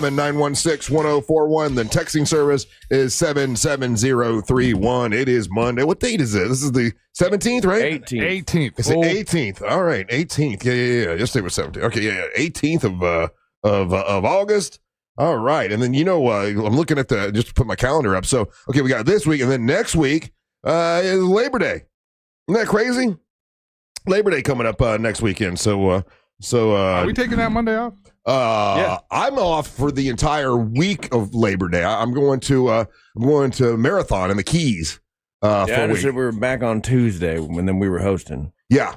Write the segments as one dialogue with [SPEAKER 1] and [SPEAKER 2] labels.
[SPEAKER 1] 717-916-1041. The texting service is 77031. It is Monday. What date is it? This is the 17th, right?
[SPEAKER 2] 18th.
[SPEAKER 1] It's the 18th. All right, 18th. Yeah. Yesterday was 17th. Okay, yeah. 18th of August. All right, and then I'm looking at just to put my calendar up. So okay, we got this week, and then next week is Labor Day. Isn't that crazy? Labor Day coming up next weekend. So
[SPEAKER 2] are we taking that Monday off?
[SPEAKER 1] Yeah. I'm off for the entire week of Labor Day. I'm going to Marathon in the Keys.
[SPEAKER 3] I understood we were back on Tuesday when then we were hosting.
[SPEAKER 1] Yeah.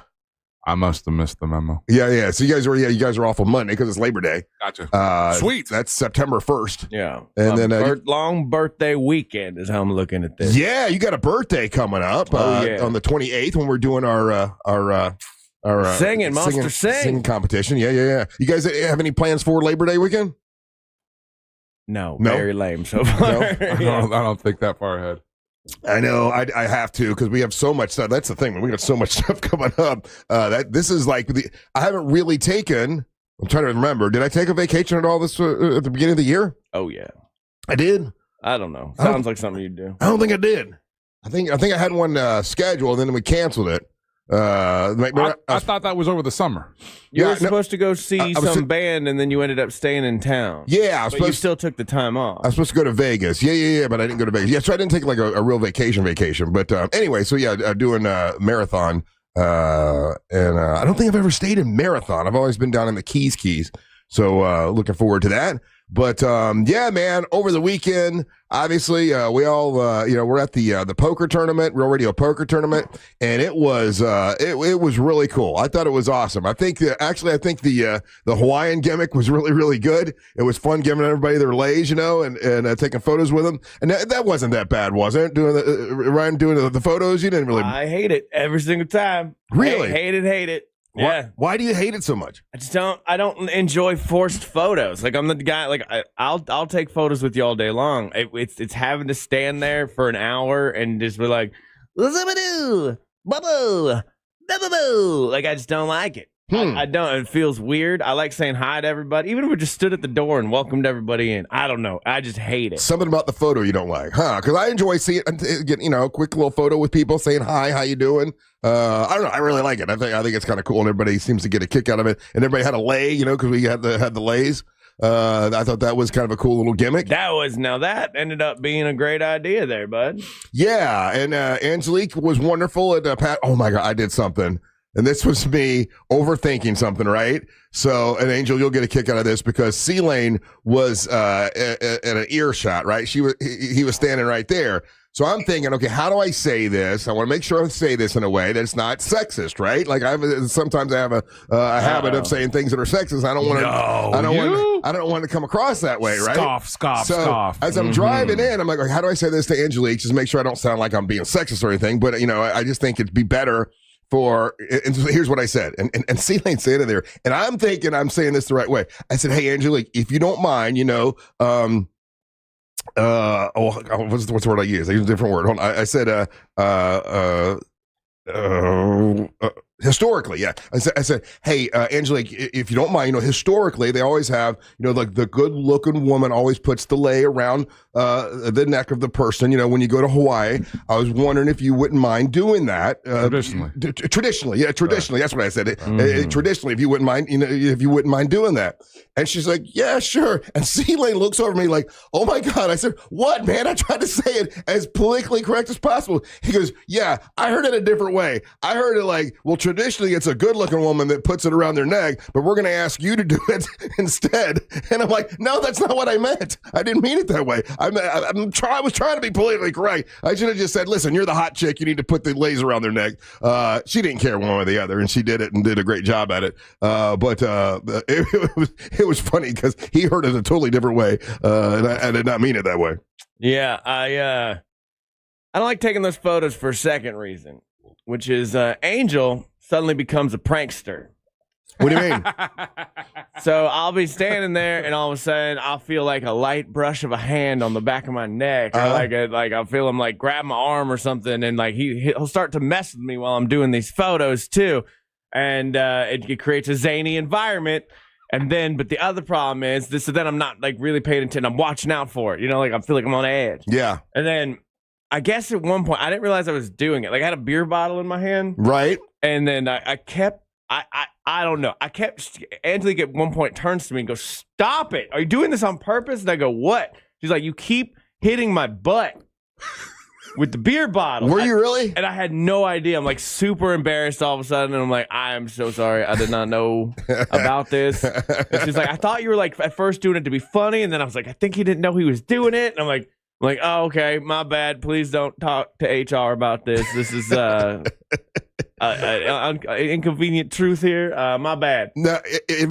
[SPEAKER 2] I must have missed the memo.
[SPEAKER 1] Yeah. So you guys are off on Monday because it's Labor Day.
[SPEAKER 2] Gotcha. Sweet.
[SPEAKER 1] That's September 1st.
[SPEAKER 3] Yeah.
[SPEAKER 1] And then
[SPEAKER 3] long birthday weekend is how I'm looking at this.
[SPEAKER 1] Yeah, you got a birthday coming up on the 28th when we're doing our singing competition. Yeah. You guys have any plans for Labor Day weekend?
[SPEAKER 3] No? Very lame so far.
[SPEAKER 2] No? I don't think that far ahead.
[SPEAKER 1] I know I have to because we have so much stuff. That's the thing. We got so much stuff coming up. This is like I haven't really taken. I'm trying to remember. Did I take a vacation at all this at the beginning of the year?
[SPEAKER 3] Oh yeah,
[SPEAKER 1] I did.
[SPEAKER 3] I don't know. Sounds like something you'd do.
[SPEAKER 1] I don't think I did. I think I had one scheduled and then we canceled it.
[SPEAKER 2] I thought that was over the summer.
[SPEAKER 3] You were supposed to go see some band, and then you ended up staying in town.
[SPEAKER 1] Yeah,
[SPEAKER 3] but you still took the time off.
[SPEAKER 1] I was supposed to go to Vegas. Yeah, but I didn't go to Vegas. Yeah, so I didn't take like a real vacation. But anyway, so yeah, doing Marathon, and I don't think I've ever stayed in Marathon. I've always been down in the Keys. So looking forward to that. But yeah, man, over the weekend, obviously, we all we're at the poker tournament, Real Radio Poker Tournament, and it was it was really cool. I thought it was awesome. I think the Hawaiian gimmick was really, really good. It was fun giving everybody their lays, and taking photos with them. And that wasn't that bad, was it? Ryan doing the photos, you didn't really.
[SPEAKER 3] I hate it every single time.
[SPEAKER 1] Really?
[SPEAKER 3] Hate it. Yeah.
[SPEAKER 1] Why do you hate it so much?
[SPEAKER 3] I don't enjoy forced photos. Like I'm the guy. Like I'll take photos with you all day long. It's having to stand there for an hour and just be like, "Zibbidoo, bubble, bubble." Like I just don't like it. I don't. It feels weird. I like saying hi to everybody, even if we just stood at the door and welcomed everybody in. I don't know. I just hate it.
[SPEAKER 1] Something about the photo you don't like, huh? Because I enjoy seeing getting a quick little photo with people saying hi, how you doing? I don't know. I really like it. I think it's kind of cool, and everybody seems to get a kick out of it. And everybody had a lay, because we had the lays. I thought that was kind of a cool little gimmick.
[SPEAKER 3] That ended up being a great idea there, bud.
[SPEAKER 1] Yeah, and Angelique was wonderful at Pat. Oh my God, I did something. And this was me overthinking something, right? So, and Angel, you'll get a kick out of this because C-Lane was at an earshot, right? He was standing right there. So I'm thinking, okay, how do I say this? I want to make sure I say this in a way that it's not sexist, right? Like sometimes I have a habit of saying things that are sexist. I don't want to come across that way, right?
[SPEAKER 2] Scoff.
[SPEAKER 1] As I'm driving in, I'm like, how do I say this to Angelique? Just make sure I don't sound like I'm being sexist or anything. But I just think it'd be better. And so here's what I said, and C-Lane said it there, and I'm thinking I'm saying this the right way. I said, "Hey, Angelique, if you don't mind, what's the word I use? I use a different word. Hold on. I said, historically, yeah. I said, hey, Angelique, if you don't mind, historically, they always have, like the good-looking woman always puts the lei around the neck of the person. When you go to Hawaii, I was wondering if you wouldn't mind doing that. Traditionally, that's what I said. Traditionally, if you wouldn't mind doing that. And she's like, yeah, sure. And C-Lane looks over me like, oh my God. I said, what, man? I tried to say it as politically correct as possible. He goes, yeah, I heard it a different way. I heard it like, well, traditionally it's a good looking woman that puts it around their neck, but we're going to ask you to do it instead. And I'm like, no, that's not what I meant. I didn't mean it that way. I was trying to be politically correct. I should have just said, listen, you're the hot chick. You need to put the laser around their neck. She didn't care one way or the other, and she did it and did a great job at it. But it was funny because he heard it a totally different way, and I did not mean it that way.
[SPEAKER 3] Yeah, I don't like taking those photos for a second reason, which is Angel suddenly becomes a prankster.
[SPEAKER 1] What do you mean?
[SPEAKER 3] So I'll be standing there, and all of a sudden, I'll feel like a light brush of a hand on the back of my neck, or like I'll feel him like grab my arm or something, and like he'll start to mess with me while I'm doing these photos too, and it creates a zany environment. And then, but the other problem is this. So then I'm not like really paying attention. I'm watching out for it. You know, like I feel like I'm on edge.
[SPEAKER 1] Yeah.
[SPEAKER 3] And then I guess at one point I didn't realize I was doing it. Like I had a beer bottle in my hand.
[SPEAKER 1] Right.
[SPEAKER 3] And then I kept. I don't know. I kept. Angelique at one point turns to me and goes, "Stop it! Are you doing this on purpose?" And I go, "What?" She's like, "You keep hitting my butt." With the beer bottle.
[SPEAKER 1] Were you really?
[SPEAKER 3] And I had no idea. I'm like super embarrassed all of a sudden. And I'm like, I am so sorry. I did not know about this. And she's like, I thought you were like at first doing it to be funny. And then I was like, I think he didn't know he was doing it. And I'm like, oh, okay, my bad. Please don't talk to HR about this. This is inconvenient truth here. My bad.
[SPEAKER 1] No,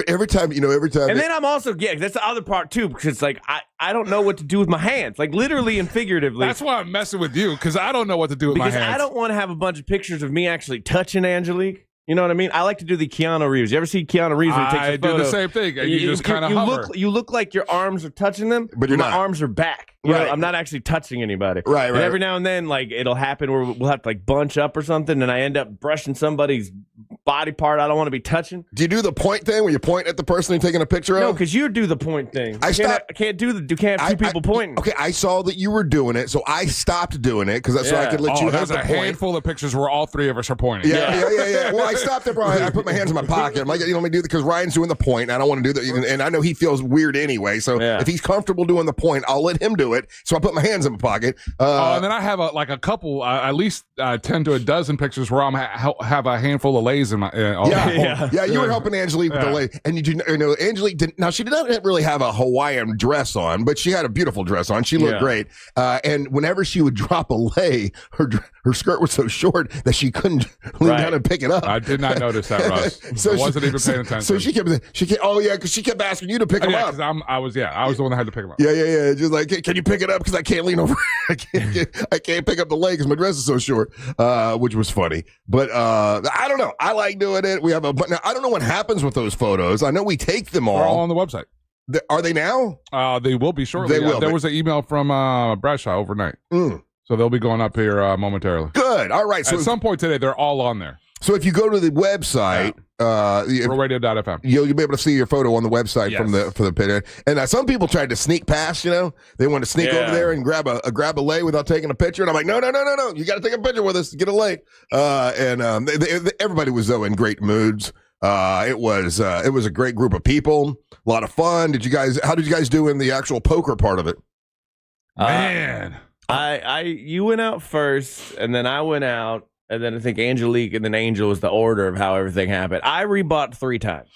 [SPEAKER 1] every time.
[SPEAKER 3] And then I'm also, that's the other part too, because it's like, I don't know what to do with my hands, like literally and figuratively.
[SPEAKER 2] That's why I'm messing with you, because I don't know what to do with my hands.
[SPEAKER 3] Because I don't want to have a bunch of pictures of me actually touching Angelique. You know what I mean? I like to do the Keanu Reeves. You ever see Keanu Reeves when he takes a photo?
[SPEAKER 2] I do the same thing. You just kind of hover.
[SPEAKER 3] You look like your arms are touching them,
[SPEAKER 1] but your
[SPEAKER 3] arms are back. You know, I'm not actually touching anybody.
[SPEAKER 1] Right.
[SPEAKER 3] And every now and then, like, it'll happen where we'll have to, like, bunch up or something, and I end up brushing somebody's body part I don't want to be touching.
[SPEAKER 1] Do you do the point thing where you point at the person you're taking a picture of?
[SPEAKER 3] No, because you do the point thing. I can't have two people pointing.
[SPEAKER 1] Okay, I saw that you were doing it, so I stopped doing it because so I could let you have the point.
[SPEAKER 2] There's a handful of pictures where all three of us are pointing.
[SPEAKER 1] Yeah. Well, I stopped it, bro. I put my hands in my pocket. I'm like, let me do that because Ryan's doing the point, and I don't want to do that. And I know he feels weird anyway, so if he's comfortable doing the point, I'll let him do it. So I put my hands in my pocket.
[SPEAKER 2] And then I have a couple, at least 10 to a dozen pictures where I'm have a handful of lays in my.
[SPEAKER 1] You were helping Angelique with the lay, and you know Angelique did. Now she did not really have a Hawaiian dress on, but she had a beautiful dress on. She looked great. And whenever she would drop a lay, her skirt was so short that she couldn't lean down and pick it up.
[SPEAKER 2] I did not notice that, Russ. So I wasn't even paying attention.
[SPEAKER 1] So she kept. Because she kept asking you to pick him up.
[SPEAKER 2] I was the one that had to pick him up.
[SPEAKER 1] Yeah. Just like, can you pick it up? Because I can't lean over. I can't pick up the leg because my dress is so short, which was funny. But I don't know. I like doing it. We have a. Now, I don't know what happens with those photos. I know we take them all.
[SPEAKER 2] They're all on the website.
[SPEAKER 1] Are they now?
[SPEAKER 2] They will be shortly.
[SPEAKER 1] They will.
[SPEAKER 2] There was an email from Bradshaw overnight. So they'll be going up here momentarily.
[SPEAKER 1] Good. All right. So
[SPEAKER 2] at some point today, they're all on there.
[SPEAKER 1] So if you go to the website,
[SPEAKER 2] RealRadio.fm,
[SPEAKER 1] you'll be able to see your photo on the website for the picture. And some people tried to sneak past. They want to sneak over there and grab a lay without taking a picture. And I'm like, no. You got to take a picture with us to get a lay. Everybody was in great moods. It was a great group of people, a lot of fun. How did you guys do in the actual poker part of it?
[SPEAKER 2] Man,
[SPEAKER 3] you went out first, and then I went out. And then I think Angelique and then Angel was the order of how everything happened. I rebought 3 times.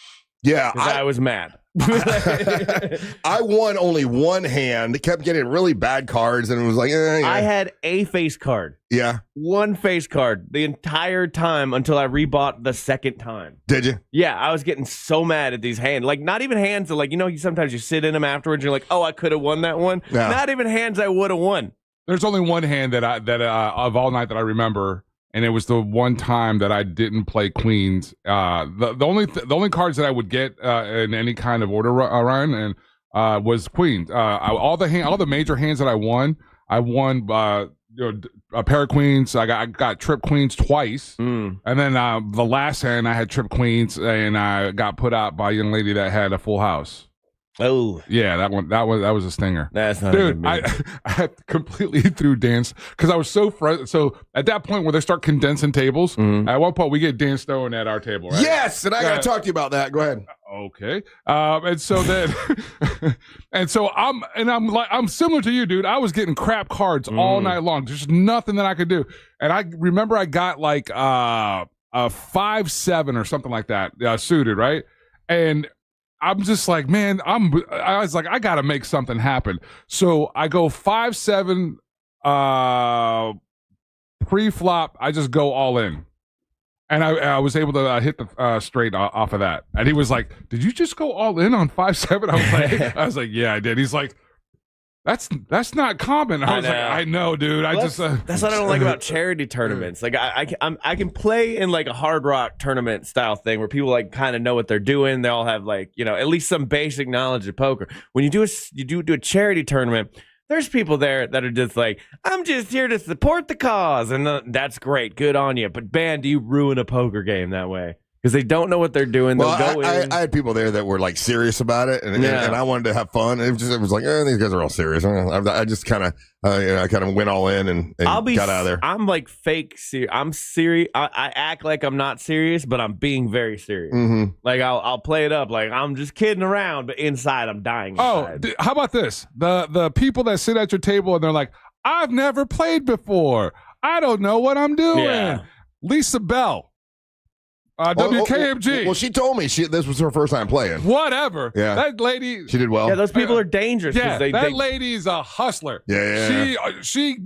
[SPEAKER 1] Yeah.
[SPEAKER 3] I was mad.
[SPEAKER 1] I won only one hand. Kept getting really bad cards, and it was like,
[SPEAKER 3] I had a face card.
[SPEAKER 1] Yeah.
[SPEAKER 3] One face card the entire time until I rebought the second time.
[SPEAKER 1] Did you?
[SPEAKER 3] Yeah, I was getting so mad at these hands. Like, not even hands that, like, sometimes you sit in them afterwards, and you're like, oh, I could have won that one. Yeah. Not even hands I would have won.
[SPEAKER 2] There's only one hand that of all night that I remember. And it was the one time that I didn't play queens. The only cards that I would get in any kind of order run and was queens. All the major hands that I won a pair of queens. I got trip queens twice, and then the last hand I had trip queens, and I got put out by a young lady that had a full house.
[SPEAKER 3] Oh
[SPEAKER 2] yeah, that was a stinger.
[SPEAKER 3] That's not
[SPEAKER 2] dude. I completely threw dance because I was so frustrated. So at that point where they start condensing tables, at one point we get Dan Stone at our table, right?
[SPEAKER 1] Yes, and I got to talk to you about that. Go ahead.
[SPEAKER 2] Okay. And so then, I'm similar to you, dude. I was getting crap cards all night long. There's nothing that I could do. And I remember I got like a 5-7 or something like that suited, right? And I'm just like, man, I was like, I got to make something happen. So I go 5-7 pre-flop. I just go all in. And I was able to hit the straight off of that. And he was like, did you just go all in on 5-7? I was like, yeah, I did. He's like, that's not common. I was like, I know, dude.
[SPEAKER 3] That's what I don't like about charity tournaments. Like I can play in like a Hard Rock tournament style thing where people like kind of know what they're doing. They all have like, at least some basic knowledge of poker. When you do a charity tournament, there's people there that are just like, I'm just here to support the cause, and that's great, good on you. But man, do you ruin a poker game that way? because they don't know what they're doing. They'll go in.
[SPEAKER 1] I had people there that were like serious about it, and I wanted to have fun. It was like, these guys are all serious. I just kind of, I kind of went all in and got out of there.
[SPEAKER 3] I'm like fake serious. I'm serious. I act like I'm not serious, but I'm being very serious.
[SPEAKER 1] Mm-hmm.
[SPEAKER 3] Like I'll play it up like I'm just kidding around, but inside I'm dying. Inside.
[SPEAKER 2] How about this? The people that sit at your table and they're like, I've never played before. I don't know what I'm doing.
[SPEAKER 3] Yeah.
[SPEAKER 2] Lisa Bell. WKMG.
[SPEAKER 1] Well, she told me this was her first time playing.
[SPEAKER 2] Whatever.
[SPEAKER 1] Yeah.
[SPEAKER 2] That lady.
[SPEAKER 1] She did well.
[SPEAKER 3] Yeah, those people are dangerous.
[SPEAKER 2] Yeah, that lady's a hustler.
[SPEAKER 1] Yeah.
[SPEAKER 2] She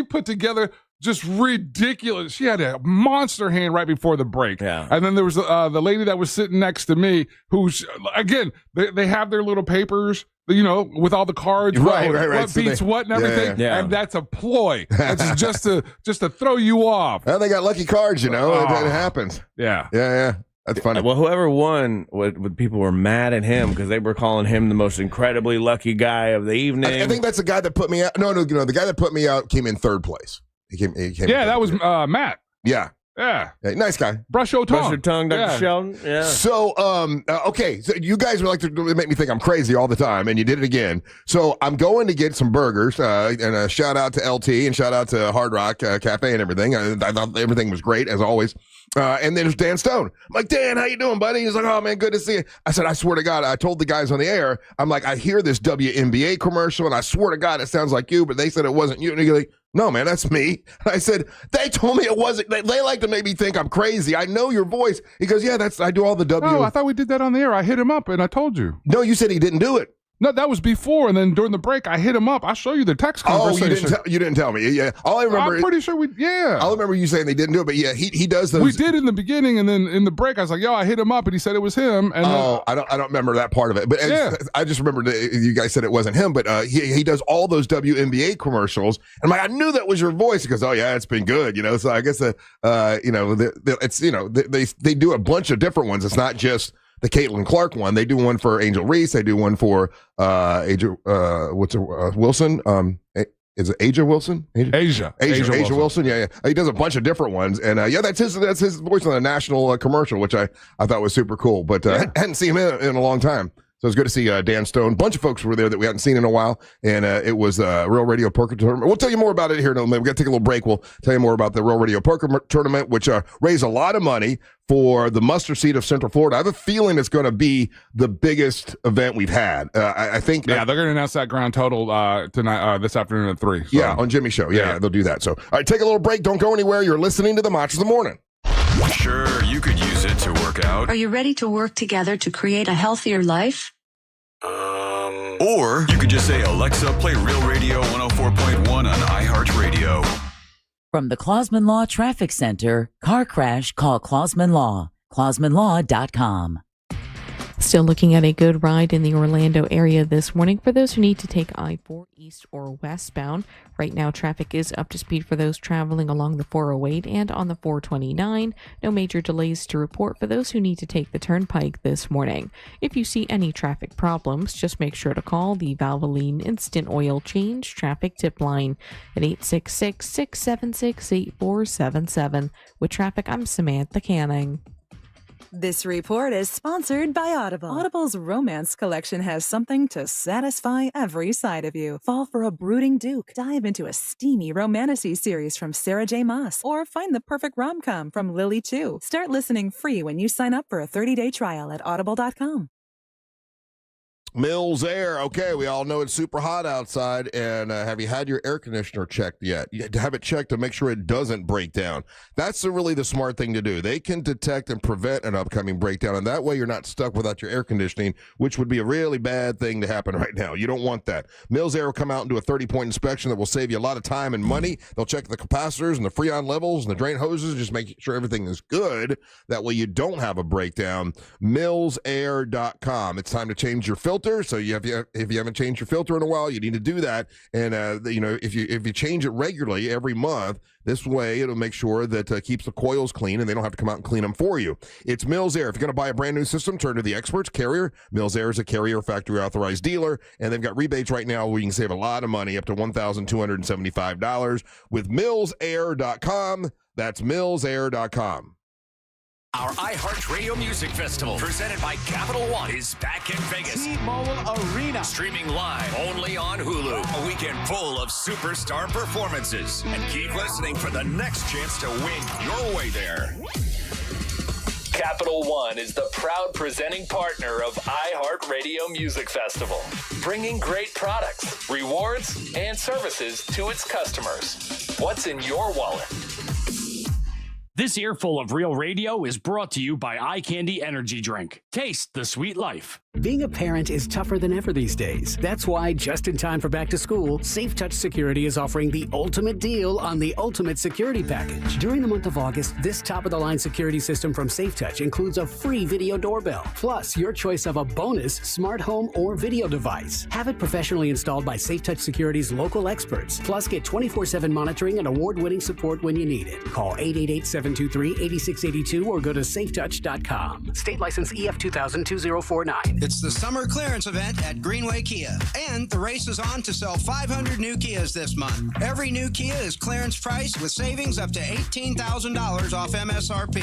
[SPEAKER 2] put together just ridiculous. She had a monster hand right before the break.
[SPEAKER 3] Yeah.
[SPEAKER 2] And then there was the lady that was sitting next to me who's, again, they have their little papers, with all the cards,
[SPEAKER 1] right.
[SPEAKER 2] What
[SPEAKER 1] so
[SPEAKER 2] beats what and everything.
[SPEAKER 3] Yeah.
[SPEAKER 2] And that's a ploy. That's just to throw you off.
[SPEAKER 1] Well, they got lucky cards, it happens.
[SPEAKER 2] Yeah.
[SPEAKER 1] Yeah. That's funny.
[SPEAKER 3] Well, whoever won, what people were mad at him because they were calling him the most incredibly lucky guy of the evening.
[SPEAKER 1] I think that's the guy that put me out. No, the guy that put me out came in third place. He came
[SPEAKER 2] yeah, that was Matt.
[SPEAKER 1] Yeah.
[SPEAKER 2] Yeah.
[SPEAKER 1] Nice guy.
[SPEAKER 2] Brush your tongue.
[SPEAKER 3] Brush your tongue, Dr. Sheldon. Yeah.
[SPEAKER 1] So, okay. So you guys would like to make me think I'm crazy all the time, and you did it again. So I'm going to get some burgers, and a shout out to LT and shout out to Hard Rock Cafe and everything. I thought everything was great, as always. And then there's Dan Stone. I'm like, Dan, how you doing, buddy? He's like, oh, man, good to see you. I said, I swear to God, I told the guys on the air, I'm like, I hear this WNBA commercial, and I swear to God, it sounds like you, but they said it wasn't you. And he's like, no, man, that's me. I said, they told me it wasn't. They like to make me think I'm crazy. I know your voice. He goes, yeah, I do all the W.
[SPEAKER 2] Oh, I thought we did that on the air. I hit him up and I told you.
[SPEAKER 1] No, you said he didn't do it.
[SPEAKER 2] No, that was before, and then during the break, I hit him up. I'll show you the text conversation.
[SPEAKER 1] Oh, you didn't tell me. Yeah, all I remember.
[SPEAKER 2] I'm pretty sure I'll
[SPEAKER 1] remember you saying they didn't do it, but yeah, he does those.
[SPEAKER 2] We did in the beginning, and then in the break, I was like, "Yo, I hit him up," and he said it was him. And
[SPEAKER 1] I don't remember that part of it, but I just remember you guys said it wasn't him, but he does all those WNBA commercials, and I'm like, I knew that was your voice. He goes, oh yeah, it's been good, So I guess they do a bunch of different ones. It's not just the Caitlin Clark one. They do one for Angel Reese. They do one for Wilson. Is it Asia Wilson?
[SPEAKER 2] Asia
[SPEAKER 1] Wilson. Yeah. He does a bunch of different ones, and that's his voice on a national commercial, which I thought was super cool. But hadn't seen him in a long time. So it was good to see Dan Stone. A bunch of folks were there that we hadn't seen in a while, and it was Real Radio Poker Tournament. We'll tell you more about it here in a minute. We've got to take a little break. We'll tell you more about the Real Radio Poker Tournament, which raised a lot of money for the mustard seed of Central Florida. I have a feeling it's going to be the biggest event we've had. I think.
[SPEAKER 2] Yeah, they're going to announce that grand total tonight, this afternoon at 3. So.
[SPEAKER 1] Yeah, on Jimmy's show. Yeah, they'll do that. So, all right, take a little break. Don't go anywhere. You're listening to the Match of the Morning.
[SPEAKER 4] Sure, you could use it to work out.
[SPEAKER 5] Are you ready to work together to create a healthier life?
[SPEAKER 4] Or you could just say, Alexa, play Real Radio 104.1 on iHeartRadio.
[SPEAKER 6] From the Clausman Law Traffic Center, car crash, call Clausman Law. ClausmanLaw.com.
[SPEAKER 7] Still looking at a good ride in the Orlando area this morning for those who need to take I-4 east or westbound. Right now, traffic is up to speed for those traveling along the 408 and on the 429. No major delays to report for those who need to take the Turnpike this morning. If you see any traffic problems, just make sure to call the Valvoline Instant Oil Change Traffic Tip Line at 866-676-8477. With traffic, I'm Samantha Canning.
[SPEAKER 8] This report is sponsored by Audible. Audible's romance collection has something to satisfy every side of you. Fall for a brooding duke. Dive into a steamy romantasy series from Sarah J. Maas. Or find the perfect rom-com from Lily Chu. Start listening free when you sign up for a 30-day trial at audible.com.
[SPEAKER 1] Mills Air. Okay, we all know it's super hot outside, and have you had your air conditioner checked yet? You have to have it checked to make sure it doesn't break down. That's really the smart thing to do. They can detect and prevent an upcoming breakdown, and that way you're not stuck without your air conditioning, which would be a really bad thing to happen right now. You don't want that. Mills Air will come out and do a 30-point inspection that will save you a lot of time and money. They'll check the capacitors and the freon levels and the drain hoses, just make sure everything is good. That way you don't have a breakdown. MillsAir.com. It's time to change your filter. So if you haven't changed your filter in a while, you need to do that. And if you change it regularly every month, this way it'll make sure that keeps the coils clean, and they don't have to come out and clean them for you. It's Mills Air. If you're going to buy a brand new system, turn to the experts. Carrier. Mills Air is a Carrier factory authorized dealer, and they've got rebates right now where you can save a lot of money, up to $1,275 with MillsAir.com. That's MillsAir.com.
[SPEAKER 9] Our iHeartRadio Music Festival, presented by Capital One, is back in Vegas.
[SPEAKER 10] T-Mobile Arena.
[SPEAKER 9] Streaming live only on Hulu. A weekend full of superstar performances. And keep listening for the next chance to win your way there. Capital One is the proud presenting partner of iHeartRadio Music Festival, bringing great products, rewards, and services to its customers. What's in your wallet?
[SPEAKER 11] This earful of real radio is brought to you by Eye Candy Energy Drink. Taste the sweet life.
[SPEAKER 12] Being a parent is tougher than ever these days. That's why, just in time for back to school, Safe Touch Security is offering the ultimate deal on the Ultimate Security Package. During the month of August, this top-of-the-line security system from Safe Touch includes a free video doorbell, plus your choice of a bonus smart home or video device. Have it professionally installed by Safe Touch Security's local experts, plus get 24/7 monitoring and award-winning support when you need it. Call 888-723-8682 or go to safetouch.com. State license EF 2000 2049.
[SPEAKER 13] It's the summer clearance event at Greenway Kia, and the race is on to sell 500 new Kias this month. Every new Kia is clearance price with savings up to $18,000 off MSRP.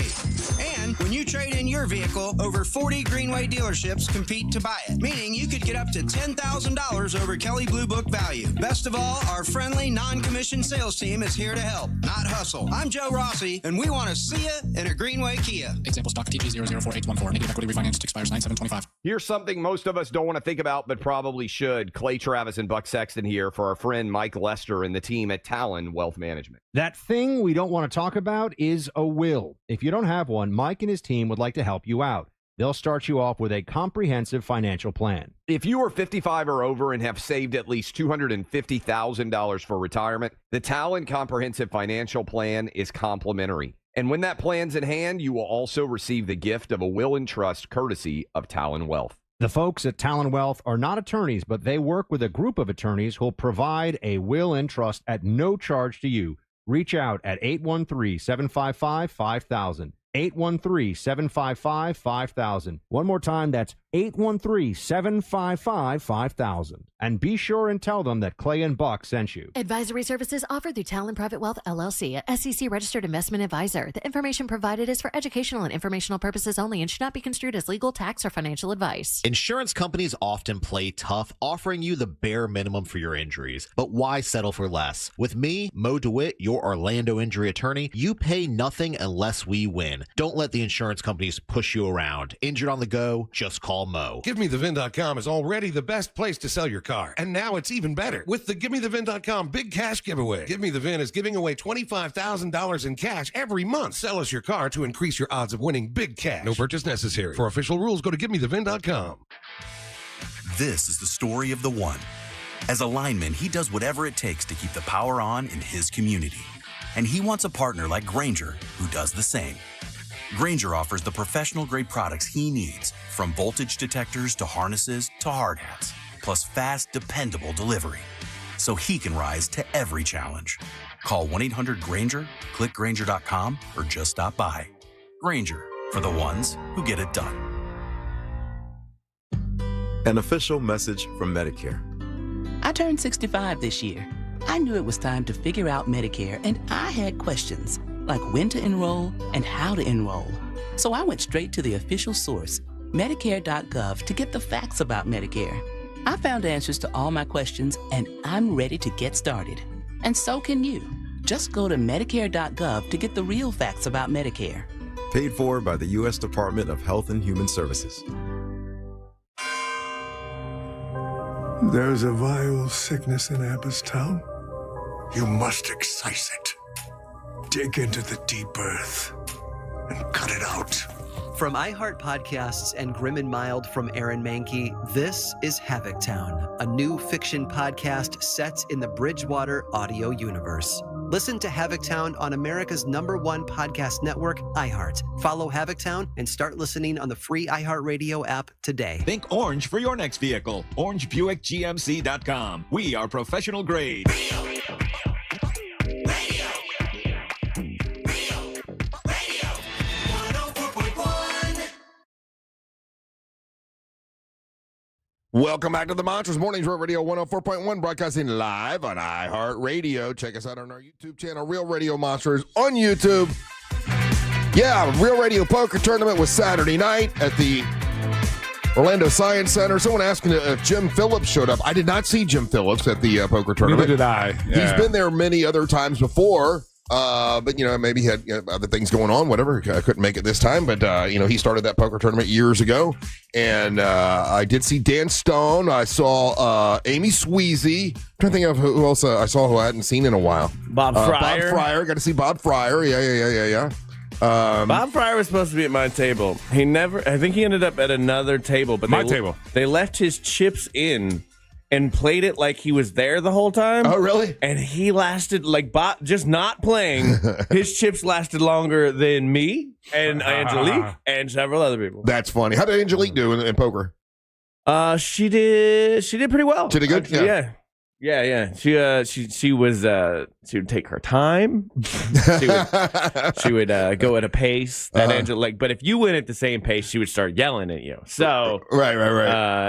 [SPEAKER 13] And when you trade in your vehicle, over 40 Greenway dealerships compete to buy it, meaning you could get up to $10,000 over Kelley Blue Book value. Best of all, our friendly, non-commissioned sales team is here to help, not hustle. I'm Joe Rossi, and we want to see you in a Greenway Kia.
[SPEAKER 14] Example stock TG004814. Negative equity refinanced expires 9/7/25.
[SPEAKER 15] Here's something most of us don't want to think about, but probably should. Clay Travis and Buck Sexton here for our friend Mike Lester and the team at Talon Wealth Management.
[SPEAKER 16] That thing we don't want to talk about is a will. If you don't have one, Mike and his team would like to help you out. They'll start you off with a comprehensive financial plan.
[SPEAKER 15] If you are 55 or over and have saved at least $250,000 for retirement, the Talon Comprehensive Financial Plan is complimentary. And when that plan's in hand, you will also receive the gift of a will and trust courtesy of Talon Wealth.
[SPEAKER 16] The folks at Talon Wealth are not attorneys, but they work with a group of attorneys who'll provide a will and trust at no charge to you. Reach out at 813-755-5000. 813-755-5000. One more time, that's 813-755-5000. And be sure and tell them that Clay and Buck sent you.
[SPEAKER 17] Advisory services offered through Talon Private Wealth, LLC, a SEC-registered investment advisor. The information provided is for educational and informational purposes only and should not be construed as legal, tax, or financial advice.
[SPEAKER 18] Insurance companies often play tough, offering you the bare minimum for your injuries. But why settle for less? With me, Mo DeWitt, your Orlando injury attorney, you pay nothing unless we win. Don't let the insurance companies push you around. Injured on the go, just call Mo.
[SPEAKER 19] GiveMeTheVin.com is already the best place to sell your car. And now it's even better with the GiveMeTheVin.com big cash giveaway. Give Me The Vin is giving away $25,000 in cash every month. Sell us your car to increase your odds of winning big cash. No purchase necessary. For official rules, go to GiveMeTheVin.com.
[SPEAKER 20] This is the story of the one. As a lineman, he does whatever it takes to keep the power on in his community. And he wants a partner like Grainger who does the same. Grainger offers the professional-grade products he needs, from voltage detectors to harnesses to hard hats, plus fast, dependable delivery, so he can rise to every challenge. Call 1-800-GRAINGER, click Grainger.com, or just stop by. Grainger, for the ones who get it done.
[SPEAKER 21] An official message from Medicare.
[SPEAKER 22] I turned 65 this year. I knew it was time to figure out Medicare, and I had questions, like when to enroll and how to enroll. So I went straight to the official source, Medicare.gov, to get the facts about Medicare. I found answers to all my questions, and I'm ready to get started. And so can you. Just go to Medicare.gov to get the real facts about Medicare.
[SPEAKER 21] Paid for by the U.S. Department of Health and Human Services.
[SPEAKER 23] There's a vile sickness in Abbottstown. You must excise it. Dig into the deep earth and cut it out.
[SPEAKER 24] From iHeart Podcasts and Grim and Mild from Aaron Mahnke, this is Havoc-Town, a new fiction podcast set in the Bridgewater audio universe. Listen to Havoc-Town on America's #1 podcast network, iHeart. Follow Havoc-Town and start listening on the free iHeartRadio app today.
[SPEAKER 25] Think orange for your next vehicle. OrangeBuickGMC.com. We are professional grade.
[SPEAKER 1] Welcome back to the Monsters Mornings Radio 104.1, broadcasting live on iHeartRadio. Check us out on our YouTube channel, Real Radio Monsters on YouTube. Yeah, Real Radio Poker Tournament was Saturday night at the Orlando Science Center. Someone asking if Jim Phillips showed up. I did not see Jim Phillips at the poker tournament.
[SPEAKER 2] Neither did I. Yeah.
[SPEAKER 1] He's been there many other times before, but, maybe he had other things going on, whatever. I couldn't make it this time, but, he started that poker tournament years ago. And I did see Dan Stone. I saw Amy Sweezy. I'm trying to think of who else I saw who I hadn't seen in a while.
[SPEAKER 3] Bob Fryer.
[SPEAKER 1] Bob Fryer. Got to see Bob Fryer. Yeah.
[SPEAKER 3] Bob Fryer was supposed to be at my table. I think he ended up at another table. But
[SPEAKER 2] table.
[SPEAKER 3] They left his chips in and played it like he was there the whole time.
[SPEAKER 1] Oh, really?
[SPEAKER 3] And he lasted, Bob, just not playing. His chips lasted longer than me and Angelique and several other people.
[SPEAKER 1] That's funny. How did Angelique do in poker?
[SPEAKER 3] She did pretty well.
[SPEAKER 1] She did good?
[SPEAKER 3] Yeah. She would take her time. she would go at a pace that Angela but if you went at the same pace, she would start yelling at you. So
[SPEAKER 1] right.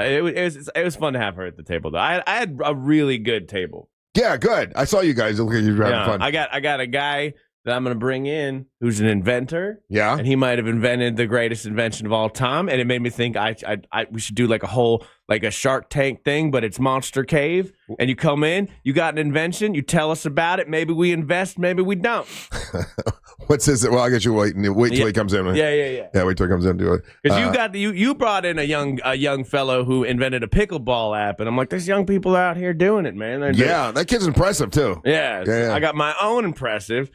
[SPEAKER 3] It was fun to have her at the table though. I had a really good table.
[SPEAKER 1] Yeah, good. I saw you guys. You were having fun.
[SPEAKER 3] I got a guy that I'm going to bring in who's an inventor.
[SPEAKER 1] Yeah.
[SPEAKER 3] And he might have invented the greatest invention of all time. And it made me think we should do like a whole, like a Shark Tank thing, but it's Monster Cave. And you come in, you got an invention, you tell us about it. Maybe we invest, maybe we don't.
[SPEAKER 1] What's his? Well, I guess you wait till he comes in.
[SPEAKER 3] Yeah.
[SPEAKER 1] Yeah, wait till he comes in to it.
[SPEAKER 3] Because you brought in a young fellow who invented a pickleball app. And I'm like, there's young people out here doing it, man.
[SPEAKER 1] That kid's impressive too.
[SPEAKER 3] Yeah. I got my own impressive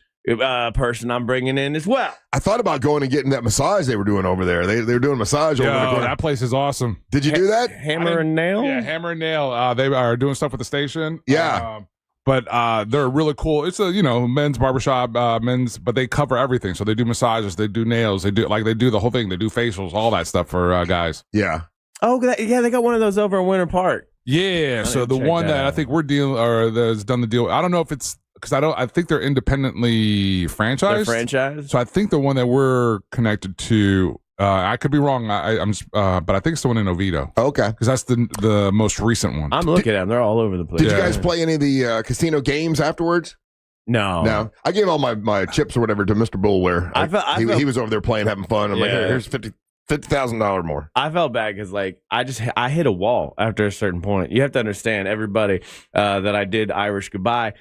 [SPEAKER 3] person I'm bringing in as well.
[SPEAKER 1] I thought about going and getting that massage they were doing over there. They were doing massage over there.
[SPEAKER 2] That place is awesome.
[SPEAKER 1] Did you do that?
[SPEAKER 3] Hammer and Nail?
[SPEAKER 2] Yeah, Hammer and Nail. They are doing stuff with the station.
[SPEAKER 1] Yeah.
[SPEAKER 2] But they're really cool. It's a men's barbershop, but they cover everything. So they do massages, they do nails, they do the whole thing. They do facials, all that stuff for guys.
[SPEAKER 1] Yeah.
[SPEAKER 3] Oh, yeah, they got one of those over in Winter Park.
[SPEAKER 2] Yeah. So the one that I think we're dealing or that's done the deal. I don't know if it's because I think they're independently franchised.
[SPEAKER 3] They're franchised.
[SPEAKER 2] So I think the one that we're connected to. I could be wrong. I'm just, but I think it's the one in Oviedo.
[SPEAKER 1] Okay,
[SPEAKER 2] because that's the most recent one.
[SPEAKER 3] I'm looking at them; they're all over the place.
[SPEAKER 1] Did you guys play any of the casino games afterwards?
[SPEAKER 3] No.
[SPEAKER 1] I gave all my chips or whatever to Mr. Bullware. He was over there playing, having fun. I'm like, here's $50,000 more.
[SPEAKER 3] I felt bad because I hit a wall after a certain point. You have to understand, everybody, that I did Irish Goodbye.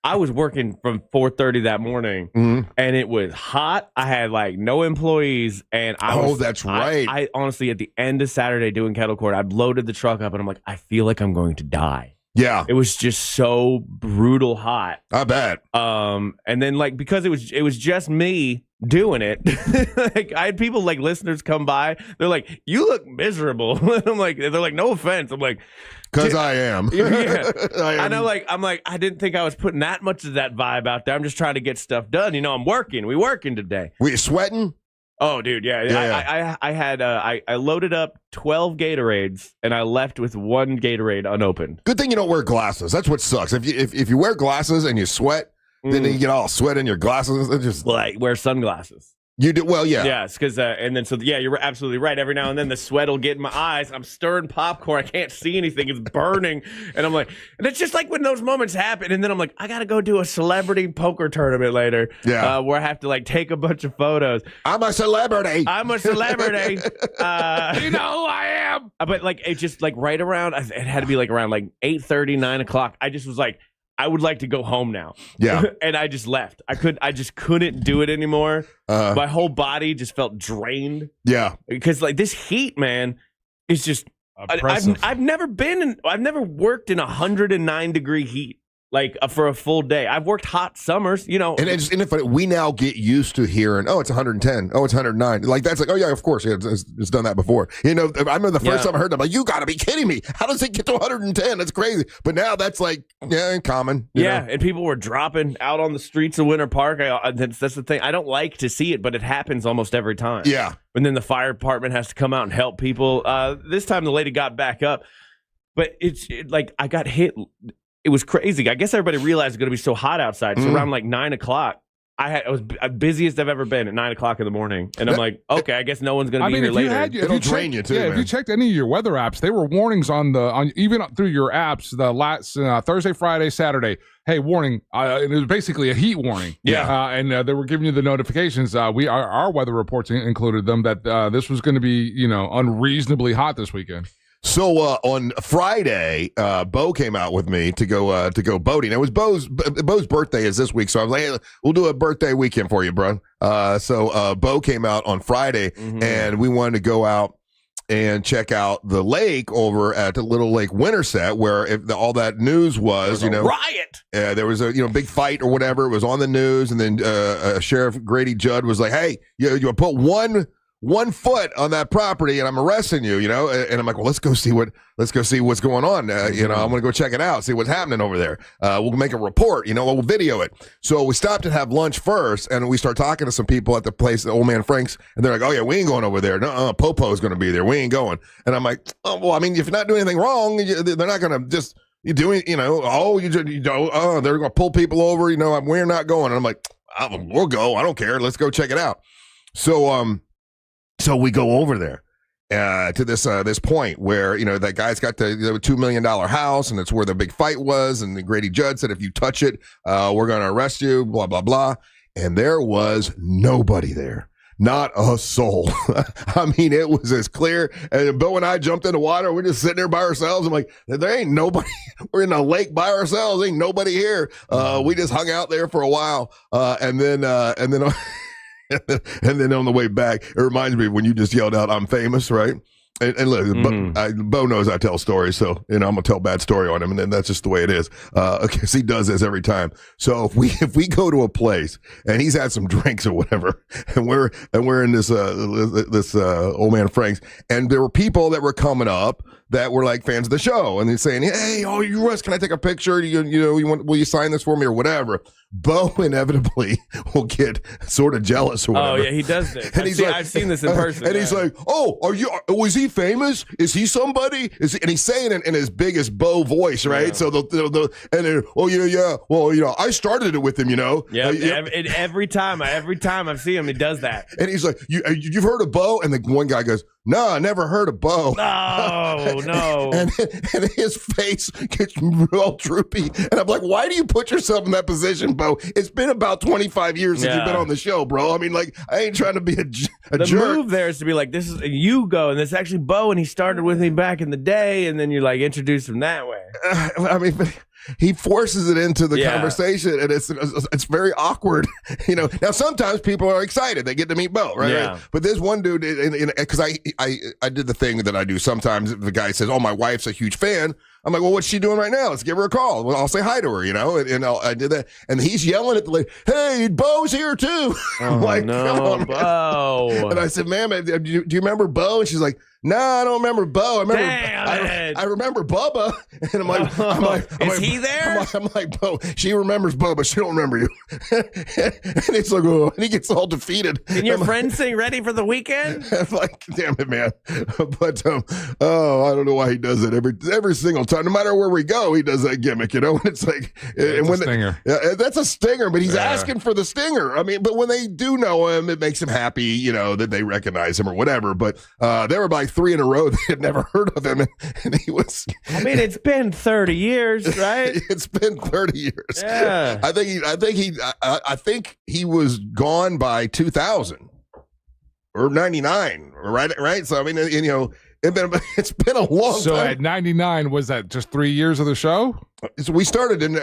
[SPEAKER 3] I was working from 4:30 that morning, and it was hot. I had no employees, and
[SPEAKER 1] that's right.
[SPEAKER 3] I honestly, at the end of Saturday doing kettle court, I loaded the truck up, and I'm like, I feel like I'm going to die.
[SPEAKER 1] Yeah,
[SPEAKER 3] it was just so brutal hot.
[SPEAKER 1] I bet.
[SPEAKER 3] And then because it was just me doing it. I had people listeners come by. They're like, "You look miserable." I'm like, they're like, "No offense." I'm like,
[SPEAKER 1] because I am.
[SPEAKER 3] Yeah.
[SPEAKER 1] I am.
[SPEAKER 3] And I'm like, I didn't think I was putting that much of that vibe out there. I'm just trying to get stuff done. I'm working. We working today.
[SPEAKER 1] Were you sweating?
[SPEAKER 3] Oh, dude, yeah. I had I loaded up 12 Gatorades and I left with one Gatorade unopened.
[SPEAKER 1] Good thing you don't wear glasses. That's what sucks. If you wear glasses and you sweat, then you get all sweat in your glasses. It's just
[SPEAKER 3] wear sunglasses.
[SPEAKER 1] You do well, yeah.
[SPEAKER 3] Yes, because you're absolutely right. Every now and then the sweat will get in my eyes. I'm stirring popcorn. I can't see anything. It's burning, and I'm like, and it's just like when those moments happen. And then I'm like, I gotta go do a celebrity poker tournament later.
[SPEAKER 1] Yeah,
[SPEAKER 3] where I have to take a bunch of photos.
[SPEAKER 1] I'm a celebrity.
[SPEAKER 3] I'm a celebrity.
[SPEAKER 2] You know who I am.
[SPEAKER 3] But it just right around. It had to be around 8:30, 9 o'clock. I just was like, I would like to go home now.
[SPEAKER 1] Yeah.
[SPEAKER 3] And I just left. I just couldn't do it anymore. My whole body just felt drained.
[SPEAKER 1] Yeah.
[SPEAKER 3] Because this heat, man, is just I've never worked in 109 degree heat. For a full day. I've worked hot summers,
[SPEAKER 1] And we now get used to hearing, oh, it's 110. Oh, it's 109. That's oh, yeah, of course. Yeah, it's done that before. I remember the first time I heard it, I'm like, you got to be kidding me. How does it get to 110? That's crazy. But now that's common. You know?
[SPEAKER 3] And people were dropping out on the streets of Winter Park. That's the thing. I don't like to see it, but it happens almost every time.
[SPEAKER 1] Yeah.
[SPEAKER 3] And then the fire department has to come out and help people. This time the lady got back up. But I got hit. It was crazy. I guess everybody realized it's going to be so hot outside. So around 9 o'clock, it was busiest I've ever been at 9 o'clock in the morning, and I'm like, okay, I guess no one's gonna be here later.
[SPEAKER 1] It'll drain you too.
[SPEAKER 2] Yeah,
[SPEAKER 1] man.
[SPEAKER 2] if you checked any of your weather apps, they were warnings on even through your apps. The last Thursday, Friday, Saturday. Hey, warning! It was basically a heat warning.
[SPEAKER 3] Yeah,
[SPEAKER 2] and they were giving you the notifications. Our weather reports included them that this was going to be unreasonably hot this weekend.
[SPEAKER 1] So on Friday, Bo came out with me to go boating. It was Bo's birthday is this week, so I was like, hey, we'll do a birthday weekend for you, bro. So Bo came out on Friday, and we wanted to go out and check out the lake over at the Little Lake Winterset, where all that news was,
[SPEAKER 3] riot.
[SPEAKER 1] There was a big fight or whatever. It was on the news, and then Sheriff Grady Judd was like, "Hey, you put one foot on that property, and I'm arresting you." And I'm like, "Well, let's go see what's going on. I'm going to go check it out, see what's happening over there. We'll make a report. We'll video it." So we stopped and have lunch first, and we start talking to some people at the place, Old Man Frank's, and they're like, "Oh yeah, we ain't going over there. No, Popo's going to be there. We ain't going." And I'm like, "Oh well, I mean, if you're not doing anything wrong, they're not going to just." They're going to pull people over, we're not going. And I'm like, we'll go. I don't care. Let's go check it out. So we go over there to this point where, that guy's got the $2 million house, and it's where the big fight was. And the Grady Judd said, if you touch it, we're going to arrest you, blah, blah, blah. And there was nobody there. Not a soul. I mean, it was as clear. And Bill and I jumped in the water. We're just sitting there by ourselves. I'm like, there ain't nobody. We're in a lake by ourselves. Ain't nobody here. We just hung out there for a while. And then and then on the way back, it reminds me of when you just yelled out, "I'm famous," right? And look, Bo knows I tell stories, so I'm gonna tell a bad story on him, and then that's just the way it is. Because he does this every time. So if we go to a place and he's had some drinks or whatever, and we're in this Old Man Frank's, and there were people that were coming up that were like fans of the show, and they're saying, "Hey, you Russ, can I take a picture? Will you sign this for me or whatever?" Bo inevitably will get sort of jealous or whatever.
[SPEAKER 3] Oh yeah, he does this. And I've seen this in person.
[SPEAKER 1] And he's like, "Oh, was he famous? Is he somebody?" And he's saying it in his biggest Bo voice, right? Yeah. So I started it with him,
[SPEAKER 3] Yeah. Every time I see him, he does that.
[SPEAKER 1] And he's like, "You've heard of Bo?" And the one guy goes, "No, I never heard of Bo."
[SPEAKER 3] No.
[SPEAKER 1] and his face gets real droopy. And I'm like, "Why do you put yourself in that position, Bo? It's been about 25 years since you've been on the show, bro. I mean, like, I ain't trying to be a jerk."
[SPEAKER 3] The move there is to be like, "This is you go, and this is actually Bo, and he started with me back in the day," and then you like introduce him that way.
[SPEAKER 1] I mean, he forces it into the conversation, and it's very awkward. Now sometimes people are excited; they get to meet Bo, right?
[SPEAKER 3] Yeah.
[SPEAKER 1] Right? But there's one dude, because I did the thing that I do sometimes. The guy says, "Oh, my wife's a huge fan." I'm like, "Well, what's she doing right now? Let's give her a call. Well, I'll say hi to her, and I did that. And he's yelling at the lady, "Hey, Bo's here too!" I'm like, "Come on,
[SPEAKER 3] Bo!"
[SPEAKER 1] And I said, "Ma'am, do you remember Bo?" And she's like, "No, I don't remember Bo. I remember Bubba." And I'm like,
[SPEAKER 3] is he there?
[SPEAKER 1] I'm like, "Bo, she remembers Bo, but she don't remember you." And he's like, "Oh," and he gets all defeated.
[SPEAKER 3] Can your friend sing "Ready for the Weekend"?
[SPEAKER 1] I'm like, damn it, man. But I don't know why he does it every single time. No matter where we go, he does that gimmick, And it's like,
[SPEAKER 2] it's a stinger.
[SPEAKER 1] That's a stinger, but he's asking for the stinger. I mean, but when they do know him, it makes him happy, that they recognize him or whatever. But there were like 3 in a row that had never heard of him, and he was.
[SPEAKER 3] I mean, it's been 30 years, right?
[SPEAKER 1] It's been 30 years.
[SPEAKER 3] Yeah.
[SPEAKER 1] I think he was gone by 2000 or 99, right? So I mean, it's been a long time.
[SPEAKER 2] So at 99, was that just 3 years of the show?
[SPEAKER 1] So we started in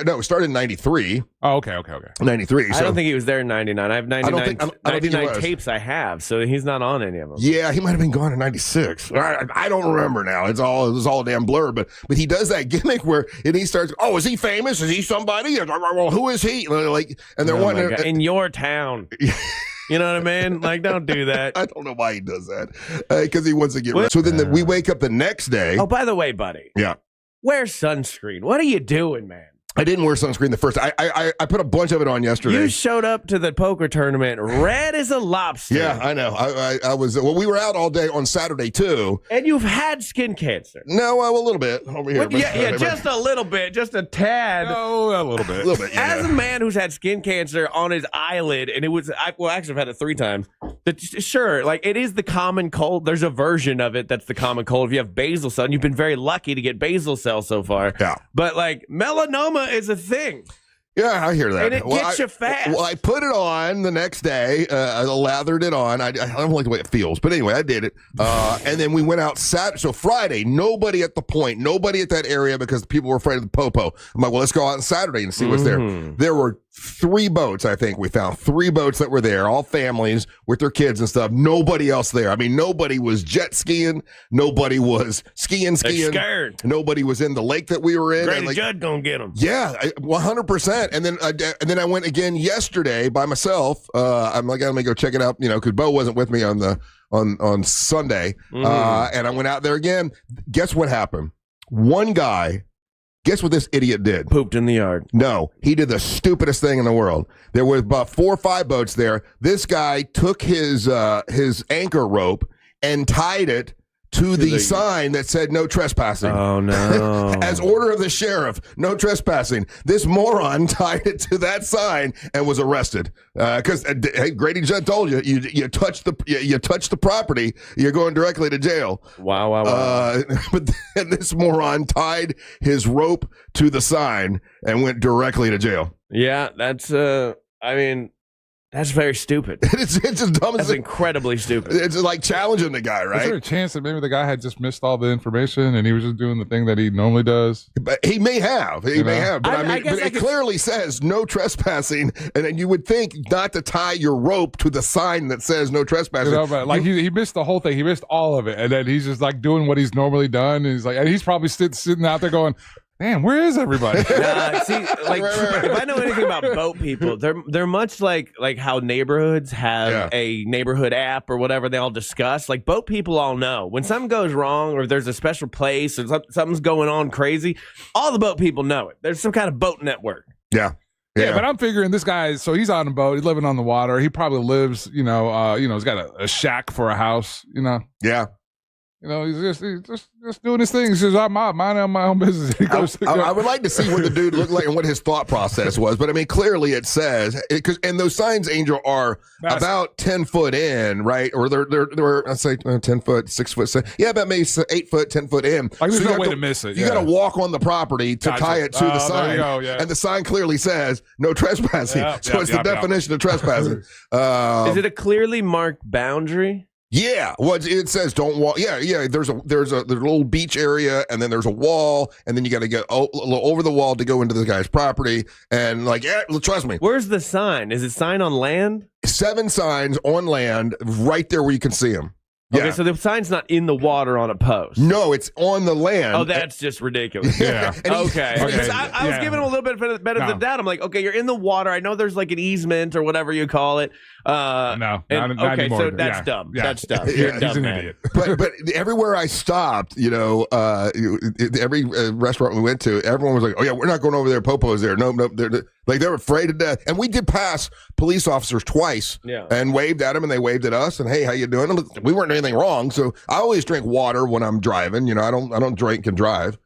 [SPEAKER 1] 93.
[SPEAKER 2] Oh, okay.
[SPEAKER 1] 93.
[SPEAKER 3] I don't think he was there in 99. I have 99,
[SPEAKER 1] I don't think
[SPEAKER 3] 99 tapes I have, so he's not on any of them.
[SPEAKER 1] Yeah, he might have been gone in 96. I don't remember now. It was all a damn blur, but he does that gimmick where he starts, "Oh, is he famous? Is he somebody? Well, who is he?" And they're wondering
[SPEAKER 3] in your town. You know what I mean? Like, don't do that.
[SPEAKER 1] I don't know why he does that. Because he wants to get rid. So then we wake up the next day.
[SPEAKER 3] Oh, by the way, buddy.
[SPEAKER 1] Yeah.
[SPEAKER 3] Wear sunscreen. What are you doing, man?
[SPEAKER 1] I didn't wear sunscreen the first. I put a bunch of it on yesterday.
[SPEAKER 3] You showed up to the poker tournament red as a lobster.
[SPEAKER 1] Yeah, I know. I was. Well, we were out all day on Saturday too.
[SPEAKER 3] And you've had skin cancer.
[SPEAKER 1] No, a little bit over here.
[SPEAKER 3] Just a little bit, just a tad.
[SPEAKER 2] No, a little bit.
[SPEAKER 1] A little bit. Yeah.
[SPEAKER 3] As a man who's had skin cancer on his eyelid, and it was, actually, I've had it 3 times. Sure, like it is the common cold. There's a version of it that's the common cold. If you have basal cell, and you've been very lucky to get basal cell so far.
[SPEAKER 1] Yeah.
[SPEAKER 3] But like melanoma is a thing.
[SPEAKER 1] Yeah, I hear that.
[SPEAKER 3] And it gets you fast.
[SPEAKER 1] Well, I put it on the next day. I lathered it on. I don't like the way it feels. But anyway, I did it. And then we went out Saturday. So Friday, nobody at the point, nobody at that area because people were afraid of the popo. I'm like, well, let's go out on Saturday and see what's there. There were 3 boats, I think. We found 3 boats that were there, all families with their kids and stuff. Nobody else there. I mean, nobody was jet skiing. Nobody was skiing.
[SPEAKER 3] They're scared.
[SPEAKER 1] Nobody was in the lake that we were in.
[SPEAKER 3] Grady Judd gonna get them.
[SPEAKER 1] Yeah, 100%. And then I went again yesterday by myself. I'm like, I'm gonna go check it out, because Bo wasn't with me on Sunday. And I went out there again. Guess what happened? One guy. Guess what this idiot did?
[SPEAKER 3] Pooped in the yard.
[SPEAKER 1] No, he did the stupidest thing in the world. There were about 4 or 5 boats there. This guy took his anchor rope and tied it to the sign that said no trespassing.
[SPEAKER 3] Oh, no.
[SPEAKER 1] As order of the sheriff, no trespassing. This moron tied it to that sign and was arrested. Because hey, Grady Judd told you, you touch the property, you're going directly to jail.
[SPEAKER 3] Wow.
[SPEAKER 1] But then this moron tied his rope to the sign and went directly to jail.
[SPEAKER 3] Yeah, that's, that's very stupid.
[SPEAKER 1] It's just dumb.
[SPEAKER 3] That's incredibly stupid.
[SPEAKER 1] It's like challenging the guy, right?
[SPEAKER 2] Is there a chance that maybe the guy had just missed all the information and he was just doing the thing that he normally does?
[SPEAKER 1] But he may have. But it clearly says no trespassing, and then you would think not to tie your rope to the sign that says no trespassing.
[SPEAKER 2] But like he missed the whole thing. He missed all of it, and then he's just like doing what he's normally done. And he's like, and he's probably sitting out there going, "Man, where is everybody?"
[SPEAKER 3] If I know anything about boat people, they're much like how neighborhoods have a neighborhood app or whatever they all discuss. Like boat people all know when something goes wrong or there's a special place or something's going on crazy. All the boat people know it. There's some kind of boat network.
[SPEAKER 1] Yeah.
[SPEAKER 2] Yeah, but I'm figuring this guy, so he's on a boat, he's living on the water. He probably lives, he's got a shack for a house,
[SPEAKER 1] Yeah.
[SPEAKER 2] He's just doing his thing. He says, I'm minding my own business.
[SPEAKER 1] I would like to see what the dude looked like and what his thought process was. But I mean, clearly it says, and those signs, Angel, are about 10 foot in, right? Or they're I'd say 10 foot, 6 foot. Yeah, about maybe 8 foot, 10 foot in.
[SPEAKER 2] Like there's no way to miss it.
[SPEAKER 1] You got to walk on the property to tie it to the sign.
[SPEAKER 2] There you go, yeah.
[SPEAKER 1] And the sign clearly says no trespassing. It's the definition of trespassing.
[SPEAKER 3] Is it a clearly marked boundary?
[SPEAKER 1] Yeah, well, it says don't walk. Yeah. There's a little beach area, and then there's a wall, and then you got to get over the wall to go into the guy's property. And trust me.
[SPEAKER 3] Where's the sign? Is it sign on land?
[SPEAKER 1] 7 signs on land, right there where you can see them.
[SPEAKER 3] Okay, so the sign's not in the water on a post.
[SPEAKER 1] No, it's on the land.
[SPEAKER 3] Oh, that's just ridiculous.
[SPEAKER 2] Yeah.
[SPEAKER 3] Okay. I was giving him a little bit of better than that. I'm like, okay, you're in the water. I know there's like an easement or whatever you call it.
[SPEAKER 2] Not
[SPEAKER 3] okay,
[SPEAKER 2] anymore.
[SPEAKER 3] so that's dumb.
[SPEAKER 2] Yeah.
[SPEAKER 3] That's dumb.
[SPEAKER 2] Yeah,
[SPEAKER 3] You're dumb,
[SPEAKER 2] he's an
[SPEAKER 3] man.
[SPEAKER 2] idiot.
[SPEAKER 1] But everywhere I stopped, every restaurant we went to, everyone was like, "Oh yeah, we're not going over there. Popo's there." No, they're afraid to death. And we did pass police officers twice, and waved at them, and they waved at us. And hey, how you doing? And we weren't doing anything wrong. So I always drink water when I'm driving. I don't drink and drive.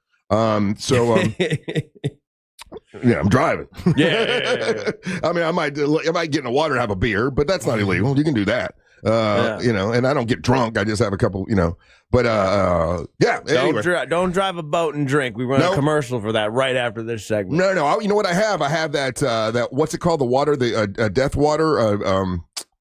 [SPEAKER 1] Yeah, I'm driving.
[SPEAKER 3] Yeah.
[SPEAKER 1] I mean, I might get in the water and have a beer, but that's not illegal. You can do that. And I don't get drunk. I just have a couple, But anyway.
[SPEAKER 3] Don't drive a boat and drink. We run a commercial for that right after this segment.
[SPEAKER 1] No. You know what I have? I have that what's it called? The water, the death water.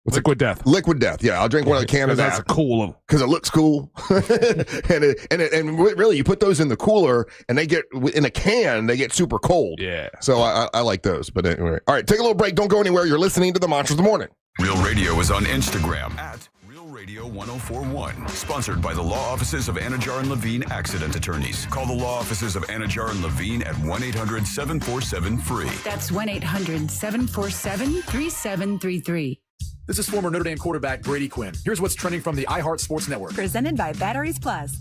[SPEAKER 2] Liquid death.
[SPEAKER 1] Liquid death. Yeah, I'll drink one of the can of that.
[SPEAKER 2] That's cool.
[SPEAKER 1] Because it looks cool. and really, you put those in the cooler, and they get in a can. They get super cold.
[SPEAKER 2] Yeah.
[SPEAKER 1] So I like those. But anyway, all right, take a little break. Don't go anywhere. You're listening to the Monsters of the Morning.
[SPEAKER 4] Real Radio is on Instagram at Real Radio 1041. Sponsored by the law offices of Anajar and Levine Accident Attorneys. Call the law offices of Anajar and Levine at 1-800-747-FREE.
[SPEAKER 5] That's 1-800-747-3733.
[SPEAKER 6] This is former Notre Dame quarterback Brady Quinn. Here's what's trending from the iHeart Sports Network.
[SPEAKER 8] Presented by Batteries Plus.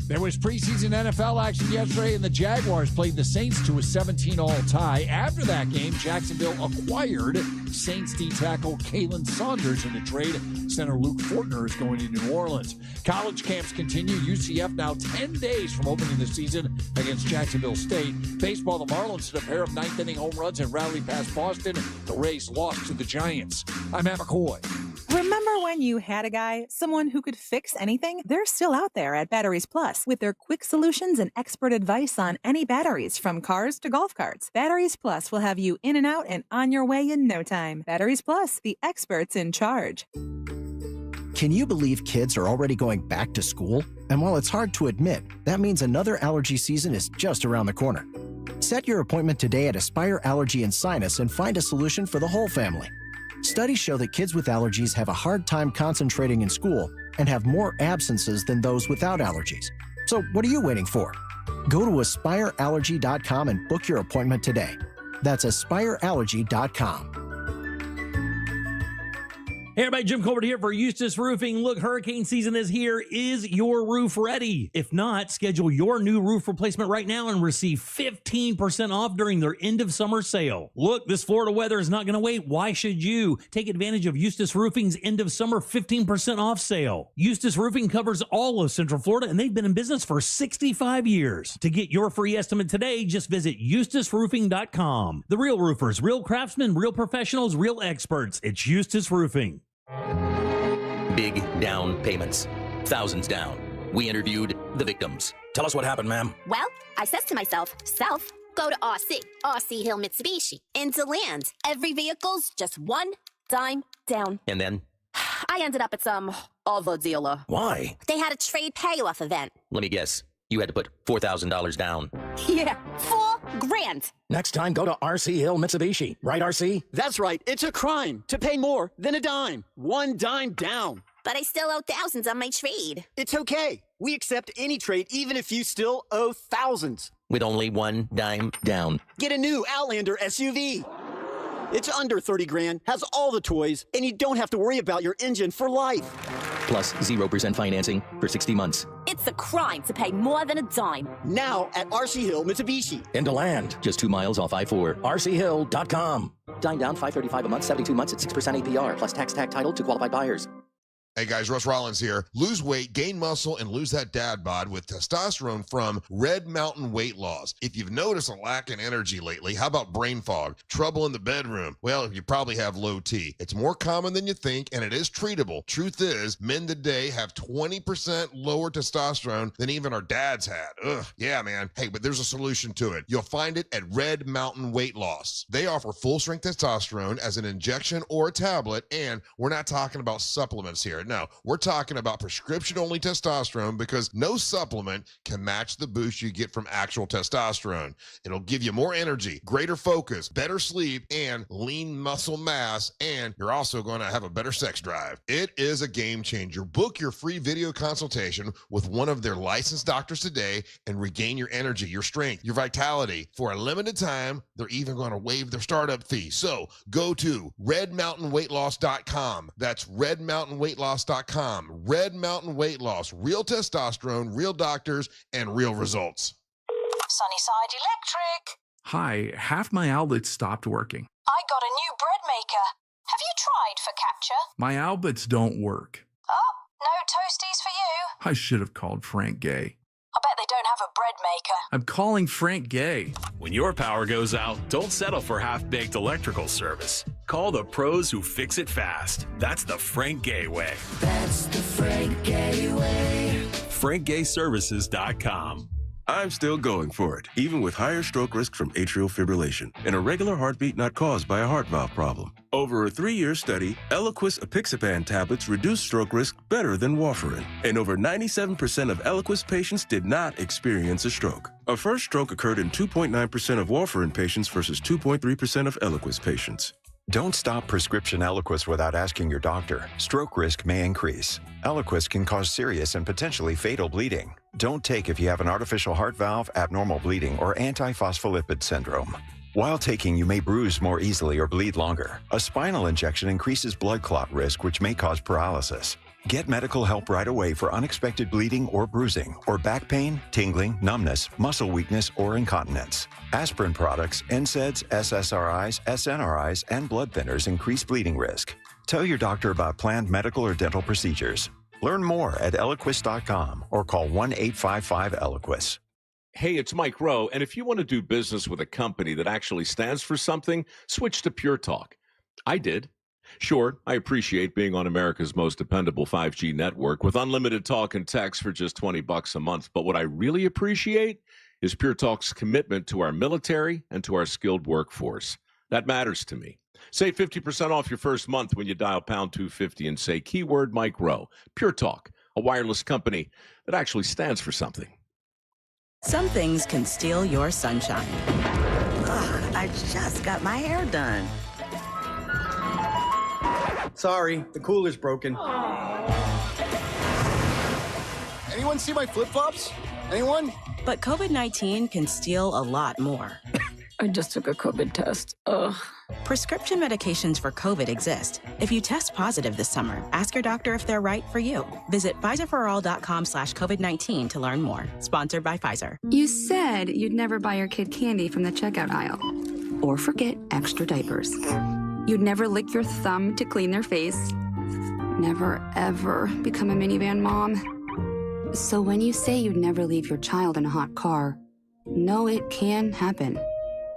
[SPEAKER 5] There was preseason NFL action yesterday, and the Jaguars played the Saints to a 17-all tie. After that game, Jacksonville acquired Saints D-tackle Kalen Saunders in a trade. Center Luke Fortner is going to New Orleans. College camps continue. UCF now 10 days from opening the season against Jacksonville State. Baseball, the Marlins hit a pair of ninth-inning home runs and rallied past Boston. The Rays lost to the Giants. I'm Matt McCoy.
[SPEAKER 8] Remember when you had a guy, someone who could fix anything? They're still out there at Batteries Plus with their quick solutions and expert advice on any batteries, from cars to golf carts. Batteries Plus will have you in and out and on your way in no time. Batteries Plus, the experts in charge.
[SPEAKER 6] Can you believe kids are already going back to school? And while it's hard to admit, that means another allergy season is just around the corner. Set your appointment today at Aspire Allergy and Sinus and find a solution for the whole family. Studies show that kids with allergies have a hard time concentrating in school and have more absences than those without allergies. So what are you waiting for? Go to aspireallergy.com and book your appointment today. That's aspireallergy.com.
[SPEAKER 7] Hey everybody, Jim Colbert here for Eustace Roofing. Look, hurricane season is here. Is your roof ready? If not, schedule your new roof replacement right now and receive 15% off during their end of summer sale. Look, this Florida weather is not going to wait. Why should you? Take advantage of Eustace Roofing's end of summer 15% off sale. Eustace Roofing covers all of Central Florida, and they've been in business for 65 years. To get your free estimate today, just visit eustaceroofing.com. The real roofers, real craftsmen, real professionals, real experts. It's Eustace Roofing.
[SPEAKER 9] Big down payments. Thousands down. We interviewed the victims. Tell us what happened, ma'am.
[SPEAKER 10] Well, I says to myself, self, go to RC Hill Mitsubishi, into land. Every vehicle's just one dime down.
[SPEAKER 9] And then?
[SPEAKER 10] I ended up at some other dealer.
[SPEAKER 9] Why?
[SPEAKER 10] They had a trade payoff event.
[SPEAKER 9] Let me guess. You had to put $4,000 down.
[SPEAKER 10] Yeah, $4,000.
[SPEAKER 9] Next time, go to RC Hill Mitsubishi. Right, RC?
[SPEAKER 26] That's right. It's a crime to pay more than a dime. One dime down.
[SPEAKER 10] But I still owe thousands on my trade.
[SPEAKER 26] It's okay. We accept any trade, even if you still owe thousands.
[SPEAKER 9] With only one dime down.
[SPEAKER 26] Get a new Outlander SUV. It's under 30 grand, has all the toys, and you don't have to worry about your engine for life.
[SPEAKER 9] Plus 0% financing for 60 months.
[SPEAKER 10] It's a crime to pay more than a dime.
[SPEAKER 26] Now at RC Hill Mitsubishi.
[SPEAKER 9] Into land, just 2 miles off I-4. RCHill.com. Dime down, $535 a month, 72 months at 6% APR, plus tax tag title to qualified buyers.
[SPEAKER 1] Hey guys, Russ Rollins here. Lose weight, gain muscle, and lose that dad bod with testosterone from Red Mountain Weight Loss. If you've noticed a lack in energy lately, how about brain fog, trouble in the bedroom? Well, you probably have low T. It's more common than you think, and it is treatable. Truth is, men today have 20% lower testosterone than even our dads had. Ugh, yeah, man. Hey, but there's a solution to it. You'll find it at Red Mountain Weight Loss. They offer full-strength testosterone as an injection or a tablet, and we're not talking about supplements here. No, we're talking about prescription-only testosterone, because no supplement can match the boost you get from actual testosterone. It'll give you more energy, greater focus, better sleep, and lean muscle mass, and you're also going to have a better sex drive. It is a game changer. Book your free video consultation with one of their licensed doctors today and regain your energy, your strength, your vitality. For a limited time, they're even going to waive their startup fee. So go to redmountainweightloss.com. That's redmountainweightloss.com. Red Mountain Weight Loss. Real testosterone, real doctors, and real results.
[SPEAKER 27] Sunnyside Electric.
[SPEAKER 28] Hi, half my outlets stopped working.
[SPEAKER 27] I got a new bread maker. Have you tried focaccia?
[SPEAKER 28] My outlets don't work.
[SPEAKER 27] Oh, no toasties for you.
[SPEAKER 28] I should have called Frank Gay.
[SPEAKER 27] I bet they don't have a bread maker.
[SPEAKER 28] I'm calling Frank Gay.
[SPEAKER 29] When your power goes out, don't settle for half-baked electrical service. Call the pros who fix it fast. That's the Frank Gay way.
[SPEAKER 30] That's the Frank Gay way.
[SPEAKER 29] FrankGayServices.com.
[SPEAKER 31] I'm still going for it, even with higher stroke risk from atrial fibrillation and a regular heartbeat not caused by a heart valve problem. Over a 3-year study, Eliquis apixaban tablets reduced stroke risk better than warfarin, and over 97% of Eliquis patients did not experience a stroke. A first stroke occurred in 2.9% of warfarin patients versus 2.3% of Eliquis patients.
[SPEAKER 32] Don't stop prescription Eliquis without asking your doctor. Stroke risk may increase. Eliquis can cause serious and potentially fatal bleeding. Don't take if you have an artificial heart valve, abnormal bleeding, or antiphospholipid syndrome. While taking, you may bruise more easily or bleed longer. A spinal injection increases blood clot risk, which may cause paralysis. Get medical help right away for unexpected bleeding or bruising, or back pain, tingling, numbness, muscle weakness, or incontinence. Aspirin products, NSAIDs, SSRIs, SNRIs, and blood thinners increase bleeding risk. Tell your doctor about planned medical or dental procedures. Learn more at Eliquis.com or call 1-855-ELIQUIS.
[SPEAKER 11] Hey, it's Mike Rowe, and if you want to do business with a company that actually stands for something, switch to Pure Talk. I did. Sure, I appreciate being on America's most dependable 5G network with unlimited talk and text for just $20 a month, but what I really appreciate is Pure Talk's commitment to our military and to our skilled workforce. That matters to me. Save 50% off your first month when you dial pound 250 and say keyword Mike Rowe. Pure Talk, a wireless company that actually stands for something.
[SPEAKER 12] Some things can steal your sunshine. Ugh, I just got my hair done.
[SPEAKER 26] Sorry, the cooler's broken. Anyone see my flip-flops? Anyone?
[SPEAKER 12] But COVID-19 can steal a lot more.
[SPEAKER 13] I just took a COVID test. Ugh.
[SPEAKER 12] Prescription medications for COVID exist. If you test positive this summer, ask your doctor if they're right for you. Visit PfizerForAll.com/COVID-19 to learn more. Sponsored by Pfizer.
[SPEAKER 14] You said you'd never buy your kid candy from the checkout aisle. Or forget extra diapers. You'd never lick your thumb to clean their face. Never, ever become a minivan mom. So when you say you'd never leave your child in a hot car, know it can happen.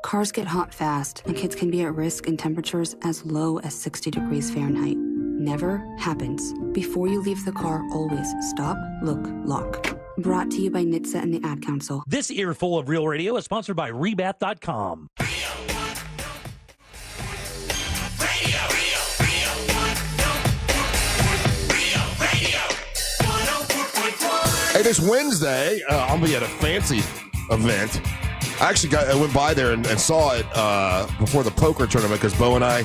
[SPEAKER 14] Cars get hot fast, and kids can be at risk in temperatures as low as 60 degrees Fahrenheit. Never happens. Before you leave the car, always stop, look, lock. Brought to you by NHTSA and the Ad Council.
[SPEAKER 7] This earful of Real Radio is sponsored by Rebath.com.
[SPEAKER 1] Hey, this Wednesday, I'll be at a fancy event. I actually went by there and saw it before the poker tournament because Bo and I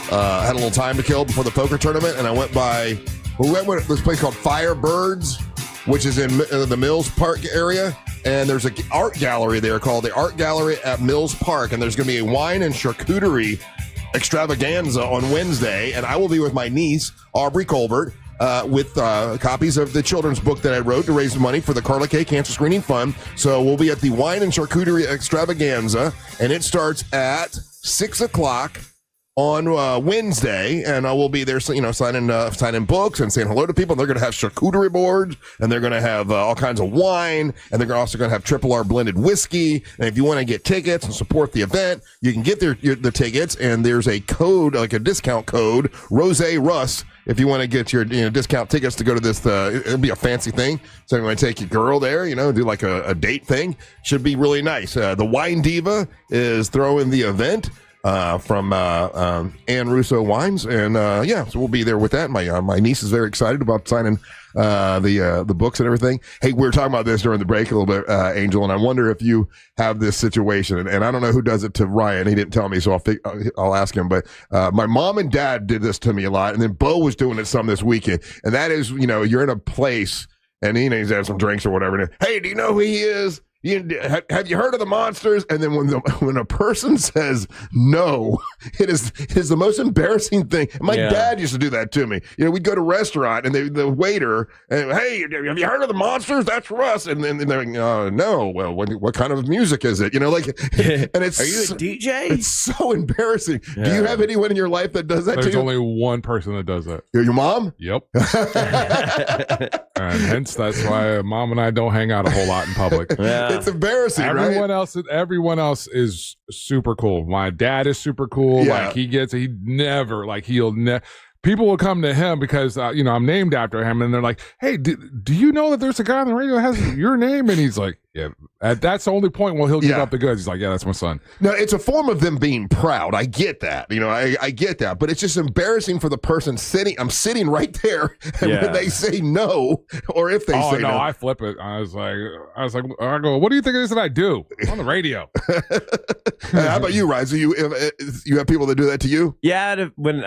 [SPEAKER 1] had a little time to kill before the poker tournament, and I went by. We went to this place called Firebirds, which is in the Mills Park area, and there's an art gallery there called the Art Gallery at Mills Park, and there's going to be a wine and charcuterie extravaganza on Wednesday, and I will be with my niece Aubrey Colbert. With copies of the children's book that I wrote to raise money for the Carla K Cancer Screening Fund. So we'll be at the Wine and Charcuterie Extravaganza, and it starts at 6 o'clock on Wednesday, and I will be there, signing books and saying hello to people. And they're going to have charcuterie boards, and they're going to have all kinds of wine, and they're also going to have Triple R blended whiskey. And if you want to get tickets and support the event, you can get the tickets, and there's a code, like a discount code, Russ. If you want to get your discount tickets to go to this, it'll be a fancy thing. So you want to take your girl there, do like a date thing. Should be really nice. The Wine Diva is throwing the event from Ann Russo Wines, and so we'll be there with that. My niece is very excited about signing the books and everything. Hey, we were talking about this during the break a little bit, Angel, and I wonder if you have this situation, and I don't know who does it to Ryan. He didn't tell me, so I'll ask him. But my mom and dad did this to me a lot, and then Bo was doing it some this weekend. And that is, you're in a place, and he's had some drinks or whatever. And, hey, do you know who he is? Have you heard of the Monsters? And then when a person says no, it is the most embarrassing thing. My dad used to do that to me. We'd go to a restaurant and the waiter, and, hey, have you heard of the Monsters? That's Russ. And then they're like, no. Well, what kind of music is it? And it's,
[SPEAKER 3] are you a DJ?
[SPEAKER 1] It's so embarrassing. Yeah. Do you have anyone in your life that does that to you?
[SPEAKER 2] There's only one person that does that.
[SPEAKER 1] Your mom?
[SPEAKER 2] Yep. And hence that's why Mom and I don't hang out a whole lot in public.
[SPEAKER 1] Yeah. It's embarrassing,
[SPEAKER 2] everyone
[SPEAKER 1] right?
[SPEAKER 2] Everyone else is super cool. My dad is super cool.
[SPEAKER 1] Yeah.
[SPEAKER 2] People will come to him because, I'm named after him, and they're like, hey, do you know that there's a guy on the radio that has your name? And he's like, yeah. That's the only point where he'll give up the goods. He's like, yeah, that's my son.
[SPEAKER 1] No, it's a form of them being proud. I get that. I get that. But it's just embarrassing for the person sitting. I'm sitting right there, and when they say no, or if they say no.
[SPEAKER 2] I flip it. I go, what do you think it is that I do? I'm on the radio.
[SPEAKER 1] How about you, Ryan? So you have people that do that to you?
[SPEAKER 3] Yeah, when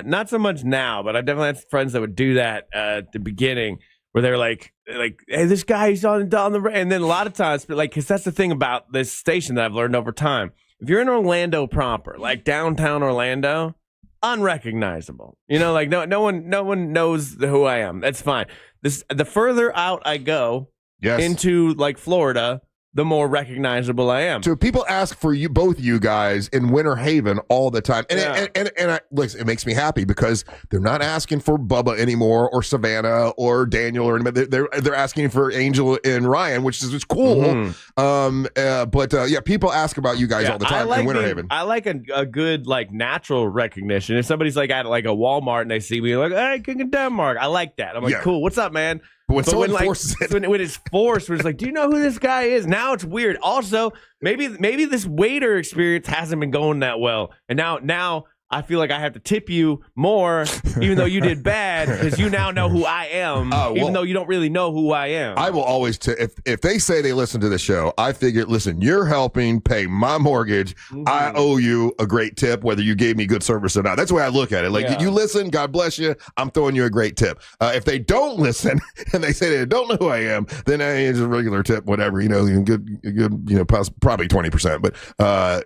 [SPEAKER 3] not so much now, but I definitely had friends that would do that at the beginning, where they're like, hey, this guy, he's on the, and then a lot of times, but because that's the thing about this station that I've learned over time. If you're in Orlando proper, like downtown Orlando, unrecognizable. Like no one knows who I am. That's fine. The further out I go into like Florida, the more recognizable I am.
[SPEAKER 1] So people ask for you, both you guys, in Winter Haven all the time, and listen, it makes me happy because they're not asking for Bubba anymore, or Savannah, or Daniel, or anybody. They're asking for Angel and Ryan, which is cool.
[SPEAKER 3] Mm-hmm.
[SPEAKER 1] People ask about you guys all the time in Winter Haven.
[SPEAKER 3] I like a good like natural recognition. If somebody's like at like a Walmart and they see me like, hey, King of Denmark, I like that. I'm like, cool. What's up, man?
[SPEAKER 1] But when someone forces it,
[SPEAKER 3] when it's forced, where it's like, do you know who this guy is? Now it's weird. Also, maybe this waiter experience hasn't been going that well, and now I feel like I have to tip you more, even though you did bad, because you now know who I am, even though you don't really know who I am.
[SPEAKER 1] I will always, if they say they listen to the show, I figure, listen, you're helping pay my mortgage. Mm-hmm. I owe you a great tip, whether you gave me good service or not. That's the way I look at it. Like, you listen, God bless you, I'm throwing you a great tip. If they don't listen and they say they don't know who I am, then it's a regular tip, whatever, good, probably 20%. But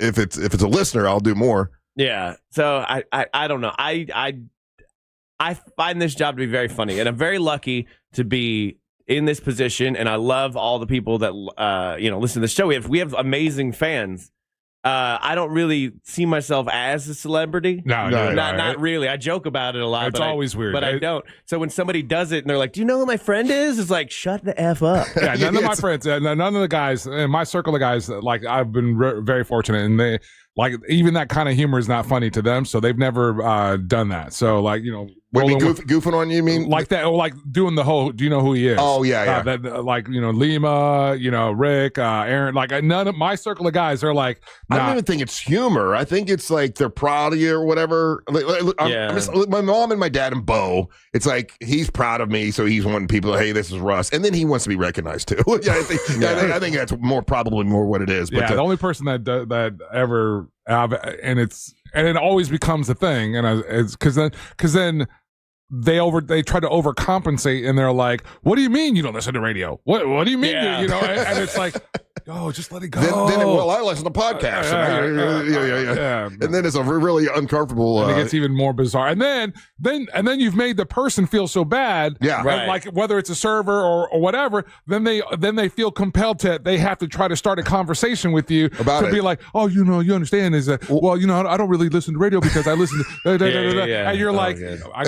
[SPEAKER 1] if it's a listener, I'll do more.
[SPEAKER 3] Yeah, so I don't know. I find this job to be very funny, and I'm very lucky to be in this position. And I love all the people that listen to the show. We have amazing fans. I don't really see myself as a celebrity. Not really. I joke about it a lot.
[SPEAKER 2] It's always weird,
[SPEAKER 3] but I don't. So when somebody does it and they're like, "Do you know who my friend is?" It's like, shut the F up.
[SPEAKER 2] Yeah, none of my friends, none of the guys in my circle of guys, like I've been very fortunate, and they. Like, even that kind of humor is not funny to them, so they've never done that. So, like,
[SPEAKER 1] goofing on you, mean?
[SPEAKER 2] Like that, or like doing the whole, do you know who he is?
[SPEAKER 1] Oh, yeah.
[SPEAKER 2] Like, Lima, Rick, Aaron, like, none of my circle of guys are like,
[SPEAKER 1] I don't even think it's humor. I think it's like they're proud of you or whatever. My mom and my dad and Bo, it's like he's proud of me, so he's wanting people, hey, this is Russ. And then he wants to be recognized, too. I think that's probably more what it is. But
[SPEAKER 2] the only person that ever... and it always becomes a thing, and it's because then they try to overcompensate, and they're like, "What do you mean you don't listen to radio? What do you mean?" And it's like, oh, just let it go.
[SPEAKER 1] I listen to podcasts. And then it's a really uncomfortable.
[SPEAKER 2] And it gets even more bizarre. And then you've made the person feel so bad.
[SPEAKER 1] Yeah,
[SPEAKER 2] right. Like whether it's a server or whatever, then they feel compelled they have to try to start a conversation with you
[SPEAKER 1] about
[SPEAKER 2] to be like, oh, you understand is that I don't really listen to radio because I listen to and you're like,
[SPEAKER 1] I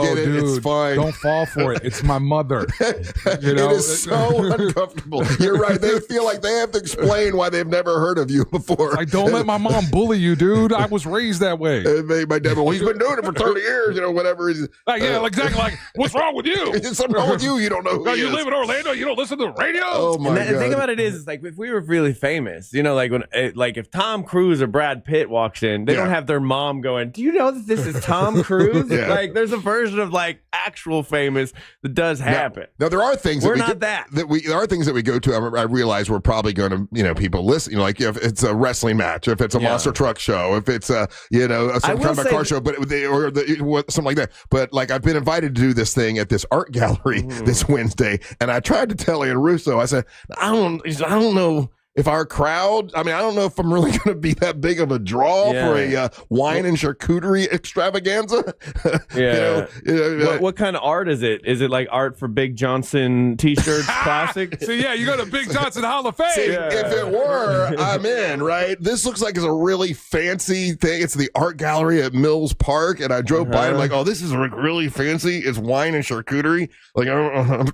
[SPEAKER 1] get it.
[SPEAKER 2] Dude,
[SPEAKER 1] it's fine.
[SPEAKER 2] Don't fall for it. It's my mother.
[SPEAKER 1] It is so uncomfortable. You're right. They feel like they have to explain why they've never heard of you before.
[SPEAKER 2] Like, don't let my mom bully you, dude. I was raised that way.
[SPEAKER 1] My dad, he's been doing it for 30 years, whatever.
[SPEAKER 2] Exactly. Like, what's wrong with you?
[SPEAKER 1] There's something wrong with you. You don't know who he
[SPEAKER 2] you
[SPEAKER 1] is.
[SPEAKER 2] live in Orlando, you don't listen to the radio?
[SPEAKER 1] Oh, my God.
[SPEAKER 3] The thing about it is like, if we were really famous, like when, if Tom Cruise or Brad Pitt walks in, they don't have their mom going, do you know that this is Tom Cruise? Like, there's a version of like actual famous that does happen.
[SPEAKER 1] Now there are things
[SPEAKER 3] there
[SPEAKER 1] are things that we go to. I realize we're probably going to, people listen. Like if it's a wrestling match, if it's a monster truck show, if it's some kind of a car show, but something like that. But like I've been invited to do this thing at this art gallery this Wednesday, and I tried to tell Ian Russo. I said, I don't know. If our crowd, I don't know if I'm really going to be that big of a draw for a wine and charcuterie extravaganza.
[SPEAKER 3] What kind of art is it? Is it like art for Big Johnson T-shirts, classic?
[SPEAKER 2] So you go to Big Johnson Hall of Fame.
[SPEAKER 1] If it were, I'm in, right? This looks like it's a really fancy thing. It's the art gallery at Mills Park, and I drove by and I'm like, oh, this is really fancy. It's wine and charcuterie. Like,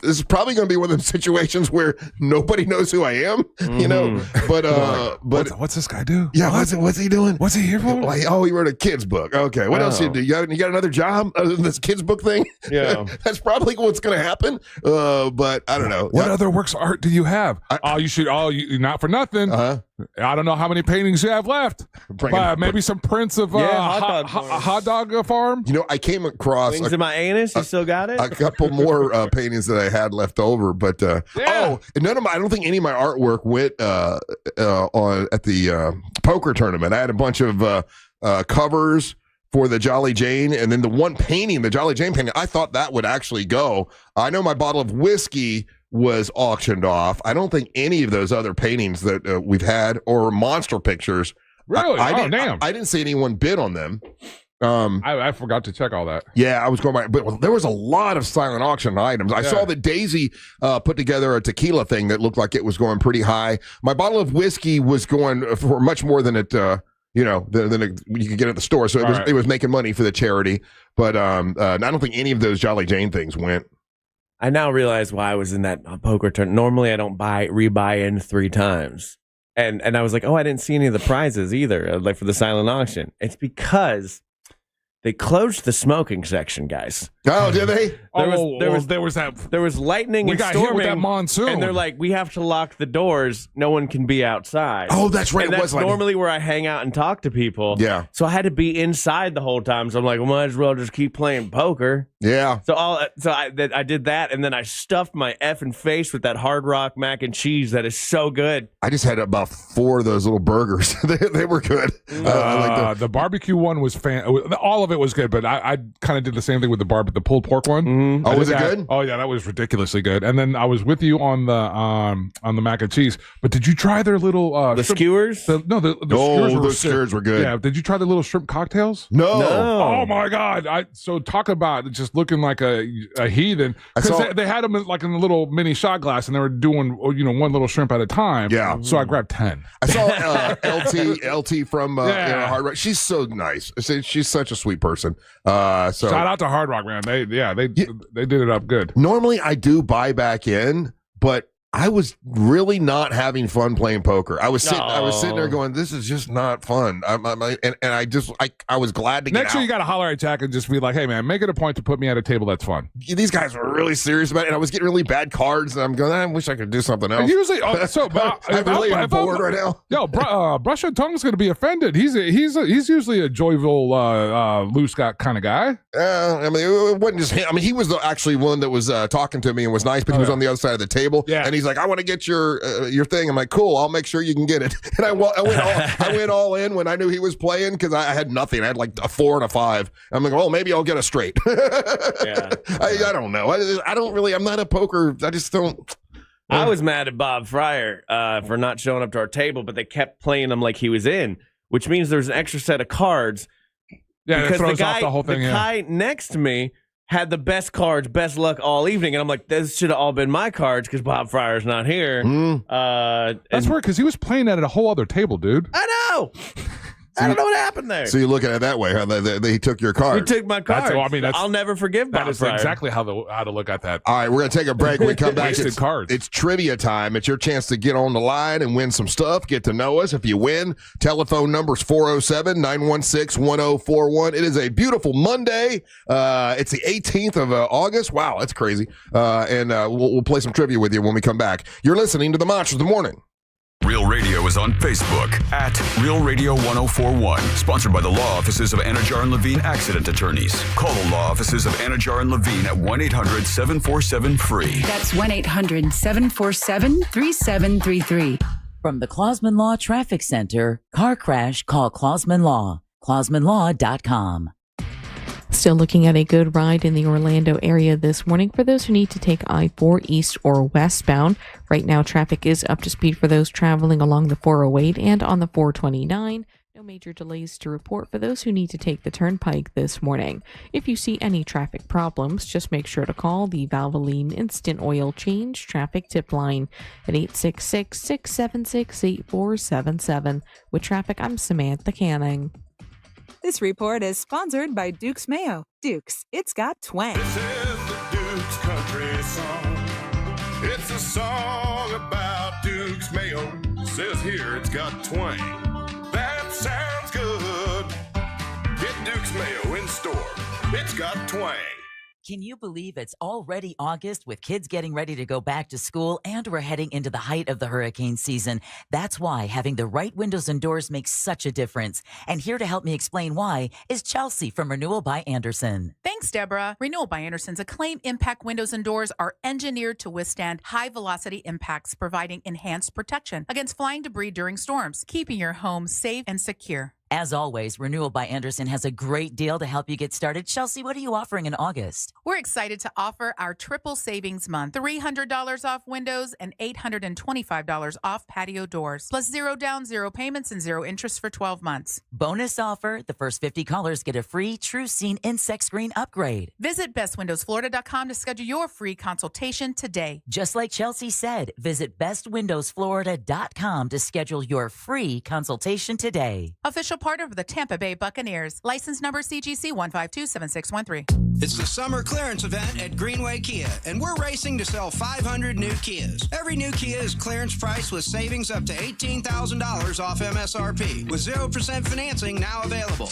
[SPEAKER 1] this is probably going to be one of those situations where nobody knows who I am, But
[SPEAKER 2] what's this guy do?
[SPEAKER 1] Yeah, what's he doing?
[SPEAKER 2] What's he here for?
[SPEAKER 1] Oh, he wrote a kid's book. Okay, what else you do? You got another job other than this kid's book thing?
[SPEAKER 3] Yeah,
[SPEAKER 1] that's probably what's going to happen. But I don't know.
[SPEAKER 2] What other works of art do you have? You not for nothing. I don't know how many paintings you have left. Maybe some prints of hot dog farm.
[SPEAKER 1] I came across
[SPEAKER 3] Wings in my anus. You still got it?
[SPEAKER 1] A couple more paintings that I had left over, but none of my. I don't think any of my artwork went at the poker tournament. I had a bunch of covers for the Jolly Jane, and then the one painting, the Jolly Jane painting, I thought that would actually go. I know my bottle of whiskey was auctioned off. I don't think any of those other paintings that we've had or monster pictures.
[SPEAKER 2] Really?
[SPEAKER 1] I didn't see anyone bid on them.
[SPEAKER 2] I forgot to check all that.
[SPEAKER 1] Yeah, I was going by, but there was a lot of silent auction items. I saw that Daisy put together a tequila thing that looked like it was going pretty high. My bottle of whiskey was going for much more than it, than you could get at the store. So it was making money for the charity. But I don't think any of those Jolly Jane things went.
[SPEAKER 3] I now realize why I was in that poker tournament. Normally, I don't rebuy in 3 times. And I was like, oh, I didn't see any of the prizes either, like for the silent auction. It's because they closed the smoking section, guys.
[SPEAKER 1] Oh, did they?
[SPEAKER 2] There was
[SPEAKER 3] lightning and
[SPEAKER 2] got
[SPEAKER 3] storming.
[SPEAKER 2] hit with that monsoon.
[SPEAKER 3] And they're like, we have to lock the doors. No one can be outside.
[SPEAKER 1] Oh, that's right.
[SPEAKER 3] And that's normally where I hang out and talk to people.
[SPEAKER 1] Yeah.
[SPEAKER 3] So I had to be inside the whole time. So I'm like, well, might as well just keep playing poker.
[SPEAKER 1] Yeah.
[SPEAKER 3] So I did that, and then I stuffed my effing face with that Hard Rock mac and cheese that is so good.
[SPEAKER 1] I just had about 4 of those little burgers. they were good.
[SPEAKER 2] The barbecue one was all of it was good, but I kind of did the same thing with the pulled pork one.
[SPEAKER 3] Mm-hmm.
[SPEAKER 1] Oh, was it good?
[SPEAKER 2] Oh yeah, that was ridiculously good. And then I was with you on the mac and cheese. But did you try their little
[SPEAKER 3] the skewers?
[SPEAKER 1] The skewers were good.
[SPEAKER 2] Yeah. Did you try the little shrimp cocktails?
[SPEAKER 1] No.
[SPEAKER 2] Oh my god! So talk about just looking like a heathen. Because they had them like in a little mini shot glass, and they were doing one little shrimp at a time.
[SPEAKER 1] Yeah.
[SPEAKER 2] So I grabbed 10.
[SPEAKER 1] I saw LT from Hard Rock. She's so nice. She's such a sweet person. So
[SPEAKER 2] shout out to Hard Rock, man. They did it up good.
[SPEAKER 1] Normally I do buy back in, but I was really not having fun playing poker. I was sitting there going, "This is just not fun." I was glad to get
[SPEAKER 2] Next year,
[SPEAKER 1] out.
[SPEAKER 2] you got to holler at Jack and just be like, "Hey, man, make it a point to put me at a table that's fun."
[SPEAKER 1] These guys were really serious about it, and I was getting really bad cards, and I'm going, I wish I could do something else.
[SPEAKER 2] And usually,
[SPEAKER 1] I'm really bored right now.
[SPEAKER 2] Yo, Brush and Tongue's going to be offended. He's usually a jovial, loose kind of guy.
[SPEAKER 1] I mean, it wasn't just him. I mean, he was actually one that was talking to me and was nice, but he was on the other side of the table.
[SPEAKER 2] Yeah.
[SPEAKER 1] And he's like, "I want to get your thing." I'm like, "Cool, I'll make sure you can get it." And I went all in when I knew he was playing because I had nothing. I had like a 4 and a 5. I'm like, "Well, maybe I'll get a straight."
[SPEAKER 3] Yeah.
[SPEAKER 1] I don't know. I don't really. I'm not a poker. I just don't.
[SPEAKER 3] I was mad at Bob Fryer for not showing up to our table, but they kept playing him like he was in, which means there's an extra set of cards.
[SPEAKER 2] Yeah,
[SPEAKER 3] because
[SPEAKER 2] that throws off the whole thing.
[SPEAKER 3] The guy next to me had the best cards, best luck all evening, and I'm like, this should have all been my cards because Bob Fryer's not here.
[SPEAKER 2] That's weird because he was playing at a whole other table, dude.
[SPEAKER 3] I know. I don't know what happened there.
[SPEAKER 1] So you look at it that way, huh? He took your card.
[SPEAKER 3] He took my card. I'll never forgive Bob
[SPEAKER 2] That is
[SPEAKER 3] Fryer.
[SPEAKER 2] exactly how to look at that.
[SPEAKER 1] All right, we're going to take a break. When we come back,
[SPEAKER 2] Wasted cards.
[SPEAKER 1] It's trivia time. It's your chance to get on the line and win some stuff. Get to know us. If you win, telephone number's 407-916-1041. It is a beautiful Monday. It's the 18th of August. Wow, that's crazy. And we'll play some trivia with you when we come back. You're listening to the Monsters of the Morning.
[SPEAKER 4] Real Radio is on Facebook at Real Radio 1041. Sponsored by the law offices of Anajar and Levine Accident Attorneys. Call the law offices of Anajar and Levine at 1-800-747-FREE.
[SPEAKER 15] That's 1-800-747-3733.
[SPEAKER 16] From the Clausman Law Traffic Center, car crash, call Clausman Law. ClausmanLaw.com.
[SPEAKER 17] Still looking at a good ride in the Orlando area this morning for those who need to take I-4 east or westbound. Right now, traffic is up to speed for those traveling along the 408 and on the 429. No major delays to report for those who need to take the turnpike this morning. If you see any traffic problems, just make sure to call the Valvoline Instant Oil Change Traffic Tip Line at 866-676-8477. With traffic, I'm Samantha Canning.
[SPEAKER 8] This report is sponsored by Duke's Mayo. Duke's, it's got twang.
[SPEAKER 31] This is the Duke's Country Song. It's a song about Duke's Mayo. Says here it's got twang. That sounds good. Get Duke's Mayo in store. It's got twang.
[SPEAKER 16] Can you believe it's already August with kids getting ready to go back to school and we're heading into the height of the hurricane season? That's why having the right windows and doors makes such a difference. And here to help me explain why is Chelsea from Renewal by Anderson.
[SPEAKER 18] Thanks, Deborah. Renewal by Anderson's acclaimed impact windows and doors are engineered to withstand high-velocity impacts, providing enhanced protection against flying debris during storms, keeping your home safe and secure.
[SPEAKER 16] As always, Renewal by Andersen has a great deal to help you get started. Chelsea, what are you offering in August?
[SPEAKER 18] We're excited to offer our triple savings month. $300 off windows and $825 off patio doors. Plus 0 down, 0 payments, and 0 interest for 12 months.
[SPEAKER 16] Bonus offer, the first 50 callers get a free True Scene insect screen upgrade.
[SPEAKER 18] Visit bestwindowsflorida.com to schedule your free consultation today.
[SPEAKER 16] Just like Chelsea said, visit bestwindowsflorida.com to schedule your free consultation today.
[SPEAKER 18] Official part of the Tampa Bay Buccaneers. License number CGC 1527613.
[SPEAKER 5] It's the summer clearance event at Greenway Kia, and we're racing to sell 500 new Kias. Every new Kia is clearance priced with savings up to $18,000 off MSRP, with 0% financing now available.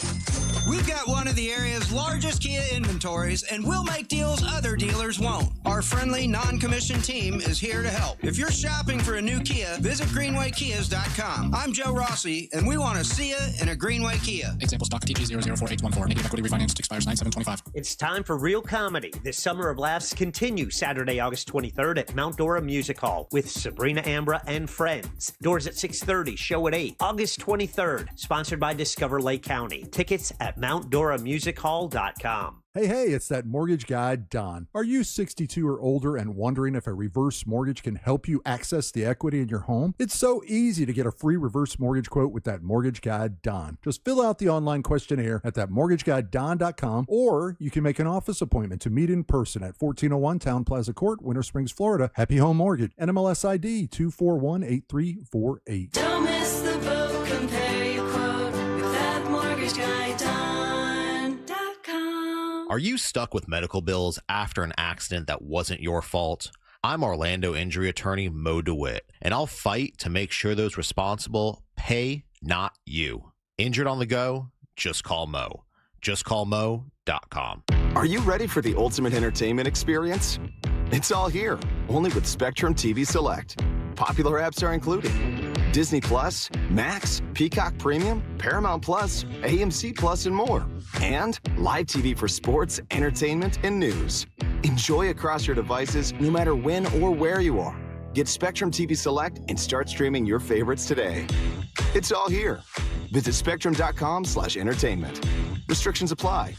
[SPEAKER 5] We've got one of the area's largest Kia inventories, and we'll make deals other dealers won't. Our friendly, non-commissioned team is here to help. If you're shopping for a new Kia, visit greenwaykias.com. I'm Joe Rossi, and we want to see you in a Greenway Kia.
[SPEAKER 6] Example stock TG004814. Negative equity refinance expires 9/7/25.
[SPEAKER 9] It's time for real comedy. This Summer of Laughs continues Saturday, August 23rd at Mount Dora Music Hall with Sabrina Ambra and friends. Doors at 6:30, show at 8. August 23rd, sponsored by Discover Lake County. Tickets at mountdoramusichall.com.
[SPEAKER 10] Hey, it's that mortgage guy, Don. Are you 62 or older and wondering if a reverse mortgage can help you access the equity in your home? It's so easy to get a free reverse mortgage quote with that mortgage guy, Don. Just fill out the online questionnaire at thatmortgageguyDon.com, or you can make an office appointment to meet in person at 1401 Town Plaza Court, Winter Springs, Florida. Happy Home Mortgage, NMLS ID 2418348.
[SPEAKER 30] Don't miss the boat, compare your quote with that mortgage guy, Don.com.
[SPEAKER 15] Are you stuck with medical bills after an accident that wasn't your fault? I'm Orlando injury attorney Mo DeWitt, and I'll fight to make sure those responsible pay, not you. Injured on the go? Just call Mo. JustCallMo.com. Are you ready for the ultimate entertainment experience? It's all here, only with Spectrum TV Select. Popular apps are included: Disney Plus, Max, Peacock Premium, Paramount Plus, AMC Plus, and more. And live TV for sports, entertainment, and news. Enjoy across your devices no matter when or where you are. Get Spectrum TV Select and start streaming your favorites today. It's all here. Visit spectrum.com/entertainment. Restrictions apply.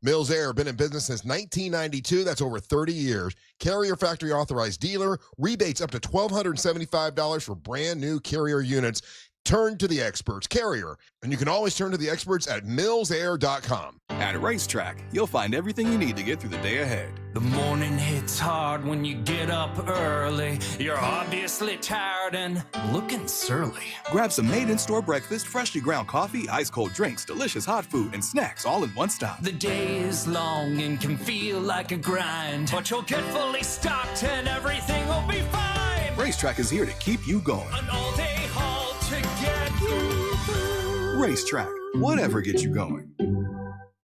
[SPEAKER 1] Mills Air, been in business since 1992. That's over 30 years. Carrier factory authorized dealer. Rebates up to $1,275 for brand new Carrier units. Turn to the experts. Carrier. And you can always turn to the experts at millsair.com.
[SPEAKER 19] At Racetrack, you'll find everything you need to get through the day ahead.
[SPEAKER 30] The morning hits hard when you get up early. You're obviously tired and looking surly.
[SPEAKER 19] Grab some made-in-store breakfast, freshly ground coffee, ice-cold drinks, delicious hot food, and snacks all in one stop.
[SPEAKER 30] The day is long and can feel like a grind, but you'll get fully stocked and everything will be fine.
[SPEAKER 19] Racetrack is here to keep you going.
[SPEAKER 30] An all-day haul to get you through.
[SPEAKER 19] Racetrack, whatever gets you going.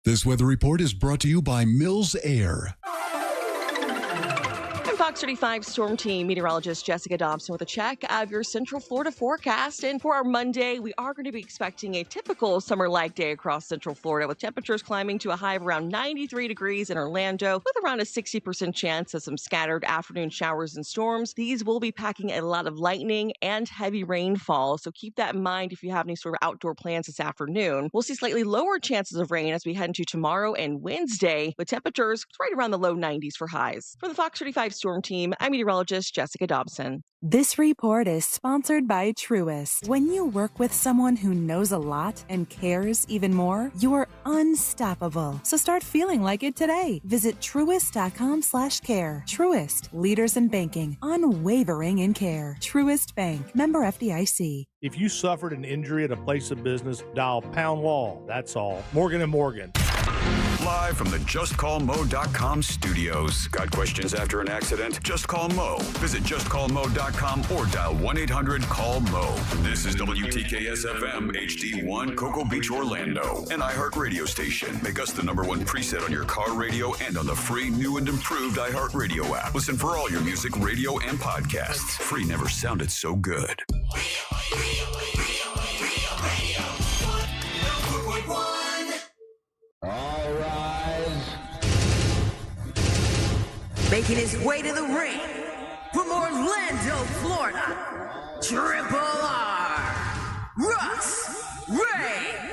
[SPEAKER 20] This weather report is brought to you by Mills Air.
[SPEAKER 21] Fox 35 Storm Team meteorologist Jessica Dobson with a check of your Central Florida forecast. And for our Monday, we are going to be expecting a typical summer-like day across Central Florida, with temperatures climbing to a high of around 93 degrees in Orlando, with around a 60% chance of some scattered afternoon showers and storms. These will be packing a lot of lightning and heavy rainfall, so keep that in mind if you have any sort of outdoor plans this afternoon. We'll see slightly lower chances of rain as we head into tomorrow and Wednesday, with temperatures right around the low 90s for highs. For the Fox 35 Storm Team, I'm meteorologist Jessica Dobson.
[SPEAKER 8] This report is sponsored by Truist. When you work with someone who knows a lot and cares even more, you're unstoppable. So start feeling like it today. Visit Truist.com/care. Truist, leaders in banking, unwavering in care. Truist Bank, member FDIC.
[SPEAKER 22] If you suffered an injury at a place of business, dial pound law. That's all. Morgan & Morgan.
[SPEAKER 4] Live from the JustCallMo.com studios. Got questions after an accident? Just call Mo. Visit JustCallMo.com or dial 1-800-CALL-MO. This is WTKS-FM HD1 Cocoa Beach, Orlando. An iHeart radio station. Make us the #1 preset on your car radio and on the free new and improved iHeart radio app. Listen for all your music, radio, and podcasts. Free never sounded so good.
[SPEAKER 30] All rise.
[SPEAKER 23] Making his way to the ring from Orlando, Florida, Triple R, Russ Ray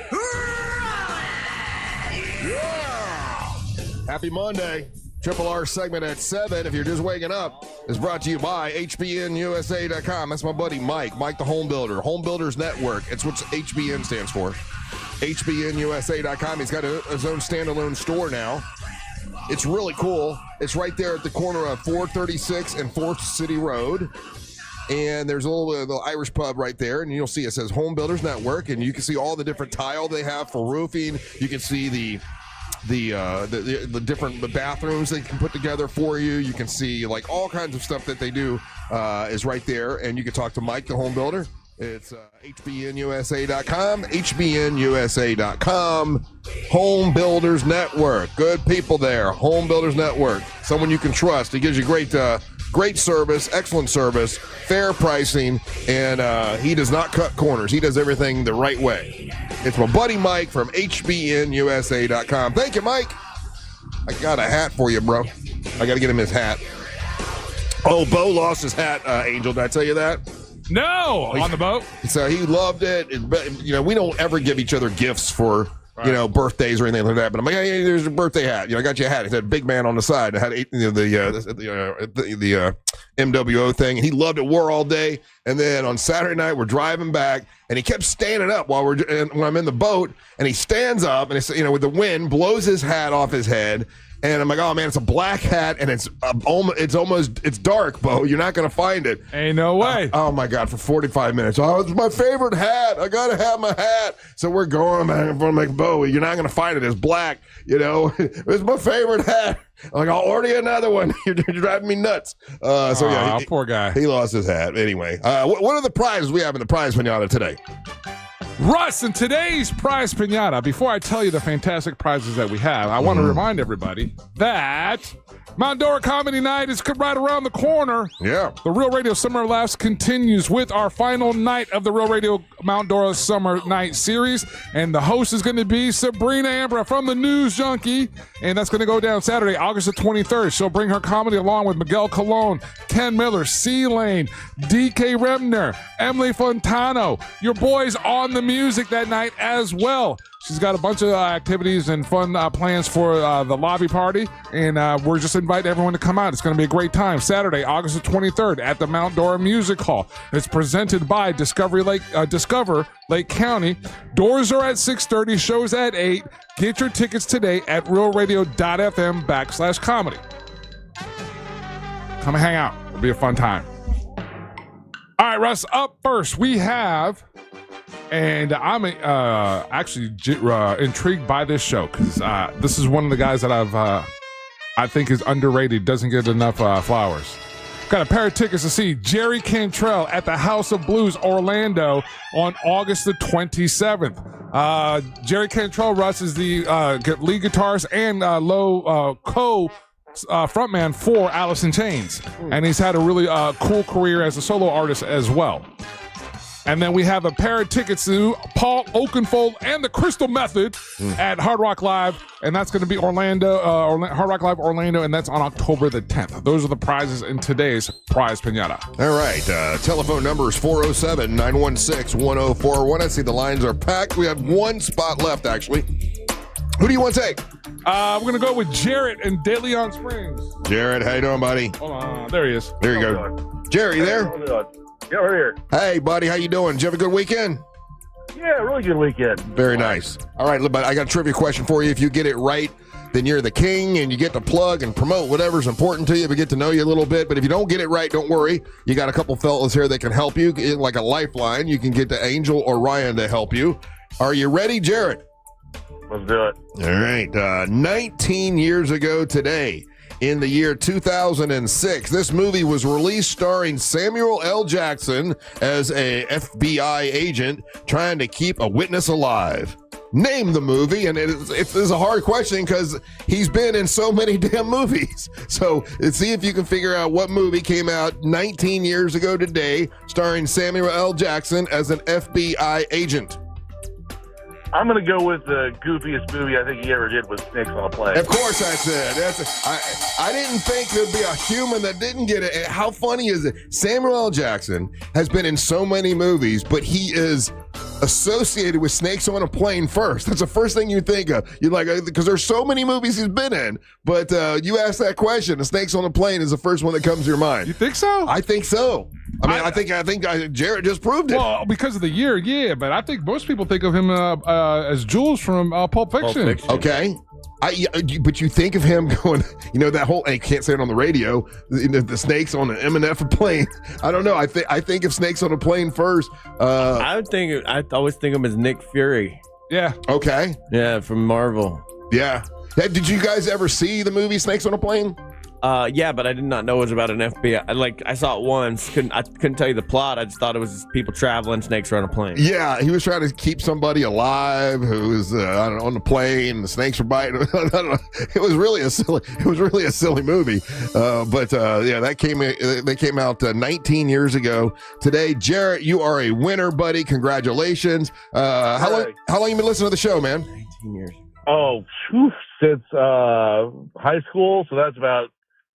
[SPEAKER 1] Happy Monday. Triple R segment at 7, if you're just waking up, is brought to you by HBNUSA.com. That's my buddy Mike the Home Builder. Home Builders Network. It's what HBN stands for. HBNUSA.com. He's got his own standalone store now. It's really cool. It's right there at the corner of 436 and 4th City Road. And there's a little Irish pub right there, and you'll see it says Home Builders Network, and you can see all the different tile they have for roofing. You can see the different bathrooms they can put together for you. You can see like all kinds of stuff that they do is right there, and you can talk to Mike, the Home Builder. It's HBNUSA.com, HBNUSA.com, Home Builders Network. Good people there, Home Builders Network. Someone you can trust. He gives you great service, excellent service, fair pricing, and he does not cut corners. He does everything the right way. It's my buddy Mike from HBNUSA.com. Thank you, Mike. I got a hat for you, bro. I got to get him his hat. Oh, Bo lost his hat, Angel. Did I tell you that?
[SPEAKER 2] No, on the boat.
[SPEAKER 1] So he loved it. We don't ever give each other gifts for birthdays or anything like that. But I'm like, hey, there's a birthday hat. I got you a hat. It said big man on the side. It had the MWO thing. And he loved it, wore all day. And then on Saturday night, we're driving back, and he kept standing up when I'm in the boat. And he stands up, and it's, with the wind, blows his hat off his head. And I'm like, oh man, it's a black hat, and it's dark, Bo. You're not gonna find it.
[SPEAKER 2] Ain't no way.
[SPEAKER 1] Oh my God, for 45 minutes. Oh, it's my favorite hat. I gotta have my hat. So we're going back and forth. I'm like, Bo, you're not gonna find it. It's black. It's my favorite hat. I'm like, I'll order you another one. You're driving me nuts.
[SPEAKER 2] Poor guy.
[SPEAKER 1] He lost his hat. Anyway, what are the prizes we have in the prize pinata today?
[SPEAKER 2] Russ, in today's prize pinata, before I tell you the fantastic prizes that we have, I want to remind everybody that Mount Dora Comedy Night is right around the corner.
[SPEAKER 1] Yeah.
[SPEAKER 2] The Real Radio Summer of Laughs continues with our final night of the Real Radio Mount Dora Summer Night Series, and the host is going to be Sabrina Ambra from the News Junkie, and that's going to go down Saturday, August the 23rd. She'll bring her comedy along with Miguel Colon, Ken Miller, C. Lane, DK Remner, Emily Fontano, your boys on the music that night as well. She's got a bunch of activities and fun plans for the lobby party, and we're just inviting everyone to come out. It's going to be a great time. Saturday, August the 23rd at the Mount Dora Music Hall. It's presented by Discover Lake County. Doors are at 6:30, shows at 8. Get your tickets today at realradio.fm/comedy. Come and hang out. It'll be a fun time. All right, Russ, up first we have... And I'm actually intrigued by this show because this is one of the guys that I think is underrated, doesn't get enough flowers. Got a pair of tickets to see Jerry Cantrell at the House of Blues Orlando on August the 27th. Jerry Cantrell, Russ, is the lead guitarist and frontman for Alice in Chains. And he's had a really cool career as a solo artist as well. And then we have a pair of tickets to Paul Oakenfold and the Crystal Method at Hard Rock Live, and that's going to be Orlando, Hard Rock Live Orlando, and that's on October the 10th. Those are the prizes in today's prize pinata.
[SPEAKER 1] All right, telephone number is 407-916-1041. I see the lines are packed. We have one spot left, actually. Who do you want to take?
[SPEAKER 2] We're going to go with Jarrett in De Leon Springs.
[SPEAKER 1] Jarrett, how you doing, buddy?
[SPEAKER 2] Hold on, there he is.
[SPEAKER 1] There you go. Jerry, you there?
[SPEAKER 7] Yeah, we're here.
[SPEAKER 1] Hey, buddy, how you doing? Did you have a good weekend?
[SPEAKER 7] Yeah, really good weekend.
[SPEAKER 1] Very nice. All right, but I got a trivia question for you. If you get it right, then you're the king, and you get to plug and promote whatever's important to you, but get to know you a little bit. But if you don't get it right, don't worry. You got a couple fellas here that can help you, like a lifeline. You can get to Angel or Ryan to help you. Are you ready, Jarrett?
[SPEAKER 7] Let's do it.
[SPEAKER 1] All right. 19 years ago today, in the year 2006, this movie was released starring Samuel L. Jackson as a FBI agent trying to keep a witness alive. Name the movie, and it's a hard question because he's been in so many damn movies. So let's see if you can figure out what movie came out 19 years ago today starring Samuel L. Jackson as an FBI agent.
[SPEAKER 7] I'm going to go with the goofiest movie I think he ever did was Snakes on a Plane.
[SPEAKER 1] Of course that's it. I didn't think there'd be a human that didn't get it. And how funny is it? Samuel L. Jackson has been in so many movies, but he is associated with snakes on a plane first? That's the first thing you think of. You're like, because there's so many movies he's been in, but you ask that question, the snakes on a plane is the first one that comes to your mind.
[SPEAKER 2] You think so?
[SPEAKER 1] I think so. I mean, I think Jared just proved it.
[SPEAKER 2] Well, because of the year, yeah, but I think most people think of him as Jules from Pulp Fiction.
[SPEAKER 1] Okay. But you think of him going, that whole, I can't say it on the radio, the snakes on an M&F plane. I don't know. I think of snakes on a plane first.
[SPEAKER 3] I always think of him as Nick Fury.
[SPEAKER 2] Yeah.
[SPEAKER 1] Okay.
[SPEAKER 3] Yeah, from Marvel.
[SPEAKER 1] Yeah. Did you guys ever see the movie Snakes on a Plane?
[SPEAKER 3] Yeah, but I did not know it was about an FBI. I saw it once. I couldn't tell you the plot. I just thought it was just people traveling, snakes are on a plane.
[SPEAKER 1] Yeah, he was trying to keep somebody alive who was on the plane. The snakes were biting. I don't know. It was really a silly movie. That came out 19 years ago today. Jarrett, you are a winner, buddy. Congratulations. How long you been listening to the show, man?
[SPEAKER 3] 19 years.
[SPEAKER 7] Oh, since high school. So that's about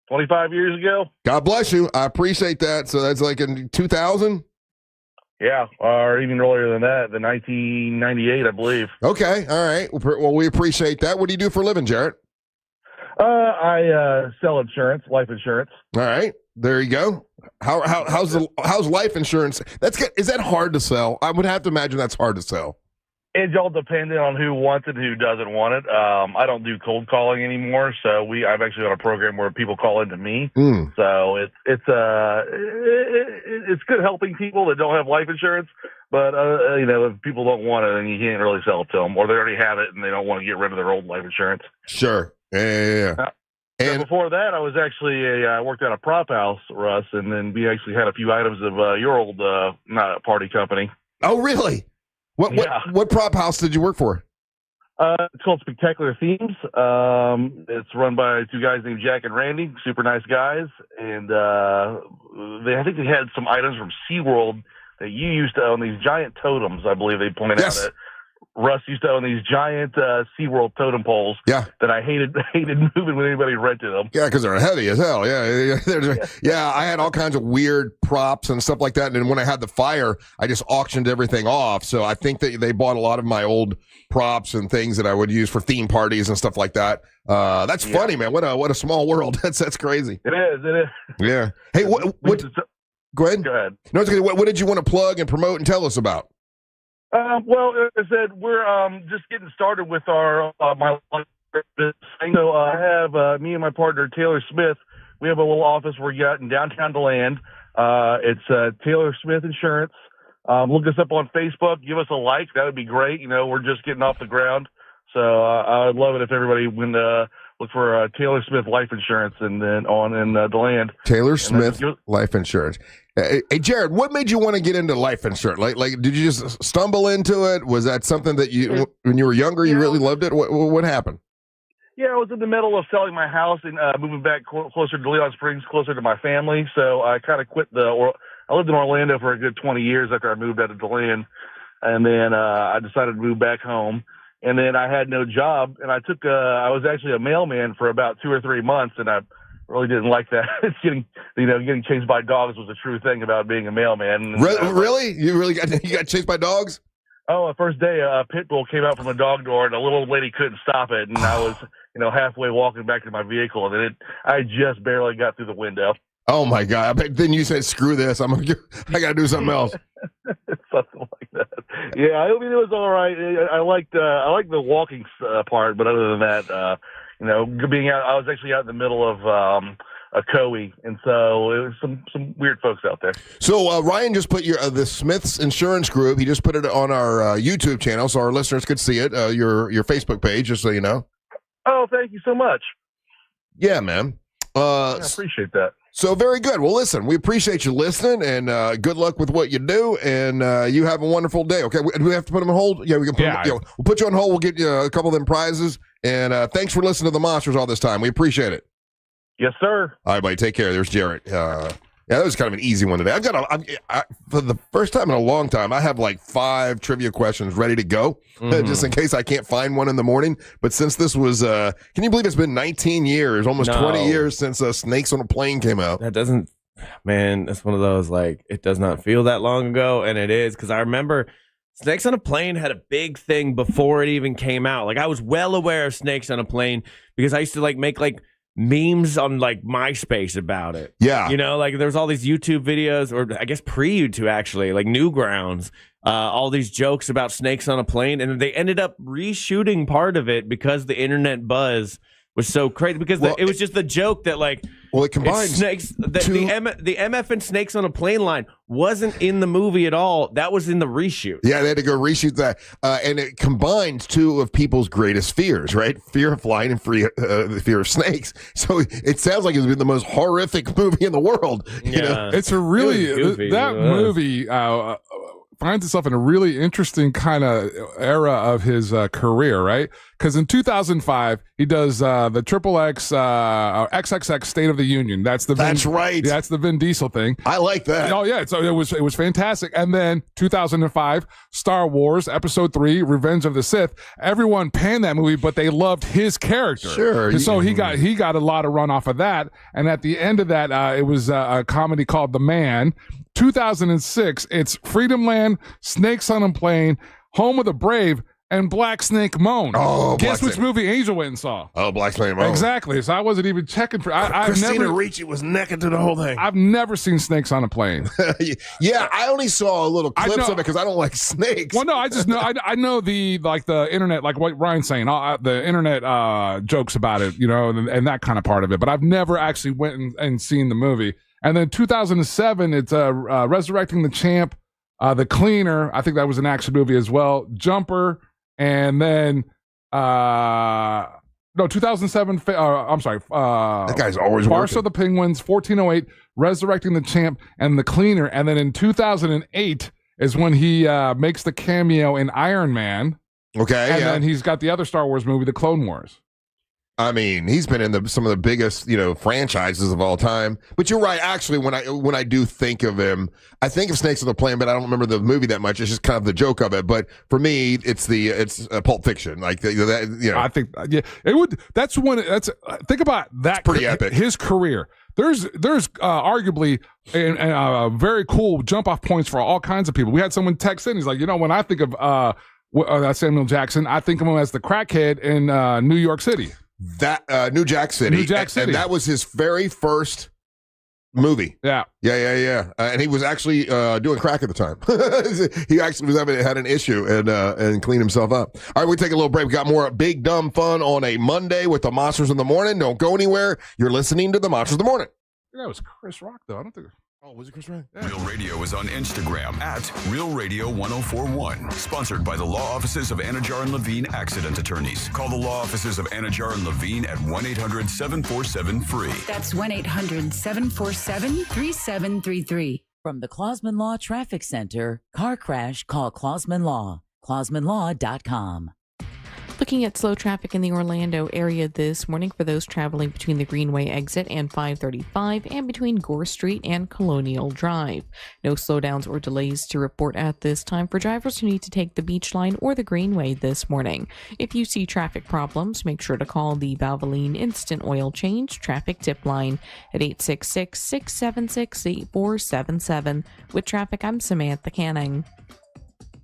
[SPEAKER 7] 25 years ago.
[SPEAKER 1] God bless you. I appreciate that. So that's like in 2000?
[SPEAKER 7] Yeah, or even earlier than that, the 1998, I believe.
[SPEAKER 1] Okay, all right. Well, we appreciate that. What do you do for a living, Jarrett?
[SPEAKER 7] I sell insurance, life insurance.
[SPEAKER 1] All right, there you go. How's life insurance? Is that hard to sell? I would have to imagine that's hard to sell.
[SPEAKER 7] It's all dependent on who wants it and who doesn't want it. I don't do cold calling anymore, so I've actually got a program where people call into me. So it's good helping people that don't have life insurance, but if people don't want it, then you can't really sell it to them, or they already have it and they don't want to get rid of their old life insurance.
[SPEAKER 1] Sure. Yeah.
[SPEAKER 7] And before that, I was actually I worked at a prop house, Russ, and then we actually had a few items of your old party company.
[SPEAKER 1] Oh, really? What prop house did you work for?
[SPEAKER 7] It's called Spectacular Themes. It's run by two guys named Jack and Randy, super nice guys. And I think they had some items from SeaWorld that you used to own, these giant totems, I believe they pointed out that Russ used to own these giant SeaWorld totem poles that I hated moving when anybody rented them.
[SPEAKER 1] Yeah, because they're heavy as hell. Yeah, I had all kinds of weird props and stuff like that. And then when I had the fire, I just auctioned everything off. So I think that they bought a lot of my old props and things that I would use for theme parties and stuff like that. That's funny, man. What a small world. That's crazy.
[SPEAKER 7] It is.
[SPEAKER 1] Yeah. Hey, go ahead.
[SPEAKER 7] Go ahead.
[SPEAKER 1] No, it's okay. What did you want to plug and promote and tell us about?
[SPEAKER 7] Well, as I said, we're just getting started with our my business. So I have me and my partner Taylor Smith. We have a little office we're got in downtown DeLand. It's Taylor Smith Insurance. Look us up on Facebook. Give us a like. That would be great. We're just getting off the ground, so I would love it if everybody would look for Taylor Smith Life Insurance and then on in DeLand.
[SPEAKER 1] Taylor Smith Life Insurance. Hey, Jared, what made you want to get into life insurance? Like, did you just stumble into it? Was that something that you, when you were younger, you really loved it? What happened?
[SPEAKER 7] Yeah, I was in the middle of selling my house and moving back closer to Leon Springs, closer to my family. So I kind of quit I lived in Orlando for a good 20 years after I moved out of DeLand. And then I decided to move back home. And then I had no job. And I was actually a mailman for about 2 or 3 months. And I really didn't like that. getting chased by dogs was a true thing about being a mailman.
[SPEAKER 1] Really? You got chased by dogs?
[SPEAKER 7] Oh, the first day a pit bull came out from a dog door and a little old lady couldn't stop it. And I was, halfway walking back to my vehicle and then I just barely got through the window.
[SPEAKER 1] Oh my God. Then you said, screw this. I got to do something else.
[SPEAKER 7] Something like that. Yeah. I mean, it was all right. I liked the walking part, but other than that, being out, I was actually out in the middle of a COE, and so it was some weird folks out there.
[SPEAKER 1] So Ryan just put the Smith's Insurance Group. He just put it on our YouTube channel, so our listeners could see it. Your Facebook page, just so you know.
[SPEAKER 7] Oh, thank you so much.
[SPEAKER 1] Yeah, man.
[SPEAKER 7] I appreciate that.
[SPEAKER 1] So very good. Well, listen, we appreciate you listening, and good luck with what you do, and you have a wonderful day. Okay, do we have to put them on hold? Yeah, we can. We'll put you on hold. We'll get you a couple of them prizes, and thanks for listening to the Monsters all this time. We appreciate it.
[SPEAKER 7] Yes, sir.
[SPEAKER 1] All right, buddy. Take care. There's Jarrett. Yeah, that was kind of an easy one today. I've got for the first time in a long time, I have like 5 trivia questions ready to go, just in case I can't find one in the morning. But since this was, can you believe it's been 19 years, almost 20 years since Snakes on a Plane came out?
[SPEAKER 3] That doesn't, man, that's one of those, like, it does not feel that long ago, and it is, because I remember Snakes on a Plane had a big thing before it even came out. Like I was well aware of Snakes on a Plane because I used to like make like memes on like MySpace about it.
[SPEAKER 1] Yeah.
[SPEAKER 3] You know, like there's all these YouTube videos, or I guess pre-YouTube actually, like Newgrounds, all these jokes about snakes on a plane, and they ended up reshooting part of it because the internet buzz was so crazy, because it was just the joke that like,
[SPEAKER 1] well, it combines
[SPEAKER 3] snakes. The MF and Snakes on a Plane line wasn't in the movie at all. That was in the reshoot.
[SPEAKER 1] Yeah, they had to go reshoot that, and it combines two of people's greatest fears, right? Fear of flying and the fear of snakes. So it sounds like it's been the most horrific movie in the world. You know?
[SPEAKER 2] It's a really that movie finds itself in a really interesting kind of era of his career, right? Because in 2005, he does the XXX State of the Union. That's right. That's the Vin Diesel thing.
[SPEAKER 1] I like that.
[SPEAKER 2] Oh yeah, so it was fantastic. And then 2005, Star Wars Episode 3, Revenge of the Sith. Everyone panned that movie, but they loved his character.
[SPEAKER 1] Sure.
[SPEAKER 2] And so he got a lot of run off of that. And at the end of that, it was a comedy called The Man. 2006, it's Freedom Land, Snakes on a Plane, Home of the Brave, and Black Snake Moan.
[SPEAKER 1] Oh,
[SPEAKER 2] guess which movie Angel went and saw?
[SPEAKER 1] Oh, Black Snake Moan.
[SPEAKER 2] Exactly. So I wasn't even checking for.
[SPEAKER 1] Christina Ricci was necking to the whole thing.
[SPEAKER 2] I've never seen Snakes on a Plane.
[SPEAKER 1] Yeah, I only saw a little clips of it because I don't like snakes.
[SPEAKER 2] Well, no, I just know. I know the internet, like what Ryan's saying, the internet jokes about it, you know, and that kind of part of it. But I've never actually went and seen the movie. And then 2007, it's Resurrecting the Champ, The Cleaner. I think that was an action movie as well. Jumper, and then 2007. I'm sorry.
[SPEAKER 1] That guy's always
[SPEAKER 2] Farce
[SPEAKER 1] working.
[SPEAKER 2] of the Penguins, 1408, Resurrecting the Champ, and The Cleaner. And then in 2008 is when he makes the cameo in Iron Man.
[SPEAKER 1] Okay,
[SPEAKER 2] and then he's got the other Star Wars movie, The Clone Wars.
[SPEAKER 1] I mean, he's been in some of the biggest, franchises of all time. But you're right. Actually, when I do think of him, I think of Snakes on the Plane, but I don't remember the movie that much. It's just kind of the joke of it. But for me, it's Pulp Fiction. Like that,
[SPEAKER 2] I think it would. That's when. Think about that.
[SPEAKER 1] It's pretty epic.
[SPEAKER 2] His career. There's arguably a very cool jump off points for all kinds of people. We had someone text in. He's like, when I think of Samuel Jackson, I think of him as the crackhead in New York City.
[SPEAKER 1] That New Jack City. And that was his very first movie.
[SPEAKER 2] Yeah.
[SPEAKER 1] And he was actually doing crack at the time. He actually had an issue and cleaned himself up. All right, we take a little break. We got more big dumb fun on a Monday with the Monsters in the Morning. Don't go anywhere. You're listening to the Monsters in the Morning.
[SPEAKER 2] That was Chris Rock, though. I don't think.
[SPEAKER 1] Oh, was it Chris Rock?
[SPEAKER 4] Yeah. Real Radio is on Instagram at Real Radio 1041. Sponsored by the law offices of Anajar and Levine Accident Attorneys. Call the law offices of Anajar and Levine at 1-800-747-FREE.
[SPEAKER 11] That's 1-800-747-3733.
[SPEAKER 16] From the Clausman Law Traffic Center, car crash, call Clausman Law. ClausmanLaw.com.
[SPEAKER 12] Looking at slow traffic in the Orlando area this morning for those traveling between the Greenway exit and 535 and between Gore Street and Colonial Drive. No slowdowns or delays to report at this time for drivers who need to take the Beach Line or the Greenway this morning. If you see traffic problems, make sure to call the Valvoline Instant Oil Change Traffic Tip Line at 866-676-8477. With traffic, I'm Samantha Canning.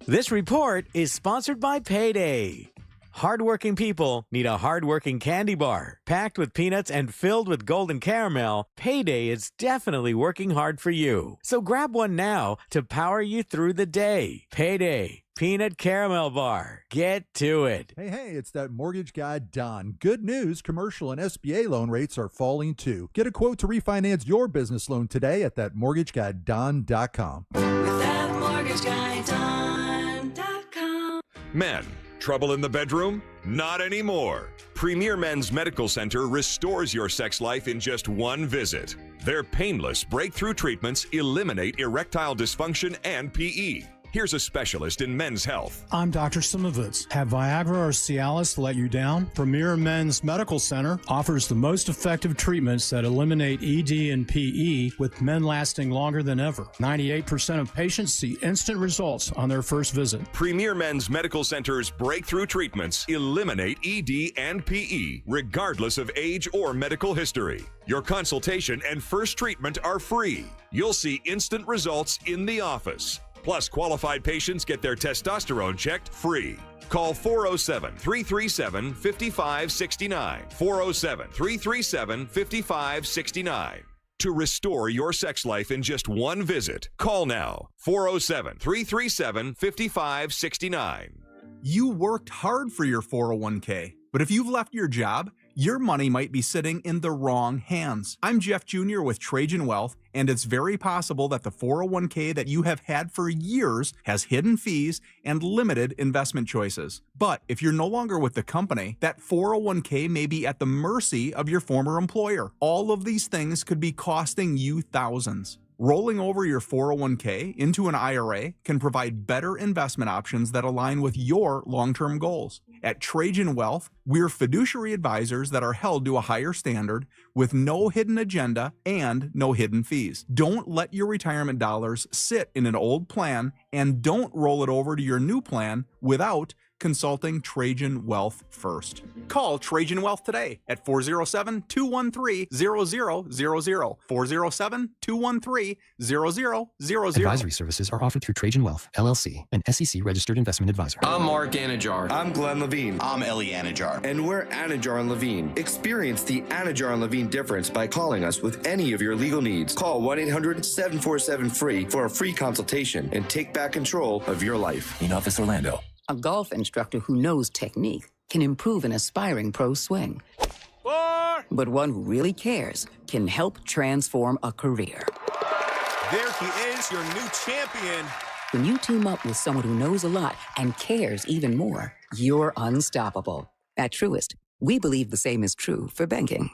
[SPEAKER 13] This report is sponsored by Payday. Hardworking people need a hardworking candy bar. Packed with peanuts and filled with golden caramel, Payday is definitely working hard for you. So grab one now to power you through the day. Payday. Peanut Caramel Bar. Get to it.
[SPEAKER 10] Hey, it's that mortgage guy, Don. Good news, commercial and SBA loan rates are falling too. Get a quote to refinance your business loan today at thatmortgageguyDon.com.
[SPEAKER 23] ThatmortgageguyDon.com.
[SPEAKER 14] Men, trouble in the bedroom? Not anymore. Premier Men's Medical Center restores your sex life in just one visit. Their painless breakthrough treatments eliminate erectile dysfunction and PE. Here's a specialist in men's health.
[SPEAKER 6] I'm Dr. Simovitz. Have Viagra or Cialis let you down? Premier Men's Medical Center offers the most effective treatments that eliminate ED and PE, with men lasting longer than ever. 98% of patients see instant results on their first visit.
[SPEAKER 14] Premier Men's Medical Center's breakthrough treatments eliminate ED and PE, regardless of age or medical history. Your consultation and first treatment are free. You'll see instant results in the office. Plus, qualified patients get their testosterone checked free. Call 407-337-5569. 407-337-5569. To restore your sex life in just one visit, call now. 407-337-5569.
[SPEAKER 5] You worked hard for your 401k, but if you've left your job, your money might be sitting in the wrong hands. I'm Jeff Jr. with Trajan Wealth, and it's very possible that the 401k that you have had for years has hidden fees and limited investment choices. But if you're no longer with the company, that 401k may be at the mercy of your former employer. All of these things could be costing you thousands. Rolling over your 401k into an IRA can provide better investment options that align with your long-term goals. At Trajan Wealth, we're fiduciary advisors that are held to a higher standard with no hidden agenda and no hidden fees. Don't let your retirement dollars sit in an old plan, and don't roll it over to your new plan without consulting Trajan Wealth first. Call Trajan Wealth today at 407-213-0000, 407-213-0000.
[SPEAKER 11] Advisory services are offered through Trajan Wealth, LLC, an SEC-registered investment advisor.
[SPEAKER 17] I'm Mark Anajar.
[SPEAKER 18] I'm Glenn Levine.
[SPEAKER 17] I'm Ellie Anajar.
[SPEAKER 18] And we're Anajar and Levine. Experience the Anajar and Levine difference by calling us with any of your legal needs. Call 1-800-747-FREE for a free consultation and take back control of your life.
[SPEAKER 17] In Office Orlando.
[SPEAKER 24] A golf instructor who knows technique can improve an aspiring pro's swing. But one who really cares can help transform a career.
[SPEAKER 25] There he is, your new champion.
[SPEAKER 24] When you team up with someone who knows a lot and cares even more, you're unstoppable. At Truist, we believe the same is true for banking.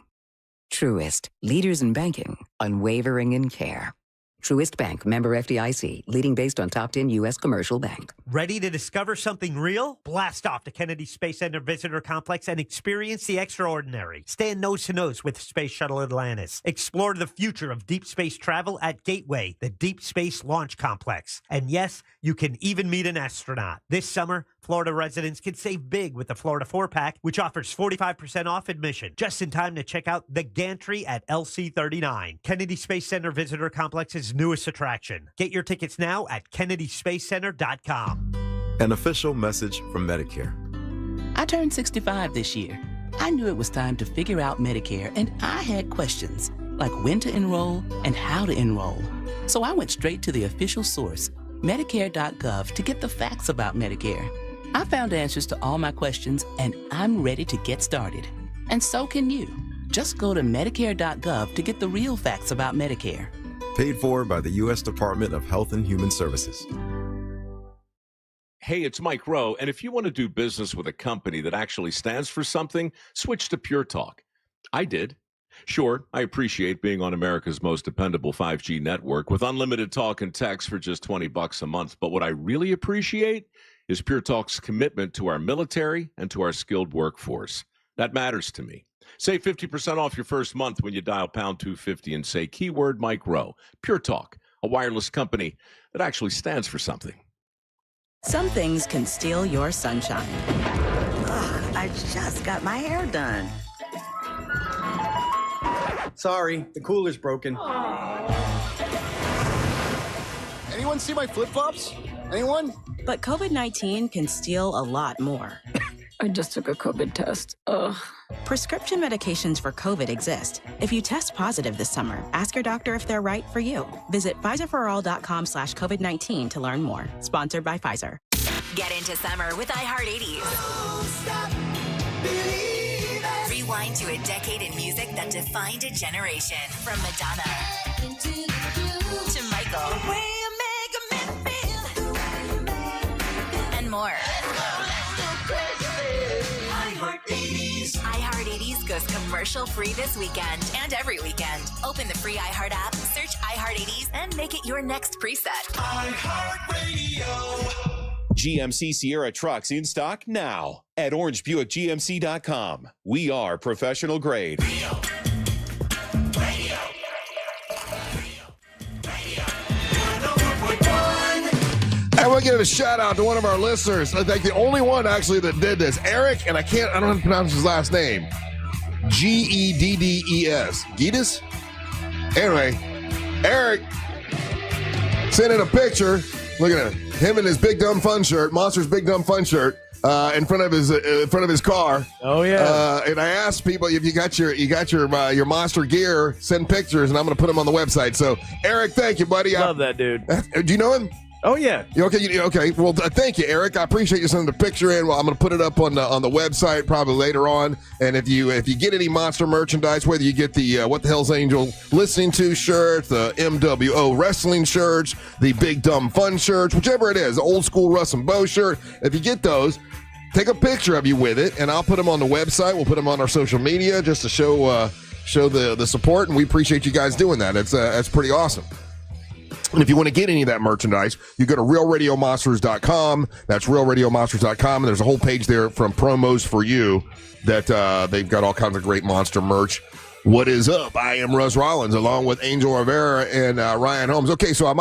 [SPEAKER 24] Truist, leaders in banking, unwavering in care. Truist Bank, member FDIC, leading based on top 10 U.S. commercial bank.
[SPEAKER 9] Ready to discover something real? Blast off to Kennedy Space Center Visitor Complex and experience the extraordinary. Stand nose to nose with Space Shuttle Atlantis. Explore the future of deep space travel at Gateway, the Deep Space Launch Complex. And yes, you can even meet an astronaut. This summer, Florida residents can save big with the Florida 4-Pack, which offers 45% off admission. Just in time to check out the gantry at LC39, Kennedy Space Center Visitor Complex's newest attraction. Get your tickets now at KennedySpaceCenter.com.
[SPEAKER 26] An official message from Medicare.
[SPEAKER 27] I turned 65 this year. I knew it was time to figure out Medicare, and I had questions, like when to enroll and how to enroll. So I went straight to the official source, Medicare.gov, to get the facts about Medicare. I found answers to all my questions, and I'm ready to get started. And so can you. Just go to Medicare.gov to get the real facts about Medicare.
[SPEAKER 26] Paid for by the U.S. Department of Health and Human Services.
[SPEAKER 28] Hey, it's Mike Rowe, and if you want to do business with a company that actually stands for something, switch to Pure Talk. I did. Sure, I appreciate being on America's most dependable 5G network with unlimited talk and text for just $20 a month, but what I really appreciate is Pure Talk's commitment to our military and to our skilled workforce. That matters to me. Save 50% off your first month when you dial pound 250 and say keyword Mike Rowe. Pure Talk, a wireless company that actually stands for something.
[SPEAKER 29] Some things can steal your sunshine.
[SPEAKER 23] Ugh, I just got my hair done.
[SPEAKER 30] Sorry, the cooler's broken.
[SPEAKER 31] Anyone see my flip-flops? Anyone?
[SPEAKER 29] But COVID-19 can steal a lot more.
[SPEAKER 32] I just took a COVID test. Ugh.
[SPEAKER 29] Prescription medications for COVID exist. If you test positive this summer, ask your doctor if they're right for you. Visit PfizerForAll.com/COVID-19 to learn more. Sponsored by Pfizer.
[SPEAKER 33] Get into summer with iHeart80s. Rewind to a decade in music that defined a generation. From Madonna to Michael. And more. iHeart80s goes commercial free this weekend and every weekend. Open the free iHeart app, search iHeart80s, and make it your next preset.
[SPEAKER 34] iHeartRadio. GMC Sierra trucks in stock now at orangebuickgmc.com. We are professional grade.
[SPEAKER 1] I want to give a shout out to one of our listeners. I think the only one actually that did this, Eric, and I don't know how to pronounce his last name. Geddes. Geddes? Anyway, Eric sent in a picture. Look at him in his Big Dumb Fun shirt, Monsters Big Dumb Fun shirt, in front of his car.
[SPEAKER 2] Oh yeah.
[SPEAKER 1] And I asked people if you got your monster gear, send pictures, and I'm going to put them on the website. So Eric, thank you, buddy.
[SPEAKER 2] Love that dude.
[SPEAKER 1] Do you know him?
[SPEAKER 2] Oh yeah.
[SPEAKER 1] Okay. Well, thank you, Eric. I appreciate you sending the picture in. Well, I'm going to put it up on the website probably later on. And if you get any monster merchandise, whether you get the What the Hell's Angel listening to shirt, the MWO wrestling shirts, the Big Dumb Fun shirts, whichever it is, old school Russ and Bo shirt, if you get those, take a picture of you with it, and I'll put them on the website. We'll put them on our social media just to show the support, and we appreciate you guys doing that. It's pretty awesome. And if you want to get any of that merchandise, you go to realradiomonsters.com. That's realradiomonsters.com. And there's a whole page there from promos for you that they've got all kinds of great monster merch. What is up? I am Russ Rollins along with Angel Rivera and Ryan Holmes. Okay, so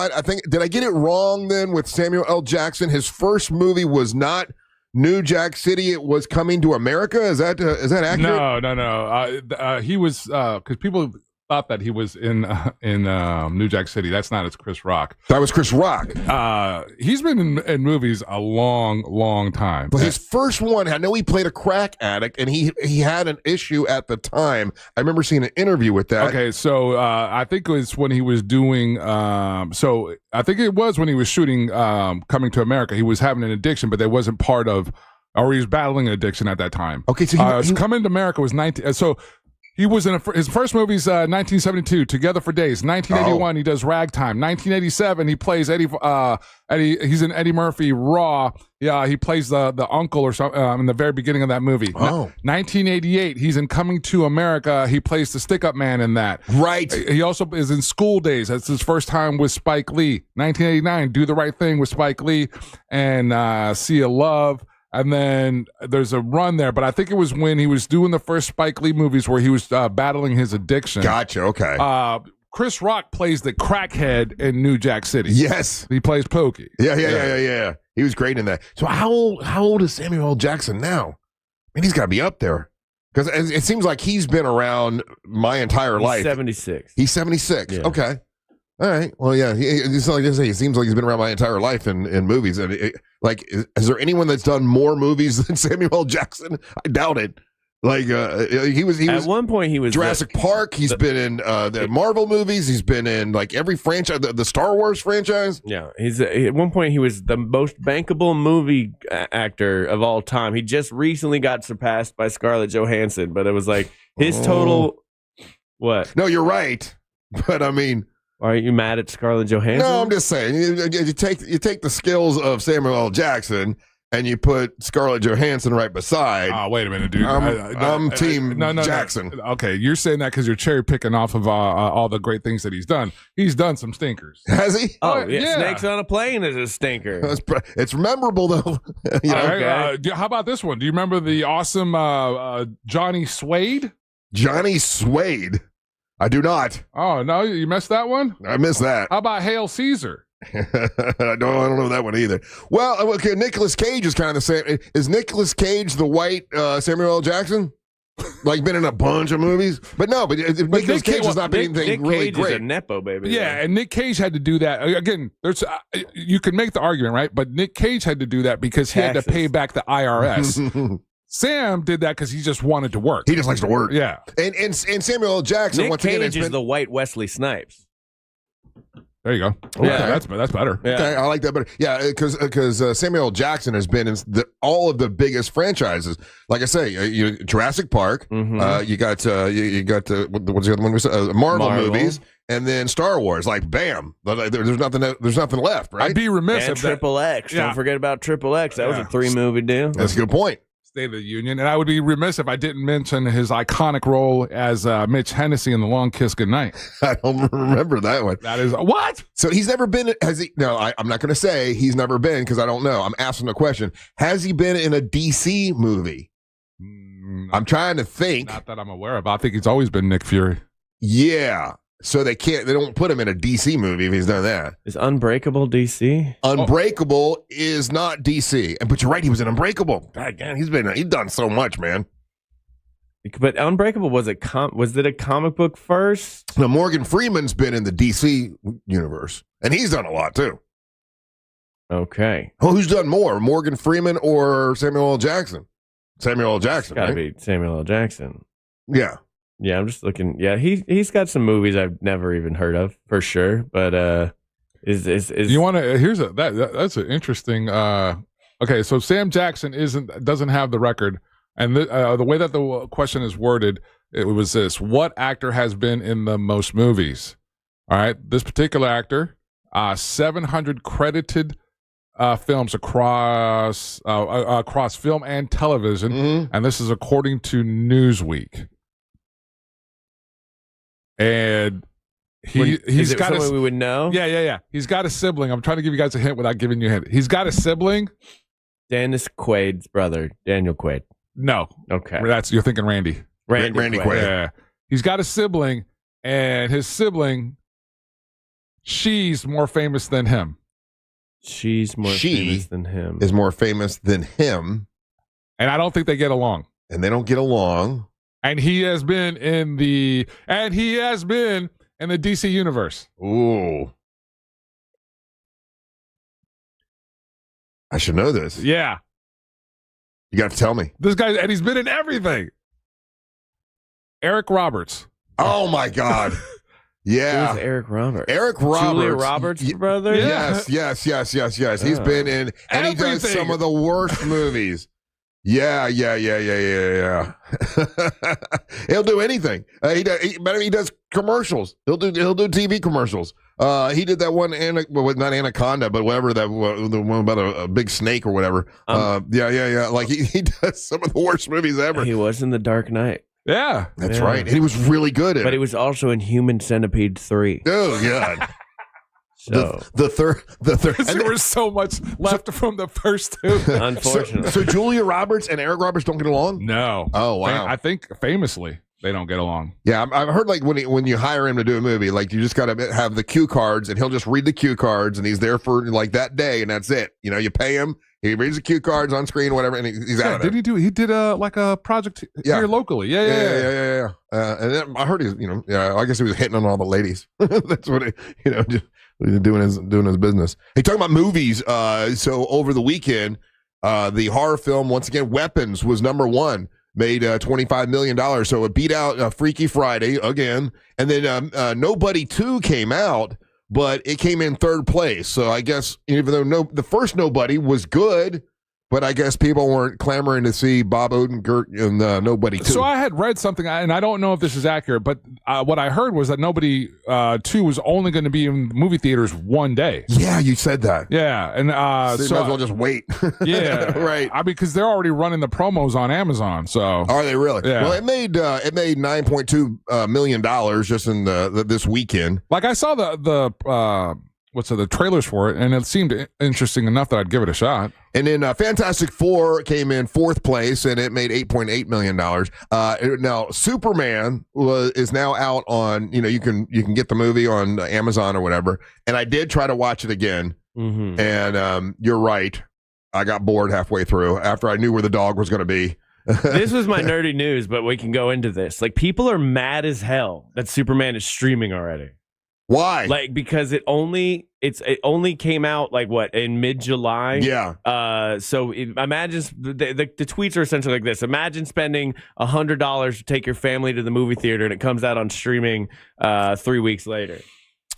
[SPEAKER 1] did I get it wrong then with Samuel L. Jackson? His first movie was not New Jack City. It was Coming to America. Is that accurate?
[SPEAKER 3] No. He was, because people thought that he was in New Jack City. That's not. It's Chris Rock.
[SPEAKER 1] That was Chris Rock.
[SPEAKER 3] He's been in movies a long time.
[SPEAKER 1] But his first one, I know he played a crack addict, and he had an issue at the time. I remember seeing an interview with that.
[SPEAKER 3] Okay, so I think it was when he was doing. So I think it was when he was shooting Coming to America. He was having an addiction, but that wasn't part of, or he was battling an addiction at that time.
[SPEAKER 1] Okay, so
[SPEAKER 3] Coming to America was 19. So. He was in his first movie's 1972, Together for Days. 1981, He does Ragtime. 1987, he plays Eddie. He's in Eddie Murphy Raw. Yeah, he plays the uncle or something in the very beginning of that movie. 1988, he's in Coming to America. He plays the stick-up man in that.
[SPEAKER 1] Right.
[SPEAKER 3] He also is in School Days. That's his first time with Spike Lee. 1989, Do the Right Thing with Spike Lee and Sea of Love. And then there's a run there, but I think it was when he was doing the first Spike Lee movies where he was battling his addiction.
[SPEAKER 1] Gotcha, okay.
[SPEAKER 3] Chris Rock plays the crackhead in New Jack City.
[SPEAKER 1] Yes.
[SPEAKER 3] He plays Pokey.
[SPEAKER 1] Yeah. He was great in that. So how old is Samuel L. Jackson now? I mean, he's got to be up there. Because it seems like he's been around my entire life.
[SPEAKER 2] 76.
[SPEAKER 1] He's 76.
[SPEAKER 2] Yeah.
[SPEAKER 1] Okay. All right. Well, yeah. It's like I say, it seems like he's been around my entire life in movies. And is there anyone that's done more movies than Samuel L. Jackson? I doubt it. Like he was
[SPEAKER 2] at one point he was
[SPEAKER 1] Jurassic Park. He's been in the Marvel movies. He's been in like every franchise, the Star Wars franchise.
[SPEAKER 2] Yeah, at one point he was the most bankable movie actor of all time. He just recently got surpassed by Scarlett Johansson, but it was like his total. What?
[SPEAKER 1] No, you're right. But I mean.
[SPEAKER 2] Are you mad at Scarlett Johansson?
[SPEAKER 1] No, I'm just saying. You take the skills of Samuel L. Jackson and you put Scarlett Johansson right beside.
[SPEAKER 3] Oh, wait a minute, dude.
[SPEAKER 1] I'm team Jackson.
[SPEAKER 3] No. Okay, you're saying that because you're cherry picking off of all the great things that he's done. He's done some stinkers.
[SPEAKER 1] Has he?
[SPEAKER 2] Oh, yeah. Snakes on a Plane is a stinker.
[SPEAKER 1] It's memorable, though.
[SPEAKER 3] Okay. How about this one? Do you remember the awesome Johnny Suede?
[SPEAKER 1] Johnny Suede? I do not.
[SPEAKER 3] Oh, no? You missed that one?
[SPEAKER 1] I missed that.
[SPEAKER 3] How about Hail Caesar?
[SPEAKER 1] I don't know that one either. Well, okay, Nicolas Cage is kind of the same. Is Nicolas Cage the white Samuel L. Jackson? Like been in a bunch of movies? But Nicolas Cage has not been anything really
[SPEAKER 2] Cage
[SPEAKER 1] great.
[SPEAKER 2] Is a Nepo baby.
[SPEAKER 3] Yeah, and Nick Cage had to do that. Again, there's you can make the argument, right? But Nick Cage had to do that because he had to pay back the IRS. Sam did that because he just wanted to work.
[SPEAKER 1] He just likes to work.
[SPEAKER 3] Yeah.
[SPEAKER 1] And Samuel L. Jackson,
[SPEAKER 2] Nick
[SPEAKER 1] once
[SPEAKER 2] Cage
[SPEAKER 1] again,
[SPEAKER 2] is the white Wesley Snipes.
[SPEAKER 3] There you go.
[SPEAKER 1] Okay.
[SPEAKER 3] Yeah, that's better.
[SPEAKER 1] Yeah. Okay, I like that better. Yeah, because Samuel L. Jackson has been in all of the biggest franchises. Like I say, Jurassic Park.
[SPEAKER 2] Mm-hmm.
[SPEAKER 1] You got what's the other one we said? Marvel movies, and then Star Wars. Like bam, there's nothing left, right?
[SPEAKER 3] I'd be remiss
[SPEAKER 2] and
[SPEAKER 3] if
[SPEAKER 2] Triple X.
[SPEAKER 3] Yeah.
[SPEAKER 2] Don't forget about Triple X. That was a 3-movie deal.
[SPEAKER 1] That's a good point.
[SPEAKER 3] State of the Union. And I would be remiss if I didn't mention his iconic role as Mitch Hennessy in The Long Kiss Goodnight.
[SPEAKER 1] I don't remember that one.
[SPEAKER 3] That is what?
[SPEAKER 1] So he's never been. Has he? No, I'm not going to say he's never been because I don't know. I'm asking the question. Has he been in a DC movie? I'm trying to think.
[SPEAKER 3] Not that I'm aware of. I think he's always been Nick Fury.
[SPEAKER 1] Yeah. So they don't put him in a DC movie if he's done that.
[SPEAKER 2] Is Unbreakable DC?
[SPEAKER 1] Unbreakable is not DC. But you're right, he was in Unbreakable. God damn, he's done so much, man.
[SPEAKER 2] But Unbreakable was it a comic book first?
[SPEAKER 1] Now Morgan Freeman's been in the DC universe, and he's done a lot too.
[SPEAKER 2] Okay.
[SPEAKER 1] Who's done more, Morgan Freeman or Samuel L. Jackson? Samuel L. Jackson,
[SPEAKER 2] Gotta
[SPEAKER 1] right?
[SPEAKER 2] be Samuel L. Jackson.
[SPEAKER 1] Yeah.
[SPEAKER 2] Yeah, I'm just looking. Yeah, he's got some movies I've never even heard of for sure. But is
[SPEAKER 3] you want to? That's an interesting. Okay, so Sam Jackson doesn't have the record, and the way that the question is worded, it was this: what actor has been in the most movies? All right, this particular actor, 700 credited films across film and television, and this is according to Newsweek. And he's got
[SPEAKER 2] someone we would know.
[SPEAKER 3] Yeah. He's got a sibling. I'm trying to give you guys a hint without giving you a hint. He's got a sibling.
[SPEAKER 2] Dennis Quaid's brother, Daniel Quaid.
[SPEAKER 3] No.
[SPEAKER 2] Okay.
[SPEAKER 3] You're thinking Randy.
[SPEAKER 1] Randy Quaid.
[SPEAKER 3] Yeah. He's got a sibling, and his sibling, she's more famous than him.
[SPEAKER 2] She's more famous than him.
[SPEAKER 1] Is more famous than him.
[SPEAKER 3] And I don't think they get along.
[SPEAKER 1] And they don't get along.
[SPEAKER 3] And he has been in the DC universe.
[SPEAKER 1] Ooh. I should know this.
[SPEAKER 3] Yeah.
[SPEAKER 1] You got to tell me.
[SPEAKER 3] This guy, and he's been in everything. Eric Roberts.
[SPEAKER 1] Oh my God. Yeah.
[SPEAKER 2] Who's Eric Roberts?
[SPEAKER 1] Eric Roberts.
[SPEAKER 2] Julia Roberts' brother?
[SPEAKER 1] Yes. He's been in, and he does some of the worst movies. Yeah. He'll do anything. He does commercials. He'll do TV commercials. He did that one, not Anaconda, but whatever, the one about a big snake or whatever. Yeah. Like he does some of the worst movies ever.
[SPEAKER 2] He was in The Dark Knight.
[SPEAKER 3] Yeah,
[SPEAKER 1] that's right. And he was really good at it.
[SPEAKER 2] But he was also in Human Centipede 3.
[SPEAKER 1] Oh God.
[SPEAKER 2] So
[SPEAKER 1] the third.
[SPEAKER 3] There was so much left from the first two.
[SPEAKER 2] Unfortunately.
[SPEAKER 1] So Julia Roberts and Eric Roberts don't get along?
[SPEAKER 3] No.
[SPEAKER 1] Oh wow.
[SPEAKER 3] I think famously they don't get along.
[SPEAKER 1] Yeah, I've heard like when you hire him to do a movie, like you just got to have the cue cards, and he'll just read the cue cards, and he's there for like that day, and that's it. You know, you pay him, he reads the cue cards on screen, whatever, and he's out of it.
[SPEAKER 3] He did a project here locally. Yeah.
[SPEAKER 1] And then I heard I guess he was hitting on all the ladies. That's what just doing his business. Hey, talking about movies. So over the weekend, the horror film once again, Weapons, was number one. Made $25 million, so it beat out Freaky Friday again. And then Nobody 2 came out, but it came in third place. So I guess even though the first Nobody was good, but I guess people weren't clamoring to see Bob Odenkirk in Nobody 2.
[SPEAKER 3] So I had read something, and I don't know if this is accurate, but what I heard was that Nobody 2 was only going to be in movie theaters one day.
[SPEAKER 1] Yeah, you said that.
[SPEAKER 3] Yeah, and
[SPEAKER 1] so you might as well just wait.
[SPEAKER 3] Yeah,
[SPEAKER 1] right.
[SPEAKER 3] I mean, because they're already running the promos on Amazon. So
[SPEAKER 1] are they really?
[SPEAKER 3] Yeah.
[SPEAKER 1] Well, it made $9.2 million just in this weekend.
[SPEAKER 3] Like I saw the trailers for it, and it seemed interesting enough that I'd give it a shot.
[SPEAKER 1] And then Fantastic Four came in fourth place, and it made $8.8 million. Now Superman is now out on, you can get the movie on Amazon or whatever. And I did try to watch it again, and you're right, I got bored halfway through after I knew where the dog was going to be.
[SPEAKER 2] This was my nerdy news, but we can go into this. Like, people are mad as hell that Superman is streaming already.
[SPEAKER 1] Why?
[SPEAKER 2] Like, because it only came out in mid-July.
[SPEAKER 1] Yeah.
[SPEAKER 2] So imagine the tweets are essentially like this: imagine spending $100 to take your family to the movie theater, and it comes out on streaming 3 weeks later.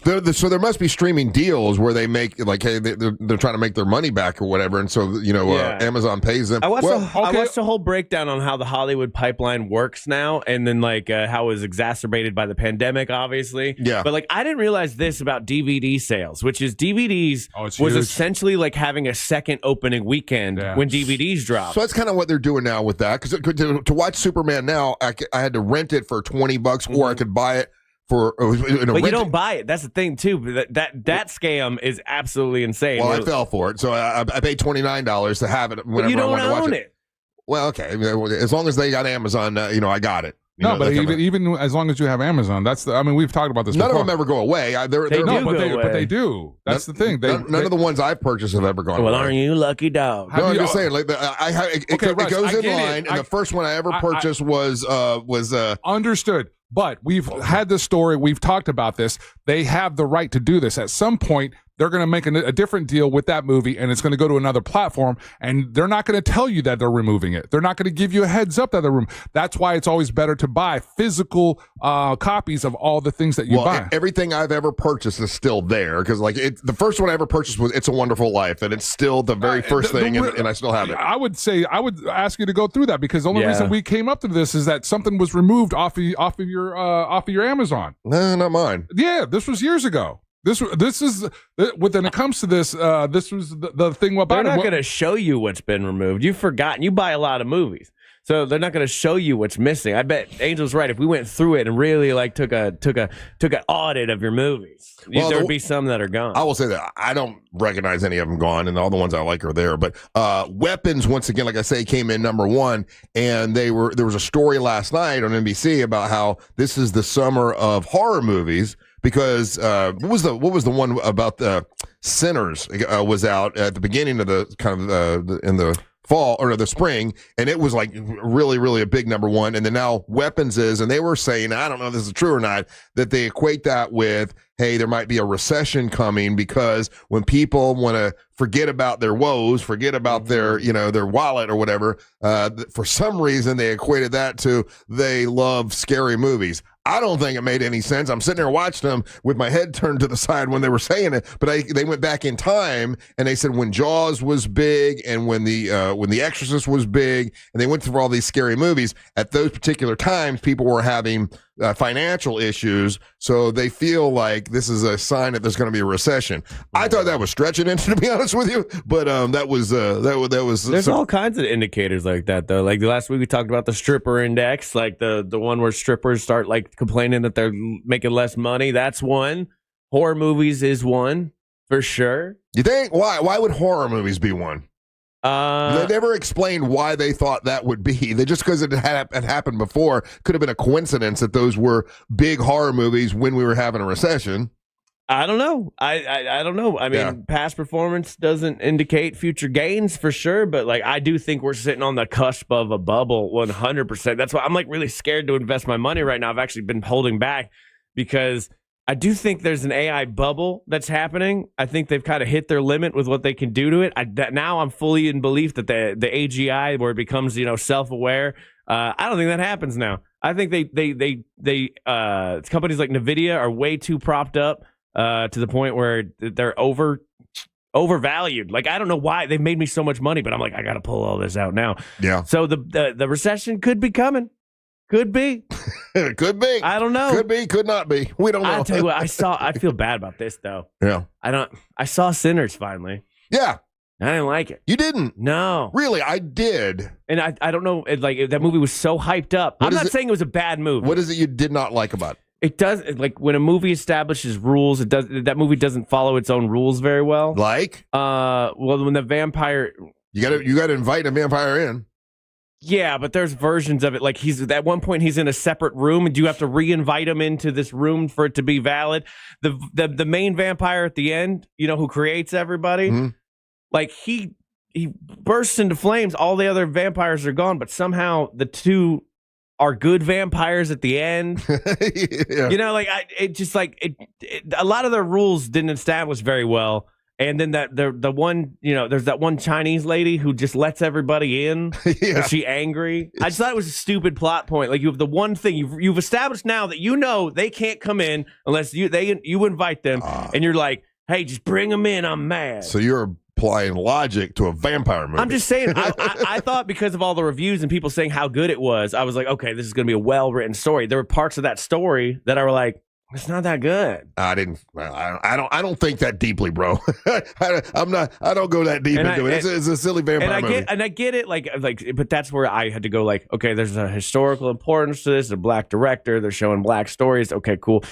[SPEAKER 1] So there must be streaming deals where they make hey, they're trying to make their money back or whatever, and so Amazon pays them.
[SPEAKER 2] I watched a whole breakdown on how the Hollywood pipeline works now, and then how it was exacerbated by the pandemic, obviously.
[SPEAKER 1] Yeah.
[SPEAKER 2] But I didn't realize this about DVD sales, which is DVDs was
[SPEAKER 3] huge.
[SPEAKER 2] essentially like having a second opening weekend when DVDs drop.
[SPEAKER 1] So that's kind of what they're doing now with that, because to watch Superman now, I had to rent it for $20, or I could buy it. But you
[SPEAKER 2] don't buy it. That's the thing too. That scam is absolutely insane.
[SPEAKER 1] Well, I fell for it, so I paid $29 to have it whenever I wanted to watch it. Well, okay, as long as they got Amazon, I got it.
[SPEAKER 3] But even as long as you have Amazon, we've talked about this.
[SPEAKER 1] None
[SPEAKER 3] before.
[SPEAKER 1] of them ever go away.
[SPEAKER 3] But they do. That's the thing.
[SPEAKER 1] None of the ones I've purchased have ever gone away.
[SPEAKER 2] Well, aren't you lucky dog?
[SPEAKER 1] No, I'm just saying. It goes in line, and the first one I ever purchased was
[SPEAKER 3] understood. But we've had this story. We've talked about this. They have the right to do this. At some point, they're going to make a different deal with that movie, and it's going to go to another platform, and they're not going to tell you that they're removing it. They're not going to give you a heads up that they're removing. That's why it's always better to buy physical copies of all the things that you buy.
[SPEAKER 1] Everything I've ever purchased is still there, because like the first one I ever purchased was It's a Wonderful Life, and it's still the very first thing, and I still have it.
[SPEAKER 3] I would ask you to go through that, because the only reason we came up to this is that something was removed off of your Amazon.
[SPEAKER 1] No, not mine.
[SPEAKER 3] Yeah, this was years ago. This is when it comes to this. This was the thing about
[SPEAKER 2] They're not going to show you what's been removed. You've forgotten. You buy a lot of movies, so they're not going to show you what's missing. I bet Angel's right. If we went through it and really like took an audit of your movies, there'd be some that are gone.
[SPEAKER 1] I will say that I don't recognize any of them gone, and all the ones I like are there. But Weapons, once again, like I say, came in number one, and there was a story last night on NBC about how this is the summer of horror movies, because what was the one about the Sinners was out at the beginning of the kind of in the fall or the spring, and it was like really, really a big number one. And then now Weapons is, and they were saying, I don't know if this is true or not, that they equate that with, hey, there might be a recession coming, because when people want to forget about their woes, forget about their wallet or whatever, for some reason they equated that to they love scary movies. I don't think it made any sense. I'm sitting there watching them with my head turned to the side when they were saying it, but they went back in time and they said when Jaws was big and when The Exorcist was big, and they went through all these scary movies, at those particular times people were having financial issues, so they feel like this is a sign that there's going to be a recession. I thought that was stretching it, to be honest with you, but that was.
[SPEAKER 2] There's all kinds of indicators like that, though. Like last week we talked about the stripper index, like the one where strippers start like complaining that they're making less money. That's one. Horror movies is one for sure.
[SPEAKER 1] You think? Why would horror movies be one? They never explained why they thought that would be. They just, because it had happened before, could have been a coincidence that those were big horror movies when we were having a recession.
[SPEAKER 2] I don't know. I don't know. I mean, past performance doesn't indicate future gains for sure, but like I do think we're sitting on the cusp of a bubble 100%. That's why I'm like really scared to invest my money right now. I've actually been holding back because I do think there's an AI bubble that's happening. I think they've kind of hit their limit with what they can do to it. Now I'm fully in belief that the AGI, where it becomes self-aware. I don't think that happens now. I think they companies like NVIDIA are way too propped up to the point where they're overvalued. Like I don't know why they've made me so much money, but I'm like I got to pull all this out now.
[SPEAKER 1] Yeah.
[SPEAKER 2] So the recession could be coming. Could be.
[SPEAKER 1] Could be.
[SPEAKER 2] I don't know.
[SPEAKER 1] Could be. Could not be. We don't know.
[SPEAKER 2] I'll tell you what. I feel bad about this though.
[SPEAKER 1] Yeah.
[SPEAKER 2] I saw Sinners finally.
[SPEAKER 1] Yeah.
[SPEAKER 2] I didn't like it.
[SPEAKER 1] You didn't?
[SPEAKER 2] No.
[SPEAKER 1] Really? I did.
[SPEAKER 2] And I don't know. That movie was so hyped up. I'm not saying it was a bad movie.
[SPEAKER 1] What is it you did not like about it?
[SPEAKER 2] It does, like when a movie establishes rules, that movie doesn't follow its own rules very well.
[SPEAKER 1] Like?
[SPEAKER 2] Well, when the vampire,
[SPEAKER 1] you got to invite a vampire in.
[SPEAKER 2] Yeah, but there's versions of it. Like at one point he's in a separate room, and you have to re-invite him into this room for it to be valid. The main vampire at the end, who creates everybody, like he bursts into flames. All the other vampires are gone, but somehow the two are good vampires at the end. Yeah. A lot of their rules didn't establish very well. And then the one, there's that one Chinese lady who just lets everybody in.
[SPEAKER 1] Yeah.
[SPEAKER 2] Is she angry? I just thought it was a stupid plot point. Like you have the one thing you've established now that they can't come in unless you invite them, and you're like, hey, just bring them in. I'm mad.
[SPEAKER 1] So you're applying logic to a vampire movie.
[SPEAKER 2] I'm just saying. I thought because of all the reviews and people saying how good it was, I was like, okay, this is going to be a well-written story. There were parts of that story that I were like, it's not that good.
[SPEAKER 1] I don't think that deeply, bro. I don't go that deep into it. It's a silly vampire movie.
[SPEAKER 2] And I get it, but that's where I had to go. Like, okay, there's a historical importance to this. A black director. They're showing black stories. Okay, cool.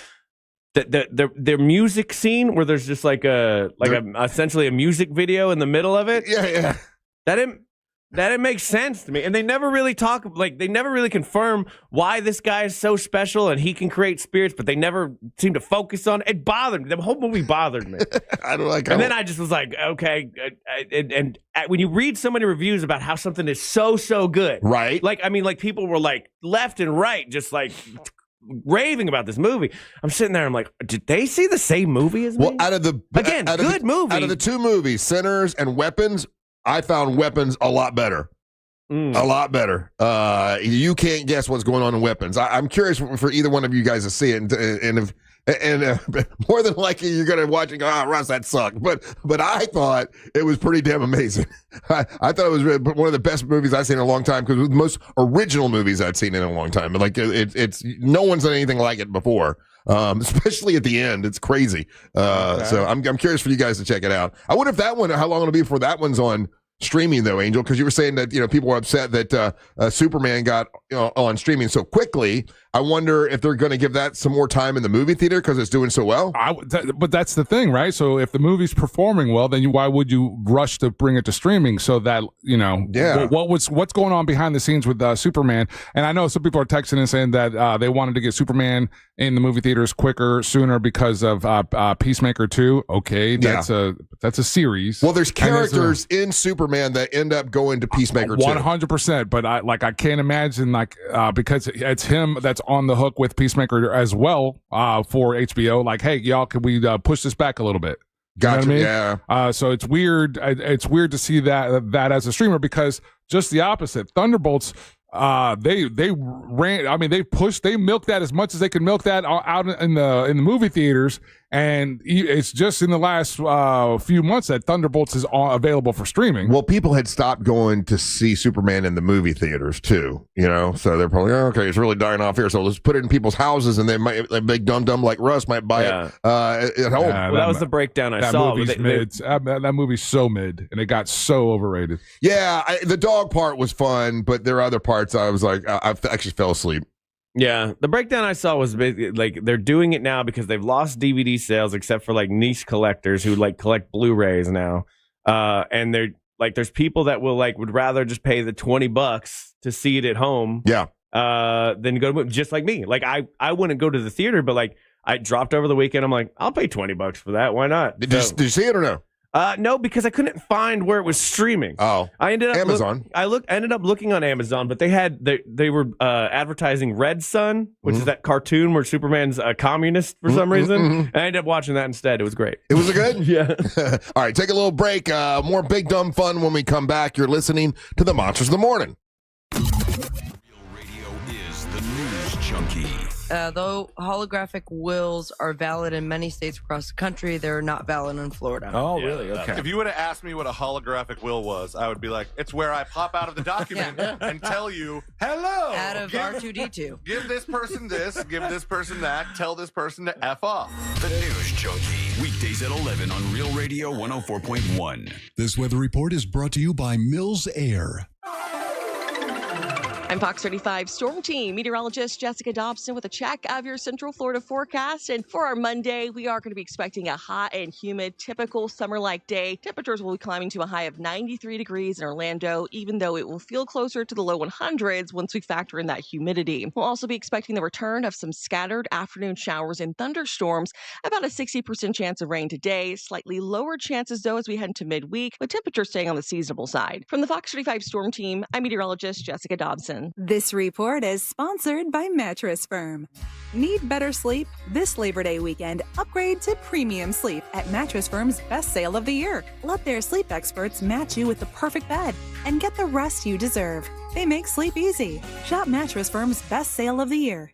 [SPEAKER 2] The music scene where there's just essentially a music video in the middle of it.
[SPEAKER 1] Yeah.
[SPEAKER 2] That didn't make sense to me. And they never really they never really confirm why this guy is so special and he can create spirits, but they never seem to focus on it. It bothered me. The whole movie bothered me. Then I just was like, okay. And when you read so many reviews about how something is so good,
[SPEAKER 1] right?
[SPEAKER 2] People were like left and right, just like raving about this movie. I'm sitting there, I'm like, did they see the same movie as me?
[SPEAKER 1] Well, good
[SPEAKER 2] movie.
[SPEAKER 1] Out of the two movies, Sinners and Weapons, I found Weapons a lot better. A lot better. You can't guess what's going on in Weapons. I'm curious for either one of you guys to see it, and more than likely you're going to watch and go, Russ, that sucked. But I thought it was pretty damn amazing. I thought it was one of the best movies I've seen in a long time, because it was the most original movies I'd seen in a long time. Like it's no one's done anything like it before. Especially at the end, it's crazy. So I'm curious for you guys to check it out. I wonder if how long it'll be before that one's on streaming, though, Angel, because you were saying that people were upset that Superman got on streaming so quickly. I wonder if they're going to give that some more time in the movie theater because it's doing so well.
[SPEAKER 3] But that's the thing, right? So if the movie's performing well, then why would you rush to bring it to streaming? So that what's going on behind the scenes with Superman? And I know some people are texting and saying that they wanted to get Superman in the movie theaters sooner because of Peacemaker 2. Okay, that's a series.
[SPEAKER 1] Well, there's characters in Superman that end up going to Peacemaker 2.
[SPEAKER 3] 100%. But I can't imagine because it's him that's on the hook with Peacemaker as well for HBO. Like, hey, y'all, can we push this back a little bit?
[SPEAKER 1] Gotcha.
[SPEAKER 3] You know what I mean?
[SPEAKER 1] Yeah.
[SPEAKER 3] So it's weird. It's weird to see that as a streamer, because just the opposite. Thunderbolts. They ran. I mean, they milked that as much as they could milk that out in the movie theaters, and it's just in the last few months that Thunderbolts is available for streaming.
[SPEAKER 1] Well, people had stopped going to see Superman in the movie theaters too, so they're probably okay. It's really dying off here, so let's put it in people's houses, and they might, a big dumb like Russ might buy it at home.
[SPEAKER 2] Well, that was the breakdown I saw.
[SPEAKER 3] That movie's so mid, and it got so overrated.
[SPEAKER 1] Yeah, the dog part was fun, but there are other parts I was like, I actually fell asleep.
[SPEAKER 2] Yeah, the breakdown I saw was basically like they're doing it now because they've lost DVD sales, except for like niche collectors who collect Blu-rays now. And they're like, there's people that would rather just pay the $20 to see it at home.
[SPEAKER 1] Yeah.
[SPEAKER 2] Than go to, just like me. Like I wouldn't go to the theater, but I dropped over the weekend. I'm like, I'll pay $20 for that. Why not?
[SPEAKER 1] Did you see it or no?
[SPEAKER 2] No, because I couldn't find where it was streaming.
[SPEAKER 1] Oh,
[SPEAKER 2] I ended up
[SPEAKER 1] Amazon.
[SPEAKER 2] ended up looking on Amazon, but they were advertising Red Sun, which is that cartoon where Superman's a communist for some reason. And I ended up watching that instead. It was great.
[SPEAKER 1] It was good?
[SPEAKER 2] Yeah.
[SPEAKER 1] All right, take a little break. More big dumb fun when we come back. You're listening to the Monsters of the Morning.
[SPEAKER 4] Though holographic wills are valid in many states across the country, they're not valid in Florida.
[SPEAKER 6] Oh, really? Okay. If you would have asked me what a holographic will was, I would be like, it's where I pop out of the document and tell you, hello.
[SPEAKER 4] Out of R2-D2.
[SPEAKER 6] Give this person this, give this person that, tell this person to F off.
[SPEAKER 7] The News Junkie. Weekdays at 11 on Real Radio 104.1.
[SPEAKER 8] This weather report is brought to you by Mills Air.
[SPEAKER 10] I'm Fox 35 Storm Team meteorologist Jessica Dobson with a check of your Central Florida forecast. And for our Monday, we are going to be expecting a hot and humid, typical summer-like day. Temperatures will be climbing to a high of 93 degrees in Orlando, even though it will feel closer to the low 100s once we factor in that humidity. We'll also be expecting the return of some scattered afternoon showers and thunderstorms, about a 60% chance of rain today, slightly lower chances though as we head into midweek, with temperatures staying on the seasonable side. From the Fox 35 Storm Team, I'm meteorologist Jessica Dobson.
[SPEAKER 12] This report is sponsored by Mattress Firm. Need better sleep? This Labor Day weekend, upgrade to premium sleep at Mattress Firm's best sale of the year. Let their sleep experts match you with the perfect bed and get the rest you deserve. They make sleep easy. Shop Mattress Firm's best sale of the year.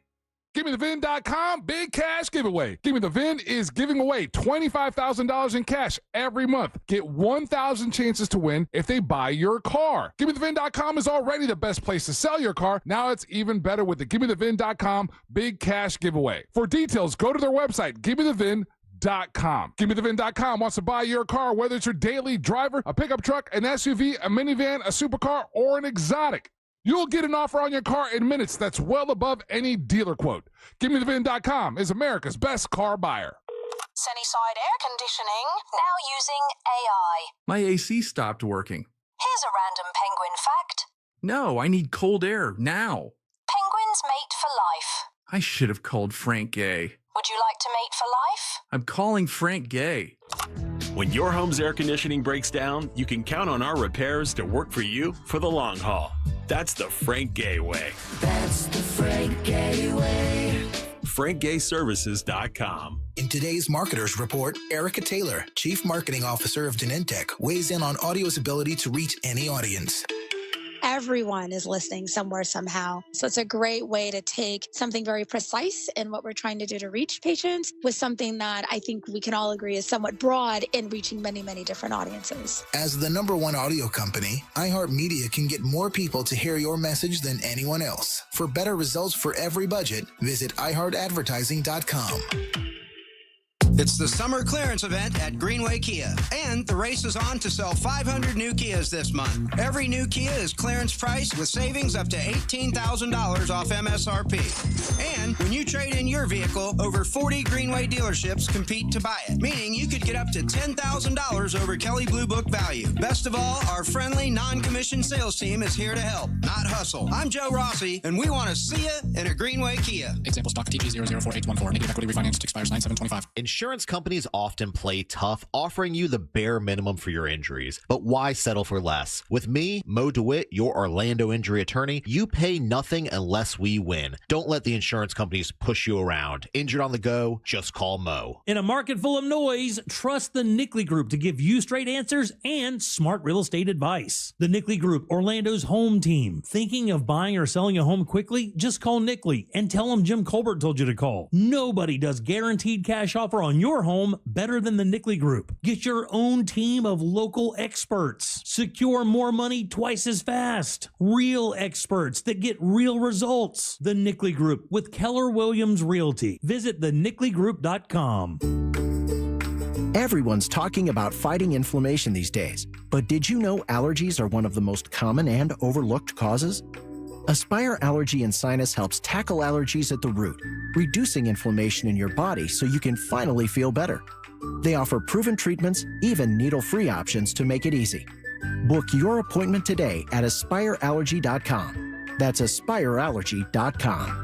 [SPEAKER 3] GiveMeTheVin.com, big cash giveaway. Give Me the Vin is giving away $25,000 in cash every month. Get 1,000 chances to win if they buy your car. GiveMeTheVin.com is already the best place to sell your car. Now it's even better with the GiveMeTheVin.com big cash giveaway. For details, go to their website, GiveMeTheVin.com. GiveMeTheVin.com wants to buy your car, whether it's your daily driver, a pickup truck, an SUV, a minivan, a supercar, or an exotic. You'll get an offer on your car in minutes that's well above any dealer quote. GiveMeTheVin.com is America's best car buyer.
[SPEAKER 13] Sunnyside Air Conditioning, now using AI.
[SPEAKER 14] My AC stopped working.
[SPEAKER 13] Here's a random penguin fact.
[SPEAKER 14] No, I need cold air, now.
[SPEAKER 13] Penguins mate for life.
[SPEAKER 14] I should have called Frank Gay.
[SPEAKER 13] Would you like to mate for life?
[SPEAKER 14] I'm calling Frank Gay.
[SPEAKER 15] When your home's air conditioning breaks down, you can count on our repairs to work for you for the long haul. That's the Frank Gay way.
[SPEAKER 23] That's the Frank Gay way.
[SPEAKER 15] FrankGayServices.com.
[SPEAKER 5] In today's Marketers Report, Erica Taylor, Chief Marketing Officer of Genentech, weighs in on audio's ability to reach any audience.
[SPEAKER 9] Everyone is listening somewhere, somehow. So it's a great way to take something very precise in what we're trying to do to reach patients with something that I think we can all agree is somewhat broad in reaching many, many different audiences.
[SPEAKER 5] As the #1 audio company, iHeartMedia can get more people to hear your message than anyone else. For better results for every budget, visit iHeartAdvertising.com.
[SPEAKER 11] It's the summer clearance event at Greenway Kia, and the race is on to sell 500 new Kias this month. Every new Kia is clearance priced with savings up to $18,000 off MSRP. And when you trade in your vehicle, over 40 Greenway dealerships compete to buy it, meaning you could get up to $10,000 over Kelley Blue Book value. Best of all, our friendly, non-commissioned sales team is here to help, not hustle. I'm Joe Rossi, and we want to see you in a Greenway Kia.
[SPEAKER 16] Example stock TG004814. Negative equity refinanced expires 9/7/25.
[SPEAKER 17] Insurance companies often play tough, offering you the bare minimum for your injuries. But why settle for less? With me, Mo DeWitt, your Orlando injury attorney, you pay nothing unless we win. Don't let the insurance companies push you around. Injured on the go, just call Mo.
[SPEAKER 18] In a market full of noise, trust the Nickley Group to give you straight answers and smart real estate advice. The Nickley Group, Orlando's home team. Thinking of buying or selling a home quickly? Just call Nickley and tell them Jim Colbert told you to call. Nobody does guaranteed cash offer on your home better than the Nickley Group. Get your own team of local experts. Secure more money twice as fast. Real experts that get real results. The Nickley Group with Keller Williams Realty. Visit thenickley.com.
[SPEAKER 19] Everyone's talking about fighting inflammation these days, but did you know allergies are one of the most common and overlooked causes? Aspire Allergy and Sinus helps tackle allergies at the root, reducing inflammation in your body so you can finally feel better. They offer proven treatments, even needle-free options to make it easy. Book your appointment today at aspireallergy.com. That's aspireallergy.com.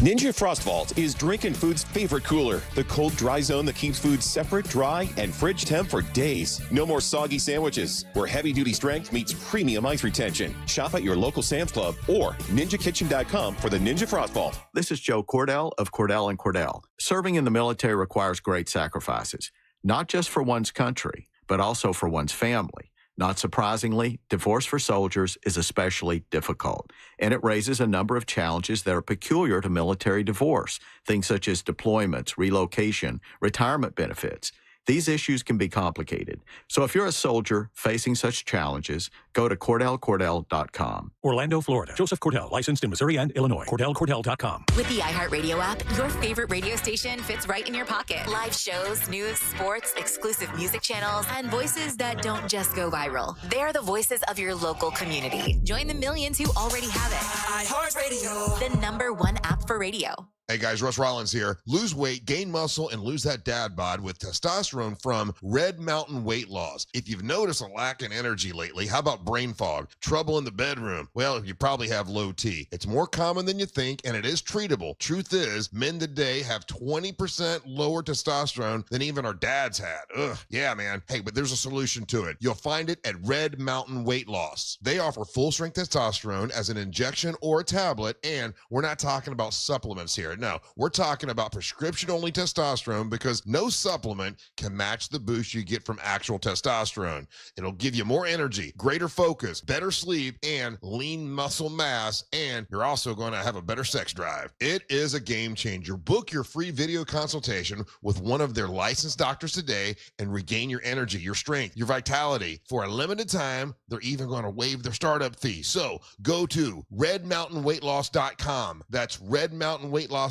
[SPEAKER 34] Ninja Frost Vault is Drinkin' Food's favorite cooler. The cold, dry zone that keeps food separate, dry, and fridge temp for days. No more soggy sandwiches, where heavy-duty strength meets premium ice retention. Shop at your local Sam's Club or ninjakitchen.com for the Ninja Frost Vault.
[SPEAKER 20] This is Joe Cordell of Cordell & Cordell. Serving in the military requires great sacrifices, not just for one's country, but also for one's family. Not surprisingly, divorce for soldiers is especially difficult, and it raises a number of challenges that are peculiar to military divorce, things such as deployments, relocation, retirement benefits. These issues can be complicated. So if you're a soldier facing such challenges, go to CordellCordell.com.
[SPEAKER 21] Orlando, Florida. Joseph Cordell, licensed in Missouri and Illinois. CordellCordell.com.
[SPEAKER 33] With the iHeartRadio app, your favorite radio station fits right in your pocket. Live shows, news, sports, exclusive music channels, and voices that don't just go viral. They're the voices of your local community. Join the millions who already have it. iHeartRadio. The #1 app for radio.
[SPEAKER 1] Hey guys, Russ Rollins here. Lose weight, gain muscle, and lose that dad bod with testosterone from Red Mountain Weight Loss. If you've noticed a lack in energy lately, how about brain fog, trouble in the bedroom? Well, you probably have low T. It's more common than you think, and it is treatable. Truth is, men today have 20% lower testosterone than even our dads had. Ugh, yeah, man. Hey, but there's a solution to it. You'll find it at Red Mountain Weight Loss. They offer full-strength testosterone as an injection or a tablet, and we're not talking about supplements here. No, we're talking about prescription-only testosterone because no supplement can match the boost you get from actual testosterone. It'll give you more energy, greater focus, better sleep, and lean muscle mass, and you're also going to have a better sex drive. It is a game changer. Book your free video consultation with one of their licensed doctors today and regain your energy, your strength, your vitality. For a limited time, they're even going to waive their startup fee. So go to redmountainweightloss.com. That's redmountainweightloss.com.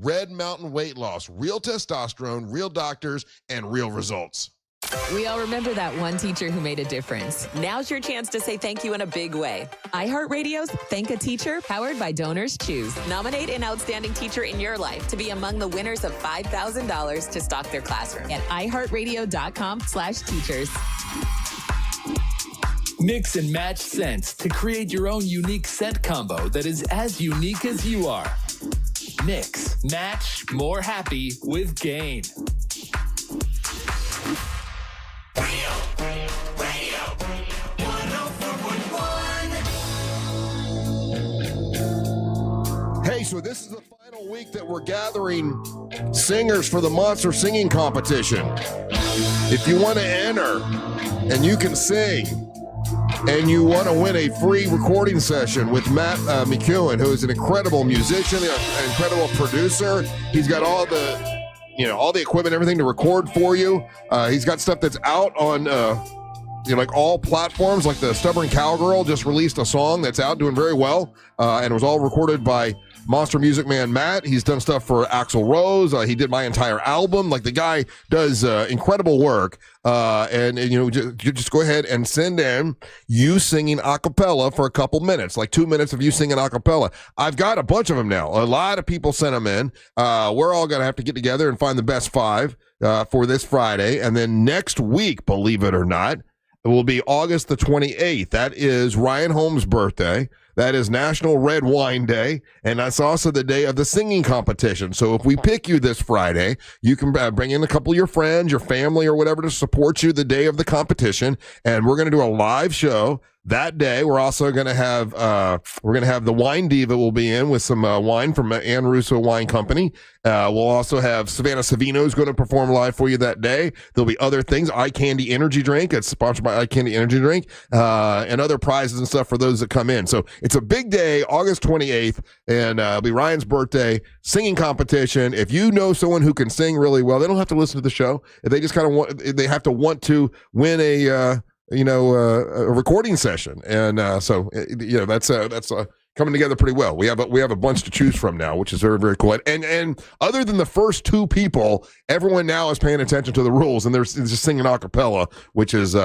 [SPEAKER 1] Red Mountain Weight Loss. Real testosterone, real doctors, and real results.
[SPEAKER 22] We all remember that one teacher who made a difference. Now's your chance to say thank you in a big way. iHeartRadio's Thank a Teacher, powered by Donors Choose. Nominate an outstanding teacher in your life to be among the winners of $5,000 to stock their classroom at iHeartRadio.com/teachers.
[SPEAKER 24] Mix and match scents to create your own unique scent combo that is as unique as you are. Mix, match, more happy with Gain.
[SPEAKER 1] Hey, so this is the final week that we're gathering singers for the Monster Singing Competition. If you want to enter and you can sing and you want to win a free recording session with Matt McEwen, who is an incredible musician, an incredible producer. He's got all the equipment, everything to record for you. He's got stuff that's out on like all platforms. Like the Stubborn Cowgirl just released a song that's out, doing very well, and it was all recorded by Monster Music Man Matt. He's done stuff for Axl Rose. He did my entire album. Like, the guy does incredible work. And just go ahead and send in you singing a cappella for a couple minutes, like 2 minutes of you singing a cappella. I've got a bunch of them now. A lot of people sent them in. We're all going to have to get together and find the best 5 for this Friday. And then next week, believe it or not, it will be August the 28th. That is Ryan Holmes' birthday. That is National Red Wine Day, and that's also the day of the singing competition. So if we pick you this Friday, you can bring in a couple of your friends, your family, or whatever to support you the day of the competition, and we're going to do a live show that day. We're also going to have the Wine Diva will be in with some wine from Ann Russo Wine Company. We'll also have Savannah Savino's going to perform live for you that day. There'll be other things. Eye Candy Energy Drink. It's sponsored by Eye Candy Energy Drink, and other prizes and stuff for those that come in. So it's a big day, August 28th, and it'll be Ryan's birthday, singing competition. If you know someone who can sing really well, they don't have to listen to the show. If they just kind of they have to want to win a recording session, and that's coming together pretty well. We have a bunch to choose from now, which is very, very cool. And other than the first 2 people, everyone now is paying attention to the rules, and they're just singing a cappella, which is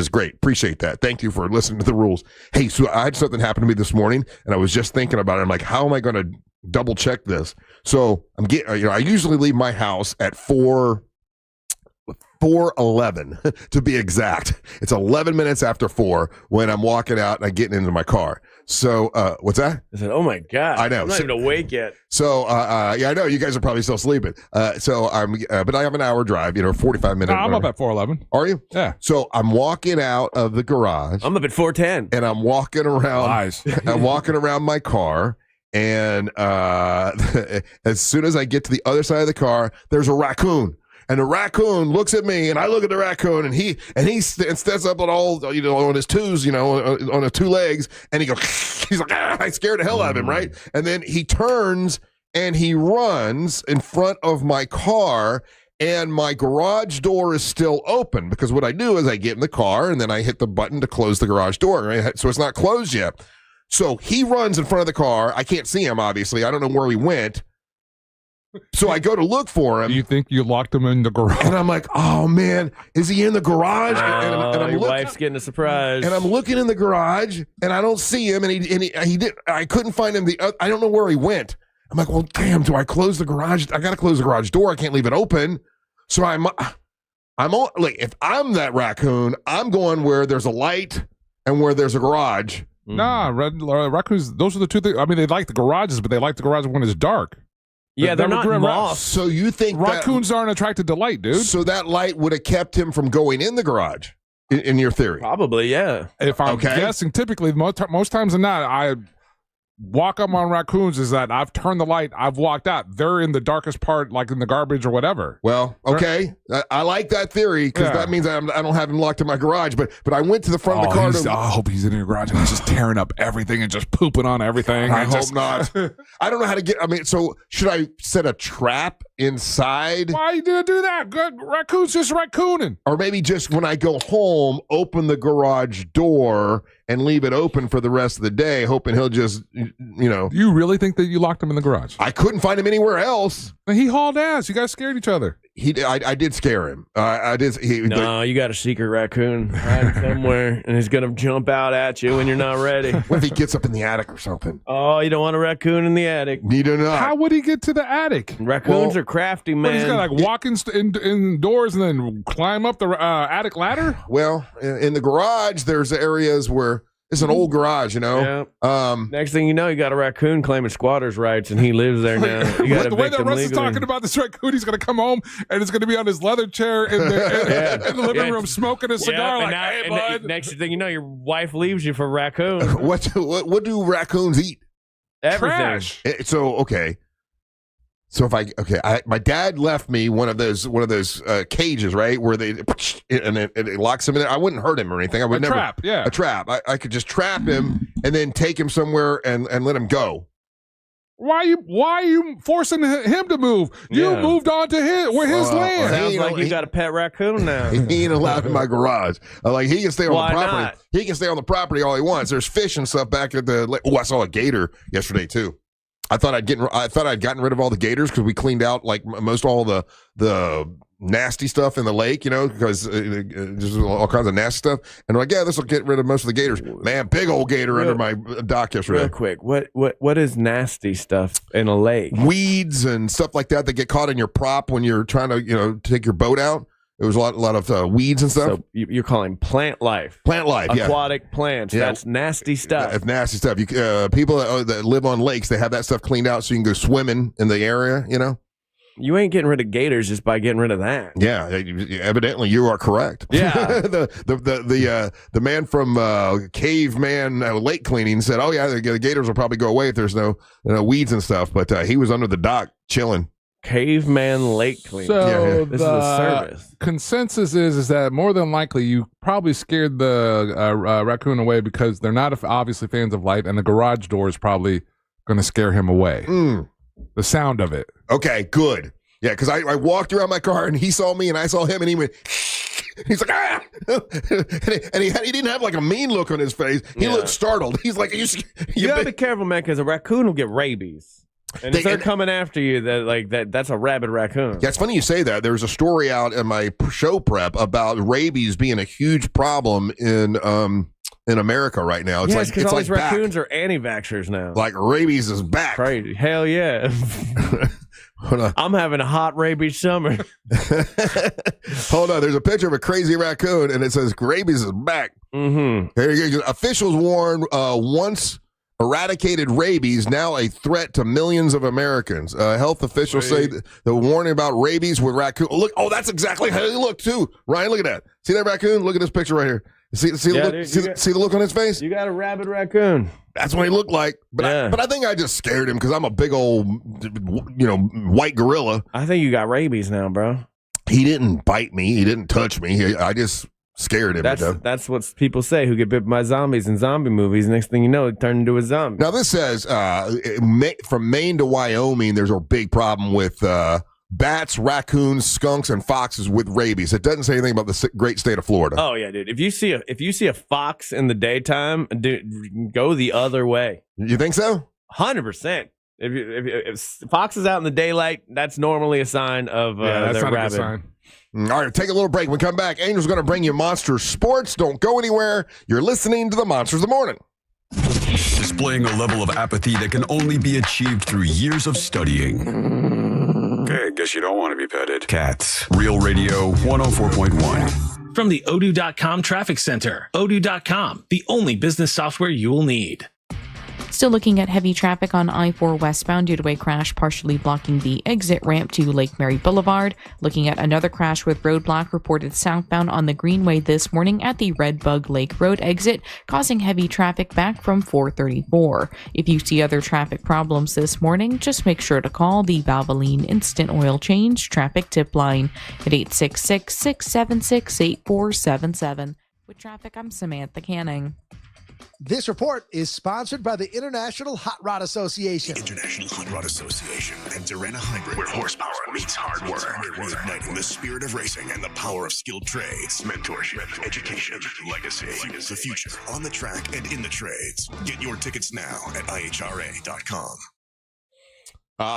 [SPEAKER 1] great. Appreciate that. Thank you for listening to the rules. Hey, so I had something happen to me this morning, and I was just thinking about it. I'm like, how am I going to double check this? So I usually leave my house at 4:11 to be exact. It's 11 minutes after 4 when I'm walking out and I'm getting into my car. So, what's that?
[SPEAKER 2] I said, oh my God.
[SPEAKER 1] I know.
[SPEAKER 2] I'm not even awake yet.
[SPEAKER 1] So, I know you guys are probably still sleeping. But I have an hour drive, 45 minutes.
[SPEAKER 3] No, I'm up at 4:11.
[SPEAKER 1] Are you?
[SPEAKER 3] Yeah.
[SPEAKER 1] So I'm walking out of the garage.
[SPEAKER 2] I'm up at 4:10.
[SPEAKER 1] And I'm walking around.
[SPEAKER 3] Nice.
[SPEAKER 1] I'm walking around my car. And as soon as I get to the other side of the car, there's a raccoon. And the raccoon looks at me, and I look at the raccoon, and he stands up on all, on his twos, on his 2 legs, and he goes, he's like, I scared the hell out of him, right? And then he turns and he runs in front of my car, and my garage door is still open, because what I do is I get in the car and then I hit the button to close the garage door, right? So it's not closed yet. So he runs in front of the car. I can't see him, obviously. I don't know where he went. So I go to look for him.
[SPEAKER 3] You think you locked him in the garage?
[SPEAKER 1] And I'm like, oh man, is he in the garage?
[SPEAKER 2] And I'm wife's getting a surprise.
[SPEAKER 1] And I'm looking in the garage, and I don't see him. And he did. I couldn't find him. I don't know where he went. I'm like, well, damn. Do I close the garage? I got to close the garage door. I can't leave it open. So I'm on. Like, if I'm that raccoon, I'm going where there's a light and where there's a garage.
[SPEAKER 3] Nah, raccoons. Those are the 2 things. I mean, they like the garages, but they like the garage when it's dark.
[SPEAKER 2] Yeah, they're not moths.
[SPEAKER 1] So you think
[SPEAKER 3] raccoons aren't attracted to light, dude?
[SPEAKER 1] So that light would have kept him from going in the garage, in your theory?
[SPEAKER 2] Probably, yeah.
[SPEAKER 3] If I'm guessing, typically, most times than not, I walk up on raccoons is that I've turned the light, I've walked out. They're in the darkest part, like in the garbage or whatever.
[SPEAKER 1] Well, okay. I like that theory, because that means I don't have him locked in my garage. But I went to the front of the car.
[SPEAKER 3] I hope he's in your garage and he's just tearing up everything and just pooping on everything.
[SPEAKER 1] I hope not. I don't know how to get. I mean, so should I set a trap inside?
[SPEAKER 3] Why you do that? Raccoon's just raccooning.
[SPEAKER 1] Or maybe just when I go home, open the garage door and leave it open for the rest of the day, hoping he'll just,
[SPEAKER 3] You really think that you locked him in the garage?
[SPEAKER 1] I couldn't find him anywhere else.
[SPEAKER 3] He hauled ass. You guys scared each other.
[SPEAKER 1] I did scare him.
[SPEAKER 2] You got a secret raccoon hiding somewhere, and he's gonna jump out at you when you're not ready.
[SPEAKER 1] What if he gets up in the attic or something?
[SPEAKER 2] Oh, you don't want a raccoon in the attic.
[SPEAKER 1] You do not.
[SPEAKER 3] How would he get to the attic?
[SPEAKER 2] Raccoons are crafty, man.
[SPEAKER 3] He's gonna walk indoors and then climb up the attic ladder?
[SPEAKER 1] Well, in the garage, there's areas where it's an old garage,
[SPEAKER 2] Yeah. Next thing you know, you got a raccoon claiming squatters' rights, and he lives there now. You got
[SPEAKER 3] the way that Russ is talking about this raccoon, he's going to come home, and it's going to be on his leather chair in the living room smoking a cigar hey, bud.
[SPEAKER 2] Next thing you know, your wife leaves you for a raccoon.
[SPEAKER 1] What do raccoons eat?
[SPEAKER 2] Everything.
[SPEAKER 3] Trash.
[SPEAKER 1] Okay. So my dad left me one of those cages, right, where they and it locks him in there. I wouldn't hurt him or anything. I would never
[SPEAKER 3] trap, yeah.
[SPEAKER 1] a trap. I could just trap him and then take him somewhere and let him go.
[SPEAKER 3] Why are you forcing him to move? You moved on to his land.
[SPEAKER 2] Sounds like you got a pet raccoon now.
[SPEAKER 1] He ain't allowed in my garage. Like he can stay on
[SPEAKER 2] Why
[SPEAKER 1] the property.
[SPEAKER 2] not?
[SPEAKER 1] He can stay on the property all he wants. There's fish and stuff back at the. Oh, I saw a gator yesterday too. I thought I'd gotten rid of all the gators because we cleaned out like most all the nasty stuff in the lake, because there's all kinds of nasty stuff. And we're like, yeah, this will get rid of most of the gators. Man, big old gator under my dock yesterday.
[SPEAKER 2] Real quick, what is nasty stuff in a lake?
[SPEAKER 1] Weeds and stuff like that get caught in your prop when you're trying to take your boat out. There was a lot of weeds and stuff.
[SPEAKER 2] So you're calling plant life.
[SPEAKER 1] Plant life, yeah.
[SPEAKER 2] Aquatic plants.
[SPEAKER 1] Yeah.
[SPEAKER 2] That's nasty stuff.
[SPEAKER 1] That's nasty stuff. People that live on lakes, they have that stuff cleaned out so you can go swimming in the area,
[SPEAKER 2] You ain't getting rid of gators just by getting rid of that.
[SPEAKER 1] Yeah, evidently you are correct.
[SPEAKER 2] Yeah.
[SPEAKER 1] the man from Caveman Lake Cleaning said, "Oh yeah, the gators will probably go away if there's no weeds and stuff." But he was under the dock chilling.
[SPEAKER 2] Caveman Lake Cleaning.
[SPEAKER 3] So
[SPEAKER 2] this is a service.
[SPEAKER 3] Consensus is that more than likely you probably scared the raccoon away because they're not obviously fans of light, and the garage door is probably going to scare him away. The sound of it.
[SPEAKER 1] Okay, good. Yeah, because I walked around my car and he saw me and I saw him and he went. He's like, ah! and he didn't have like a mean look on his face. He looked startled. He's like,
[SPEAKER 2] you gotta be careful, man, because a raccoon will get rabies. And if they're coming after you, that's a rabid raccoon.
[SPEAKER 1] Yeah, it's funny you say that. There was a story out in my show prep about rabies being a huge problem in America right now. It's
[SPEAKER 2] because all these
[SPEAKER 1] back.
[SPEAKER 2] raccoons are anti-vaxxers now.
[SPEAKER 1] Like rabies is back.
[SPEAKER 2] Crazy. Hell yeah. I'm having a hot rabies summer.
[SPEAKER 1] Hold on. There's a picture of a crazy raccoon, and it says rabies is back.
[SPEAKER 2] Mm-hmm.
[SPEAKER 1] Here you go. Officials warn once eradicated rabies, now a threat to millions of Americans. Health officials say the warning about rabies with raccoon. Look, that's exactly how they look too. Ryan, look at that. See that raccoon? Look at this picture right here. See the look on his face?
[SPEAKER 2] You got a rabid raccoon.
[SPEAKER 1] That's what he looked like. But I think I just scared him because I'm a big old, white gorilla.
[SPEAKER 2] I think you got rabies now, bro.
[SPEAKER 1] He didn't bite me. He didn't touch me. I just scared him.
[SPEAKER 2] That's what people say who get bit by zombies in zombie movies. Next thing you know, it turned into a zombie.
[SPEAKER 1] Now this says from Maine to Wyoming, there's a big problem with bats, raccoons, skunks, and foxes with rabies. It doesn't say anything about the great state of Florida.
[SPEAKER 2] Oh yeah, dude. If you see a fox in the daytime, dude, go the other way.
[SPEAKER 1] You think so?
[SPEAKER 2] 100%. If fox is out in the daylight, that's normally a sign of
[SPEAKER 3] that's
[SPEAKER 2] they're
[SPEAKER 3] not
[SPEAKER 2] rabid.
[SPEAKER 3] a good sign.
[SPEAKER 1] All right, take a little break. When we come back, Angel's going to bring you Monster Sports. Don't go anywhere. You're listening to the Monsters of the Morning.
[SPEAKER 4] Displaying a level of apathy that can only be achieved through years of studying. Okay, guess you don't want to be petted. Cats. Real Radio 104.1.
[SPEAKER 24] From the Odoo.com Traffic Center. Odoo.com, the only business software you will need.
[SPEAKER 6] Still looking at heavy traffic on I-4 westbound due to a crash partially blocking the exit ramp to Lake Mary Boulevard. Looking at another crash with roadblock reported southbound on the Greenway this morning at the Red Bug Lake Road exit, causing heavy traffic back from 434. If you see other traffic problems this morning, just make sure to call the Valvoline Instant Oil Change Traffic Tip Line at 866-676-8477. With traffic, I'm Samantha Canning.
[SPEAKER 7] This report is sponsored by the International Hot Rod Association.
[SPEAKER 8] The International Hot Rod Association and Durana Hybrid, where horsepower meets hard work. Reigniting the spirit of racing and the power of skilled trades. Mentorship, education, legacy. Fuels the future on the track and in the trades. Get your tickets now at ihra.com.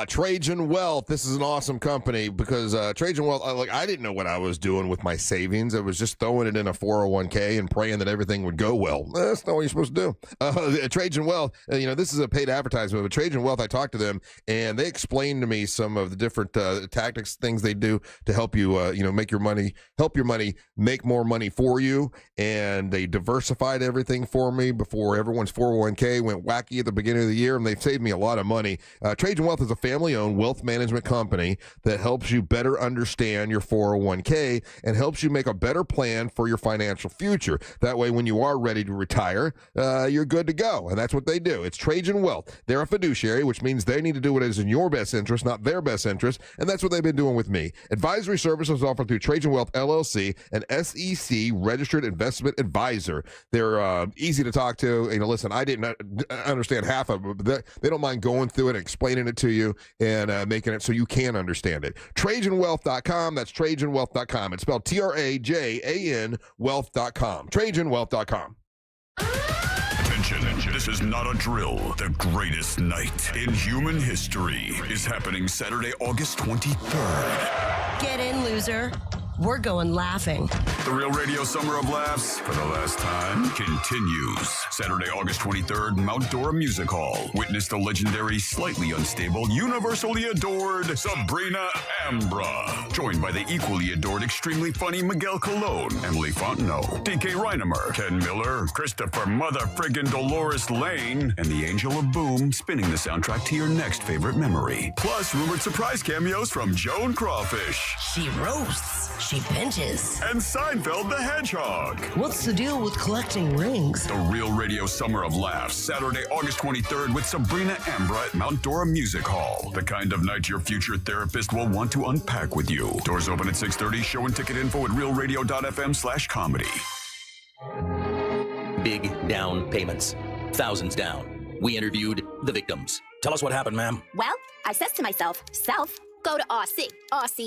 [SPEAKER 1] Trajan Wealth. This is an awesome company because Trajan Wealth, I didn't know what I was doing with my savings. I was just throwing it in a 401k and praying that everything would go well. That's not what you're supposed to do. Trajan Wealth, this is a paid advertisement, but Trajan Wealth, I talked to them and they explained to me some of the different tactics, things they do to help you, make your money, help your money, make more money for you. And they diversified everything for me before everyone's 401k went wacky at the beginning of the year, and they've saved me a lot of money. Trajan Wealth is is a family-owned wealth management company that helps you better understand your 401k and helps you make a better plan for your financial future. That way, when you are ready to retire, you're good to go. And that's what they do. It's Trajan Wealth. They're a fiduciary, which means they need to do what is in your best interest, not their best interest. And that's what they've been doing with me. Advisory services offered through Trajan Wealth LLC, an SEC registered investment advisor. They're easy to talk to. Listen, I didn't understand half of it, but they don't mind going through it, explaining it to you, and making it so you can understand it. TrajanWealth.com. That's TrajanWealth.com. It's spelled TRAJAN Wealth.com. TrajanWealth.com.
[SPEAKER 4] Attention, this is not a drill. The greatest night in human history is happening Saturday, August 23rd.
[SPEAKER 10] Get in, loser. We're going laughing.
[SPEAKER 4] The Real Radio Summer of Laughs, for the last time, continues. Saturday, August 23rd, Mount Dora Music Hall. Witness the legendary, slightly unstable, universally adored Sabrina Ambra. Joined by the equally adored, extremely funny Miguel Colon, Emily Fontenot, DK Reinemer, Ken Miller, Christopher Mother Friggin' Dolores Lane, and the Angel of Boom, spinning the soundtrack to your next favorite memory. Plus, rumored surprise cameos from Joan Crawfish.
[SPEAKER 10] She roasts. She pinches.
[SPEAKER 4] And Seinfeld the Hedgehog.
[SPEAKER 10] What's the deal with collecting rings?
[SPEAKER 4] The Real Radio Summer of Laughs, Saturday, August 23rd with Sabrina Ambra at Mount Dora Music Hall. The kind of night your future therapist will want to unpack with you. Doors open at 6:30. Show and ticket info at realradio.fm/comedy.
[SPEAKER 12] Big down payments. Thousands down. We interviewed the victims. Tell us what happened, ma'am.
[SPEAKER 13] Well, I says to myself, go to RC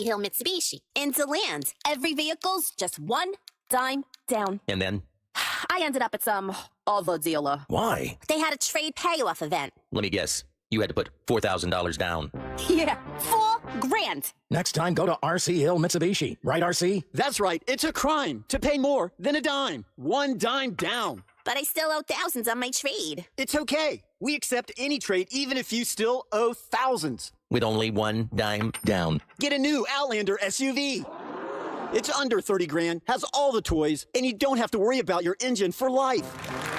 [SPEAKER 13] Hill Mitsubishi, into land. Every vehicle's just one dime down.
[SPEAKER 12] And then?
[SPEAKER 13] I ended up at some other dealer.
[SPEAKER 12] Why?
[SPEAKER 13] They had a trade payoff event.
[SPEAKER 12] Let me guess. You had to put $4,000 down.
[SPEAKER 13] Yeah, $4,000.
[SPEAKER 14] Next time, go to RC Hill Mitsubishi. Right, RC?
[SPEAKER 15] That's right. It's a crime to pay more than a dime. One dime down.
[SPEAKER 13] But I still owe thousands on my trade.
[SPEAKER 15] It's okay. We accept any trade, even if you still owe thousands.
[SPEAKER 12] With only one dime down.
[SPEAKER 15] Get a new Outlander SUV. It's under 30 grand, has all the toys, and you don't have to worry about your engine for life.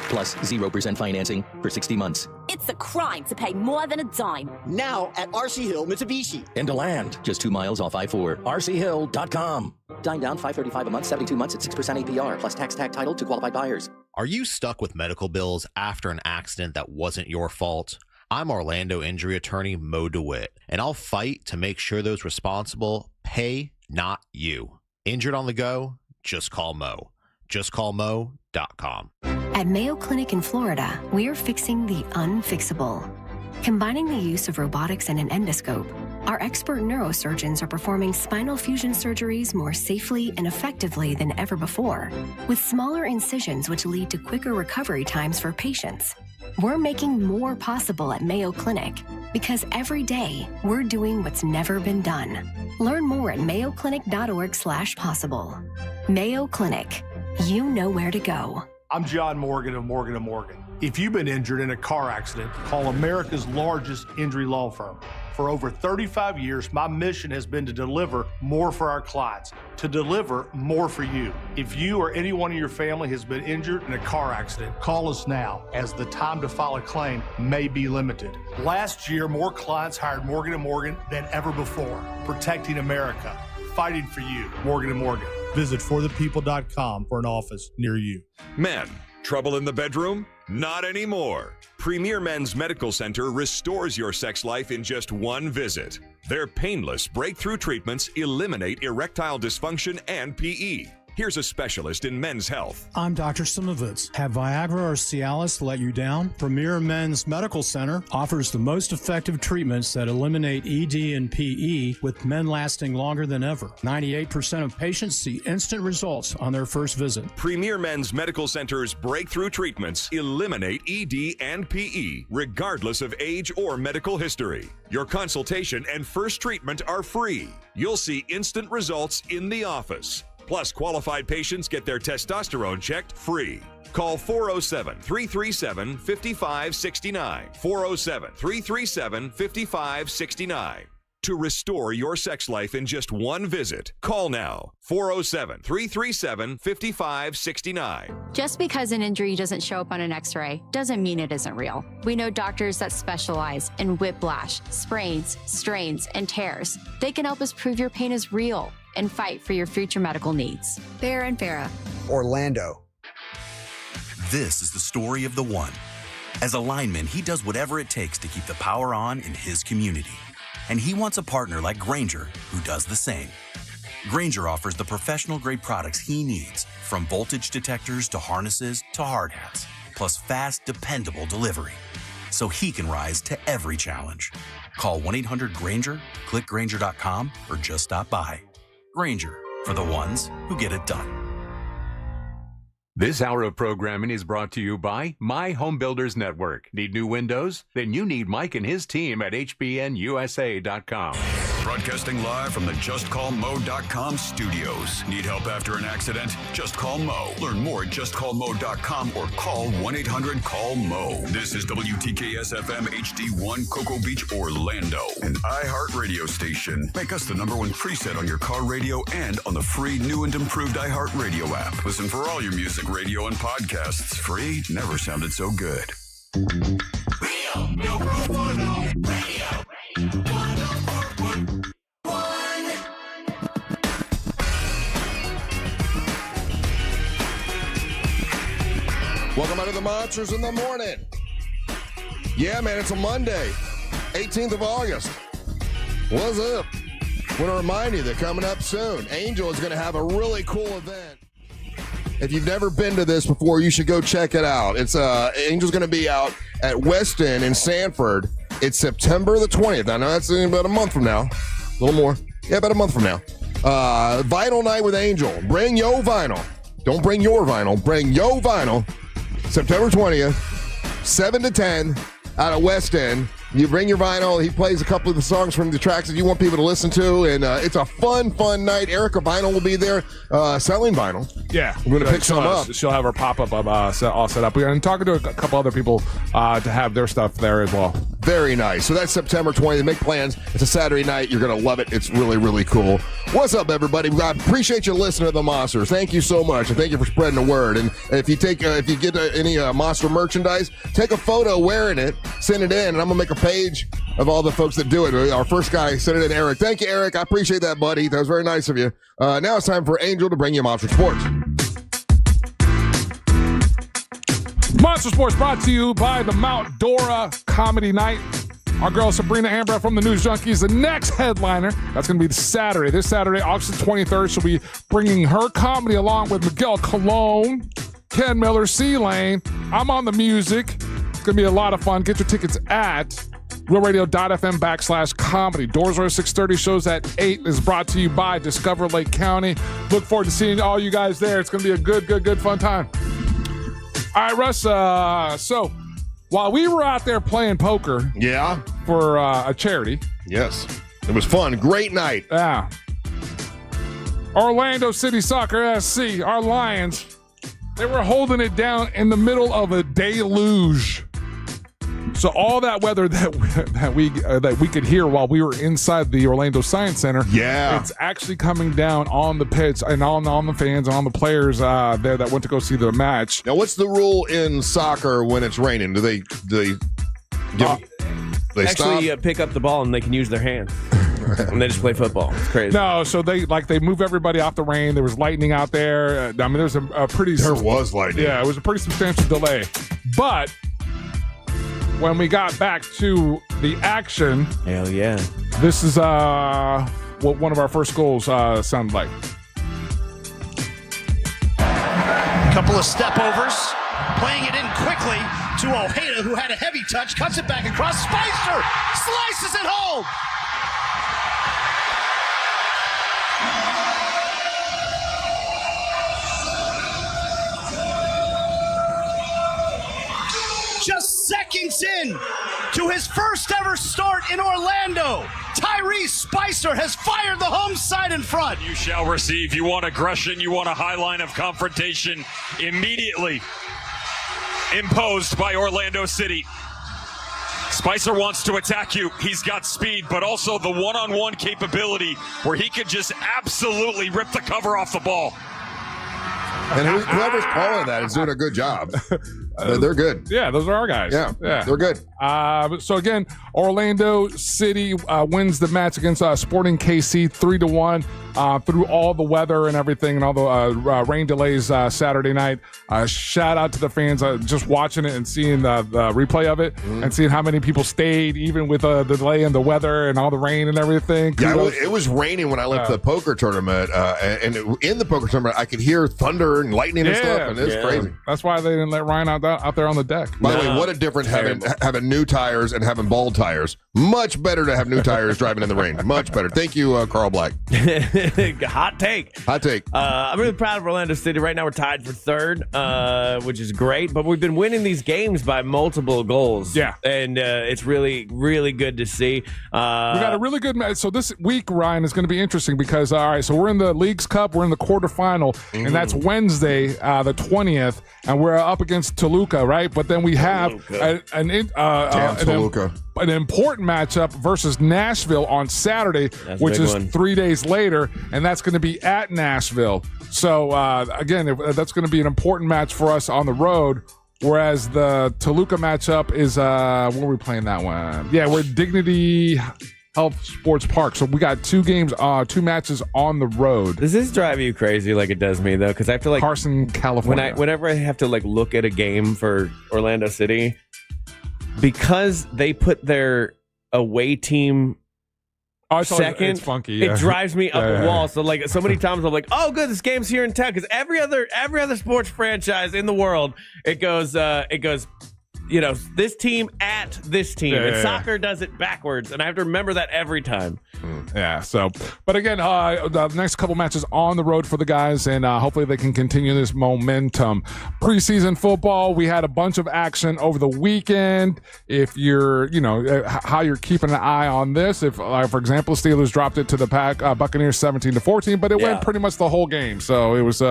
[SPEAKER 12] Plus 0% financing for 60 months.
[SPEAKER 13] It's a crime to pay more than a dime.
[SPEAKER 15] Now at RC Hill Mitsubishi.
[SPEAKER 12] Into land. Just 2 miles off I-4. RCHill.com. Dime down, $535 a month, 72 months at 6% APR, plus tax tag title to qualified buyers.
[SPEAKER 17] Are you stuck with medical bills after an accident that wasn't your fault? I'm Orlando injury attorney Mo DeWitt, and I'll fight to make sure those responsible pay, not you. Injured on the go? Just call Mo. JustCallMo.com.
[SPEAKER 23] At Mayo Clinic in Florida, we're fixing the unfixable. Combining the use of robotics and an endoscope, our expert neurosurgeons are performing spinal fusion surgeries more safely and effectively than ever before, with smaller incisions which lead to quicker recovery times for patients. We're making more possible at Mayo Clinic because every day we're doing what's never been done. Learn more at mayoclinic.org/possible. Mayo Clinic. You know where to go.
[SPEAKER 25] I'm John Morgan of Morgan & Morgan. If you've been injured in a car accident, call America's largest injury law firm. For over 35 years, my mission has been to deliver more for our clients, to deliver more for you. If you or anyone in your family has been injured in a car accident, call us now, as the time to file a claim may be limited. Last year, more clients hired Morgan & Morgan than ever before, protecting America, fighting for you. Morgan & Morgan. Visit forthepeople.com for an office near you.
[SPEAKER 26] Men, trouble in the bedroom? Not anymore. Premier Men's Medical Center restores your sex life in just one visit. Their painless breakthrough treatments eliminate erectile dysfunction and PE. Here's a specialist in men's health.
[SPEAKER 27] I'm Dr. Simovitz. Have Viagra or Cialis let you down? Premier Men's Medical Center offers the most effective treatments that eliminate ED and PE, with men lasting longer than ever. 98% of patients see instant results on their first visit.
[SPEAKER 26] Premier Men's Medical Center's breakthrough treatments eliminate ED and PE, regardless of age or medical history. Your consultation and first treatment are free. You'll see instant results in the office. Plus, qualified patients get their testosterone checked free. Call 407-337-5569. 407-337-5569. to restore your sex life in just one visit. Call now. 407-337-5569.
[SPEAKER 5] Just because an injury doesn't show up on an x-ray doesn't mean it isn't real. We know doctors that specialize in whiplash, sprains, strains, and tears. They can help us prove your pain is real and fight for your future medical needs.
[SPEAKER 9] Farah and Farah.
[SPEAKER 11] Orlando.
[SPEAKER 16] This is the story of the one. As a lineman, he does whatever it takes to keep the power on in his community. And he wants a partner like Grainger who does the same. Grainger offers the professional-grade products he needs, from voltage detectors to harnesses to hard hats, plus fast, dependable delivery, so he can rise to every challenge. Call 1-800-GRAINGER, click Grainger.com, or just stop by. Grainger, for the ones who get it done.
[SPEAKER 18] This hour of programming is brought to you by My Home Builders Network. Need new windows? Then you need Mike and his team at hbnusa.com.
[SPEAKER 4] Broadcasting live from the JustCallMo.com studios. Need help after an accident? Just call Mo. Learn more at JustCallMo.com or call 1-800-CALL-MO. This is WTKS-FM HD1 Cocoa Beach, Orlando, an iHeart radio station. Make us the #1 preset on your car radio and on the free new and improved iHeart radio app. Listen for all your music, radio, and podcasts. Free never sounded so good.
[SPEAKER 1] Welcome out to the Monsters in the Morning. Yeah, man, it's a Monday, 18th of August. What's up? I want to remind you that coming up soon, Angel is going to have a really cool event. If you've never been to this before, you should go check it out. It's Angel's going to be out at West End in Sanford. It's September the 20th. I know that's about a month from now. A little more. Yeah, about a month from now. Vinyl night with Angel. Bring yo vinyl. Don't bring your vinyl. Bring yo vinyl. September 20th, 7 to 10 out of West End. You bring your vinyl. He plays a couple of the songs from the tracks that you want people to listen to, and it's a fun night. Erica Vinyl will be there selling vinyl.
[SPEAKER 3] Yeah.
[SPEAKER 1] I'm going to pick some up.
[SPEAKER 3] She'll have her pop-up all set up. We're talking to a couple other people to have their stuff there as well.
[SPEAKER 1] Very nice. So that's September 20th. Make plans. It's a Saturday night. You're going to love it. It's really, really cool. What's up, everybody? I appreciate you listening to the Monsters. Thank you so much, and thank you for spreading the word. And if you get any Monster merchandise, take a photo wearing it, send it in, and I'm going to make a page of all the folks that do it. Our first guy sent it in, Eric. Thank you, Eric. I appreciate that, buddy. That was very nice of you. Now it's time for Angel to bring you Monster Sports.
[SPEAKER 3] Monster Sports brought to you by the Mount Dora Comedy Night. Our girl Sabrina Amber from the News Junkies, the next headliner. That's going to be Saturday. This Saturday, August 23rd, she'll be bringing her comedy along with Miguel Colon, Ken Miller, C-Lane. I'm on the music. It's going to be a lot of fun. Get your tickets at realradio.fm/comedy. Doors are at 6:30. Shows at 8 is brought to you by Discover Lake County. Look forward to seeing all you guys there. It's going to be a good fun time. All right, Russ. So while we were out there playing poker, for a charity,
[SPEAKER 1] yes, it was fun. Great night.
[SPEAKER 3] Yeah. Orlando City Soccer SC, our Lions, they were holding it down in the middle of a deluge. So all that weather that we could hear while we were inside the Orlando Science Center, it's actually coming down on the pitch and on the fans and on the players there that went to go see the match.
[SPEAKER 1] Now, what's the rule in soccer when it's raining? Do they
[SPEAKER 2] actually pick up the ball and they can use their hands? And they just play football. It's crazy.
[SPEAKER 3] No, so they move everybody off the rain. There was lightning out there. I mean, there was a pretty.
[SPEAKER 1] There was lightning.
[SPEAKER 3] Yeah, it was a pretty substantial delay, but when we got back to the action,
[SPEAKER 2] hell yeah,
[SPEAKER 3] this is what one of our first goals sounded like.
[SPEAKER 19] Couple of step overs, playing it in quickly to Ojeda, who had a heavy touch, cuts it back across. Spicer slices it home. Just seconds in to his first ever start in Orlando, Tyrese Spicer has fired the home side in front.
[SPEAKER 20] You shall receive. You want aggression. You want a high line of confrontation immediately imposed by Orlando City. Spicer wants to attack you. He's got speed, but also the one-on-one capability where he could just absolutely rip the cover off the ball.
[SPEAKER 1] And whoever's calling that is doing a good job. They're good.
[SPEAKER 3] Yeah, those are our guys.
[SPEAKER 1] Yeah, they're good.
[SPEAKER 3] So again, Orlando City wins the match against Sporting KC 3-1 through all the weather and everything and all the rain delays Saturday night. Shout out to the fans just watching it and seeing the replay of it and seeing how many people stayed even with the delay and the weather and all the rain and everything.
[SPEAKER 1] Yeah, it was raining when I left the poker tournament, and in the poker tournament, I could hear thunder and lightning and stuff, and it's crazy.
[SPEAKER 3] That's why they didn't let Ryan out there on the deck.
[SPEAKER 1] By the way, what a difference having new tires and having bald tires. Much better to have new tires driving in the rain. Much better. Thank you, Carl Black.
[SPEAKER 2] Hot take. I'm really proud of Orlando City. Right now we're tied for third, which is great, but we've been winning these games by multiple goals.
[SPEAKER 3] Yeah.
[SPEAKER 2] And it's really, really good to see. We
[SPEAKER 3] got a really good match. So this week, Ryan, is going to be interesting because, all right, so we're in the Leagues Cup. We're in the quarterfinal, and that's Wednesday, the 20th, and we're up against Toluca, right? But then we have an important matchup versus Nashville on Saturday, which is 3 days later, and that's going to be at Nashville. So, again, that's going to be an important match for us on the road, whereas the Toluca matchup is, where are we playing that one? Yeah, we're at Dignity Health Sports Park. So we got two matches on the road.
[SPEAKER 2] Does this drive you crazy like it does me, though? Because I have to,
[SPEAKER 3] Carson, California.
[SPEAKER 2] Whenever I have to, look at a game for Orlando City, because they put their away team second,
[SPEAKER 3] it's funky. Yeah.
[SPEAKER 2] It drives me up a wall. So so many times I'm like, oh, good, this game's here in town. Because every other sports franchise in the world, it goes, this team at this team. And soccer does it backwards, and I have to remember that every time.
[SPEAKER 3] Yeah. So, but again, the next couple matches on the road for the guys, and hopefully they can continue this momentum. Preseason football, we had a bunch of action over the weekend. If you're, how you're keeping an eye on this. If, for example, Steelers dropped it to the Buccaneers 17-14, but it went pretty much the whole game. So it was.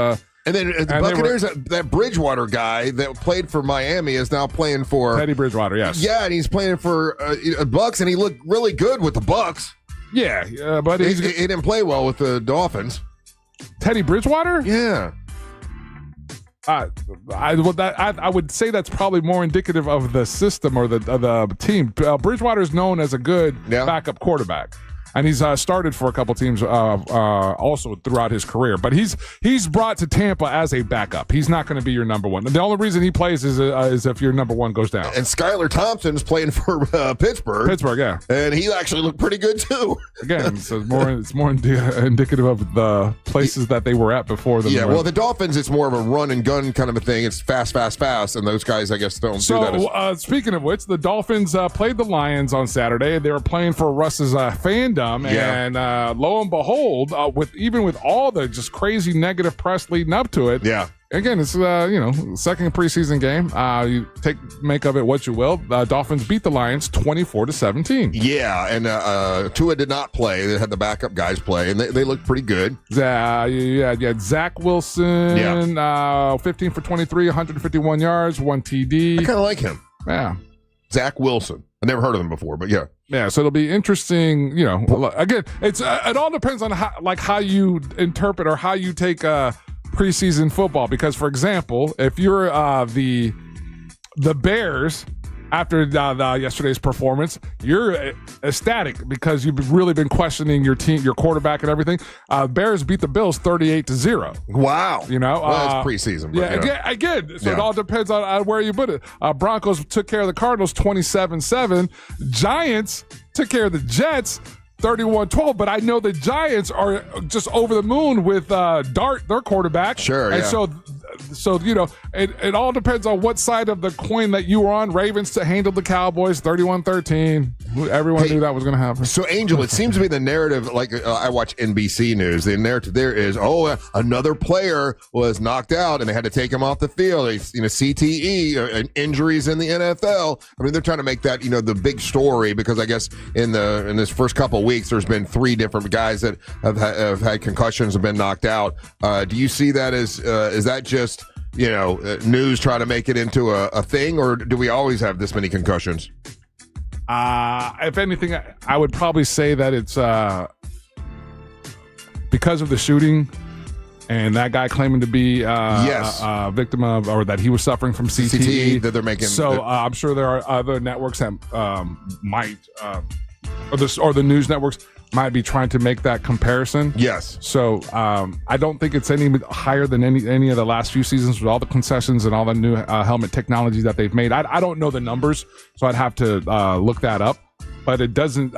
[SPEAKER 1] And then the Buccaneers, that Bridgewater guy that played for Miami is now playing for
[SPEAKER 3] Teddy Bridgewater. Yes.
[SPEAKER 1] Yeah, and he's playing for Bucks, and he looked really good with the Bucks.
[SPEAKER 3] Yeah, but
[SPEAKER 1] he didn't play well with the Dolphins.
[SPEAKER 3] Teddy Bridgewater?
[SPEAKER 1] Yeah.
[SPEAKER 3] I would say that's probably more indicative of the system or the team. Bridgewater is known as a good backup quarterback. And he's started for a couple teams also throughout his career. But he's brought to Tampa as a backup. He's not going to be your number one. The only reason he plays is if your number one goes down.
[SPEAKER 1] And Skylar Thompson's playing for Pittsburgh.
[SPEAKER 3] Pittsburgh, yeah.
[SPEAKER 1] And he actually looked pretty good, too.
[SPEAKER 3] Again, so it's more indicative of the places that they were at before.
[SPEAKER 1] Well, the Dolphins, it's more of a run and gun kind of a thing. It's fast. And those guys, I guess, don't do that.
[SPEAKER 3] Speaking of which, the Dolphins played the Lions on Saturday. They were playing for Russ's fandom. And lo and behold, with all the just crazy negative press leading up to it.
[SPEAKER 1] Yeah.
[SPEAKER 3] Again, it's second preseason game. You make of it what you will. Dolphins beat the Lions 24-17.
[SPEAKER 1] Yeah, and Tua did not play. They had the backup guys play, and they looked pretty good.
[SPEAKER 3] Yeah. Zach Wilson, 15 for 23, 151 yards, 1 TD.
[SPEAKER 1] I kind of like him.
[SPEAKER 3] Yeah.
[SPEAKER 1] Zach Wilson. I never heard of him before, but yeah.
[SPEAKER 3] Yeah, so it'll be interesting. Again, it's it all depends on how you interpret or how you take preseason football. Because, for example, if you're the Bears after yesterday's performance, you're ecstatic because you've really been questioning your team, your quarterback, and everything. Bears beat the Bills 38-0.
[SPEAKER 1] Wow.
[SPEAKER 3] That's
[SPEAKER 1] preseason.
[SPEAKER 3] But, again, so it all depends on where you put it. Broncos took care of the Cardinals 27-7. Giants took care of the Jets 31-12, but I know the Giants are just over the moon with Dart, their quarterback.
[SPEAKER 1] Sure,
[SPEAKER 3] and so it all depends on what side of the coin that you were on. Ravens handled the Cowboys 31-13. Everyone knew that was going to happen.
[SPEAKER 1] So, Angel, it seems to be the narrative, I watch NBC News. The narrative there is, another player was knocked out and they had to take him off the field. CTE, injuries in the NFL. I mean, they're trying to make that, the big story because I guess in this first couple of weeks, there's been 3 different guys that have had concussions, have been knocked out. Do you see that as, is that just, news trying to make it into a thing, or do we always have this many concussions?
[SPEAKER 3] If anything, I would probably say that it's because of the shooting and that guy claiming to be a victim of, or that he was suffering from CTE
[SPEAKER 1] that they're making.
[SPEAKER 3] So I'm sure there are other networks that might, or the news networks might be trying to make that comparison.
[SPEAKER 1] Yes.
[SPEAKER 3] So I don't think it's any higher than any of the last few seasons with all the concessions and all the new helmet technology that they've made. I don't know the numbers, so I'd have to look that up. But it doesn't.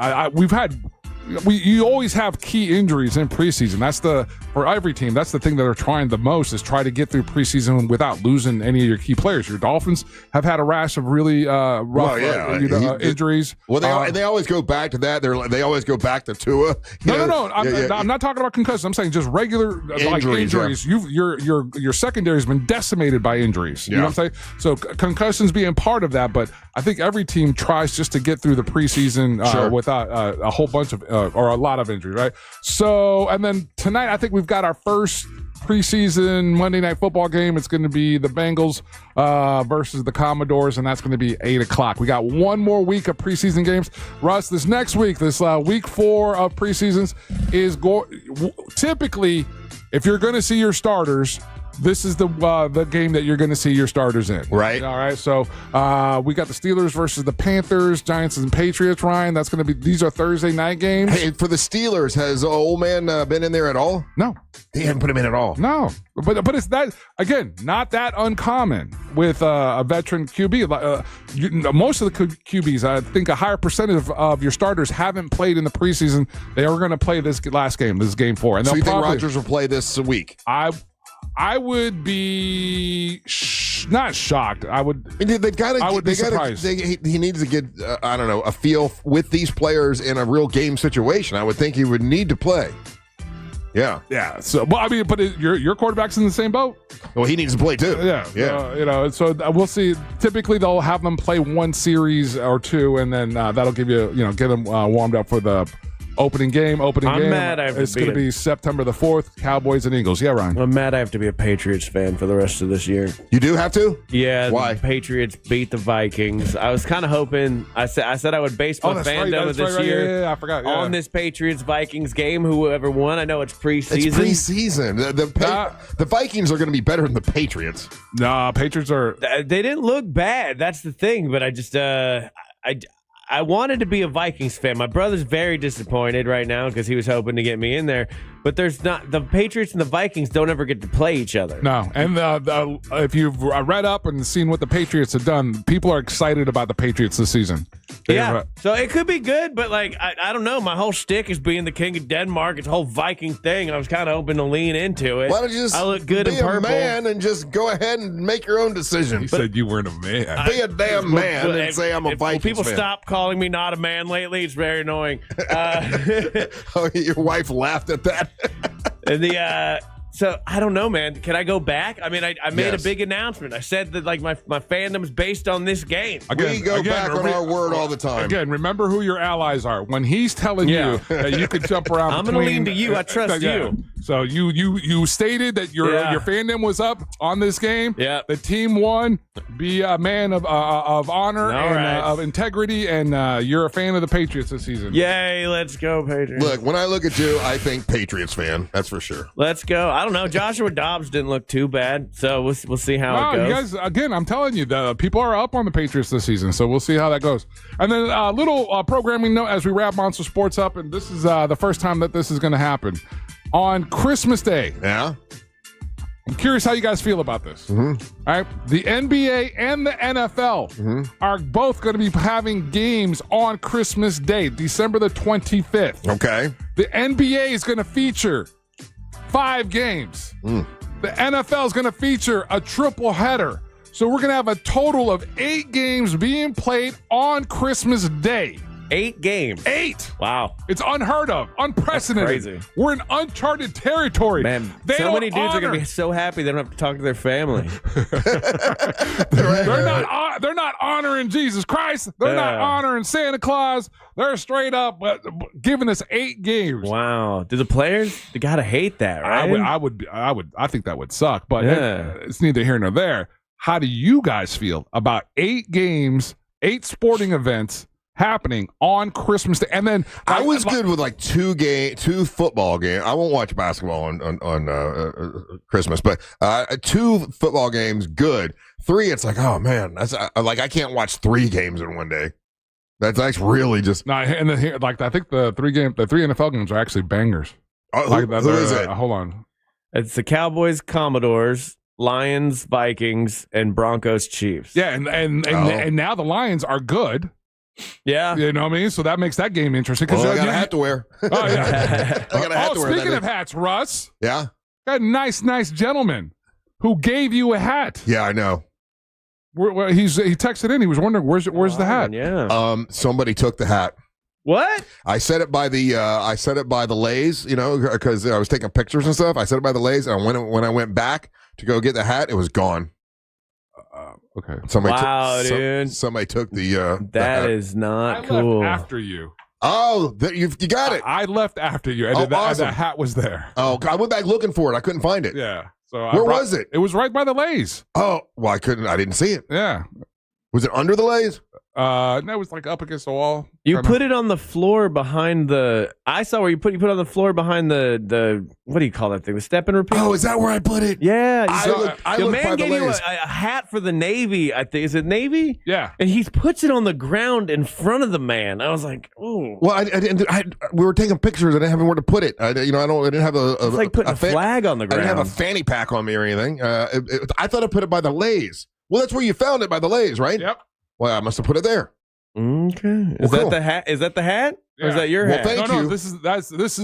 [SPEAKER 3] You always have key injuries in preseason. For every team, that's the thing that they're trying the most, is try to get through preseason without losing any of your key players. Your Dolphins have had a rash of really rough injuries.
[SPEAKER 1] Well, they always go back to that. They always go back to Tua.
[SPEAKER 3] No. I'm not talking about concussions. I'm saying just regular injuries. Yeah. Your secondary has been decimated by injuries. You know what I'm saying? So concussions being part of that, but I think every team tries just to get through the preseason without a whole bunch of or a lot of injuries, right? So, and then tonight, I think we've got our first preseason Monday Night Football game. It's going to be the Bengals versus the Commodores, and that's going to be 8 o'clock. We got one more week of preseason games. Russ, this next week, this week 4 of preseasons is typically, if you're going to see your starters, this is the game that you're going to see your starters in.
[SPEAKER 1] Right.
[SPEAKER 3] All right. So we got the Steelers versus the Panthers, Giants and Patriots, Ryan. That's going to be, these are Thursday night games.
[SPEAKER 1] Hey, for the Steelers, has old man been in there at all?
[SPEAKER 3] No.
[SPEAKER 1] They haven't put him in at all.
[SPEAKER 3] No. But it's that, again, not that uncommon with a veteran QB. Most of the QBs, I think a higher percentage of your starters haven't played in the preseason. They are going to play this last game. This is game 4. And
[SPEAKER 1] so you think Rodgers will play this week?
[SPEAKER 3] I would be not shocked. I would be surprised.
[SPEAKER 1] He needs to get, a feel with these players in a real game situation. I would think he would need to play. Yeah.
[SPEAKER 3] Yeah. So, but your quarterback's in the same boat.
[SPEAKER 1] Well, he needs to play too.
[SPEAKER 3] Yeah. So we'll see. Typically, they'll have them play one series or two, and then that'll give get them warmed up for the opening game.
[SPEAKER 2] Mad
[SPEAKER 3] it's going to be September the 4th, Cowboys and Eagles. Yeah, Ryan.
[SPEAKER 2] I'm mad I have to be a Patriots fan for the rest of this year.
[SPEAKER 1] You do have to?
[SPEAKER 2] Yeah.
[SPEAKER 1] Why?
[SPEAKER 2] The Patriots beat the Vikings. I was kind of hoping, I said I would base my fandom of this year
[SPEAKER 3] I forgot.
[SPEAKER 2] on this Patriots-Vikings game, whoever won. I know it's preseason.
[SPEAKER 1] It's preseason. The Vikings are going to be better than the Patriots.
[SPEAKER 3] Nah, Patriots are...
[SPEAKER 2] They didn't look bad. That's the thing, but I just... I wanted to be a Vikings fan. My brother's very disappointed right now because he was hoping to get me in there. But there's not, the Patriots and the Vikings don't ever get to play each other.
[SPEAKER 3] No, and if you've read up and seen what the Patriots have done, people are excited about the Patriots this season.
[SPEAKER 2] So it could be good, but I don't know. My whole shtick is being the king of Denmark. It's a whole Viking thing. I was kind of hoping to lean into it.
[SPEAKER 1] Why don't you just
[SPEAKER 2] I look good in purple.
[SPEAKER 1] Be a man and just go ahead and make your own decision.
[SPEAKER 3] He said you weren't a man.
[SPEAKER 1] Be a damn man and say I'm a Vikings
[SPEAKER 2] people
[SPEAKER 1] fan.
[SPEAKER 2] Stop calling me not a man lately. It's very annoying.
[SPEAKER 1] Your wife laughed at that.
[SPEAKER 2] And so I don't know, man. Can I go back? I mean, I made a big announcement. I said that my fandom is based on this game.
[SPEAKER 1] We go back on our word all the time.
[SPEAKER 3] Again, remember who your allies are. When he's telling you that you could jump around,
[SPEAKER 2] I'm going to lean to you. I trust you.
[SPEAKER 3] So you stated that your fandom was up on this game.
[SPEAKER 2] Yeah.
[SPEAKER 3] The team won. Be a man of honor and of integrity, and you're a fan of the Patriots this season.
[SPEAKER 2] Yay! Let's go, Patriots.
[SPEAKER 1] Look, when I look at you, I think Patriots fan. That's for sure.
[SPEAKER 2] Let's go. I don't know. Joshua Dobbs didn't look too bad, so we'll see how it goes.
[SPEAKER 3] You guys, again, I'm telling you, the people are up on the Patriots this season, so we'll see how that goes. And then a little programming note as we wrap Monster Sports up, and this is the first time that this is going to happen. On Christmas Day.
[SPEAKER 1] Yeah.
[SPEAKER 3] I'm curious how you guys feel about this.
[SPEAKER 1] Mm-hmm.
[SPEAKER 3] All right. The NBA and the NFL are both going to be having games on Christmas Day, December the 25th.
[SPEAKER 1] Okay.
[SPEAKER 3] The NBA is going to feature 5 games. The NFL is going to feature a triple header. So we're going to have a total of 8 games being played on Christmas Day.
[SPEAKER 2] 8 games.
[SPEAKER 3] 8.
[SPEAKER 2] Wow.
[SPEAKER 3] It's unheard of. Unprecedented.
[SPEAKER 2] That's crazy.
[SPEAKER 3] We're in uncharted territory.
[SPEAKER 2] Man, so many dudes are going to be so happy they don't have to talk to their family.
[SPEAKER 3] They're not honoring Jesus Christ. They're not honoring Santa Claus. They're straight up giving us 8 games.
[SPEAKER 2] Wow. Do the players, they got to hate that, right?
[SPEAKER 3] I think that would suck, but it's neither here nor there. How do you guys feel about 8 games, 8 sporting events happening on Christmas Day. And then
[SPEAKER 1] I was good with like two football games. I won't watch basketball on Christmas, but 2 football games, good. 3, it's like, oh man, that's like I can't watch 3 games in one day. That's really just
[SPEAKER 3] no. And then like I think the 3 NFL games are actually bangers.
[SPEAKER 1] Who is it?
[SPEAKER 3] Hold on.
[SPEAKER 2] It's the Cowboys, Commodores, Lions, Vikings, and Broncos, Chiefs.
[SPEAKER 3] Yeah, and now the Lions are good.
[SPEAKER 2] Yeah.
[SPEAKER 3] You know what I mean? So that makes that game interesting.
[SPEAKER 1] Well, I got a hat to wear.
[SPEAKER 3] Oh, yeah.
[SPEAKER 1] I got a hat to wear.
[SPEAKER 3] Speaking of hats, Russ.
[SPEAKER 1] Yeah?
[SPEAKER 3] Got a nice gentleman who gave you a hat.
[SPEAKER 1] Yeah, I know.
[SPEAKER 3] He texted in. He was wondering, where's the hat?
[SPEAKER 2] Yeah.
[SPEAKER 1] Somebody took the hat.
[SPEAKER 2] What?
[SPEAKER 1] I set it by the Lays, because I was taking pictures and stuff. I set it by the Lays, and when I went back to go get the hat, it was gone.
[SPEAKER 3] Okay.
[SPEAKER 2] Dude.
[SPEAKER 1] Somebody took the.
[SPEAKER 2] That is not cool.
[SPEAKER 3] Left after you.
[SPEAKER 1] Oh, you got it.
[SPEAKER 3] I left after you, and
[SPEAKER 1] awesome.
[SPEAKER 3] the hat was there.
[SPEAKER 1] Oh, I went back looking for it. I couldn't find it.
[SPEAKER 3] Yeah. So
[SPEAKER 1] where was it?
[SPEAKER 3] It was right by the Lays.
[SPEAKER 1] Oh, well, I didn't see it.
[SPEAKER 3] Yeah.
[SPEAKER 1] Was it under the Lays?
[SPEAKER 3] No, it was like up against the wall.
[SPEAKER 2] You put it on the floor behind the. I saw where you put it on the floor behind the. What do you call that thing? The step and repeat.
[SPEAKER 1] Oh, is that where I put it?
[SPEAKER 2] Yeah.
[SPEAKER 1] I
[SPEAKER 2] the
[SPEAKER 1] looked
[SPEAKER 2] man
[SPEAKER 1] by the
[SPEAKER 2] gave you
[SPEAKER 1] Lays.
[SPEAKER 2] a hat for the Navy. I think is it Navy?
[SPEAKER 3] Yeah.
[SPEAKER 2] And he puts it on the ground in front of the man. I was like, oh.
[SPEAKER 1] Well, we were taking pictures. I didn't have anywhere to put it. I didn't have a.
[SPEAKER 2] It's like putting a flag on the ground.
[SPEAKER 1] I didn't have a fanny pack on me or anything. I thought I put it by the Lays. Well, that's where you found it, by the Lays, right?
[SPEAKER 3] Yep.
[SPEAKER 1] Well, I must have put it there.
[SPEAKER 2] Okay. Is that the hat? Is that the hat? Or is that your hat?
[SPEAKER 1] Thank you.
[SPEAKER 3] No, this is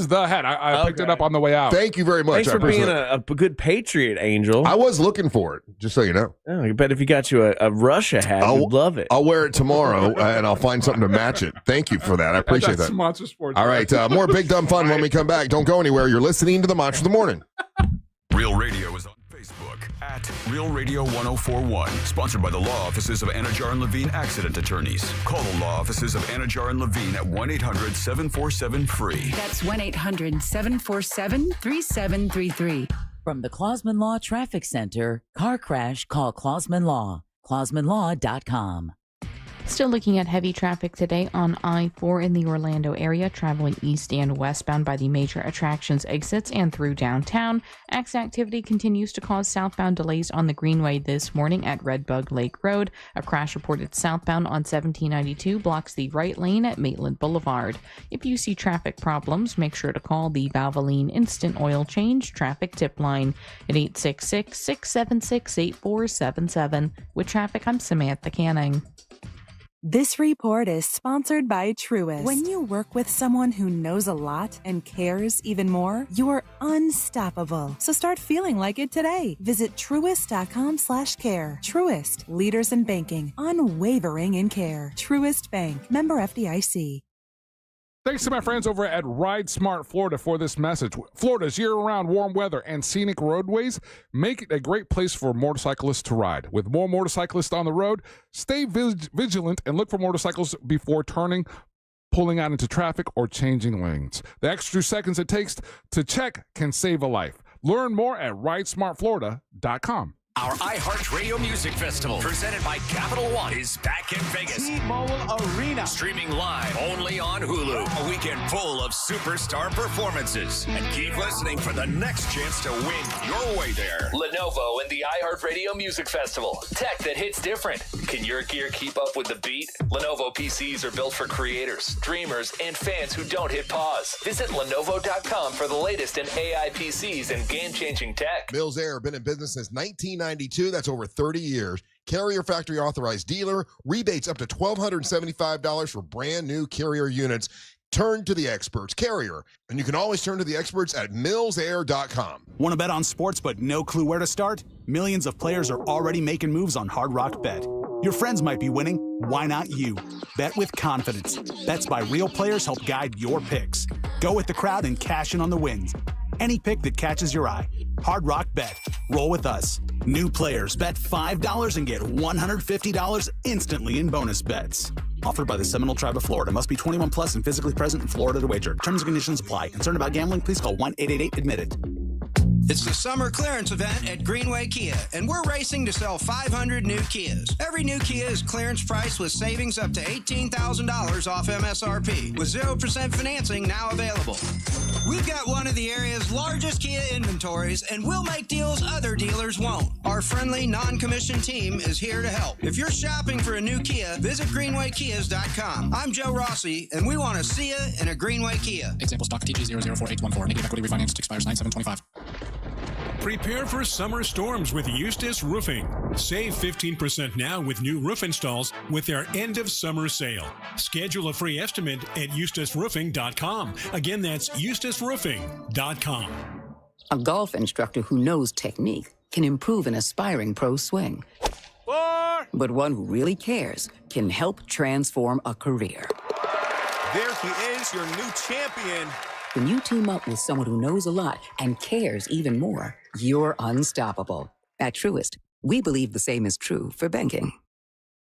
[SPEAKER 3] the hat. I picked it up on the way out.
[SPEAKER 1] Thank you very much.
[SPEAKER 2] Thanks for being a good patriot, Angel.
[SPEAKER 1] I was looking for it, just so you know.
[SPEAKER 2] Oh, I bet if you got you a Russia hat, you'd love it.
[SPEAKER 1] I'll wear it tomorrow, and I'll find something to match it. Thank you for that. I appreciate that.
[SPEAKER 3] Monster Sports.
[SPEAKER 1] All right, more Big Dumb Fun when we come back. Don't go anywhere. You're listening to the Monster of the Morning.
[SPEAKER 4] Real Radio is on Facebook at Real Radio 1041. Sponsored by the law offices of Anajar and Levine Accident Attorneys. Call the law offices of Anajar and Levine at 1-800-747-FREE.
[SPEAKER 6] That's 1-800-747-3733.
[SPEAKER 7] From the Clausman Law Traffic Center, car crash, call Clausman Law. ClausmanLaw.com.
[SPEAKER 9] Still looking at heavy traffic today on I-4 in the Orlando area, traveling east and westbound by the major attractions exits and through downtown. Accident activity continues to cause southbound delays on the Greenway this morning at Redbug Lake Road. A crash reported southbound on 1792 blocks the right lane at Maitland Boulevard. If you see traffic problems, make sure to call the Valvoline Instant Oil Change traffic tip line at 866-676-8477. With traffic, I'm Samantha Canning.
[SPEAKER 11] This report is sponsored by Truist. When you work with someone who knows a lot and cares even more, you're unstoppable. So start feeling like it today. Visit Truist.com/care. Truist, leaders in banking, unwavering in care. Truist Bank, member FDIC.
[SPEAKER 3] Thanks to my friends over at Ride Smart Florida for this message. Florida's year-round warm weather and scenic roadways make it a great place for motorcyclists to ride. With more motorcyclists on the road, stay vigilant and look for motorcycles before turning, pulling out into traffic, or changing lanes. The extra seconds it takes to check can save a life. Learn more at ridesmartflorida.com.
[SPEAKER 21] Our iHeartRadio Music Festival, presented by Capital One, is back in Vegas.
[SPEAKER 19] T-Mobile Arena.
[SPEAKER 21] Streaming live only on Hulu. A weekend full of superstar performances. And keep listening for the next chance to win your way there.
[SPEAKER 22] Lenovo and the iHeartRadio Music Festival. Tech that hits different. Can your gear keep up with the beat? Lenovo PCs are built for creators, dreamers, and fans who don't hit pause. Visit Lenovo.com for the latest in AI PCs and game-changing tech.
[SPEAKER 1] Mills Air, been in business since 1992. That's over 30 years. Carrier Factory Authorized Dealer. Rebates up to $1,275 for brand new Carrier units. Turn to the experts. Carrier. And you can always turn to the experts at millsair.com.
[SPEAKER 24] Want to bet on sports but no clue where to start? Millions of players are already making moves on Hard Rock Bet. Your friends might be winning. Why not you? Bet with confidence. Bets by real players help guide your picks. Go with the crowd and cash in on the wins. Any pick that catches your eye. Hard Rock Bet. Roll with us. New players bet $5 and get $150 instantly in bonus bets. Offered by the Seminole Tribe of Florida. Must be 21 plus and physically present in Florida to wager. Terms and conditions apply. Concerned about gambling? Please call 1-888-ADMIT-IT.
[SPEAKER 6] It's the summer clearance event at Greenway Kia, and we're racing to sell 500 new Kias. Every new Kia is clearance price with savings up to $18,000 off MSRP, with 0% financing now available. We've got one of the area's largest Kia inventories, and we'll make deals other dealers won't. Our friendly, non-commissioned team is here to help. If you're shopping for a new Kia, visit GreenwayKias.com. I'm Joe Rossi, and we want to see you in a Greenway Kia.
[SPEAKER 8] Example stock TG004814. Negative equity refinance expires 9/7/25.
[SPEAKER 10] Prepare for summer storms with Eustace Roofing. Save 15% now with new roof installs with their end of summer sale. Schedule a free estimate at eustaceroofing.com. Again, that's eustaceroofing.com.
[SPEAKER 12] A golf instructor who knows technique can improve an aspiring pro's swing. But one who really cares can help transform a career.
[SPEAKER 13] There he is, your new champion.
[SPEAKER 12] When you team up with someone who knows a lot and cares even more, you're unstoppable. At Truist, we believe the same is true for banking.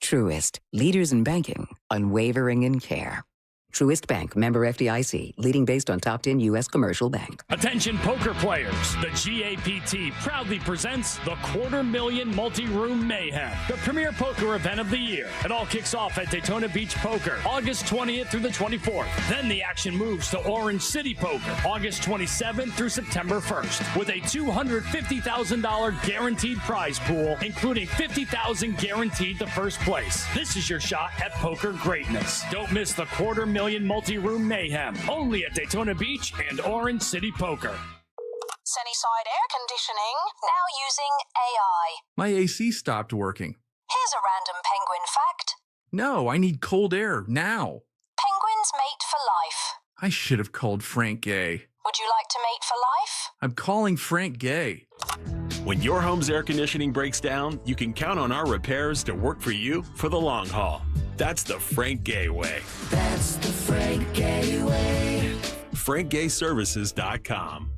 [SPEAKER 12] Truist, leaders in banking, unwavering in care. Truist Bank, member FDIC, leading based on top 10 U.S. commercial bank.
[SPEAKER 14] Attention poker players, the GAPT proudly presents the $250,000 Multi-Room Mayhem, the premier poker event of the year. It all kicks off at Daytona Beach Poker, August 20th through the 24th. Then the action moves to Orange City Poker, August 27th through September 1st, with a $250,000 guaranteed prize pool, including $50,000 guaranteed to first place. This is your shot at poker greatness. Don't miss the $250,000 Multi-Room Mayhem, only at Daytona Beach and Orange City Poker.
[SPEAKER 15] Sunnyside Air Conditioning, now using AI.
[SPEAKER 28] My AC stopped working.
[SPEAKER 15] Here's a random penguin fact.
[SPEAKER 28] No, I need cold air now.
[SPEAKER 15] Penguins mate for life.
[SPEAKER 28] I should have called Frank Gay.
[SPEAKER 15] Would you like to mate for life?
[SPEAKER 28] I'm calling Frank Gay.
[SPEAKER 29] When your home's air conditioning breaks down, you can count on our repairs to work for you for the long haul. That's the Frank Gay way.
[SPEAKER 30] That's the Frank Gay way.
[SPEAKER 29] FrankGayServices.com.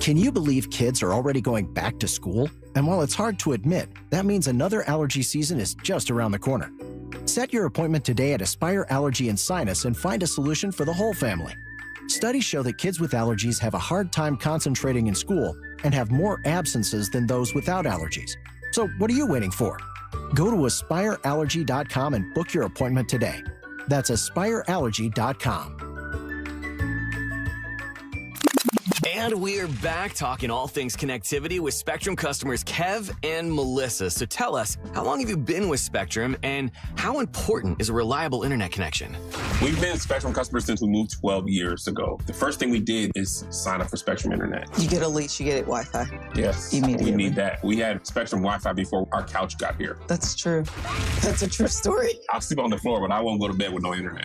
[SPEAKER 31] Can you believe kids are already going back to school? And while it's hard to admit, that means another allergy season is just around the corner. Set your appointment today at Aspire Allergy and Sinus and find a solution for the whole family. Studies show that kids with allergies have a hard time concentrating in school and have more absences than those without allergies. So what are you waiting for? Go to AspireAllergy.com and book your appointment today. That's AspireAllergy.com.
[SPEAKER 32] And we're back talking all things connectivity with Spectrum customers Kev and Melissa. So tell us, how long have you been with Spectrum and how important is a reliable internet connection?
[SPEAKER 33] We've been Spectrum customers since we moved 12 years ago. The first thing we did is sign up for Spectrum Internet.
[SPEAKER 34] You get a lease, you get Wi-Fi.
[SPEAKER 33] Yes, we need that. We had Spectrum Wi-Fi before our couch got here.
[SPEAKER 34] That's true. That's a true story.
[SPEAKER 33] I'll sleep on the floor, but I won't go to bed with no internet.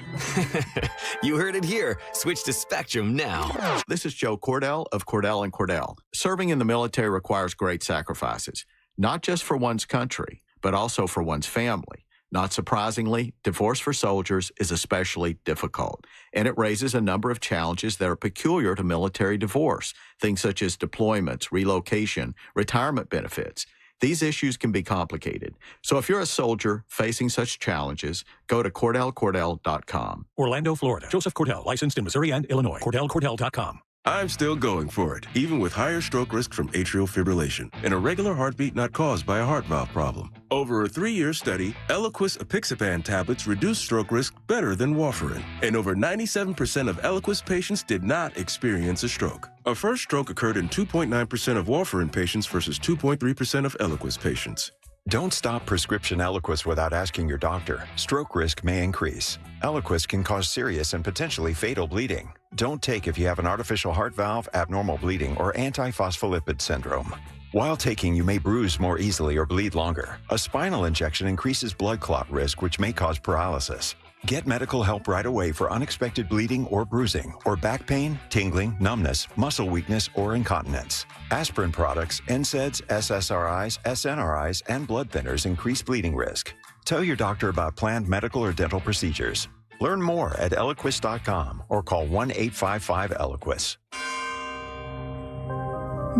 [SPEAKER 32] You heard it here. Switch to Spectrum now.
[SPEAKER 35] This is Joe Cordell of Cordell & Cordell. Serving in the military requires great sacrifices, not just for one's country, but also for one's family. Not surprisingly, divorce for soldiers is especially difficult, and it raises a number of challenges that are peculiar to military divorce, things such as deployments, relocation, retirement benefits. These issues can be complicated. So if you're a soldier facing such challenges, go to CordellCordell.com.
[SPEAKER 36] Orlando, Florida. Joseph Cordell, licensed in Missouri and Illinois. CordellCordell.com.
[SPEAKER 37] I'm still going for it, even with higher stroke risk from atrial fibrillation and a regular heartbeat not caused by a heart valve problem. Over a 3-year study, Eliquis apixaban tablets reduced stroke risk better than warfarin, and over 97% of Eliquis patients did not experience a stroke. A first stroke occurred in 2.9% of warfarin patients versus 2.3% of Eliquis patients.
[SPEAKER 38] Don't stop prescription Eliquis without asking your doctor. Stroke risk may increase. Eliquis can cause serious and potentially fatal bleeding. Don't take if you have an artificial heart valve, abnormal bleeding, or antiphospholipid syndrome. While taking, you may bruise more easily or bleed longer. A spinal injection increases blood clot risk, which may cause paralysis. Get medical help right away for unexpected bleeding or bruising, or back pain, tingling, numbness, muscle weakness, or incontinence. Aspirin products, NSAIDs, SSRIs, SNRIs, and blood thinners increase bleeding risk. Tell your doctor about planned medical or dental procedures. Learn more at Eliquis.com or call 1-855-ELIQUIS.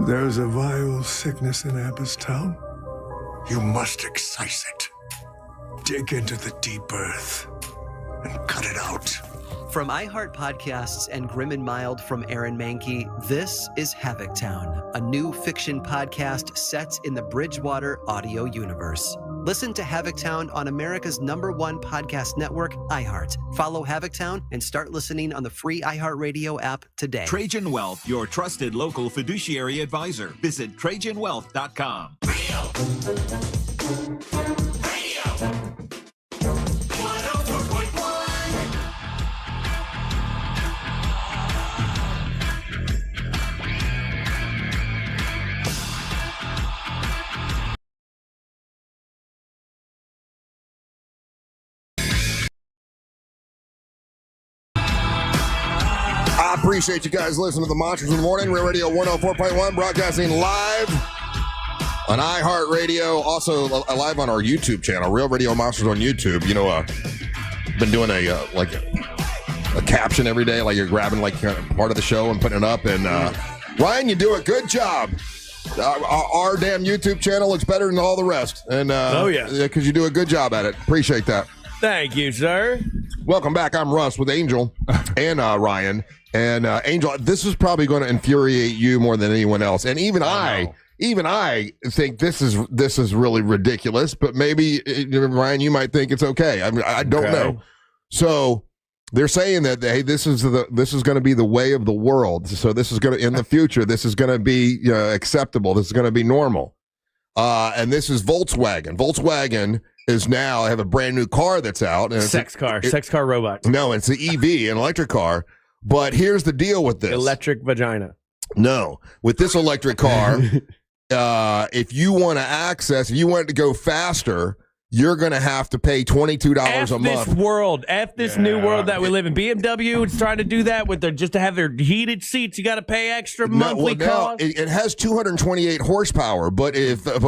[SPEAKER 39] There's a vile sickness in Abbottstown. You must excise it. Dig into the deep earth and cut it out.
[SPEAKER 1] From iHeart Podcasts and Grim and Mild from Aaron Mahnke, this is Havoc Town, a new fiction podcast set in the Bridgewater audio universe. Listen to Havoc Town on America's #1 podcast network, iHeart. Follow Havoc Town and start listening on the free iHeartRadio app today.
[SPEAKER 13] Trajan Wealth, your trusted local fiduciary advisor. Visit TrajanWealth.com.
[SPEAKER 2] I appreciate you guys listening to the Monsters in the Morning. Real Radio 104.1, broadcasting live on iHeartRadio. Also live on our YouTube channel, Real Radio Monsters on YouTube. You know, been doing a caption every day, like you're grabbing like part of the show and putting it up. And Ryan, you do a good job. Our damn YouTube channel looks better than all the rest. And because you do a good job at it. Appreciate that.
[SPEAKER 3] Thank you, sir.
[SPEAKER 2] Welcome back. I'm Russ with Angel and Ryan. And Angel, this is probably going to infuriate you more than anyone else. And even I think this is really ridiculous. But maybe Ryan, you might think it's okay. I mean, I don't know. So they're saying that this is going to be the way of the world. So this is going to in the future. This is going to be acceptable. This is going to be normal. And this is Volkswagen. Volkswagen is now have a brand new car that's out. And
[SPEAKER 3] sex car robot.
[SPEAKER 2] No, it's an EV, an electric car. But here's the deal with this.
[SPEAKER 3] Electric vagina.
[SPEAKER 2] No. With this electric car, if you want it to go faster, you're going to have to pay $22 a month.
[SPEAKER 3] This new world that we live in. BMW is trying to do that just to have their heated seats. You got to pay extra monthly cost.
[SPEAKER 2] It has 228 horsepower, but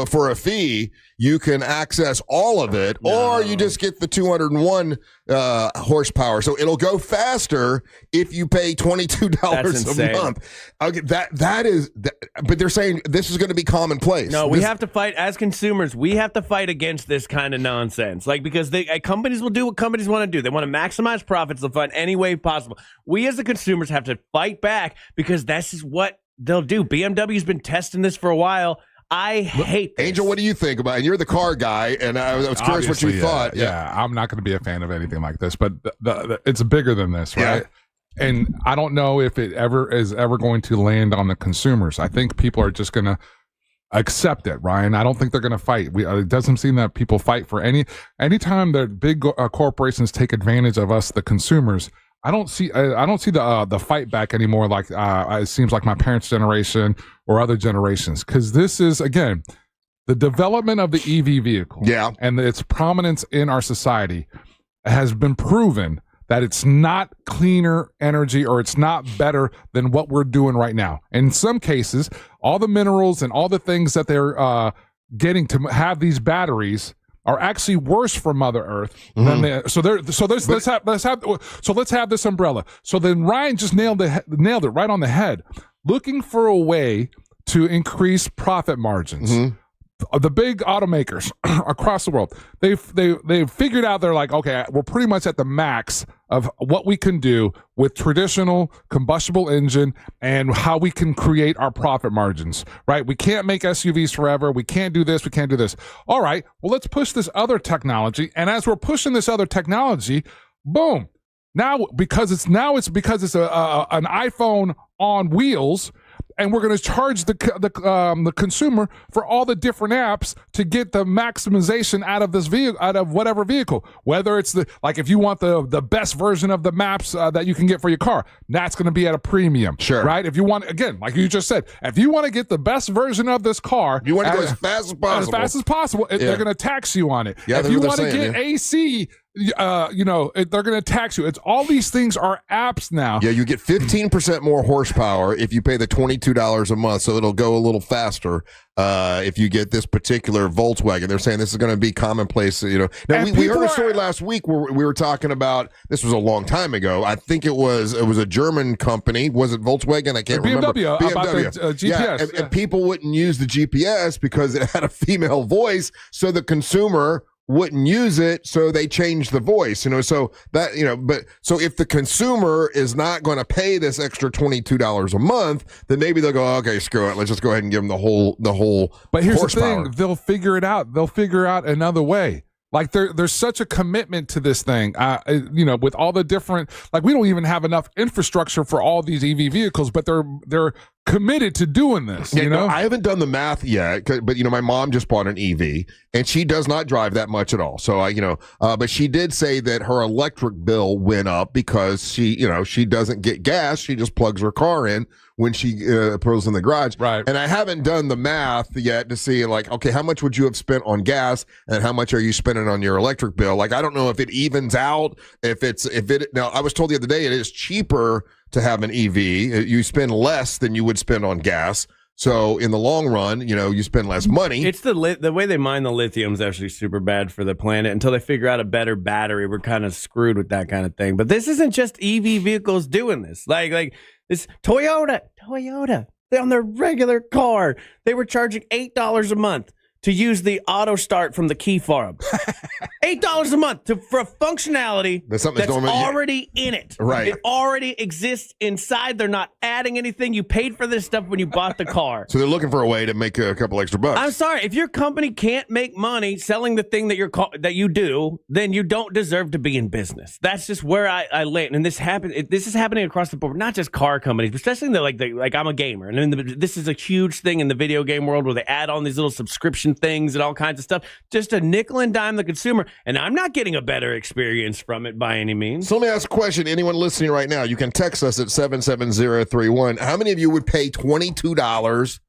[SPEAKER 2] for a fee, you can access all of it, or you just get the 201 horsepower. So it'll go faster if you pay $22 a month. Okay, but they're saying this is going to be commonplace.
[SPEAKER 3] No, we have to fight as consumers. We have to fight against this kind of nonsense. Because companies will do what companies want to do. They want to maximize profits. They'll find any way possible. We as the consumers have to fight back because this is what they'll do. BMW's been testing this for a while. I hate this.
[SPEAKER 2] Angel, what do you think about it? And you're the car guy, and I was curious what you thought.
[SPEAKER 4] Yeah, I'm not going to be a fan of anything like this, but it's bigger than this, right? Yeah. And I don't know if it is ever going to land on the consumers. I think people are just going to accept it, Ryan. I don't think they're going to fight. It doesn't seem that people fight for anytime that big corporations take advantage of us, the consumers. I don't see the fight back anymore. Like it seems like my parents' generation or other generations, because this is again the development of the EV vehicle, and its prominence in our society has been proven that it's not cleaner energy or it's not better than what we're doing right now. In some cases, all the minerals and all the things that they're getting to have these batteries are actually worse for Mother Earth than let's have this umbrella. So then Ryan just nailed it right on the head. Looking for a way to increase profit margins. The big automakers across the world, they've figured out, they're like, okay, we're pretty much at the max of what we can do with traditional combustible engine and how we can create our profit margins, right? We can't make SUVs forever. We can't do this. We can't do this. All right, well, let's push this other technology. And as we're pushing this other technology, boom. Now, because it's an iPhone on wheels, and we're going to charge the consumer for all the different apps to get the maximization out of this vehicle, out of whatever vehicle. Whether it's if you want the best version of the maps that you can get for your car, that's going to be at a premium, right? If you want, again, like you just said, if you want to get the best version of this car,
[SPEAKER 2] you want to go as fast as possible.
[SPEAKER 4] They're going to tax you on it. If you want to get AC. They're going to tax you. It's all these things are apps now.
[SPEAKER 2] Yeah, you get 15% more horsepower if you pay the $22 a month, so it'll go a little faster if you get this particular Volkswagen. They're saying this is going to be commonplace. Now we heard a story last week where we were talking about, this was a long time ago. I think it was a German company. Was it Volkswagen? I can't remember.
[SPEAKER 4] BMW. About the GPS.
[SPEAKER 2] And people wouldn't use the GPS because it had a female voice, so the consumer wouldn't use it, so they changed the voice, so that, but so if the consumer is not going to pay this extra $22 a month, then maybe they'll go, okay, screw it, let's just go ahead and give them the whole
[SPEAKER 4] But here's
[SPEAKER 2] horsepower.
[SPEAKER 4] the thing, they'll figure it out. They'll figure out another way. Like there's such a commitment to this thing, with all the different, like we don't even have enough infrastructure for all these EV vehicles, but they're committed to doing this.
[SPEAKER 2] I haven't done the math yet, but my mom just bought an EV and she does not drive that much at all. So but she did say that her electric bill went up because she doesn't get gas. She just plugs her car in when she pulls in the garage.
[SPEAKER 4] Right.
[SPEAKER 2] And I haven't done the math yet to see okay, how much would you have spent on gas and how much are you spending on your electric bill? Like, I don't know if it evens out, now I was told the other day it is cheaper to have an EV. You spend less than you would spend on gas. So in the long run, you spend less money.
[SPEAKER 3] It's the way they mine the lithium is actually super bad for the planet. Until they figure out a better battery, we're kind of screwed with that kind of thing. But this isn't just EV vehicles doing this. Like this Toyota, on their regular car, they were charging $8 a month to use the auto start from the key fob. $8 a month for a functionality that's already in it.
[SPEAKER 2] Right.
[SPEAKER 3] It already exists inside. They're not adding anything. You paid for this stuff when you bought the car.
[SPEAKER 2] So they're looking for a way to make a couple extra bucks.
[SPEAKER 3] I'm sorry. If your company can't make money selling the thing that you do, then you don't deserve to be in business. That's just where I land. And this is happening across the board, not just car companies, but especially like I'm a gamer. And this is a huge thing in the video game world where they add on these little subscription things and all kinds of stuff, just a nickel and dime the consumer, and I'm not getting a better experience from it by any means.
[SPEAKER 2] So let me ask a question. Anyone listening right now, you can text us at 77031. How many of you would pay $22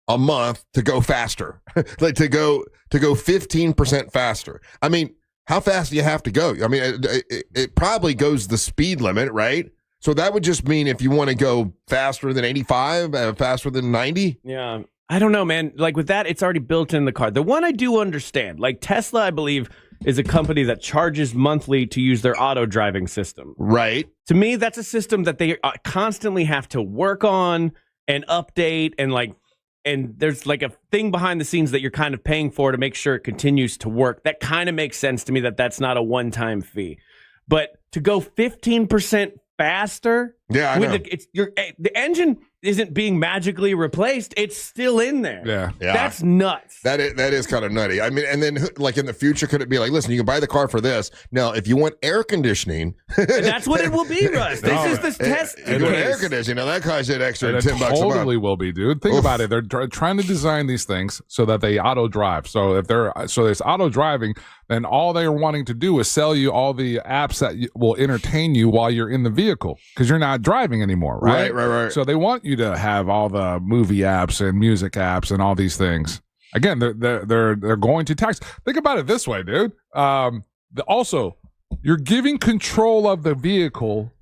[SPEAKER 2] a month to go faster? Like to go 15% faster? I mean, how fast do you have to go? I mean, it probably goes the speed limit, right? So that would just mean if you want to go faster than 85, faster than 90?
[SPEAKER 3] Yeah. I don't know, man. Like with that, it's already built in the car. The one I do understand, like Tesla, I believe, is a company that charges monthly to use their auto driving system.
[SPEAKER 2] Right.
[SPEAKER 3] To me, that's a system that they constantly have to work on and update and there's like a thing behind the scenes that you're kind of paying for to make sure it continues to work. That kind of makes sense to me that's not a one-time fee. But to go 15% faster,
[SPEAKER 2] yeah,
[SPEAKER 3] the engine isn't being magically replaced. It's still in there.
[SPEAKER 2] Yeah.
[SPEAKER 3] That's nuts.
[SPEAKER 2] That is kind of nutty. I mean, and then like in the future, could it be like, listen, you can buy the car for this. Now, if you want air conditioning,
[SPEAKER 3] that's what it will be, Russ. This is the test.
[SPEAKER 2] If you want air conditioning, now that costs you an extra $10 a month.
[SPEAKER 4] Totally will be, dude. Think about it. They're trying to design these things so that they auto drive. So if there's auto driving, then all they're wanting to do is sell you all the apps that will entertain you while you're in the vehicle because you're not driving anymore, right?
[SPEAKER 2] Right.
[SPEAKER 4] So they want you to have all the movie apps and music apps and all these things. Again, they're going to tax. Think about it this way, dude. Also, you're giving control of the vehicle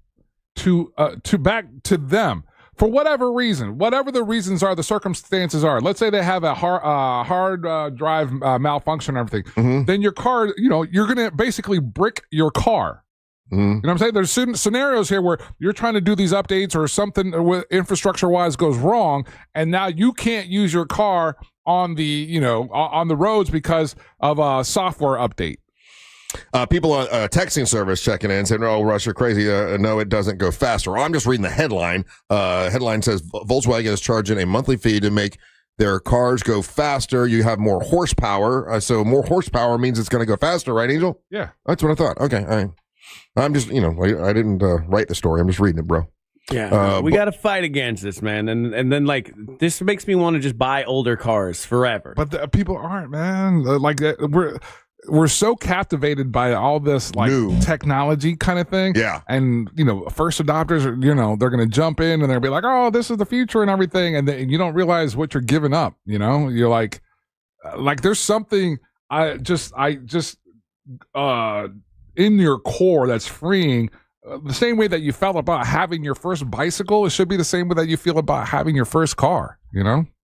[SPEAKER 4] to back to them for whatever reason, whatever the reasons are, the circumstances are. Let's say they have a hard drive malfunction and everything.
[SPEAKER 2] Mm-hmm.
[SPEAKER 4] Then your car, you're going to basically brick your car.
[SPEAKER 2] Mm-hmm.
[SPEAKER 4] You know what I'm saying? There's certain scenarios here where you're trying to do these updates or something with infrastructure-wise goes wrong, and now you can't use your car on the on the roads because of a software update.
[SPEAKER 2] People on texting service checking in saying, "Oh, Russ, you're crazy. No, it doesn't go faster." Well, I'm just reading the headline. Headline says Volkswagen is charging a monthly fee to make their cars go faster. You have more horsepower, so more horsepower means it's going to go faster, right, Angel?
[SPEAKER 4] Yeah,
[SPEAKER 2] that's what I thought. Okay, I'm just I didn't write the story. I'm just reading it, bro.
[SPEAKER 3] Yeah, we got to fight against this, man. And then like this makes me want to just buy older cars forever.
[SPEAKER 4] But people aren't, man. Like we're so captivated by all this like new technology kind of thing.
[SPEAKER 2] Yeah.
[SPEAKER 4] And first adopters are, they're going to jump in and they'll be like, "Oh, this is the future and everything." And then you don't realize what you're giving up, You're like there's something I just in your core that's freeing. The same way that you felt about having your first bicycle, it should be the same way that you feel about having your first car,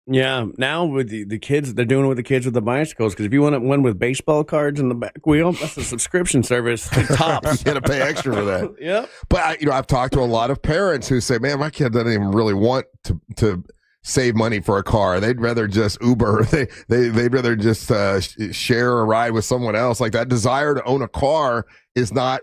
[SPEAKER 3] Yeah, now with the kids, they're doing it with the kids with the bicycles. Because if you want one with baseball cards in the back wheel, that's a subscription service. Tops.
[SPEAKER 2] You got to pay extra for that.
[SPEAKER 3] Yep.
[SPEAKER 2] But I've talked to a lot of parents who say, "Man, my kid doesn't even really want to save money for a car. They'd rather just Uber. They'd rather just share a ride with someone else. Like that desire to own a car is not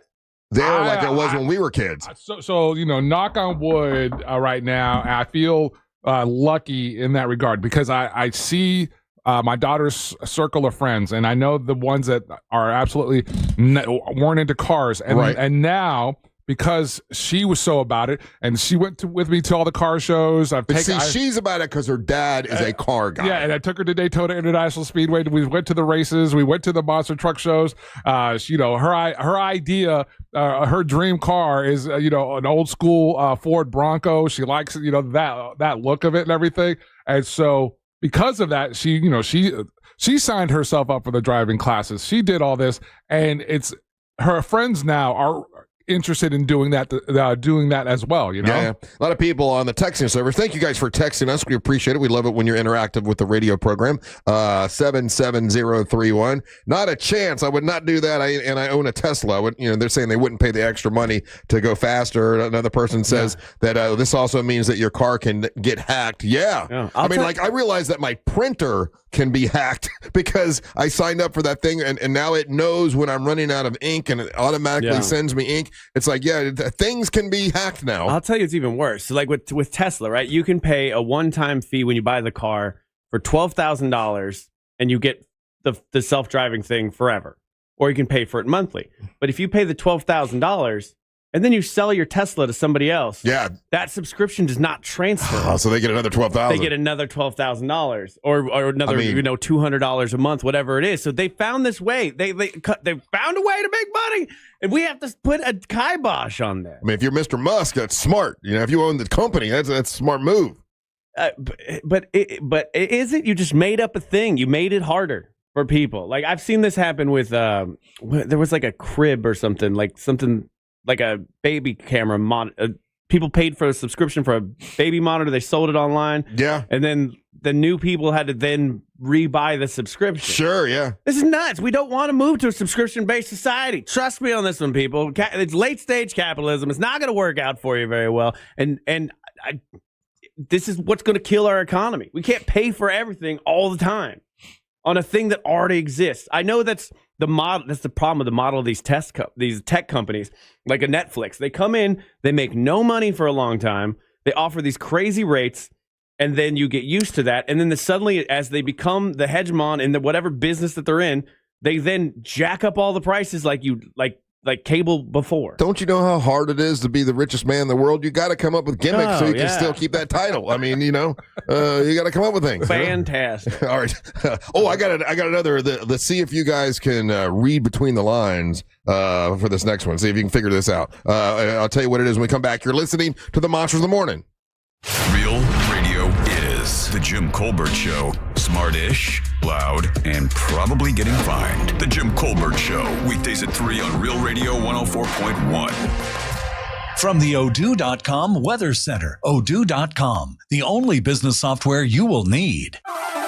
[SPEAKER 2] there like it was when we were kids.
[SPEAKER 4] So knock on wood right now. I feel lucky in that regard because I see my daughter's circle of friends, and I know the ones that are absolutely weren't into cars, and now because she was so about it, and she went with me to all the car shows.
[SPEAKER 2] She's about it because her dad is a car guy.
[SPEAKER 4] Yeah, and I took her to Daytona International Speedway. We went to the races. We went to the monster truck shows. Her idea, her dream car is an old school Ford Bronco. She likes that look of it and everything. And so because of that, she signed herself up for the driving classes. She did all this, and it's her friends now are interested in doing that as well.
[SPEAKER 2] Yeah, a lot of people on the texting server. Thank you guys for texting us. We appreciate it. We love it when you're interactive with the radio program. 77031. Not a chance. I would not do that. I own a Tesla. They're saying they wouldn't pay the extra money to go faster. Another person says that this also means that your car can get hacked. Yeah. I realize that my printer can be hacked because I signed up for that thing, and now it knows when I'm running out of ink, and it automatically sends me ink. It's like, things can be hacked now.
[SPEAKER 3] I'll tell you, it's even worse. So like with Tesla, right? You can pay a one-time fee when you buy the car for $12,000, and you get the self-driving thing forever, or you can pay for it monthly. But if you pay the $12,000 and then you sell your Tesla to somebody else, that subscription does not transfer.
[SPEAKER 2] So they get another $12,000.
[SPEAKER 3] They get another $12,000, or another $200 a month, whatever it is. So they found this way. They found a way to make money, and we have to put a kibosh on that.
[SPEAKER 2] I mean, if you're Mr. Musk, that's smart. If you own the company, that's a smart move.
[SPEAKER 3] But is it? You just made up a thing. You made it harder for people. Like I've seen this happen with there was like a crib or something like a baby camera people paid for a subscription for a baby monitor. They sold it online.
[SPEAKER 2] Yeah.
[SPEAKER 3] And then the new people had to then rebuy the subscription.
[SPEAKER 2] Sure, yeah.
[SPEAKER 3] This is nuts. We don't want to move to a subscription-based society. Trust me on this one, people. It's late-stage capitalism. It's not going to work out for you very well. And this is what's going to kill our economy. We can't pay for everything all the time on a thing that already exists. I know that's the model. That's the problem with the model of these tech companies, like a Netflix. They come in, they make no money for a long time. They offer these crazy rates, and then you get used to that. And then suddenly, as they become the hegemon in whatever business that they're in, they then jack up all the prices like cable before.
[SPEAKER 2] Don't you know how hard it is to be the richest man in the world? You got to come up with gimmicks so you can still keep that title. I mean, you got to come up with things.
[SPEAKER 3] Fantastic.
[SPEAKER 2] All right. I got another. Let's see if you guys can read between the lines for this next one. See if you can figure this out. I'll tell you what it is when we come back. You're listening to the Monsters of the Morning.
[SPEAKER 5] Real radio is The Jim Colbert Show. Smartish, loud, and probably getting fined. The Jim Colbert Show. Weekdays at 3 on Real Radio 104.1.
[SPEAKER 6] From the Odoo.com Weather Center. Odoo.com, the only business software you will need.
[SPEAKER 7] I'm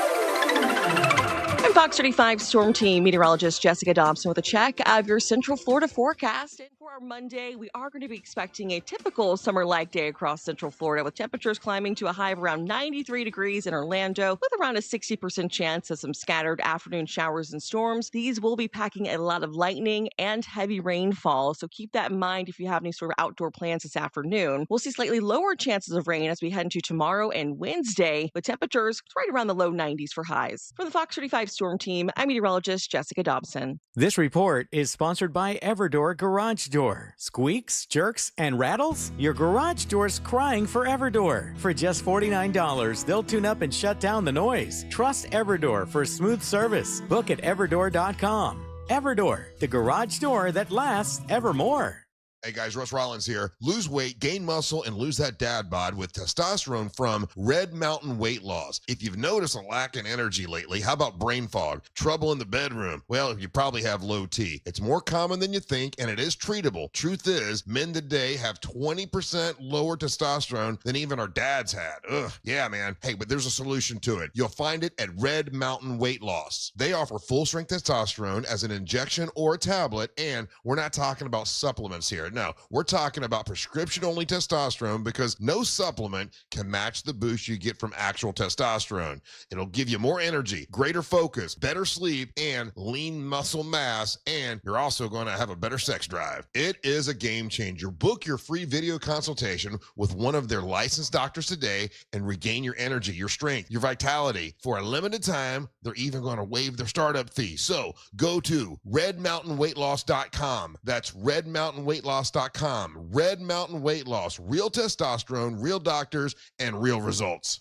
[SPEAKER 7] Fox 35 Storm Team meteorologist Jessica Dobson with a check of your Central Florida forecast. And for our Monday, we are going to be expecting a typical summer-like day across Central Florida, with temperatures climbing to a high of around 93 degrees in Orlando, with around a 60% chance of some scattered afternoon showers and storms. These will be packing a lot of lightning and heavy rainfall, so keep that in mind if you have any sort of outdoor plans this afternoon. We'll see slightly lower chances of rain as we head into tomorrow and Wednesday, with temperatures right around the low 90s for highs. For the Fox 35 Storm Team, I'm meteorologist Jessica Dobson.
[SPEAKER 8] This report is sponsored by Everdoor Garage Door. Squeaks, jerks, and rattles? Your garage door's crying for Everdoor. For just $49, they'll tune up and shut down the noise. Trust Everdoor for smooth service. Book at everdoor.com. Everdoor, the garage door that lasts evermore.
[SPEAKER 2] Hey guys, Russ Rollins here. Lose weight, gain muscle, and lose that dad bod with testosterone from Red Mountain Weight Loss. If you've noticed a lack in energy lately, how about brain fog, trouble in the bedroom? Well, you probably have low T. It's more common than you think, and it is treatable. Truth is, men today have 20% lower testosterone than even our dads had. Ugh, yeah, man. Hey, but there's a solution to it. You'll find it at Red Mountain Weight Loss. They offer full-strength testosterone as an injection or a tablet, and we're not talking about supplements here. steroid. No, we're talking about prescription-only testosterone because no supplement can match the boost you get from actual testosterone. It'll give you more energy, greater focus, better sleep, and lean muscle mass, and you're also going to have a better sex drive. It is a game changer. Book your free video consultation with one of their licensed doctors today and regain your energy, your strength, your vitality. For a limited time, they're even going to waive their startup fee. So go to redmountainweightloss.com. That's redmountainweightloss.com. Red Mountain Weight Loss. Real testosterone, real doctors, and real results.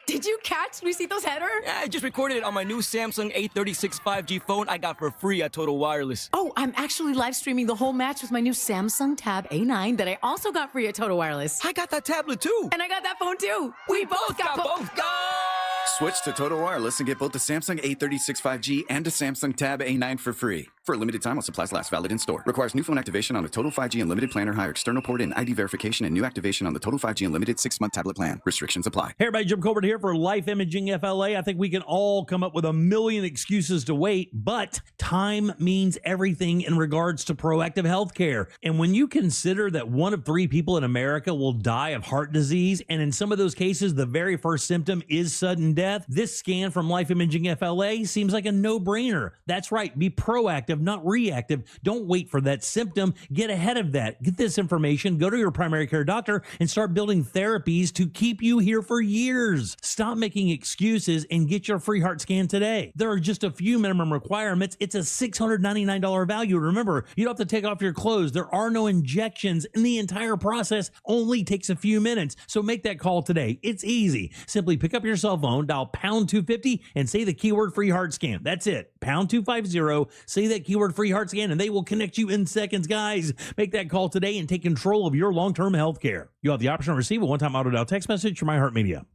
[SPEAKER 9] Did you catch Luisito's header?
[SPEAKER 10] Yeah, I just recorded it on my new Samsung A36 5G phone I got for free at Total Wireless.
[SPEAKER 9] Oh, I'm actually live streaming the whole match with my new Samsung Tab A9 that I also got free at Total Wireless.
[SPEAKER 10] I got that tablet too.
[SPEAKER 9] And I got that phone too. We both got both. Go!
[SPEAKER 11] Switch to Total Wireless and get both the Samsung A36 5G and the Samsung Tab A9 for free. For a limited time while supplies last, valid in store. Requires new phone activation on a Total 5G Unlimited plan or higher external port and ID verification and new activation on the Total 5G Unlimited 6-month tablet plan. Restrictions apply.
[SPEAKER 12] Hey everybody, Jim Colbert here for Life Imaging FLA. I think we can all come up with a million excuses to wait, but time means everything in regards to proactive health care. And when you consider that 1 of 3 people in America will die of heart disease, and in some of those cases, the very first symptom is sudden death, this scan from Life Imaging FLA seems like a no-brainer. That's right. Be proactive, not reactive. Don't wait for that symptom. Get ahead of that. Get this information, go to your primary care doctor, and start building therapies to keep you here for years. Stop making excuses and get your free heart scan today. There are just a few minimum requirements. It's a $699 value. Remember, you don't have to take off your clothes. There are no injections, and the entire process only takes a few minutes. So make that call today. It's easy. Simply pick up your cell phone, dial pound 250, and say the keyword free heart scan. That's it. Pound 250, say that keyword free heart scan, and they will connect you in seconds, guys. Make that call today and take control of your long-term health care. You'll have the option to receive a one-time auto-dial text message from iHeartMedia.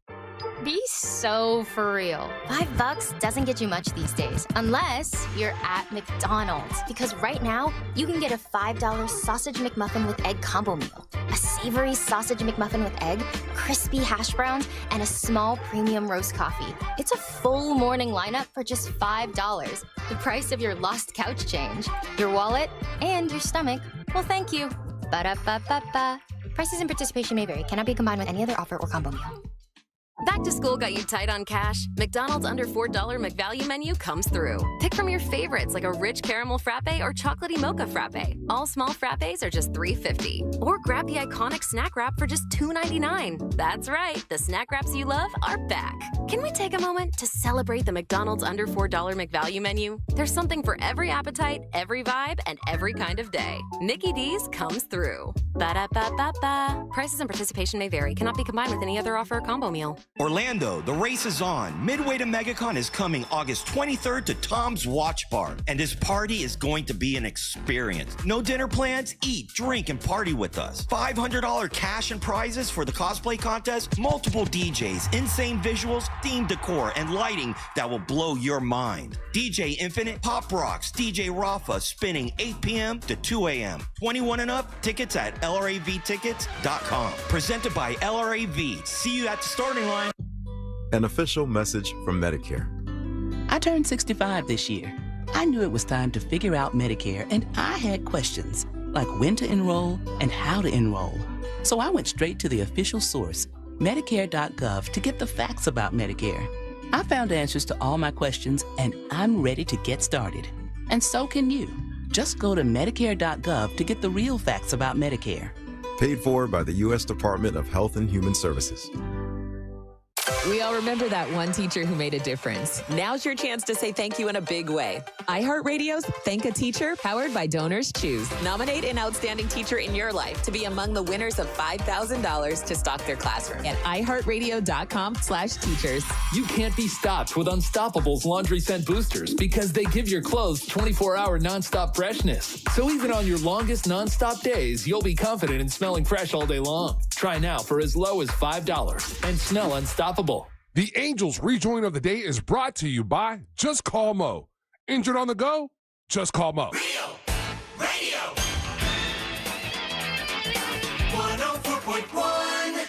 [SPEAKER 14] Be so for real. $5 doesn't get you much these days, unless you're at McDonald's. Because right now, you can get a $5 sausage McMuffin with egg combo meal. A savory sausage McMuffin with egg, crispy hash browns, and a small premium roast coffee. It's a full morning lineup for just $5. The price of your lost couch change, your wallet, and your stomach. Well, thank you. Ba-da-ba-ba-ba. Prices and participation may vary. Cannot be combined with any other offer or combo meal.
[SPEAKER 15] Back to school got you tight on cash? McDonald's under $4 McValue menu comes through. Pick from your favorites like a rich caramel frappe or chocolatey mocha frappe. All small frappes are just $3.50. Or grab the iconic snack wrap for just $2.99. That's right, the snack wraps you love are back. Can we take a moment to celebrate the McDonald's under $4 McValue menu? There's something for every appetite, every vibe, and every kind of day. Mickey D's comes through. Ba-da-ba-ba-ba. Prices and participation may vary. Cannot be combined with any other offer or combo meal.
[SPEAKER 16] Orlando, the race is on. Midway to MegaCon is coming August 23rd to Tom's Watch Park. And this party is going to be an experience. No dinner plans? Eat, drink, and party with us. $500 cash and prizes for the cosplay contest, multiple DJs, insane visuals, themed decor, and lighting that will blow your mind. DJ Infinite, Pop Rocks, DJ Rafa spinning 8 p.m. to 2 a.m. 21 and up, tickets at LRAVtickets.com. Presented by LRAV. See you at the starting line.
[SPEAKER 17] An official message from Medicare.
[SPEAKER 18] I turned 65 this year. I knew it was time to figure out Medicare, and I had questions, like when to enroll and how to enroll. So I went straight to the official source, Medicare.gov, to get the facts about Medicare. I found answers to all my questions, and I'm ready to get started. And so can you. Just go to Medicare.gov to get the real facts about Medicare.
[SPEAKER 17] Paid for by the U.S. Department of Health and Human Services.
[SPEAKER 19] We all remember that one teacher who made a difference. Now's your chance to say thank you in a big way. iHeartRadio's Thank a Teacher, powered by Donors Choose. Nominate an outstanding teacher in your life to be among the winners of $5,000 to stock their classroom at iHeartRadio.com/teachers.
[SPEAKER 20] You can't be stopped with Unstoppable's laundry scent boosters because they give your clothes 24-hour nonstop freshness. So even on your longest nonstop days, you'll be confident in smelling fresh all day long. Try now for as low as $5 and smell unstoppable.
[SPEAKER 4] The Angels rejoin of the day is brought to you by Just Call Mo. Injured on the go? Just call Mo.
[SPEAKER 30] Radio. 104.1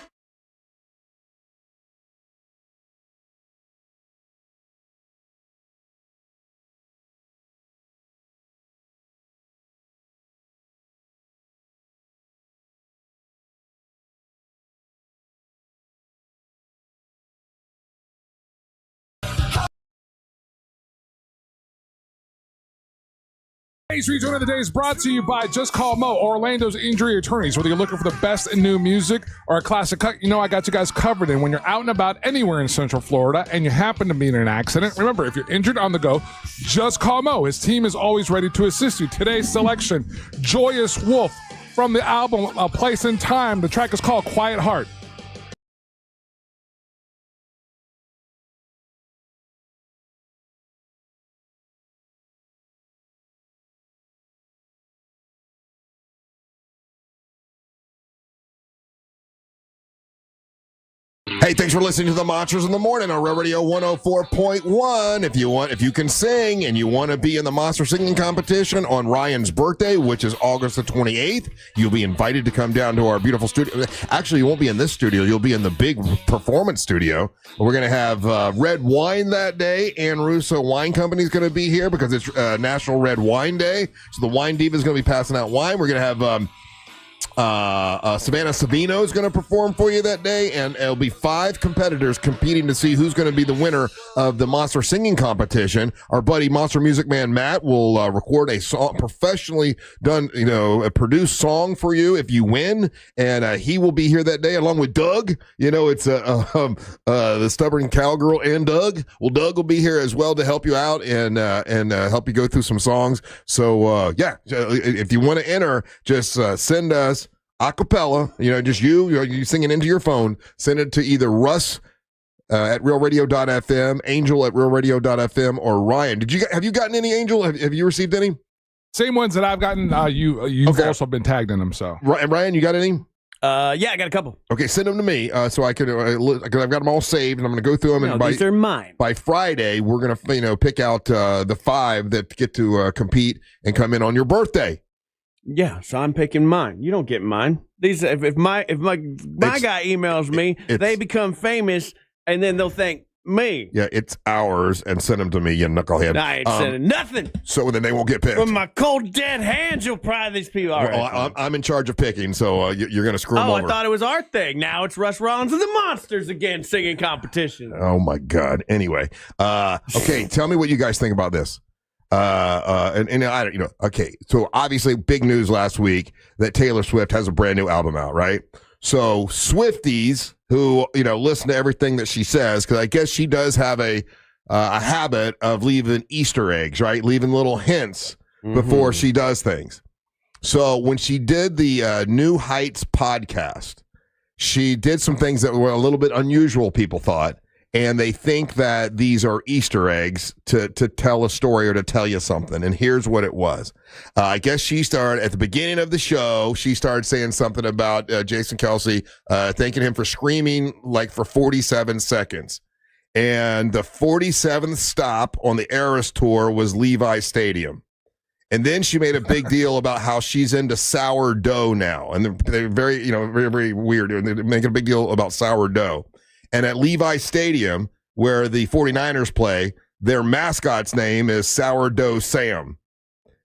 [SPEAKER 4] Today's Rejoin of the Day is brought to you by Just Call Mo, Orlando's injury attorneys. Whether you're looking for the best in new music or a classic cut, you know I got you guys covered. And when you're out and about anywhere in Central Florida and you happen to be in an accident, remember, if you're injured on the go, just call Mo. His team is always ready to assist you. Today's selection, Joyous Wolf from the album A Place in Time. The track is called Quiet Heart.
[SPEAKER 2] Hey, thanks for listening to the Monsters in the Morning on Real Radio 104.1. If you can sing and you want to be in the Monster Singing Competition on Ryan's birthday, which is August the 28th, you'll be invited to come down to our beautiful studio. Actually, you won't be in this studio. You'll be in the big performance studio. We're going to have red wine that day. Ann Russo Wine Company is going to be here because it's National Red Wine Day. So the Wine Diva is going to be passing out wine. We're going to have... Savannah Savino is going to perform for you that day, and it'll be 5 competitors competing to see who's going to be the winner of the Monster Singing Competition. Our buddy Monster Music Man Matt will record a song, professionally done, a produced song for you if you win, and he will be here that day along with Doug. It's the stubborn cowgirl and Doug. Well, Doug will be here as well to help you out and help you go through some songs. So if you want to enter, just send us acapella, just you singing into your phone. Send it to either Russ at realradio.fm, Angel at realradio.fm, or Ryan. Have you gotten any, Angel? Have you received any?
[SPEAKER 4] Same ones that I've gotten. You've also been tagged in them. So
[SPEAKER 2] Ryan, you got any?
[SPEAKER 3] Yeah, I got a couple.
[SPEAKER 2] Okay, send them to me so I could. Because I've got them all saved, and I'm going to go through them. And
[SPEAKER 3] these are mine.
[SPEAKER 2] By Friday, we're going to pick out the 5 that get to compete and come in on your birthday.
[SPEAKER 3] Yeah, so I'm picking mine. You don't get mine. These, if my guy emails me, they become famous, and then they'll thank me.
[SPEAKER 2] Yeah, it's ours, and send them to me, you knucklehead.
[SPEAKER 3] I ain't sending nothing.
[SPEAKER 2] So then they won't get picked.
[SPEAKER 3] From my cold dead hands, you'll pry these people. All right,
[SPEAKER 2] I'm in charge of picking, so you're going to screw them over.
[SPEAKER 3] I thought it was our thing. Now it's Russ Rollins and the Monsters again singing competition.
[SPEAKER 2] Oh my God. Anyway, okay, tell me what you guys think about this. And I don't, okay. So obviously big news last week that Taylor Swift has a brand new album out, right? So Swifties who, listen to everything that she says, because I guess she does have a habit of leaving Easter eggs, right? Leaving little hints before she does things. So when she did the New Heights podcast, she did some things that were a little bit unusual, people thought. And they think that these are Easter eggs to tell a story or to tell you something. And here's what it was. I guess she started at the beginning of the show. She started saying something about Jason Kelce, thanking him for screaming like for 47 seconds. And the 47th stop on the Eras tour was Levi Stadium. And then she made a big deal about how she's into sourdough now. And they're very, very, very weird. They're making a big deal about sourdough. And at Levi Stadium, where the 49ers play, their mascot's name is Sourdough Sam.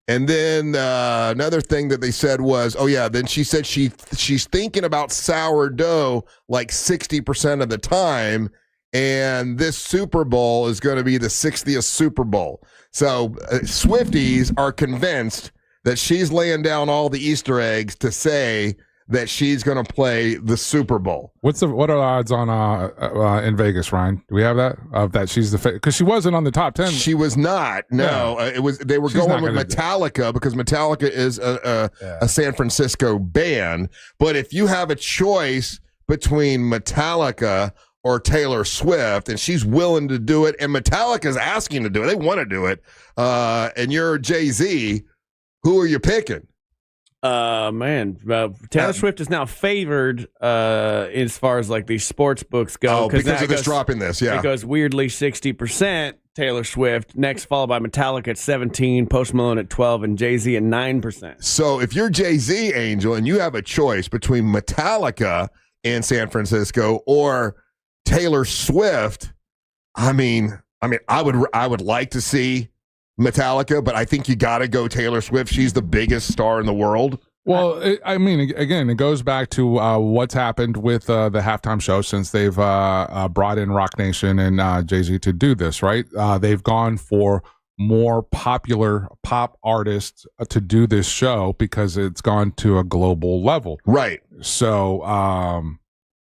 [SPEAKER 2] And then another thing that they said was, then she said she's thinking about sourdough like 60% of the time, and this Super Bowl is going to be the 60th Super Bowl. So Swifties are convinced that she's laying down all the Easter eggs to say that she's going to play the Super Bowl.
[SPEAKER 4] What are the odds on in Vegas, Ryan? Do we have that that she's the because she wasn't on the top 10?
[SPEAKER 2] She was not. No, it was. They were going with Metallica because Metallica is a San Francisco band. But if you have a choice between Metallica or Taylor Swift, and she's willing to do it, and Metallica's asking to do it, they want to do it, and you're Jay-Z, who are you picking?
[SPEAKER 3] Taylor Swift is now favored as far as like these sports books go.
[SPEAKER 2] Because of this dropping this, yeah.
[SPEAKER 3] It goes weirdly 60% Taylor Swift, next followed by Metallica at 17, Post Malone at 12, and Jay-Z at 9%.
[SPEAKER 2] So if you're Jay-Z, Angel, and you have a choice between Metallica in San Francisco or Taylor Swift, I would like to see Metallica, but I think you got to go Taylor Swift. She's the biggest star in the world.
[SPEAKER 4] Well, again, it goes back to what's happened with the halftime show since they've brought in Rock Nation and Jay-Z to do this, right? They've gone for more popular pop artists to do this show because it's gone to a global level.
[SPEAKER 2] Right.
[SPEAKER 4] So,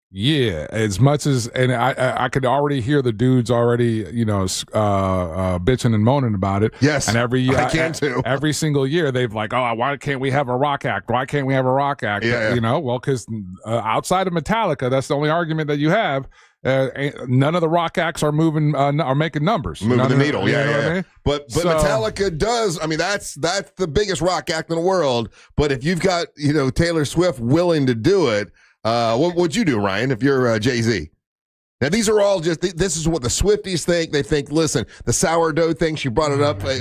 [SPEAKER 4] yeah, as much as, and I could already hear the dudes already, bitching and moaning about it.
[SPEAKER 2] Yes,
[SPEAKER 4] and
[SPEAKER 2] I can too.
[SPEAKER 4] Every single year they've like, oh, why can't we have a rock act? Why can't we have a rock act?
[SPEAKER 2] Yeah.
[SPEAKER 4] Well, because outside of Metallica, that's the only argument that you have. None of the rock acts are making numbers,
[SPEAKER 2] moving the needle.
[SPEAKER 4] What I mean?
[SPEAKER 2] But Metallica does. I mean, that's the biggest rock act in the world. But if you've got Taylor Swift willing to do it. What would you do, Ryan, if you're Jay-Z? Now, these are all just, this is what the Swifties think. They think, listen, the sourdough thing, she brought it up.
[SPEAKER 3] Why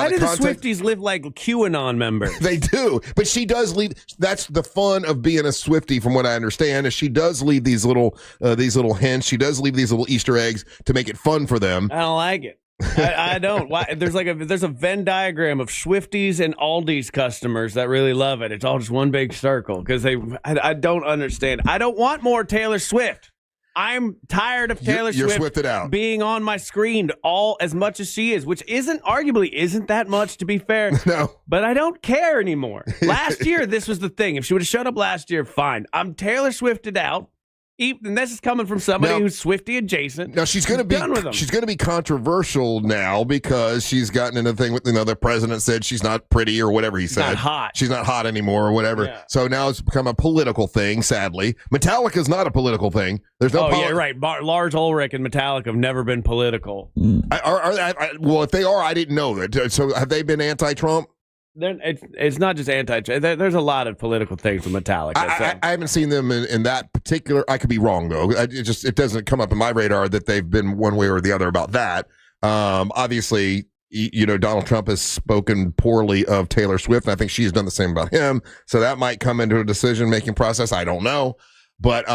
[SPEAKER 3] do the Swifties live like QAnon members?
[SPEAKER 2] They do. But she does lead. That's the fun of being a Swiftie, from what I understand, is she does leave these little hints. She does leave these little Easter eggs to make it fun for them.
[SPEAKER 3] I don't like it. I don't. Why? There's a Venn diagram of Swifties and Aldi's customers that really love it. It's all just one big circle because I don't understand. I don't want more Taylor Swift. I'm tired of Taylor Swift
[SPEAKER 2] swifted out.
[SPEAKER 3] Being on my screen all as much as she is, which arguably isn't that much, to be fair.
[SPEAKER 2] No.
[SPEAKER 3] But I don't care anymore. Last year, this was the thing. If she would have showed up last year, fine. I'm Taylor Swifted out. And this is coming from somebody who's Swiftie adjacent.
[SPEAKER 2] Now she's going to be controversial now because she's gotten into the thing with the president said she's not pretty or whatever he said.
[SPEAKER 3] Not hot.
[SPEAKER 2] She's not hot anymore or whatever. Yeah. So now it's become a political thing. Sadly, Metallica's not a political thing. There's no.
[SPEAKER 3] Yeah, right. Lars Ulrich and Metallica have never been political.
[SPEAKER 2] Well, if they are, I didn't know that. So have they been anti-Trump?
[SPEAKER 3] It's not just there's a lot of political things with Metallica.
[SPEAKER 2] I haven't seen them in that particular. I could be wrong though. It doesn't come up in my radar that they've been one way or the other about that. Obviously, Donald Trump has spoken poorly of Taylor Swift, and I think she's done the same about him. So that might come into a decision-making process. I don't know, but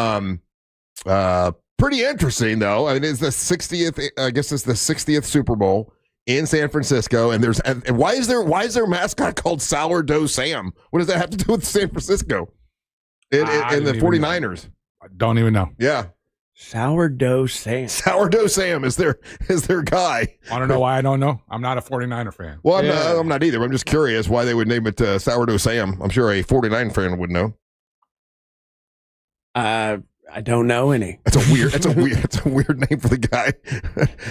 [SPEAKER 2] pretty interesting though. I mean, it's the 60th. I guess it's the 60th Super Bowl in San Francisco, and why is their mascot called Sourdough Sam? What does that have to do with San Francisco and the 49ers?
[SPEAKER 4] I don't even know.
[SPEAKER 2] Yeah,
[SPEAKER 3] Sourdough Sam.
[SPEAKER 2] Sourdough Sam is their guy.
[SPEAKER 4] I don't know why I don't know. I'm not a 49er fan.
[SPEAKER 2] Well, I'm not either. I'm just curious why they would name it Sourdough Sam. I'm sure a 49 fan would know.
[SPEAKER 3] I don't know any.
[SPEAKER 2] It's a weird name for the guy.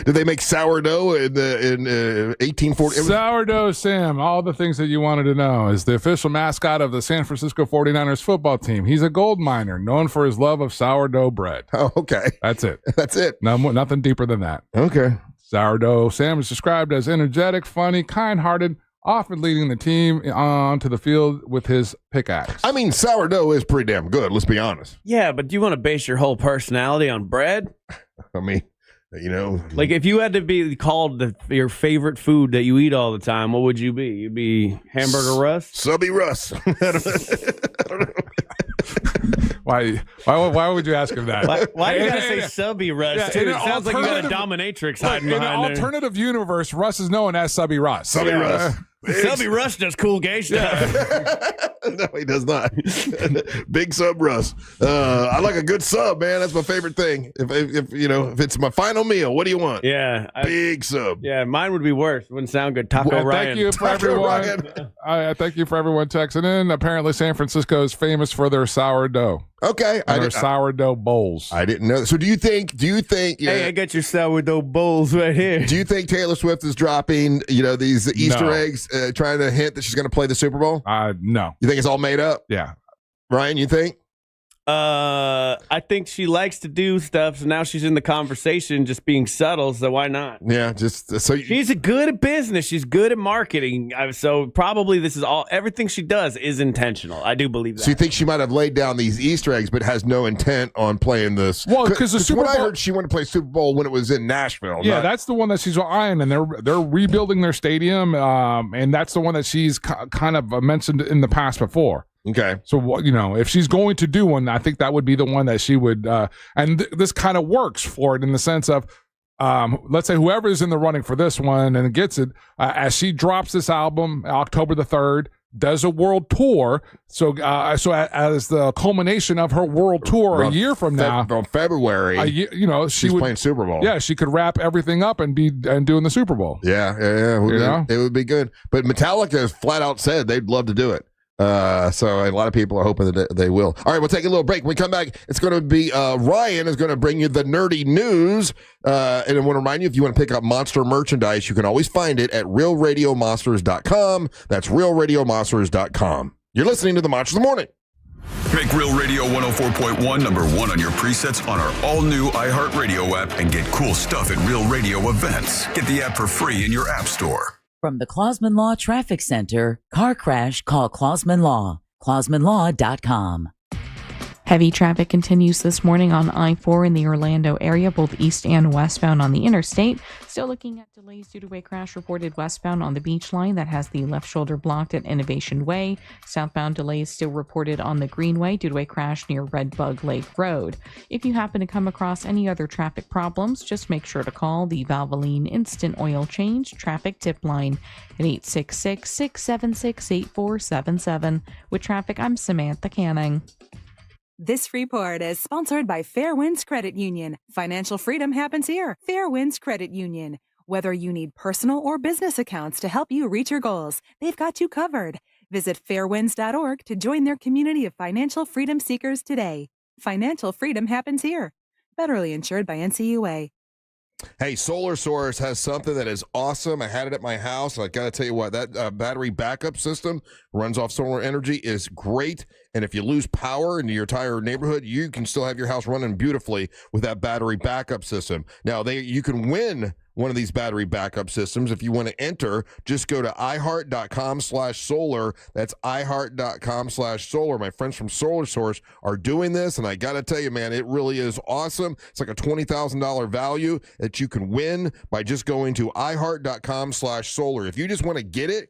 [SPEAKER 2] Did they make sourdough in 1840?
[SPEAKER 4] Sourdough Sam, all the things that you wanted to know, is the official mascot of the San Francisco 49ers football team. He's a gold miner known for his love of sourdough bread.
[SPEAKER 2] Oh, okay.
[SPEAKER 4] That's it.
[SPEAKER 2] That's it.
[SPEAKER 4] No, nothing deeper than that.
[SPEAKER 2] Okay.
[SPEAKER 4] Sourdough Sam is described as energetic, funny, kind-hearted, often leading the team onto the field with his pickaxe.
[SPEAKER 2] I mean, sourdough is pretty damn good, let's be honest.
[SPEAKER 3] Yeah, but do you want to base your whole personality on bread?
[SPEAKER 2] I mean,
[SPEAKER 3] like if you had to be called your favorite food that you eat all the time, what would you be? You'd be Hamburger Russ?
[SPEAKER 2] Subby Russ. I don't know.
[SPEAKER 4] Why would you ask him that?
[SPEAKER 3] Why do you gotta say Subby Russ too? It sounds like you got a dominatrix hiding behind there.
[SPEAKER 4] In an alternative universe, Russ is known as Subby Russ.
[SPEAKER 2] Subby Russ.
[SPEAKER 3] Subby Russ does cool gay stuff.
[SPEAKER 2] No, he does not. Big Sub Russ. I like a good sub, man. That's my favorite thing. If it's my final meal, what do you want?
[SPEAKER 3] Yeah,
[SPEAKER 2] big sub.
[SPEAKER 3] Yeah, mine would be worse. It wouldn't sound good. Taco Ryan.
[SPEAKER 4] Thank you for everyone. Thank you for everyone texting in. Apparently, San Francisco is famous for their sourdough.
[SPEAKER 2] Okay,
[SPEAKER 4] their sourdough bowls.
[SPEAKER 2] I didn't know. So do you think?
[SPEAKER 3] Hey, I got your sourdough bowls right here.
[SPEAKER 2] Do you think Taylor Swift is dropping, these Easter eggs, trying to hint that she's going to play the Super Bowl?
[SPEAKER 4] No.
[SPEAKER 2] You think it's all made up?
[SPEAKER 4] Yeah.
[SPEAKER 2] Ryan, you think?
[SPEAKER 3] I think she likes to do stuff, so now she's in the conversation, just being subtle. So why not?
[SPEAKER 2] Yeah, just so
[SPEAKER 3] she's good at business. She's good at marketing. So probably everything she does is intentional. I do believe that.
[SPEAKER 2] So you think she might have laid down these Easter eggs, but has no intent on playing this?
[SPEAKER 4] Well, because the Super Bowl,
[SPEAKER 2] I heard she wanted to play Super Bowl when it was in Nashville.
[SPEAKER 4] Yeah, that's the one that she's eyeing, and they're rebuilding their stadium, and that's the one that she's kind of mentioned in the past before.
[SPEAKER 2] Okay.
[SPEAKER 4] So, if she's going to do one, I think that would be the one that she would, and this kind of works for it in the sense of, let's say whoever is in the running for this one and gets it, as she drops this album October the 3rd, does a world tour. So as the culmination of her world tour a year from now,
[SPEAKER 2] from February,
[SPEAKER 4] she's
[SPEAKER 2] playing Super Bowl.
[SPEAKER 4] Yeah, she could wrap everything up and doing the Super Bowl.
[SPEAKER 2] Yeah. It would be good. But Metallica has flat out said they'd love to do it. So a lot of people are hoping that they will. All right, we'll take a little break. When we come back, it's going to be Ryan is going to bring you the nerdy news. And I want to remind you, if you want to pick up Monster merchandise, you can always find it at realradiomonsters.com. That's realradiomonsters.com. You're listening to the Monsters of the Morning.
[SPEAKER 5] Make Real Radio 104.1 number one on your presets on our all-new iHeartRadio app and get cool stuff at Real Radio events. Get the app for free in your app store.
[SPEAKER 1] From the Clausman Law Traffic Center, car crash, call Clausman Law. ClausmanLaw.com.
[SPEAKER 21] Heavy traffic continues this morning on I-4 in the Orlando area, both east and westbound on the interstate. Still looking at delays due to a crash reported westbound on the Beach Line that has the left shoulder blocked at Innovation Way. Southbound delays still reported on the Greenway due to a crash near Red Bug Lake Road. If you happen to come across any other traffic problems, just make sure to call the Valvoline Instant Oil Change Traffic Tip Line at 866-676-8477. With traffic, I'm Samantha Canning.
[SPEAKER 22] This report is sponsored by Fairwinds Credit Union. Financial freedom happens here. Fairwinds Credit Union. Whether you need personal or business accounts to help you reach your goals, they've got you covered. Visit fairwinds.org to join their community of financial freedom seekers today. Financial freedom happens here. Federally insured by NCUA.
[SPEAKER 2] Hey, Solar Source has something that is awesome. I had it at my house. I got to tell you what, that battery backup system runs off solar energy is great. And if you lose power in your entire neighborhood, you can still have your house running beautifully with that battery backup system. Now, you can win one of these battery backup systems. If you want to enter, just go to iheart.com/solar. That's iheart.com/solar. My friends from Solar Source are doing this, and I got to tell you, man, it really is awesome. It's like a $20,000 value that you can win by just going to iheart.com/solar. If you just want to get it,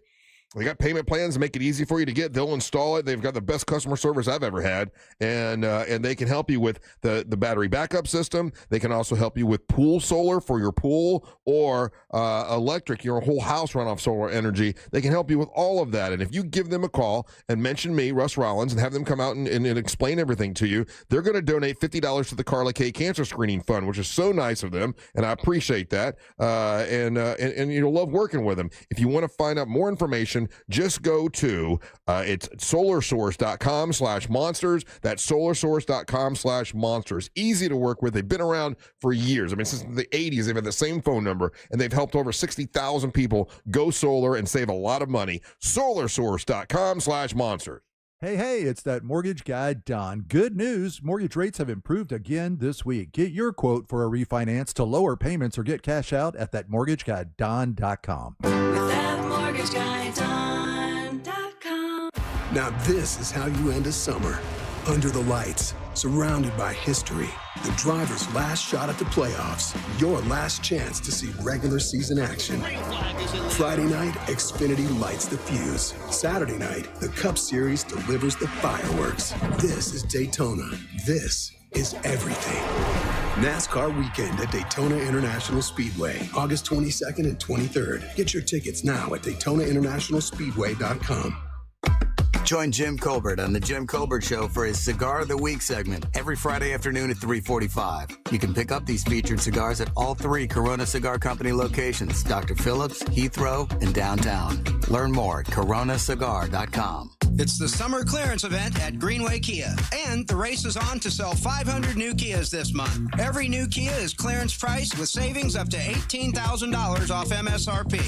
[SPEAKER 2] they got payment plans to make it easy for you to get. They'll install it. They've got the best customer service I've ever had, and they can help you with the battery backup system. They can also help you with pool solar for your pool or electric, your whole house run off solar energy. They can help you with all of that. And if you give them a call and mention me, Russ Rollins, and have them come out and explain everything to you, they're going to donate $50 to the Carla K Cancer Screening Fund, which is so nice of them, and I appreciate that. And you'll love working with them. If you want to find out more information, just go to it's solarsource.com/monsters. That's solarsource.com/monsters. Easy to work with. They've been around for years. I mean, since the 80s, they've had the same phone number, and they've helped over 60,000 people go solar and save a lot of money. Solarsource.com/monsters.
[SPEAKER 23] Hey, it's that mortgage guy, Don. Good news. Mortgage rates have improved again this week. Get your quote for a refinance to lower payments or get cash out at thatmortgageguyDon.com.
[SPEAKER 24] MortgageGuyDon.com. Now this is how you end a summer. Under the lights, surrounded by history, the driver's last shot at the playoffs, your last chance to see regular season action. Friday night, Xfinity lights the fuse. Saturday night, the Cup Series delivers the fireworks. This is Daytona. This is everything. NASCAR weekend at Daytona International Speedway, August 22nd and 23rd. Get your tickets now at DaytonaInternationalSpeedway.com.
[SPEAKER 25] Join Jim Colbert on The Jim Colbert Show for his Cigar of the Week segment every Friday afternoon at 3:45. You can pick up these featured cigars at all 3 Corona Cigar Company locations, Dr. Phillips, Heathrow, and downtown. Learn more at coronacigar.com.
[SPEAKER 26] It's the summer clearance event at Greenway Kia, and the race is on to sell 500 new Kias this month. Every new Kia is clearance priced with savings up to $18,000 off MSRP.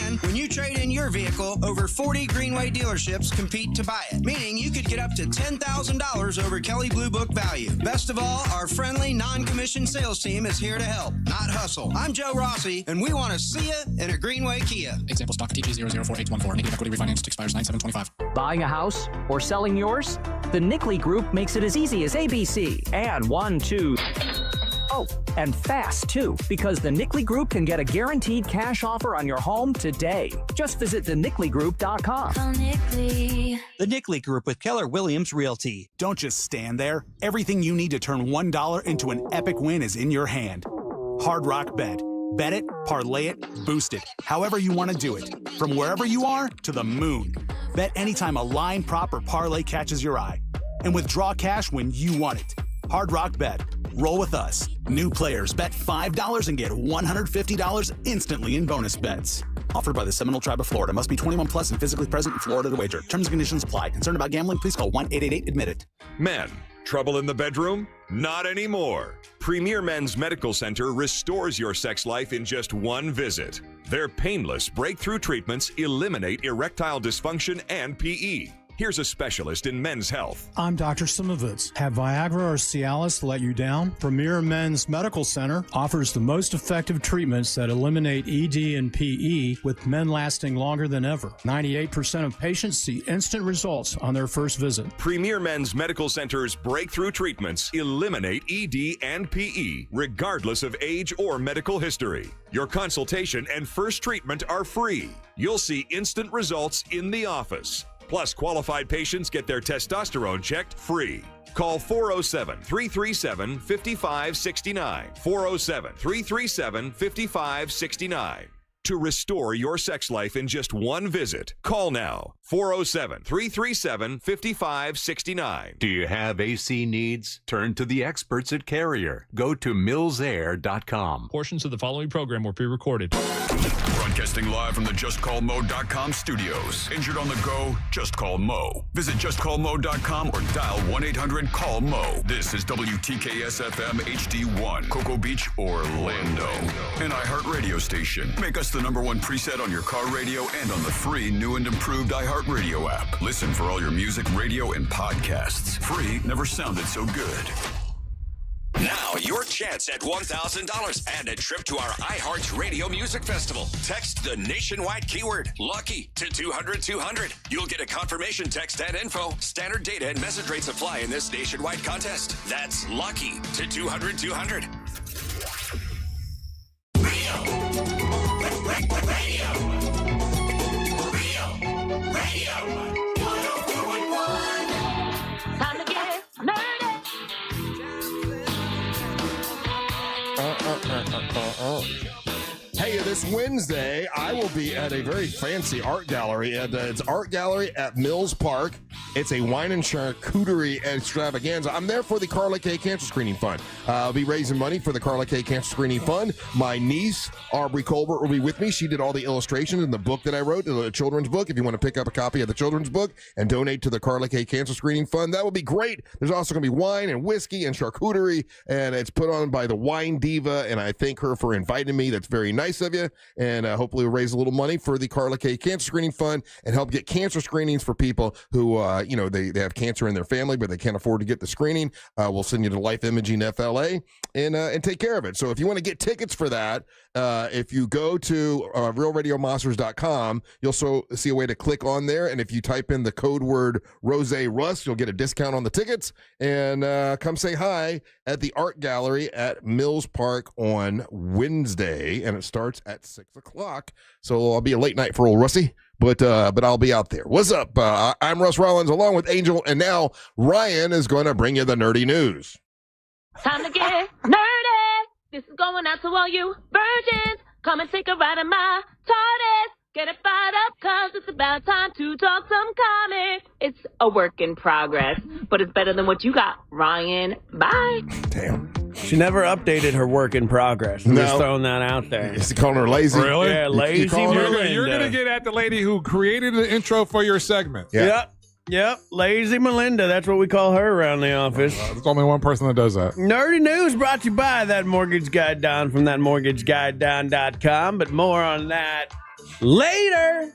[SPEAKER 26] And when you trade in your vehicle, over 40 Greenway dealerships compete to buy it, meaning you could get up to $10,000 over Kelley Blue Book value. Best of all, our friendly, non-commissioned sales team is here to help, not hustle. I'm Joe Rossi, and we want to see you in a Greenway Kia.
[SPEAKER 27] Example stock TG004814. Negative equity refinance expires 9/7/25.
[SPEAKER 28] Buying a house or selling yours? The Nickley Group makes it as easy as ABC. And 1, 2... Oh, and fast, too, because the Nickley Group can get a guaranteed cash offer on your home today. Just visit thenickley.com.
[SPEAKER 29] Call Nickley.
[SPEAKER 30] The Nickley Group with Keller Williams Realty. Don't just stand there. Everything you need to turn $1 into an epic win is in your hand. Hard Rock Bet. Bet it, parlay it, boost it, however you want to do it. From wherever you are to the moon. Bet anytime a line, prop, or parlay catches your eye. And withdraw cash when you want it. Hard Rock Bet. Roll with us. New players bet $5 and get $150 instantly in bonus bets. Offered by the Seminole Tribe of Florida. Must be 21 plus and physically present in Florida to wager. Terms and conditions apply. Concerned about gambling? Please call 1-888-ADMIT-IT.
[SPEAKER 5] Men, trouble in the bedroom? Not anymore. Premier Men's Medical Center restores your sex life in just one visit. Their painless breakthrough treatments eliminate erectile dysfunction and PE. Here's a specialist in men's health.
[SPEAKER 6] I'm Dr. Simovitz. Have Viagra or Cialis let you down? Premier Men's Medical Center offers the most effective treatments that eliminate ED and PE, with men lasting longer than ever. 98% of patients see instant results on their first visit.
[SPEAKER 5] Premier Men's Medical Center's breakthrough treatments eliminate ED and PE, regardless of age or medical history. Your consultation and first treatment are free. You'll see instant results in the office. Plus, qualified patients get their testosterone checked free. Call 407-337-5569. 407-337-5569. To restore your sex life in just one visit, call now. 407-337-5569.
[SPEAKER 7] Do you have AC needs? Turn to the experts at Carrier. Go to millsair.com.
[SPEAKER 8] Portions of the following program were pre-recorded.
[SPEAKER 5] Broadcasting live from the JustCallMo.com studios. Injured on the go? Just call Mo. Visit JustCallMo.com or dial 1-800-CALL-MO. This is WTKS-FM HD1, Cocoa Beach, Orlando. An iHeartRadio station. Make us the #1 preset on your car radio and on the free new and improved iHeartRadio app. Listen for all your music, radio, and podcasts. Free never sounded so good.
[SPEAKER 9] Now, your chance at $1,000 and a trip to our iHeart Radio Music Festival. Text the nationwide keyword LUCKY to 200-200. You'll get a confirmation text and info. Standard data and message rates apply in this nationwide contest. That's LUCKY to 200-200.
[SPEAKER 10] Time to get nerdy.
[SPEAKER 2] Hey, this Wednesday, I will be at a very fancy art gallery. It's Art Gallery at Mills Park. It's a wine and charcuterie extravaganza. I'm there for the Carla K Cancer Screening Fund. I'll be raising money for the Carla K Cancer Screening Fund. My niece, Aubrey Colbert, will be with me. She did all the illustrations in the book that I wrote, the children's book. If you want to pick up a copy of the children's book and donate to the Carla K Cancer Screening Fund, that would be great. There's also going to be wine and whiskey and charcuterie, and it's put on by the Wine Diva, and I thank her for inviting me. That's very nice of you, and hopefully we'll raise a little money for the Carla K Cancer Screening Fund and help get cancer screenings for people who, they have cancer in their family, but they can't afford to get the screening. We'll send you to Life Imaging FLA and take care of it. So if you want to get tickets for that, if you go to realradiomonsters.com, you'll see a way to click on there, and if you type in the code word Rose Russ, you'll get a discount on the tickets, and come say hi at the Art Gallery at Mills Park on Wednesday, and it starts at 6 o'clock. So I'll be a late night for old Russie, but I'll be out there. What's up? I'm Russ Rollins along with Angel, and now Ryan is going to bring you the nerdy news.
[SPEAKER 10] Time to get nerdy. This is going out to all you virgins. Come and take a ride in my TARDIS. Get it fired up, cause it's about time to talk some comics. It's a work in progress, but it's better than what you got, Ryan. Bye.
[SPEAKER 2] Damn.
[SPEAKER 3] She never updated her work in progress. I'm just throwing that out there.
[SPEAKER 2] Is he calling her lazy?
[SPEAKER 4] Really?
[SPEAKER 3] Yeah, lazy Melinda.
[SPEAKER 4] You're going to get at the lady who created the intro for your segment.
[SPEAKER 3] Yeah. Yep, lazy Melinda. That's what we call her around the office.
[SPEAKER 4] There's only one person that does that.
[SPEAKER 3] Nerdy news brought to you by That Mortgage Guy Don from thatmortgageguyDon.com. But more on that later.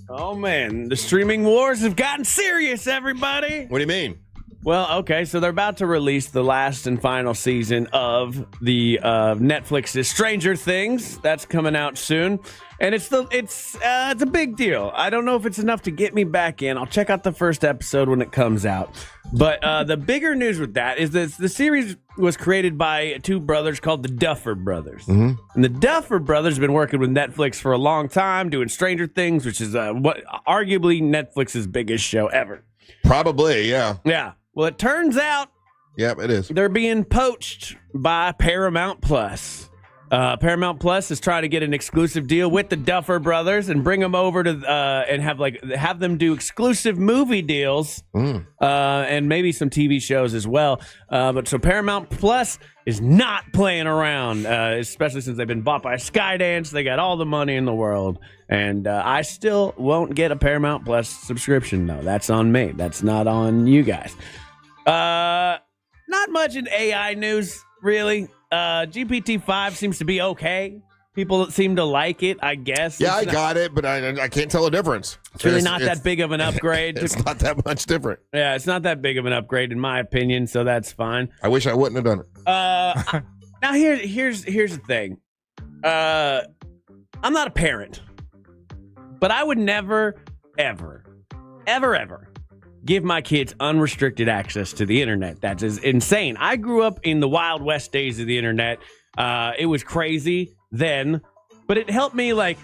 [SPEAKER 3] Oh, man. The streaming wars have gotten serious, everybody.
[SPEAKER 2] What do you mean?
[SPEAKER 3] Well, okay, so they're about to release the last and final season of the Netflix's Stranger Things. That's coming out soon, and it's a big deal. I don't know if it's enough to get me back in. I'll check out the first episode when it comes out. But the bigger news with that is that the series was created by two brothers called the Duffer Brothers.
[SPEAKER 2] Mm-hmm.
[SPEAKER 3] And the Duffer Brothers have been working with Netflix for a long time, doing Stranger Things, which is arguably Netflix's biggest show ever.
[SPEAKER 2] Probably, yeah.
[SPEAKER 3] Yeah. Well, it turns out
[SPEAKER 2] it is.
[SPEAKER 3] They're being poached by Paramount Plus. Paramount Plus is trying to get an exclusive deal with the Duffer Brothers and bring them over to and have them do exclusive movie deals and maybe some TV shows as well. But so Paramount Plus is not playing around, especially since they've been bought by Skydance. They got all the money in the world, and I still won't get a Paramount Plus subscription. No, that's on me. That's not on you guys. Not much in AI news, really. GPT-5 seems to be okay. People seem to like it, I guess.
[SPEAKER 2] Yeah, I got it, but I can't tell a difference.
[SPEAKER 3] It's really not that big of an upgrade.
[SPEAKER 2] It's not that much different.
[SPEAKER 3] Yeah, it's not that big of an upgrade in my opinion, so that's fine.
[SPEAKER 2] I wish I wouldn't have done it.
[SPEAKER 3] Now here's the thing. I'm not a parent, but I would never, ever give my kids unrestricted access to the internet. That's insane. I grew up in the Wild West days of the internet. It was crazy then, but it helped me, like,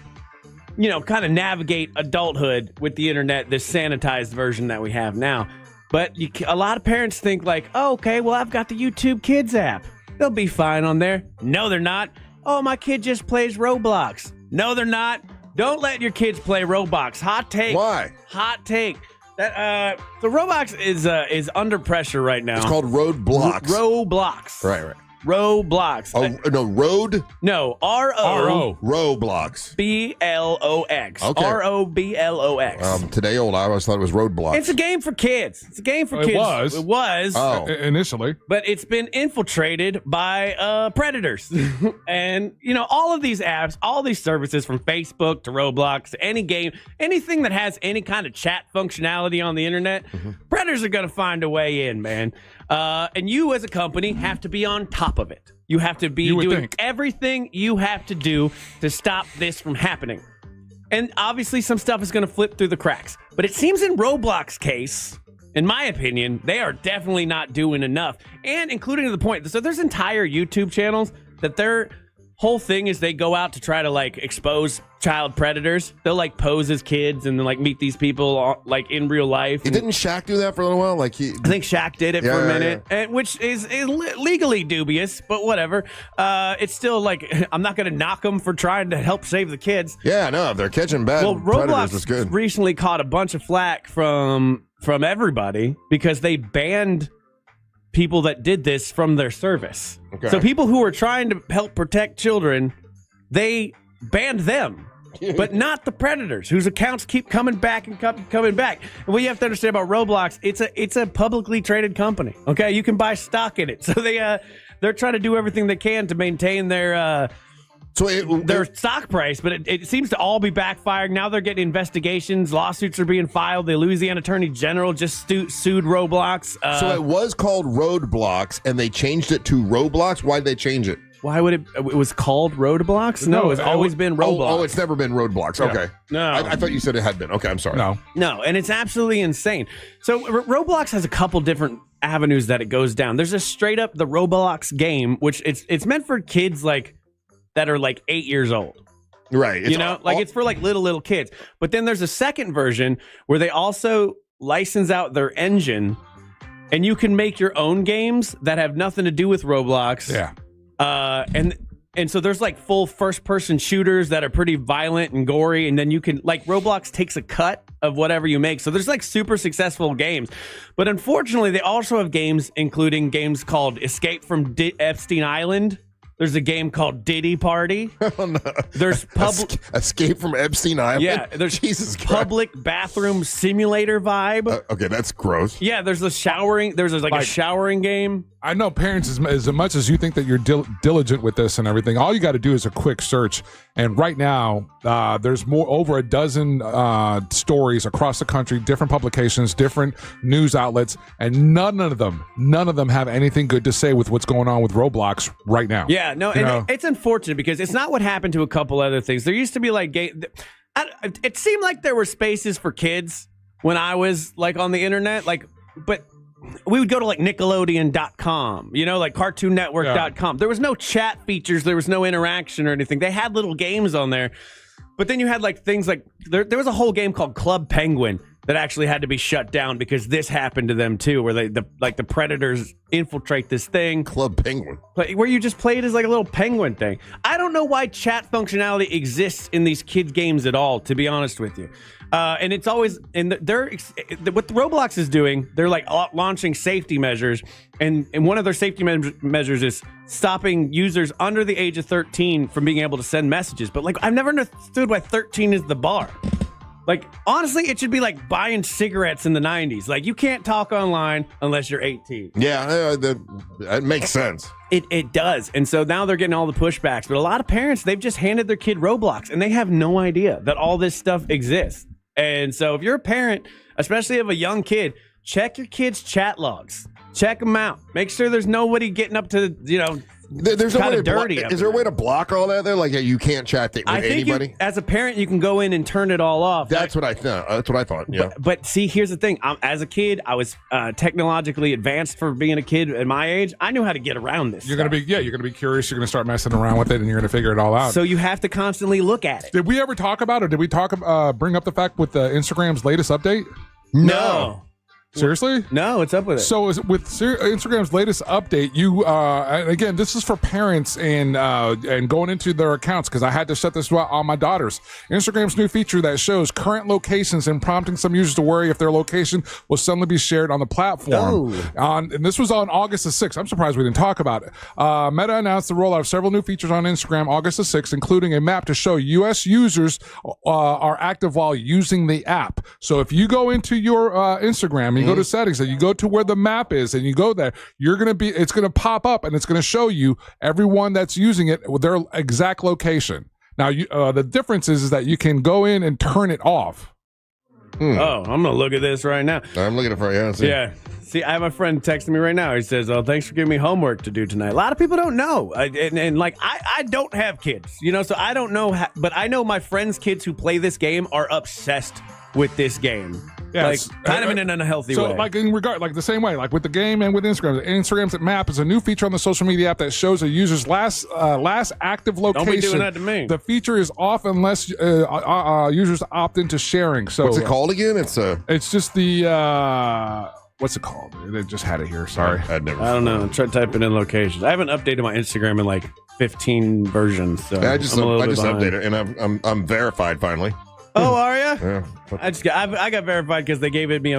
[SPEAKER 3] kind of navigate adulthood with the internet, this sanitized version that we have now. But a lot of parents think like, oh, okay, well, I've got the YouTube Kids app. They'll be fine on there. No, they're not. Oh, my kid just plays Roblox. No, they're not. Don't let your kids play Roblox. Hot take.
[SPEAKER 2] Why?
[SPEAKER 3] Hot take. That the Roblox is under pressure right now.
[SPEAKER 2] It's called Roadblocks.
[SPEAKER 3] Roblox.
[SPEAKER 2] Right.
[SPEAKER 3] Roblox.
[SPEAKER 2] Oh, no, Road?
[SPEAKER 3] No, R-O.
[SPEAKER 2] Roblox.
[SPEAKER 3] B-L-O-X.
[SPEAKER 2] Okay.
[SPEAKER 3] R-O-B-L-O-X.
[SPEAKER 2] Today old, I always thought it was Roadblocks.
[SPEAKER 3] It's a game for kids. It was.
[SPEAKER 2] Oh.
[SPEAKER 4] Initially.
[SPEAKER 3] But it's been infiltrated by predators. And, all of these apps, all these services from Facebook to Roblox to any game, anything that has any kind of chat functionality on the internet, predators are going to find a way in, man. And you as a company have to be on top of it. You have to be doing everything you have to do to stop this from happening. And obviously some stuff is going to flip through the cracks. But it seems in Roblox's case, in my opinion, they are definitely not doing enough. And including to the point, so there's entire YouTube channels that their whole thing is they go out to try to expose child predators. They'll pose as kids and then meet these people in real life.
[SPEAKER 2] Didn't Shaq do that for a little while? I
[SPEAKER 3] think Shaq did it for a minute, and, which is legally dubious, but whatever. It's still I'm not going to knock them for trying to help save the kids.
[SPEAKER 2] Yeah, no, if they're catching bad predators, it's good.
[SPEAKER 3] Roblox recently caught a bunch of flack from everybody because they banned people that did this from their service.
[SPEAKER 2] Okay.
[SPEAKER 3] So people who were trying to help protect children, they banned them, but not the predators whose accounts keep coming back and coming back. And what you have to understand about Roblox, it's a publicly traded company. Okay, you can buy stock in it. So they're trying to do everything they can to maintain their stock price, but it seems to all be backfiring. Now they're getting investigations. Lawsuits are being filed. The Louisiana Attorney General just sued Roblox.
[SPEAKER 2] So it was called Roadblocks, and they changed it to Roblox? Why did they change it?
[SPEAKER 3] Why would it was called Roadblocks? No, it's always been Roblox.
[SPEAKER 2] Oh, it's never been Roadblocks.
[SPEAKER 3] Yeah.
[SPEAKER 2] Okay.
[SPEAKER 3] No.
[SPEAKER 2] I thought you said it had been. Okay, I'm sorry.
[SPEAKER 3] No, and it's absolutely insane. So Roblox has a couple different avenues that it goes down. There's a straight up the Roblox game, which it's meant for kids that are 8 years old.
[SPEAKER 2] Right.
[SPEAKER 3] It's for little kids. But then there's a second version where they also license out their engine and you can make your own games that have nothing to do with Roblox.
[SPEAKER 4] Yeah.
[SPEAKER 3] And so there's full first person shooters that are pretty violent and gory. And then you can Roblox takes a cut of whatever you make. So there's super successful games. But unfortunately, they also have games, including games called Escape from Epstein Island. There's a game called Diddy Party.
[SPEAKER 2] Oh, no.
[SPEAKER 3] There's
[SPEAKER 2] Escape from Epstein Island?
[SPEAKER 3] Yeah, there's public bathroom simulator vibe.
[SPEAKER 2] Okay, that's gross.
[SPEAKER 3] Yeah, there's a showering. There's a showering game.
[SPEAKER 4] I know parents, as much as you think that you're diligent with this and everything, all you got to do is a quick search. And right now, there's over a dozen stories across the country, different publications, different news outlets, and none of them have anything good to say with what's going on with Roblox right now.
[SPEAKER 3] Yeah, no, it's unfortunate because it's not what happened to a couple other things. There used to be it seemed like there were spaces for kids when I was on the internet, but we would go to Nickelodeon.com, CartoonNetwork.com. There was no chat features. There was no interaction or anything. They had little games on there. But then you had things there was a whole game called Club Penguin that actually had to be shut down because this happened to them too, where the predators infiltrate this thing.
[SPEAKER 2] Club Penguin.
[SPEAKER 3] Where you just play it as like a little penguin thing. I don't know why chat functionality exists in these kids games at all, to be honest with you. And it's always, and what Roblox is doing, they're like launching safety measures. And one of their safety measures is stopping users under the age of 13 from being able to send messages. But like, I've never understood why 13 is the bar. Like, honestly, it should be like buying cigarettes in the 90s. Like, you can't talk online unless you're 18.
[SPEAKER 2] Yeah, that makes sense.
[SPEAKER 3] It does. And so now they're getting all the pushbacks. But a lot of parents, they've just handed their kid Roblox, and they have no idea that all this stuff exists. And so if you're a parent, especially of a young kid, check your kid's chat logs. Check them out. Make sure there's nobody getting up to,
[SPEAKER 2] there's no way to
[SPEAKER 3] dirty.
[SPEAKER 2] Is there a way to block all that? There, like you can't chat with anybody.
[SPEAKER 3] As a parent, you can go in and turn it all off.
[SPEAKER 2] That's what I thought. That's what I thought. Yeah.
[SPEAKER 3] But see, here's the thing. As a kid, I was technologically advanced for being a kid at my age. I knew how to get around this.
[SPEAKER 4] You're gonna be curious. You're gonna start messing around with it, and you're gonna figure it all out.
[SPEAKER 3] So you have to constantly look at it.
[SPEAKER 4] Did we ever talk about, or did we bring up the fact with Instagram's latest update?
[SPEAKER 3] No.
[SPEAKER 4] Seriously?
[SPEAKER 3] No, what's up with it?
[SPEAKER 4] So with Instagram's latest update, you and again, this is for parents and going into their accounts, because I had to set this on my daughters. Instagram's new feature that shows current locations and prompting some users to worry if their location will suddenly be shared on the platform. And this was on August the 6th. I'm surprised we didn't talk about it. Meta announced the rollout of several new features on Instagram August the 6th, including a map to show U.S. users are active while using the app. So if you go into your Instagram, you go to settings and you go to where the map is and you go there, it's going to pop up and it's going to show you everyone that's using it with their exact location. Now, the difference is that you can go in and turn it off.
[SPEAKER 3] Oh, I'm going to look at this right now.
[SPEAKER 2] I'm looking for it.
[SPEAKER 3] Yeah. See, I have a friend texting me right now. He says, "Oh, thanks for giving me homework to do tonight." A lot of people don't know. I don't have kids, so I don't know. But I know my friends' kids who play this game are obsessed with this game.
[SPEAKER 4] Yes.
[SPEAKER 3] Kind of in an unhealthy way.
[SPEAKER 4] So, the same way, like with the game and with Instagram. Instagram's map is a new feature on the social media app that shows a user's last active location.
[SPEAKER 3] Don't be doing that to me.
[SPEAKER 4] The feature is off unless users opt into sharing. So,
[SPEAKER 2] what's it called again?
[SPEAKER 4] It's just the what's it called? They just had it here. Sorry,
[SPEAKER 2] I
[SPEAKER 3] don't know. Try typing in locations. I haven't updated my Instagram in 15 versions. So
[SPEAKER 2] I just updated it, and I'm verified finally.
[SPEAKER 3] Oh, are you?
[SPEAKER 2] Yeah.
[SPEAKER 3] I got verified because they gave me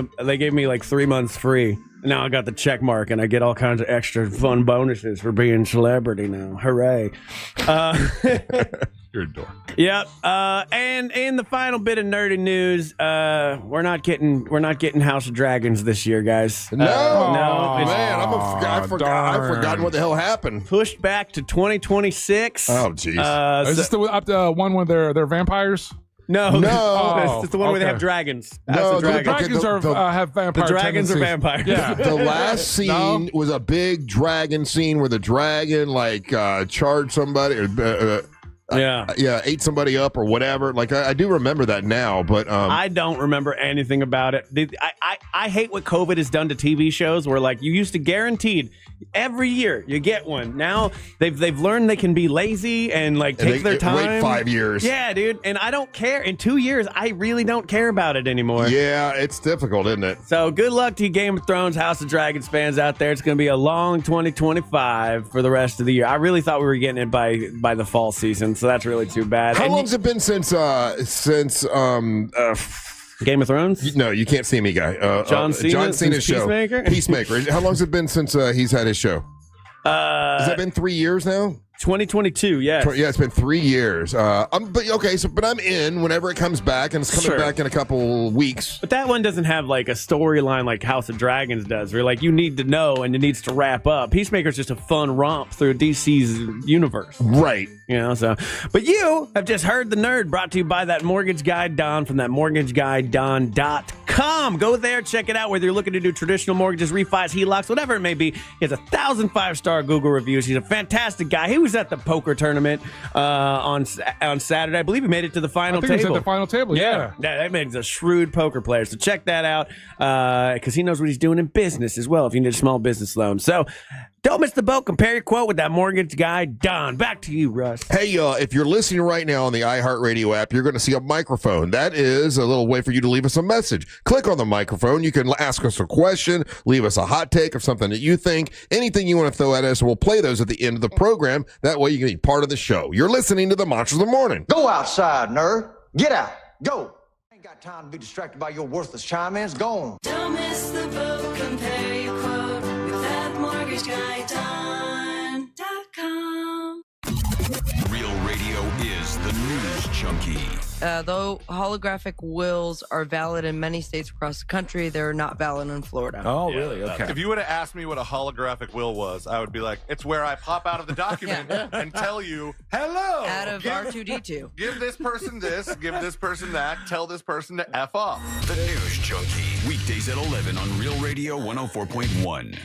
[SPEAKER 3] 3 months free. Now I got the check mark, and I get all kinds of extra fun bonuses for being celebrity now. Hooray!
[SPEAKER 4] You're a dork.
[SPEAKER 3] Yep. And in the final bit of nerdy news, we're not getting House of Dragons this year, guys.
[SPEAKER 2] No, man, I've forgotten what the hell happened.
[SPEAKER 3] Pushed back to 2026.
[SPEAKER 2] Oh, jeez.
[SPEAKER 4] Is this the one where they're vampires?
[SPEAKER 3] No. It's the one where they have dragons.
[SPEAKER 4] No, the dragons have vampire.
[SPEAKER 3] The dragons are vampires.
[SPEAKER 2] Yeah. The last scene was a big dragon scene where the dragon charged somebody or ate somebody up or whatever. I do remember that now, but
[SPEAKER 3] I don't remember anything about it. I hate what COVID has done to TV shows where you used to guaranteed every year you get one. Now they've learned they can be lazy and take their time.
[SPEAKER 2] Wait 5 years.
[SPEAKER 3] Yeah, dude. And I don't care. In 2 years, I really don't care about it anymore.
[SPEAKER 2] Yeah, it's difficult, isn't it?
[SPEAKER 3] So good luck to you Game of Thrones, House of Dragons fans out there. It's going to be a long 2025 for the rest of the year. I really thought we were getting it by the fall season, so that's really too bad.
[SPEAKER 2] How long's it been since
[SPEAKER 3] Game of Thrones?
[SPEAKER 2] No, you can't see me, guy.
[SPEAKER 3] John Cena's
[SPEAKER 2] show. Peacemaker. How long's it been since he's had his show? Has that been 3 years now?
[SPEAKER 3] 2022, yes.
[SPEAKER 2] Yeah, it's been 3 years. But I'm in whenever it comes back, and it's coming back in a couple weeks.
[SPEAKER 3] But that one doesn't have a storyline like House of Dragons does, where you need to know and it needs to wrap up. Peacemaker's just a fun romp through DC's universe.
[SPEAKER 2] Right.
[SPEAKER 3] But you have just heard The Nerd, brought to you by that mortgage guy Don from that mortgageguyDon.com. Go there, check it out, whether you're looking to do traditional mortgages, refis, HELOCs, whatever it may be. He has 1,000 5-star Google reviews. He's a fantastic guy. He was at the poker tournament on Saturday. I believe he made it to the final table.
[SPEAKER 4] He was at the final table, yeah.
[SPEAKER 3] That makes a shrewd poker player. So check that out because he knows what he's doing in business as well if you need a small business loan. So Don't miss the boat. Compare your quote with that mortgage guy, Don. Back to you, Russ.
[SPEAKER 2] Hey, if you're listening right now on the iHeartRadio app, you're going to see a microphone. That is a little way for you to leave us a message. Click on the microphone. You can ask us a question, leave us a hot take of something that you think, anything you want to throw at us, and we'll play those at the end of the program. That way you can be part of the show. You're listening to the Monsters of the Morning.
[SPEAKER 11] Go outside, nerd. Get out. Go. Ain't got time to be distracted by your worthless chime-ins. Go on.
[SPEAKER 12] Don't miss the boat. Compare your quote with that mortgageguy.com.
[SPEAKER 5] Real radio is the news junkie.
[SPEAKER 13] Though holographic wills are valid in many states across the country, they're not valid in Florida.
[SPEAKER 14] Oh, really? Okay. If you would have asked me what a holographic will was, I would be like, it's where I pop out of the document and tell you, hello.
[SPEAKER 13] Out of R2D2.
[SPEAKER 14] Give this person this, give this person that, tell this person to F off.
[SPEAKER 5] The News Junkie. Weekdays at 11 on Real Radio 104.1.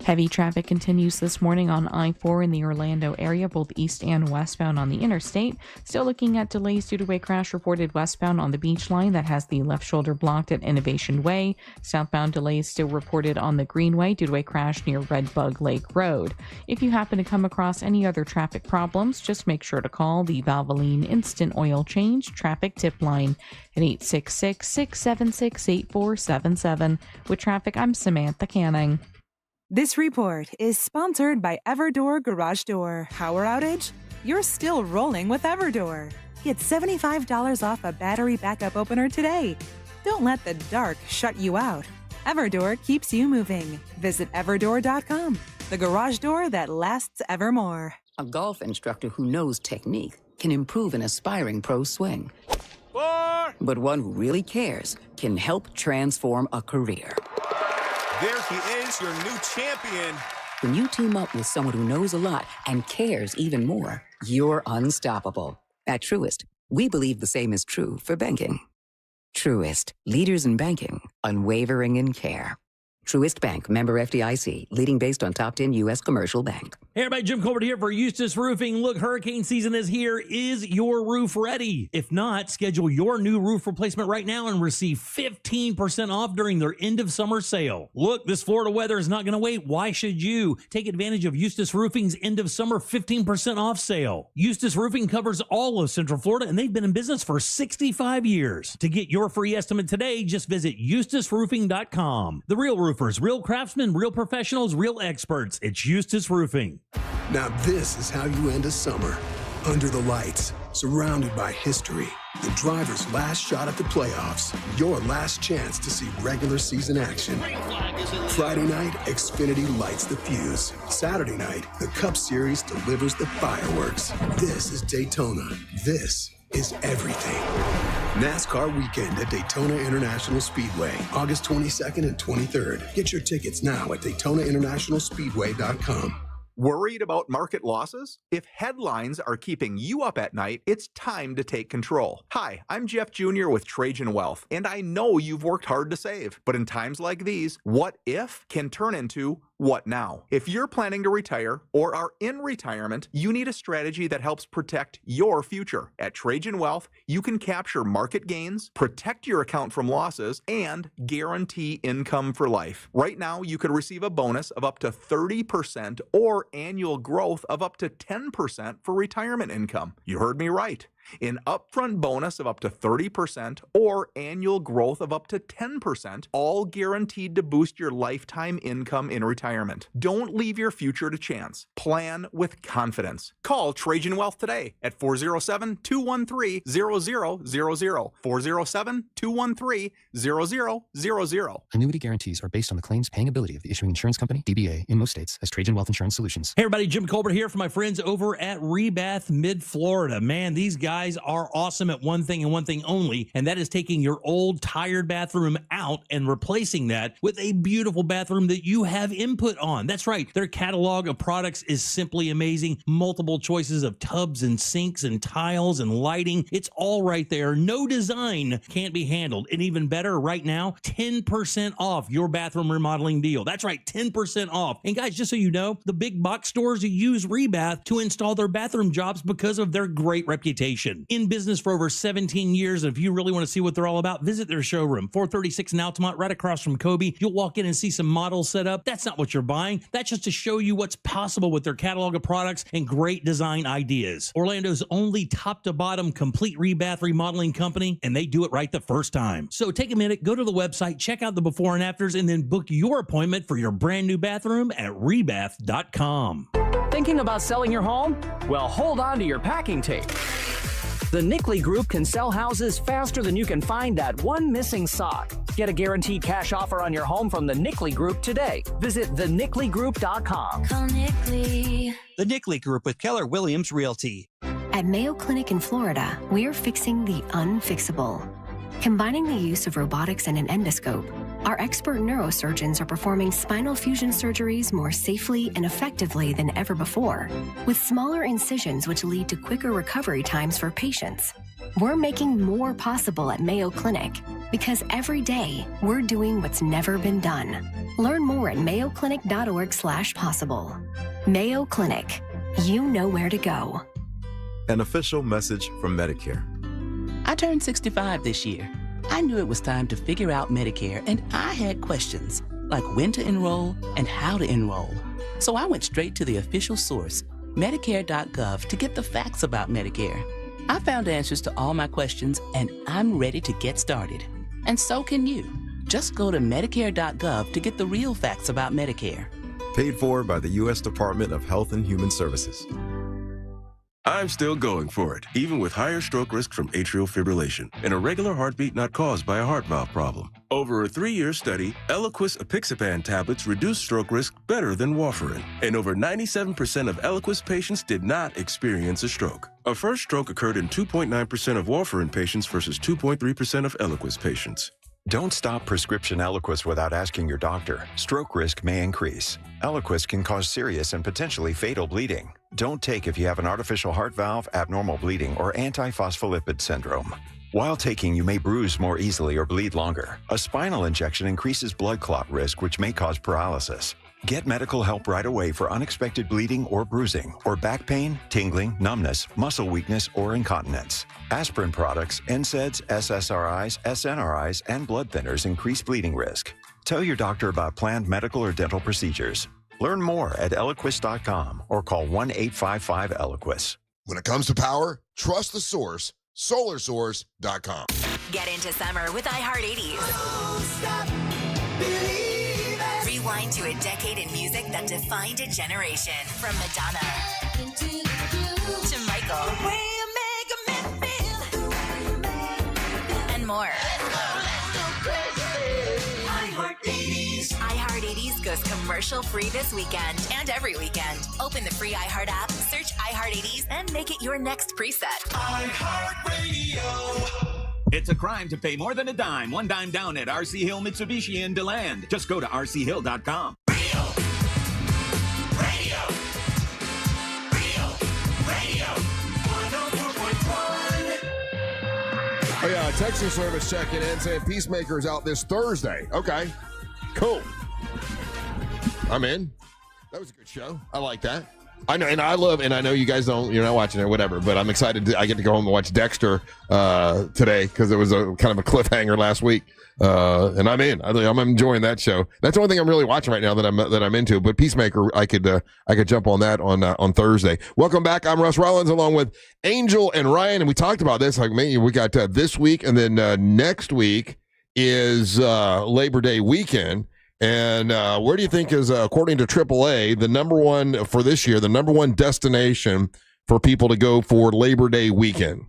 [SPEAKER 21] Heavy traffic continues this morning on I-4 in the Orlando area, both east and westbound on the interstate. Still looking at delays due to a crash reported westbound on the beach line that has the left shoulder blocked at Innovation Way. Southbound delays still reported on the Greenway due to a crash near Red Bug Lake Road. If you happen to come across any other traffic problems, just make sure to call the Valvoline Instant Oil Change Traffic Tip Line at 866-676-8477. With traffic, I'm Samantha Canning.
[SPEAKER 22] This report is sponsored by Everdoor Garage Door. Power outage? You're still rolling with Everdoor. Get $75 off a battery backup opener today. Don't let the dark shut you out. Everdoor keeps you moving. Visit everdoor.com, the garage door that lasts evermore.
[SPEAKER 15] A golf instructor who knows technique can improve an aspiring pro swing. But one who really cares can help transform a career.
[SPEAKER 30] There he is, your new champion.
[SPEAKER 15] When you team up with someone who knows a lot and cares even more, you're unstoppable. At Truist, we believe the same is true for banking. Truist, leaders in banking, unwavering in care. Truist Bank, member FDIC, leading based on top 10 U.S. commercial bank.
[SPEAKER 8] Hey everybody, Jim Colbert here for Eustace Roofing. Look, hurricane season is here. Is your roof ready? If not, schedule your new roof replacement right now and receive 15% off during their end of summer sale. Look, this Florida weather is not going to wait. Why should you? Take advantage of Eustace Roofing's end of summer 15% off sale. Eustace Roofing covers all of Central Florida and they've been in business for 65 years. To get your free estimate today, just visit eustaceroofing.com. The real roofers, real craftsmen, real professionals, real experts. It's Eustace Roofing.
[SPEAKER 24] Now this is how you end a summer. Under the lights, surrounded by history. The driver's last shot at the playoffs. Your last chance to see regular season action. Friday night, Xfinity lights the fuse. Saturday night, the Cup Series delivers the fireworks. This is Daytona. This is everything. NASCAR weekend at Daytona International Speedway, August 22nd and 23rd. Get your tickets now at DaytonaInternationalSpeedway.com.
[SPEAKER 16] Worried about market losses? If headlines are keeping you up at night, it's time to take control. Hi, I'm Jeff Jr. with Trajan Wealth, and I know you've worked hard to save. But in times like these, what if can turn into what now? If you're planning to retire or are in retirement, you need a strategy that helps protect your future. At Trajan Wealth, you can capture market gains, protect your account from losses, and guarantee income for life. Right now, you could receive a bonus of up to 30% or annual growth of up to 10% for retirement income. You heard me right. An upfront bonus of up to 30% or annual growth of up to 10%, all guaranteed to boost your lifetime income in retirement. Don't leave your future to chance. Plan with confidence. Call Trajan Wealth today at 407-213-0000. 407-213-0000.
[SPEAKER 17] Annuity guarantees are based on the claims paying ability of the issuing insurance company, DBA, in most states as Trajan Wealth Insurance Solutions.
[SPEAKER 8] Hey everybody, Jim Colbert here for my friends over at Rebath Mid-Florida. Man, these guys are awesome at one thing and one thing only, and that is taking your old tired bathroom out and replacing that with a beautiful bathroom that you have input on. That's right. Their catalog of products is simply amazing. Multiple choices of tubs and sinks and tiles and lighting. It's all right there. No design can't be handled. And even better, right now, 10% off your bathroom remodeling deal. That's right, 10% off. And guys, just so you know, the big box stores use Rebath to install their bathroom jobs because of their great reputation. innovation. In business for over 17 years, and if you really want to see what they're all about, visit their showroom, 436 in Altamont, right across from Kobe. You'll walk in and see some models set up. That's not what you're buying. That's just to show you what's possible with their catalog of products and great design ideas. Orlando's only top-to-bottom complete rebath remodeling company, and they do it right the first time. So take a minute, go to the website, check out the before and afters, and then book your appointment for your brand new bathroom at rebath.com.
[SPEAKER 1] Thinking about selling your home? Well, hold on to your packing tape. The Nickley Group can sell houses faster than you can find that one missing sock. Get a guaranteed cash offer on your home from the Nickley Group today. Visit thenickleyGroup.com.
[SPEAKER 12] Call Nickley.
[SPEAKER 18] The Nickley Group with Keller Williams Realty.
[SPEAKER 19] At Mayo Clinic in Florida, we're fixing the unfixable. Combining the use of robotics and an endoscope, our expert neurosurgeons are performing spinal fusion surgeries more safely and effectively than ever before, with smaller incisions which lead to quicker recovery times for patients. We're making more possible at Mayo Clinic because every day we're doing what's never been done. Learn more at mayoclinic.org/possible. Mayo Clinic, you know where to go.
[SPEAKER 20] An official message from Medicare.
[SPEAKER 23] I turned 65 this year. I knew it was time to figure out Medicare, and I had questions, like when to enroll and how to enroll. So I went straight to the official source, Medicare.gov, to get the facts about Medicare. I found answers to all my questions, and I'm ready to get started. And so can you. Just go to Medicare.gov to get the real facts about Medicare.
[SPEAKER 20] Paid for by the U.S. Department of Health and Human Services.
[SPEAKER 25] I'm still going for it, even with higher stroke risk from atrial fibrillation, an irregular heartbeat not caused by a heart valve problem. Over a 3-year study, Eliquis apixaban tablets reduce stroke risk better than warfarin, and over 97% of Eliquis patients did not experience a stroke. A first stroke occurred in 2.9% of warfarin patients versus 2.3% of Eliquis patients.
[SPEAKER 26] Don't stop prescription Eliquis without asking your doctor. Stroke risk may increase. Eliquis can cause serious and potentially fatal bleeding. Don't take if you have an artificial heart valve, abnormal bleeding, or antiphospholipid syndrome. While taking, you may bruise more easily or bleed longer. A spinal injection increases blood clot risk, which may cause paralysis. Get medical help right away for unexpected bleeding or bruising, or back pain, tingling, numbness, muscle weakness, or incontinence. Aspirin products, NSAIDs, SSRIs, SNRIs, and blood thinners increase bleeding risk. Tell your doctor about planned medical or dental procedures. Learn more at Eliquis.com or call 1-855-ELIQUIS.
[SPEAKER 2] When it comes to power, trust the source, SolarSource.com.
[SPEAKER 27] Get into summer with iHeart80s. Rewind to a decade in music that defined a generation. From Madonna to Michael and more. iHeart80s goes commercial free this weekend and every weekend. Open the free iHeart app, search iHeart80s, and make it your next preset.
[SPEAKER 28] iHeartRadio. It's a crime to pay more than a dime. One dime down at RC Hill Mitsubishi in DeLand. Just go to rchill.com.
[SPEAKER 12] Radio. 104.1.
[SPEAKER 2] Oh, yeah, a texting service checking in saying Peacemaker is out this Thursday. Okay, cool. I'm in. That was a good show. I like that. I know, and I know you guys you're not watching it, whatever, but I'm excited. I get to go home and watch Dexter today because it was a kind of a cliffhanger last week. And I'm in. I'm enjoying that show. That's the only thing I'm really watching right now that I'm into. But Peacemaker, I could jump on that on Thursday. Welcome back. I'm Russ Rollins along with Angel and Ryan, and we talked about this. Like, man, we got this week, and then next week is Labor Day weekend. And where do you think is, according to AAA, the number one for this year, the number one destination for people to go for Labor Day weekend?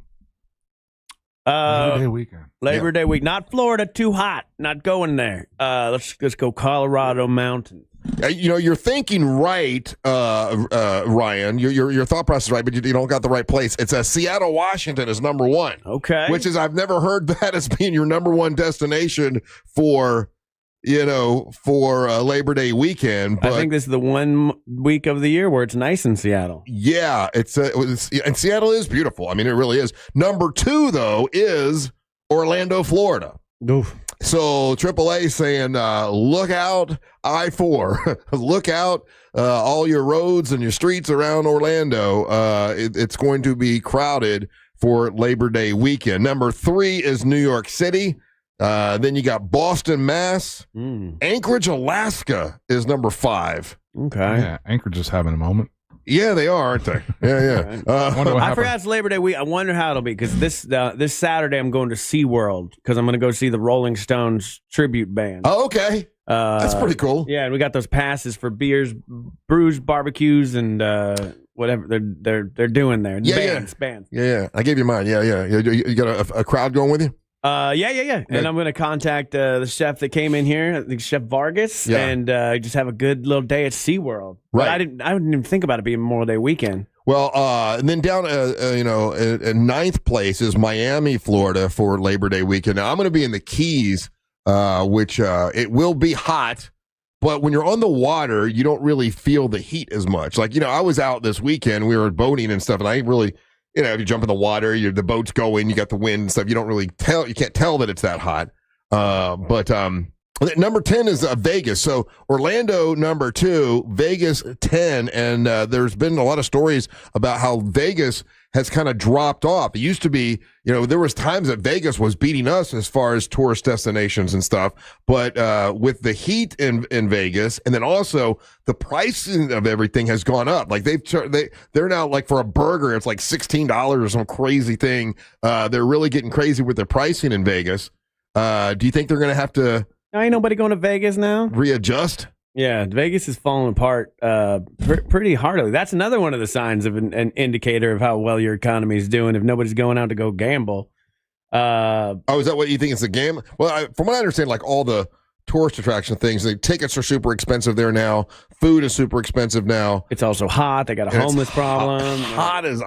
[SPEAKER 4] Labor Day weekend.
[SPEAKER 3] Labor Day week. Not Florida, too hot. Not going there. Let's go Colorado Mountain.
[SPEAKER 2] You're thinking right, Ryan. Your thought process is right, but you don't got the right place. It's Seattle, Washington is number one.
[SPEAKER 3] Okay.
[SPEAKER 2] Which is, I've never heard that as being your number one destination for Labor Day weekend. But
[SPEAKER 3] I think this is the one week of the year where it's nice in Seattle.
[SPEAKER 2] Yeah, and Seattle is beautiful. I mean, it really is. Number two, though, is Orlando, Florida.
[SPEAKER 3] Oof.
[SPEAKER 2] So AAA saying, look out, I-4. Look out, all your roads and your streets around Orlando. It's going to be crowded for Labor Day weekend. Number 3 is New York City. Then you got Boston, Mass. Anchorage, Alaska is number 5.
[SPEAKER 3] Okay.
[SPEAKER 4] Yeah, Anchorage is having a moment.
[SPEAKER 2] Yeah, they are, aren't they? Yeah.
[SPEAKER 3] I forgot it's Labor Day week. I wonder how it'll be because this Saturday I'm going to SeaWorld because I'm going to go see the Rolling Stones tribute band.
[SPEAKER 2] Oh, okay. That's pretty cool.
[SPEAKER 3] Yeah, and we got those passes for beers, brews, barbecues, and whatever they're doing there. Bands.
[SPEAKER 2] Yeah. I gave you mine. Yeah. You got a crowd going with you?
[SPEAKER 3] Yeah. And I'm going to contact the chef that came in here, I think Chef Vargas, and just have a good little day at SeaWorld.
[SPEAKER 2] Right.
[SPEAKER 3] But I didn't even think about it being Memorial Day weekend.
[SPEAKER 2] Well, and then down, in ninth place is Miami, Florida for Labor Day weekend. Now, I'm going to be in the Keys, which it will be hot, but when you're on the water, you don't really feel the heat as much. Like, I was out this weekend, we were boating and stuff, and I ain't really, if you jump in the water, the boat's going, you got the wind and stuff, you don't really tell, you can't tell that it's that hot. But number 10 is Vegas. So Orlando, number 2, Vegas 10. And there's been a lot of stories about how Vegas has kind of dropped off. It used to be, there was times that Vegas was beating us as far as tourist destinations and stuff. But with the heat in Vegas, and then also the pricing of everything has gone up. Like they're now like for a burger, it's like $16 or some crazy thing. They're really getting crazy with their pricing in Vegas. Do you think they're going to have to
[SPEAKER 3] ain't nobody going to Vegas now?
[SPEAKER 2] Readjust?
[SPEAKER 3] Yeah, Vegas is falling apart pretty heartily. That's another one of the signs of an indicator of how well your economy is doing if nobody's going out to go gamble.
[SPEAKER 2] Is that what you think? It's a game? Well, from what I understand, like all the tourist attraction things, the tickets are super expensive there now. Food is super expensive now.
[SPEAKER 3] It's also hot. They got a homeless problem.
[SPEAKER 2] Hot as,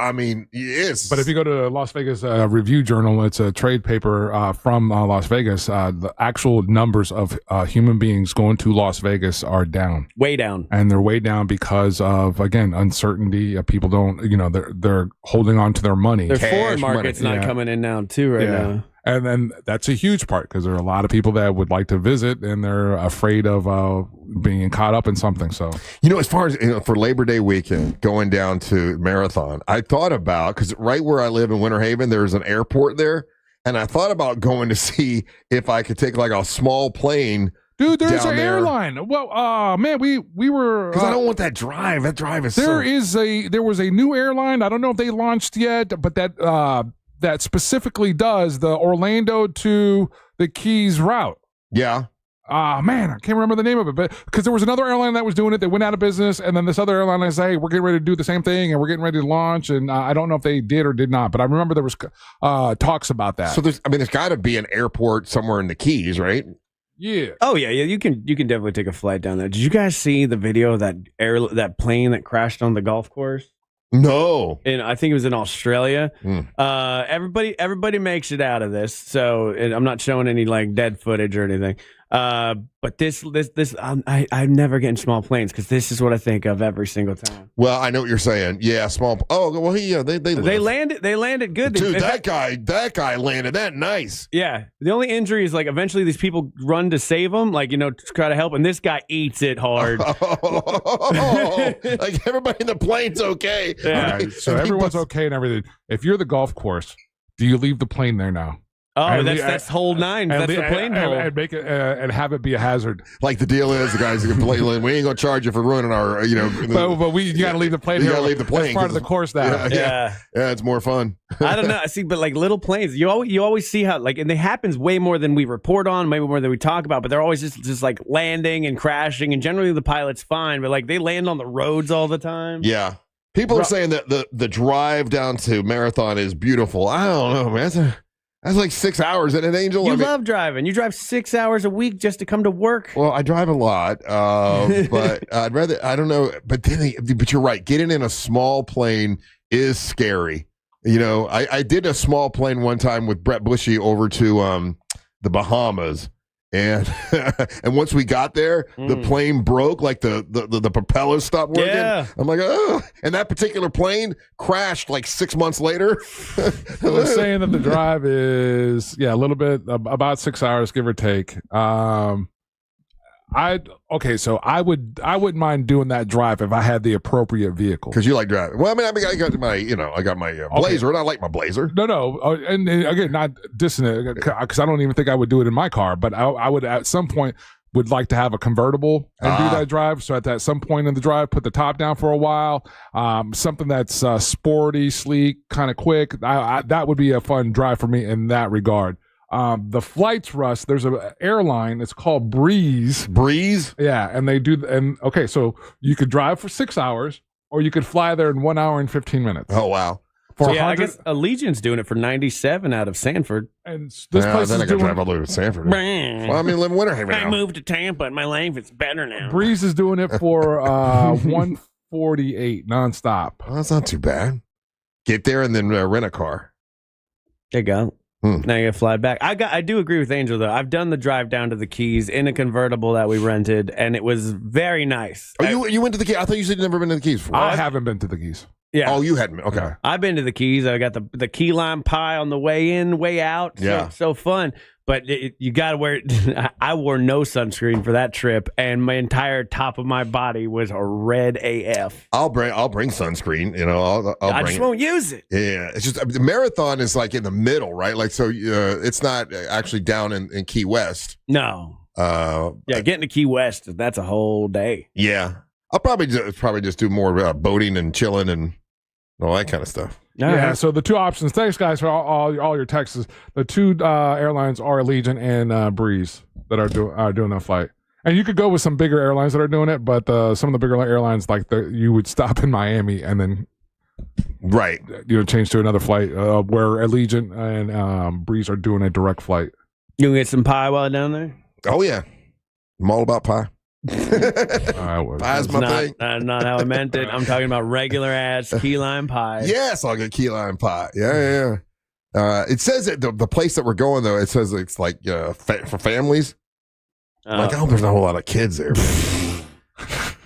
[SPEAKER 2] yes.
[SPEAKER 4] But if you go to Las Vegas Review Journal, it's a trade paper from Las Vegas. The actual numbers of human beings going to Las Vegas are down.
[SPEAKER 3] Way down.
[SPEAKER 4] And they're way down because of, again, uncertainty. People don't, they're holding on to their money.
[SPEAKER 3] Their foreign market's not coming in now, too, now.
[SPEAKER 4] And then that's a huge part because there are a lot of people that would like to visit and they're afraid of being caught up in something. So,
[SPEAKER 2] as far as for Labor Day weekend, going down to Marathon, I thought about, because right where I live in Winter Haven, there's an airport there. And I thought about going to see if I could take like a small plane.
[SPEAKER 4] Dude, there's an airline. Well, man, we were
[SPEAKER 2] because I don't want that drive. That drive is
[SPEAKER 4] there was a new airline. I don't know if they launched yet, but that specifically does the Orlando to the Keys route.
[SPEAKER 2] Yeah.
[SPEAKER 4] Man, I can't remember the name of it, but because there was another airline that was doing it, they went out of business, and then this other airline is hey, we're getting ready to do the same thing, and we're getting ready to launch, and I don't know if they did or did not, but I remember there was talks about that.
[SPEAKER 2] So there's got to be an airport somewhere in the Keys, right?
[SPEAKER 4] Yeah.
[SPEAKER 3] Oh yeah. You can definitely take a flight down there. Did you guys see the video of that plane that crashed on the golf course?
[SPEAKER 2] No.
[SPEAKER 3] And I think it was in Australia. Everybody makes it out of this. So I'm not showing any like dead footage or anything. But this I'm never getting small planes because this is what I think of every single time.
[SPEAKER 2] Well, I know what you're saying. Yeah, small. Oh, well, they
[SPEAKER 3] landed good.
[SPEAKER 2] Dude, that guy landed that nice.
[SPEAKER 3] Yeah. The only injury is like eventually these people run to save him, like to try to help, and this guy eats it hard.
[SPEAKER 2] Like everybody in the plane's okay.
[SPEAKER 4] Yeah. So everyone's okay and everything. If you're the golf course, do you leave the plane there now?
[SPEAKER 3] Oh, that's hole 9. That's the plane hole.
[SPEAKER 4] And make it and have it be a hazard.
[SPEAKER 2] Like the deal is, the guys are complaining, we ain't gonna charge you for ruining our,
[SPEAKER 4] But you gotta leave the plane.
[SPEAKER 2] You gotta leave the plane.
[SPEAKER 4] That's part of the course now.
[SPEAKER 2] Yeah, it's more fun.
[SPEAKER 3] I don't know. See, but like little planes, you always see how and it happens way more than we report on, maybe more than we talk about. But they're always just like landing and crashing, and generally the pilot's fine, but like they land on the roads all the time.
[SPEAKER 2] Yeah. People are saying that the drive down to Marathon is beautiful. I don't know, man. That's like 6 hours in an Angel.
[SPEAKER 3] You love driving. You drive 6 hours a week just to come to work.
[SPEAKER 2] Well, I drive a lot, but I'd rather. I don't know. But you're right. Getting in a small plane is scary. I did a small plane one time with Brett Bushy over to the Bahamas. And and once we got there, the plane broke, like the propellers stopped working. Yeah. I'm like, oh. And that particular plane crashed like 6 months later.
[SPEAKER 4] They're saying that the drive is, a little bit, about 6 hours, give or take. I So I wouldn't mind doing that drive if I had the appropriate vehicle.
[SPEAKER 2] Because you like driving. Well, I mean, I got my Blazer, and I like my Blazer.
[SPEAKER 4] No, and again, not dissing it because I don't even think I would do it in my car, but I would at some point would like to have a convertible and do that drive. So at some point in the drive, put the top down for a while. Something that's sporty, sleek, kind of quick. That would be a fun drive for me in that regard. The flights, Russ, there's an airline. It's called Breeze.
[SPEAKER 2] Breeze?
[SPEAKER 4] Yeah, and they do. And okay, so you could drive for 6 hours, or you could fly there in 1 hour and 15 minutes.
[SPEAKER 2] Oh wow!
[SPEAKER 3] I guess Allegiant's doing it for 97 out of Sanford.
[SPEAKER 4] And this place
[SPEAKER 2] then
[SPEAKER 4] is
[SPEAKER 2] I got to drive all the way to Sanford. Well, I mean, live in Winter Haven now.
[SPEAKER 3] I moved to Tampa, and my life is better now.
[SPEAKER 4] Breeze is doing it for 148 nonstop.
[SPEAKER 2] Well, that's not too bad. Get there and then rent a car.
[SPEAKER 3] There you go. Now you got to fly back. I do agree with Angel, though. I've done the drive down to the Keys in a convertible that we rented, and it was very nice.
[SPEAKER 2] Oh, you went to the Keys? I thought you said you'd never been to the Keys before.
[SPEAKER 4] I haven't been to the Keys.
[SPEAKER 3] Yeah.
[SPEAKER 2] Oh, you hadn't. Okay.
[SPEAKER 3] I've been to the Keys. I got the key lime pie on the way in, way out.
[SPEAKER 2] Yeah.
[SPEAKER 3] So fun. But you got to wear I wore no sunscreen for that trip, and my entire top of my body was a red AF.
[SPEAKER 2] I'll bring sunscreen. You know,
[SPEAKER 3] I just won't use it.
[SPEAKER 2] Yeah, it's just the marathon is like in the middle, right? Like so, it's not actually down in Key West.
[SPEAKER 3] No. Getting to Key West, that's a whole day.
[SPEAKER 2] Yeah, I'll probably just do more boating and chilling and all that kind of stuff.
[SPEAKER 4] Yeah, so the two options. Thanks, guys, for all your texts. The two airlines are Allegiant and Breeze that are doing that flight. And you could go with some bigger airlines that are doing it, but some of the bigger airlines, like you would stop in Miami and then change to another flight. Where Allegiant and Breeze are doing a direct flight.
[SPEAKER 3] You gonna get some pie while down there?
[SPEAKER 2] Oh yeah, I'm all about pie. Pie's my thing.
[SPEAKER 3] Not how I meant it. I'm talking about regular ass key lime pie.
[SPEAKER 2] Yes, I'll get key lime pie. Yeah. It says that the place that we're going though. It says it's like for families. Like I hope there's not a whole lot of kids there.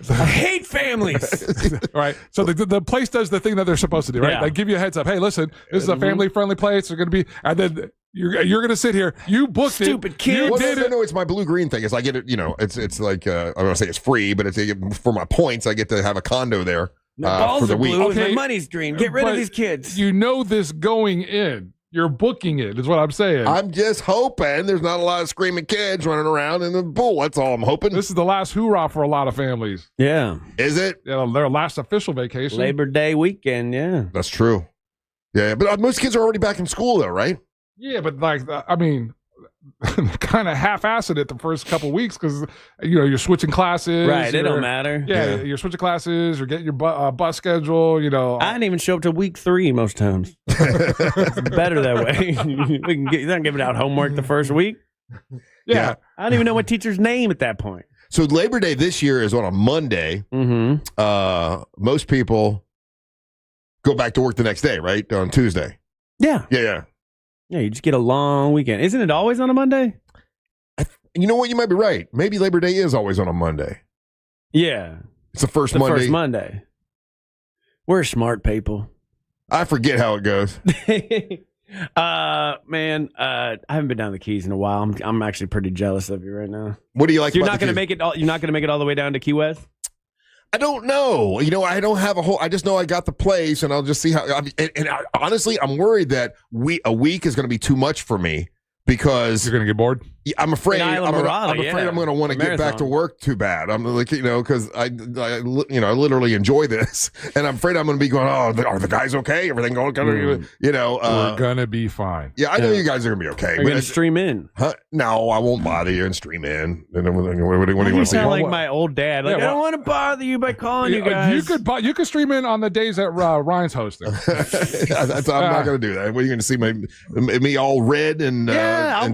[SPEAKER 3] I hate families.
[SPEAKER 4] Right. So the place does the thing that they're supposed to do, right?
[SPEAKER 3] Yeah.
[SPEAKER 4] They give you a heads up. Hey, listen, this is a family-friendly place. They're going to be, and then you're going to sit here. You booked
[SPEAKER 3] Stupid
[SPEAKER 4] it.
[SPEAKER 3] kid.
[SPEAKER 4] You did it.
[SPEAKER 2] No, it's my blue-green thing. It's I get it. You know, it's like I don't want to say it's free, but it's for my points. I get to have a condo there for the week.
[SPEAKER 3] Blue, my money's green. Get rid of these kids.
[SPEAKER 4] You know this going in. You're booking it, is what I'm saying.
[SPEAKER 2] I'm just hoping there's not a lot of screaming kids running around in the pool. That's all I'm hoping.
[SPEAKER 4] This is the last hoorah for a lot of families.
[SPEAKER 3] Yeah.
[SPEAKER 2] Is it?
[SPEAKER 4] Yeah, their last official vacation.
[SPEAKER 3] Labor Day weekend, yeah.
[SPEAKER 2] That's true. Yeah, but most kids are already back in school, though, right?
[SPEAKER 4] Yeah, but I mean, kind of half-assed it the first couple weeks because you're switching classes.
[SPEAKER 3] Right, it don't matter.
[SPEAKER 4] Yeah, you're switching classes. You're getting your bus schedule.
[SPEAKER 3] I didn't even show up to week 3 most times. It's better that way. You're not giving out homework the first week.
[SPEAKER 4] Yeah,
[SPEAKER 3] I don't even know my teacher's name at that point.
[SPEAKER 2] So Labor Day this year is on a Monday.
[SPEAKER 3] Mm-hmm.
[SPEAKER 2] Most people go back to work the next day, right? On Tuesday.
[SPEAKER 3] Yeah.
[SPEAKER 2] Yeah.
[SPEAKER 3] Yeah, you just get a long weekend. Isn't it always on a Monday?
[SPEAKER 2] You know what? You might be right. Maybe Labor Day is always on a Monday.
[SPEAKER 3] Yeah.
[SPEAKER 2] It's the first Monday.
[SPEAKER 3] We're smart people.
[SPEAKER 2] I forget how it goes.
[SPEAKER 3] Man, I haven't been down the Keys in a while. I'm actually pretty jealous of you right now.
[SPEAKER 2] What do you like?
[SPEAKER 3] So you're not going to make it. You're not going to make it all the way down to Key West.
[SPEAKER 2] I don't know. I don't have a whole. I just know I got the place, and I'll just see how. Honestly, I'm worried that a week is going to be too much for me because
[SPEAKER 4] you're going to get bored.
[SPEAKER 2] I'm afraid. I'm going to want to get back to
[SPEAKER 3] Marathon.
[SPEAKER 2] work too bad. I'm like, because I literally enjoy this, and I'm afraid I'm going to be going. Oh, are the guys okay? Everything going?
[SPEAKER 4] We're gonna be fine.
[SPEAKER 2] Yeah, I know you guys are going to be okay.
[SPEAKER 3] You're going to stream in.
[SPEAKER 2] Huh? No, I won't bother you and stream in. What do you want to
[SPEAKER 3] You
[SPEAKER 2] see?
[SPEAKER 3] sound like my old dad. Like, I don't want to bother you by calling you guys.
[SPEAKER 4] You could stream in on the days that Ryan's hosting.
[SPEAKER 2] I'm not going to do that. What are you going to see me all red and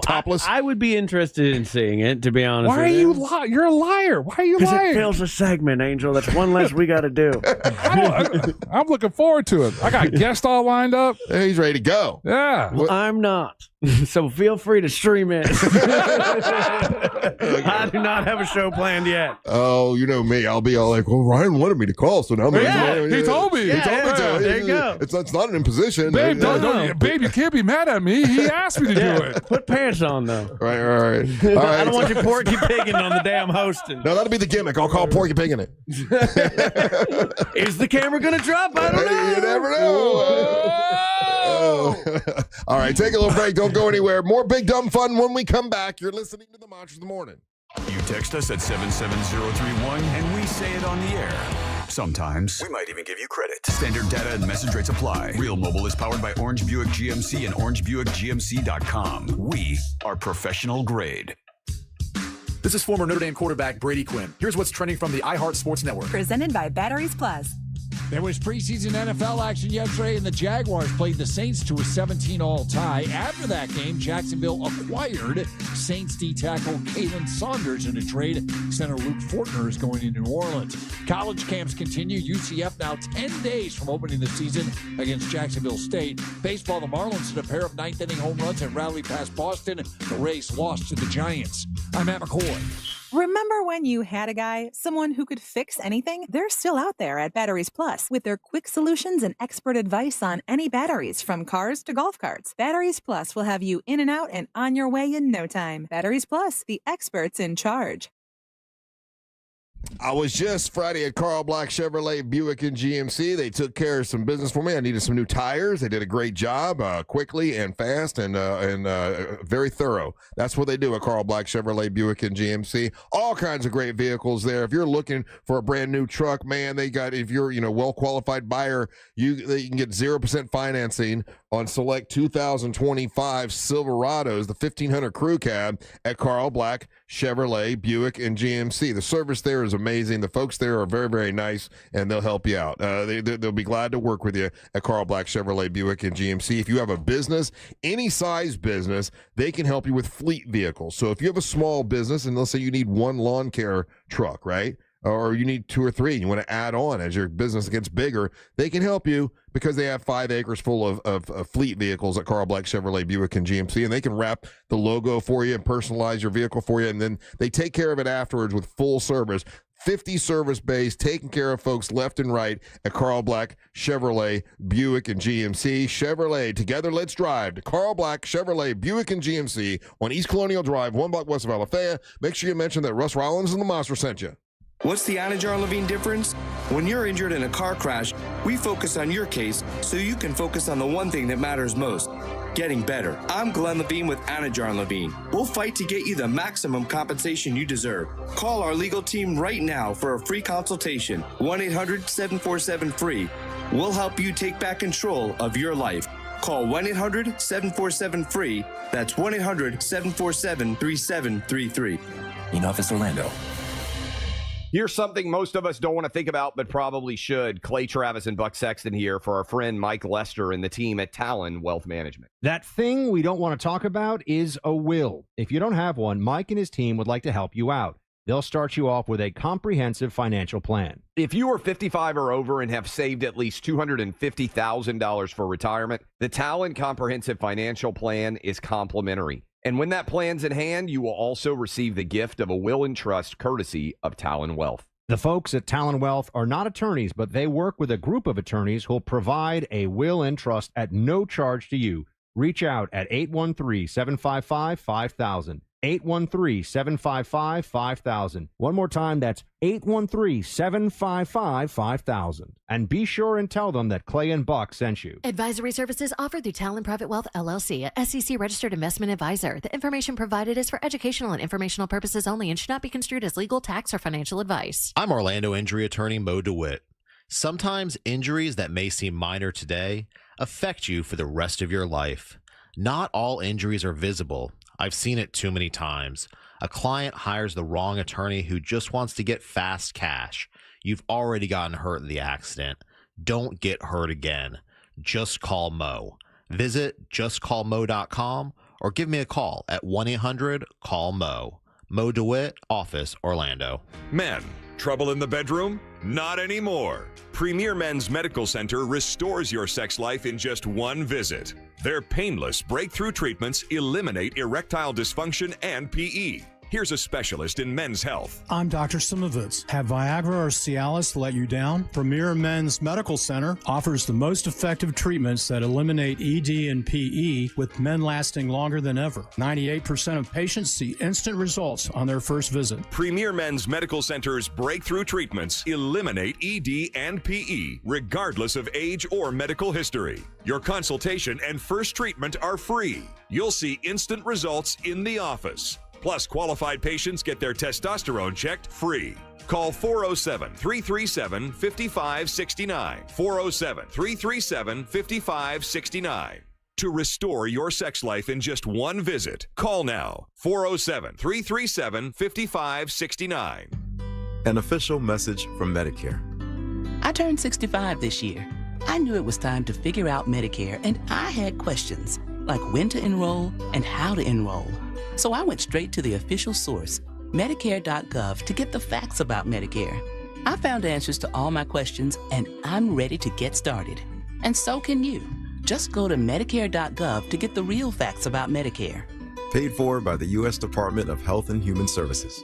[SPEAKER 2] topless?
[SPEAKER 3] I would be interested in seeing it, to be honest.
[SPEAKER 4] Why are you lying? You're a liar. Why are you lying?
[SPEAKER 3] Because it fills a segment, Angel. That's one less we got to do.
[SPEAKER 4] I'm looking forward to it. I got guests all lined up.
[SPEAKER 2] He's ready to go.
[SPEAKER 4] Yeah.
[SPEAKER 3] Well, I'm not. So feel free to stream it. I do not have a show planned yet.
[SPEAKER 2] Oh, you know me. I'll be all like, well, Ryan wanted me to call, so now I'm
[SPEAKER 4] he told me.
[SPEAKER 2] He told me to.
[SPEAKER 3] There you go.
[SPEAKER 2] It's not an imposition.
[SPEAKER 4] Babe, babe, you can't be mad at me. He asked me to do it.
[SPEAKER 3] Put pants on, though.
[SPEAKER 2] Right. All right.
[SPEAKER 3] I don't want you porky pigging on the day I'm hosting.
[SPEAKER 2] No, that'll be the gimmick. I'll call porky pigging it.
[SPEAKER 3] Is the camera going to drop? I don't know.
[SPEAKER 2] You never know. All right, take a little break. Don't go anywhere. More Big Dumb Fun when we come back. You're listening to the Monsters of the Morning.
[SPEAKER 5] You text us at 77031 and we say it on the air. Sometimes we might even give you credit. Standard data and message rates apply. Real Mobile is powered by Orange Buick GMC and OrangeBuickGMC.com. We are professional grade.
[SPEAKER 6] This is former Notre Dame quarterback Brady Quinn. Here's what's trending from the iHeart Sports Network.
[SPEAKER 22] Presented by Batteries Plus.
[SPEAKER 7] There was preseason NFL action yesterday, and the Jaguars played the Saints to a 17-all tie. After that game, Jacksonville acquired Saints D-tackle Kalen Saunders in a trade. Center Luke Fortner is going to New Orleans. College camps continue. UCF now 10 days from opening the season against Jacksonville State. Baseball, the Marlins hit a pair of ninth-inning home runs and rallied past Boston. The Rays lost to the Giants. I'm Matt McCoy.
[SPEAKER 22] Remember when you had a guy, someone who could fix anything? They're still out there at Batteries Plus with their quick solutions and expert advice on any batteries, from cars to golf carts. Batteries Plus will have you in and out and on your way in no time. Batteries Plus, the experts in charge.
[SPEAKER 2] I was just Friday at Carl Black Chevrolet Buick and GMC. They took care of some business for me. I needed some new tires. They did a great job, quickly and fast and very thorough. That's what they do at Carl Black Chevrolet Buick and GMC. All kinds of great vehicles there. If you're looking for a brand new truck, man, they got. If you're well qualified buyer, you can get 0% financing on select 2025 Silverados, the 1500 Crew Cab at Carl Black Chevrolet Buick and GMC. The service there is amazing. The folks there are very, very nice, and they'll help you out. They'll be glad to work with you at Carl Black Chevrolet Buick and GMC. If you have a business, any size business, they can help you with fleet vehicles. So if you have a small business, and let's say you need one lawn care truck, right? Or you need 2 or 3, and you want to add on as your business gets bigger, they can help you because they have 5 acres full of fleet vehicles at Carl Black Chevrolet Buick and GMC, and they can wrap the logo for you and personalize your vehicle for you, and then they take care of it afterwards with full service. 50 service bays, taking care of folks left and right at Carl Black Chevrolet Buick and GMC. Chevrolet, together let's drive to Carl Black Chevrolet Buick and GMC on East Colonial Drive, 1 block west of Alafaya. Make sure you mention that Russ Rollins and the Monster sent you.
[SPEAKER 9] What's the Anajar Levine difference? When you're injured in a car crash, we focus on your case so you can focus on the one thing that matters most, getting better. I'm Glenn Levine with Anajar Levine. We'll fight to get you the maximum compensation you deserve. Call our legal team right now for a free consultation, 1-800-747-FREE. We'll help you take back control of your life. Call 1-800-747-FREE. That's 1-800-747-3733.
[SPEAKER 28] In Office Orlando.
[SPEAKER 10] Here's something most of us don't want to think about, but probably should. Clay Travis and Buck Sexton here for our friend Mike Lester and the team at Talon Wealth Management.
[SPEAKER 11] That thing we don't want to talk about is a will. If you don't have one, Mike and his team would like to help you out. They'll start you off with a comprehensive financial plan.
[SPEAKER 10] If you are 55 or over and have saved at least $250,000 for retirement, the Talon Comprehensive Financial Plan is complimentary. And when that plan's in hand, you will also receive the gift of a will and trust courtesy of Talon Wealth.
[SPEAKER 11] The folks at Talon Wealth are not attorneys, but they work with a group of attorneys who'll provide a will and trust at no charge to you. Reach out at 813-755-5000. 813-755-5000. One more time, that's 813-755-5000. And be sure and tell them that Clay and Buck sent you.
[SPEAKER 13] Advisory services offered through Talon Private Wealth, LLC, a SEC-registered investment advisor. The information provided is for educational and informational purposes only and should not be construed as legal, tax, or financial advice.
[SPEAKER 14] I'm Orlando injury attorney Mo DeWitt. Sometimes injuries that may seem minor today affect you for the rest of your life. Not all injuries are visible. I've seen it too many times. A client hires the wrong attorney who just wants to get fast cash. You've already gotten hurt in the accident. Don't get hurt again. Just call Mo. Visit justcallmo.com or give me a call at 1-800-CALL-MO. Mo DeWitt, Office, Orlando.
[SPEAKER 25] Men, trouble in the bedroom? Not anymore. Premier Men's Medical Center restores your sex life in just one visit.
[SPEAKER 1] Their painless breakthrough treatments eliminate erectile dysfunction and PE. Here's a specialist in men's health.
[SPEAKER 8] I'm Dr. Simovitz. Have Viagra or Cialis let you down? Premier Men's Medical Center offers the most effective treatments that eliminate ED and PE, with men lasting longer than ever. 98% of patients see instant results on their first visit.
[SPEAKER 1] Premier Men's Medical Center's breakthrough treatments eliminate ED and PE, regardless of age or medical history. Your consultation and first treatment are free. You'll see instant results in the office. Plus, qualified patients get their testosterone checked free. Call 407-337-5569. 407-337-5569. To restore your sex life in just one visit, call now. 407-337-5569.
[SPEAKER 20] An official message from Medicare.
[SPEAKER 23] I turned 65 this year. I knew it was time to figure out Medicare, and I had questions like when to enroll and how to enroll. So I went straight to the official source, Medicare.gov, to get the facts about Medicare. I found answers to all my questions, and I'm ready to get started. And so can you. Just go to Medicare.gov to get the real facts about Medicare.
[SPEAKER 20] Paid for by the U.S. Department of Health and Human Services.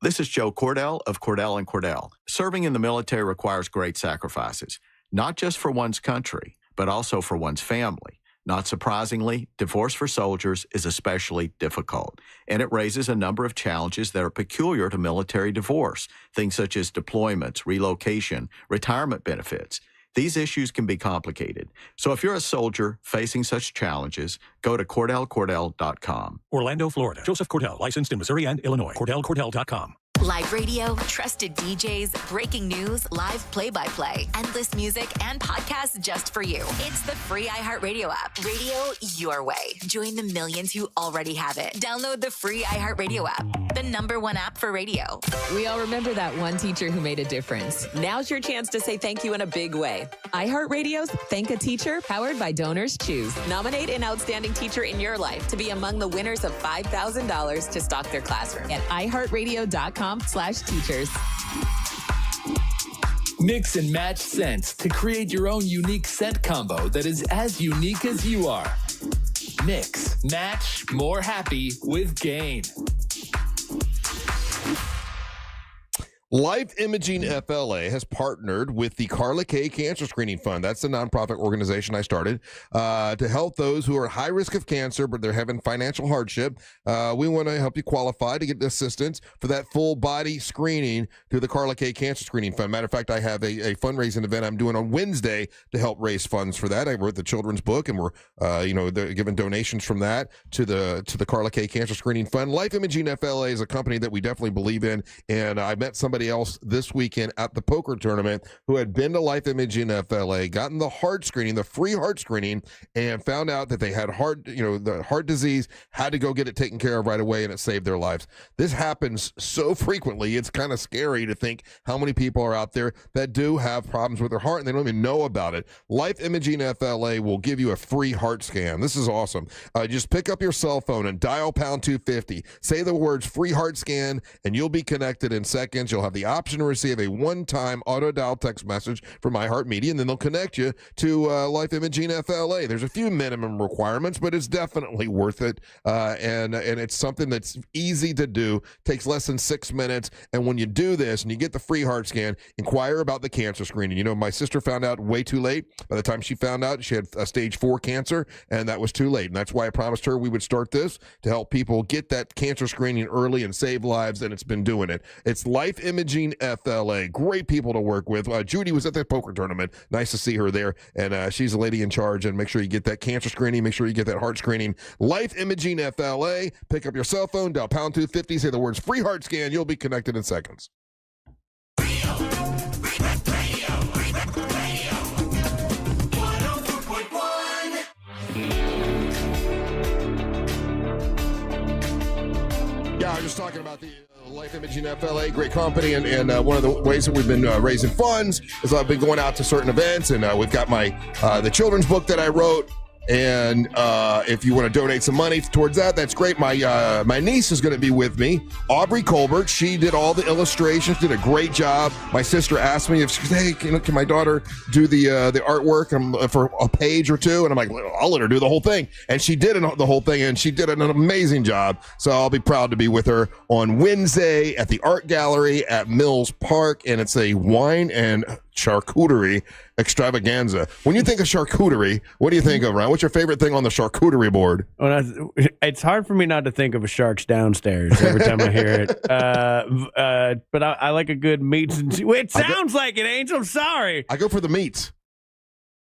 [SPEAKER 15] This is Joe Cordell of Cordell & Cordell. Serving in the military requires great sacrifices, not just for one's country, but also for one's family. Not surprisingly, divorce for soldiers is especially difficult, and it raises a number of challenges that are peculiar to military divorce, things such as deployments, relocation, retirement benefits. These issues can be complicated. So if you're a soldier facing such challenges, go to CordellCordell.com.
[SPEAKER 6] Orlando, Florida. Joseph Cordell, licensed in Missouri and Illinois. CordellCordell.com.
[SPEAKER 27] Live radio, trusted DJs, breaking news, live play-by-play, endless music, and podcasts just for you. It's the free iHeartRadio app. Radio your way. Join the millions who already have it. Download the free iHeartRadio app, the #1 app for radio.
[SPEAKER 16] We all remember that one teacher who made a difference. Now's your chance to say thank you in a big way. iHeartRadio's Thank a Teacher, powered by Donors Choose. Nominate an outstanding teacher in your life to be among the winners of $5,000 to stock their classroom at iHeartRadio.com/teachers.
[SPEAKER 17] Mix and match scents to create your own unique scent combo that is as unique as you are. Mix, match, more happy with Gain.
[SPEAKER 2] Life Imaging FLA has partnered with the Carla K Cancer Screening Fund. That's the nonprofit organization I started to help those who are at high risk of cancer, but they're having financial hardship. We want to help you qualify to get assistance for that full body screening through the Carla K Cancer Screening Fund. Matter of fact, I have a fundraising event I'm doing on Wednesday to help raise funds for that. I wrote the children's book, and we're giving donations from that to the Carla K Cancer Screening Fund. Life Imaging FLA is a company that we definitely believe in, and I met somebody else this weekend at the poker tournament who had been to Life Imaging FLA, gotten the heart screening, the free heart screening, and found out that they had the heart disease, had to go get it taken care of right away, and it saved their lives. This happens so frequently, it's kind of scary to think how many people are out there that do have problems with their heart and they don't even know about it. Life Imaging FLA will give you a free heart scan. This is awesome. Just pick up your cell phone and dial pound 250. Say the words free heart scan, and you'll be connected in seconds. You'll have the option to receive a one-time auto-dial text message from iHeartMedia, and then they'll connect you to Life Imaging FLA. There's a few minimum requirements, but it's definitely worth it, and it's something that's easy to do, takes less than 6 minutes, and when you do this and you get the free heart scan, inquire about the cancer screening. You know, my sister found out way too late. By the time she found out, she had a stage 4 cancer, and that was too late, and that's why I promised her we would start this to help people get that cancer screening early and save lives, and it's been doing it. It's Life Imaging FLA. Great people to work with. Judy was at the poker tournament. Nice to see her there. And she's the lady in charge. And make sure you get that cancer screening. Make sure you get that heart screening. Life Imaging FLA. Pick up your cell phone, dial pound 250, say the words free heart scan. You'll be connected in seconds. Yeah, I was just talking about the Life Imaging FLA, great company, and one of the ways that we've been raising funds is I've been going out to certain events, and we've got the children's book that I wrote, And if you want to donate some money towards that, that's great. My niece is going to be with me, Aubrey Colbert. She did all the illustrations, did a great job. My sister asked me if hey, can my daughter do the artwork for a page or two? And I'm like, well, I'll let her do the whole thing. And she did the whole thing, and she did an amazing job. So I'll be proud to be with her on Wednesday at the Art Gallery at Mills Park, and it's a wine and charcuterie extravaganza. When you think of charcuterie, what do you think of, Ryan? What's your favorite thing on the charcuterie board?
[SPEAKER 3] It's hard for me not to think of a Sharks downstairs every time I hear it. But I like a good meats and it sounds like it, Angel. I'm sorry.
[SPEAKER 2] I go for the meats.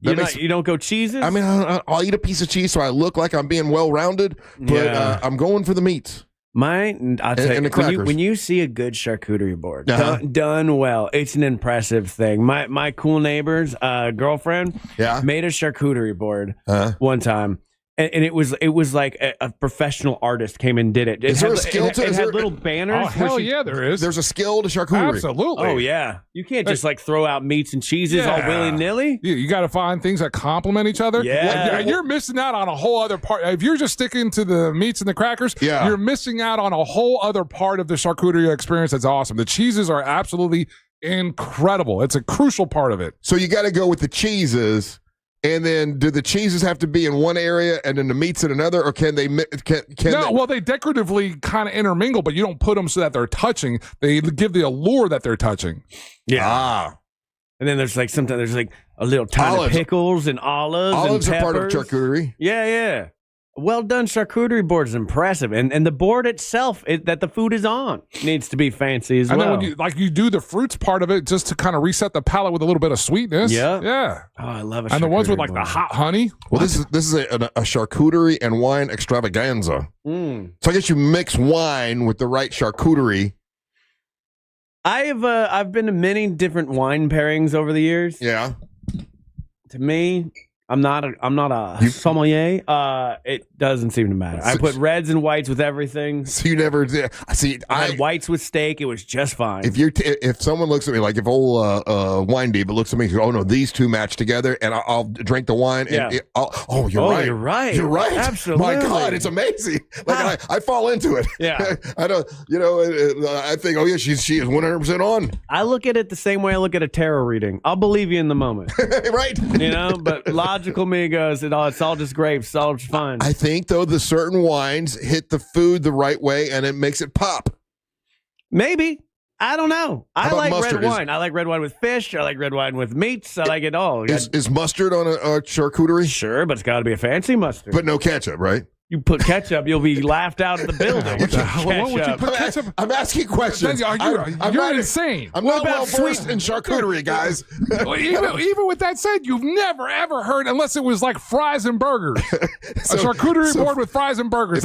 [SPEAKER 3] You don't go cheeses?
[SPEAKER 2] I mean, I'll eat a piece of cheese so I look like I'm being well-rounded, but I'm going for the meats.
[SPEAKER 3] Mine, I'll tell you, when you see a good charcuterie board done well, it's an impressive thing. My cool neighbor's girlfriend made a charcuterie board one time. And it was like a professional artist came and did it.
[SPEAKER 2] Is there a skill to it?
[SPEAKER 3] It had little banners.
[SPEAKER 4] Oh, hell yeah, there is.
[SPEAKER 2] There's a skill to charcuterie.
[SPEAKER 4] Absolutely.
[SPEAKER 3] Oh, yeah. You can't just like throw out meats and cheeses all willy-nilly.
[SPEAKER 4] You got to find things that complement each other.
[SPEAKER 3] Yeah.
[SPEAKER 4] You're missing out on a whole other part. If you're just sticking to the meats and the crackers, you're missing out on a whole other part of the charcuterie experience that's awesome. The cheeses are absolutely incredible. It's a crucial part of it.
[SPEAKER 2] So you got to go with the cheeses. And then, do the cheeses have to be in one area and then the meats in another, or can they?
[SPEAKER 4] Well, they decoratively kind of intermingle, but you don't put them so that they're touching. They give the allure that they're touching.
[SPEAKER 3] Yeah. And then there's like sometimes there's like a little tiny pickles and olives.
[SPEAKER 2] Olives
[SPEAKER 3] and
[SPEAKER 2] are part of
[SPEAKER 3] peppers.
[SPEAKER 2] charcuterie.
[SPEAKER 3] Yeah. Well done charcuterie board is impressive, and the board itself that the food is on needs to be fancy as well.
[SPEAKER 4] And then when you do the fruits part of it just to kind of reset the palate with a little bit of sweetness. Yeah.
[SPEAKER 3] Oh, I love it.
[SPEAKER 4] And the ones with like the hot honey.
[SPEAKER 2] Well, this is a charcuterie and wine extravaganza. So I guess you mix wine with the right charcuterie.
[SPEAKER 3] I've been to many different wine pairings over the years.
[SPEAKER 2] Yeah.
[SPEAKER 3] To me, I'm not a sommelier. It doesn't seem to matter. I put reds and whites with everything.
[SPEAKER 2] So you never did.
[SPEAKER 3] I had whites with steak. It was just fine.
[SPEAKER 2] If someone looks at me, like if old wine diva looks at me and goes, oh no, these two match together, and I'll drink the wine. And you're right. You're right.
[SPEAKER 3] Absolutely.
[SPEAKER 2] My God, it's amazing. Like I fall into it.
[SPEAKER 3] Yeah.
[SPEAKER 2] I don't. I think, oh yeah, she is 100% on.
[SPEAKER 3] I look at it the same way I look at a tarot reading. I'll believe you in the moment.
[SPEAKER 2] Right.
[SPEAKER 3] But logical me goes, it's all just grapes. It's all just fine.
[SPEAKER 2] I think though the certain wines hit the food the right way and it makes it pop.
[SPEAKER 3] Maybe. I don't know. I like
[SPEAKER 2] mustard?
[SPEAKER 3] red wine. I like red wine with fish. I like red wine with meats. I like it all.
[SPEAKER 2] Is mustard on a charcuterie?
[SPEAKER 3] Sure, but it's got to be a fancy mustard.
[SPEAKER 2] But no ketchup, right?
[SPEAKER 3] You put ketchup, you'll be laughed out of the building.
[SPEAKER 4] What would you put ketchup?
[SPEAKER 2] I'm asking questions.
[SPEAKER 4] You're insane.
[SPEAKER 2] I'm not well versed in charcuterie, guys.
[SPEAKER 4] Even with that said, you've never ever heard, unless it was like fries and burgers, a charcuterie board with fries and burgers.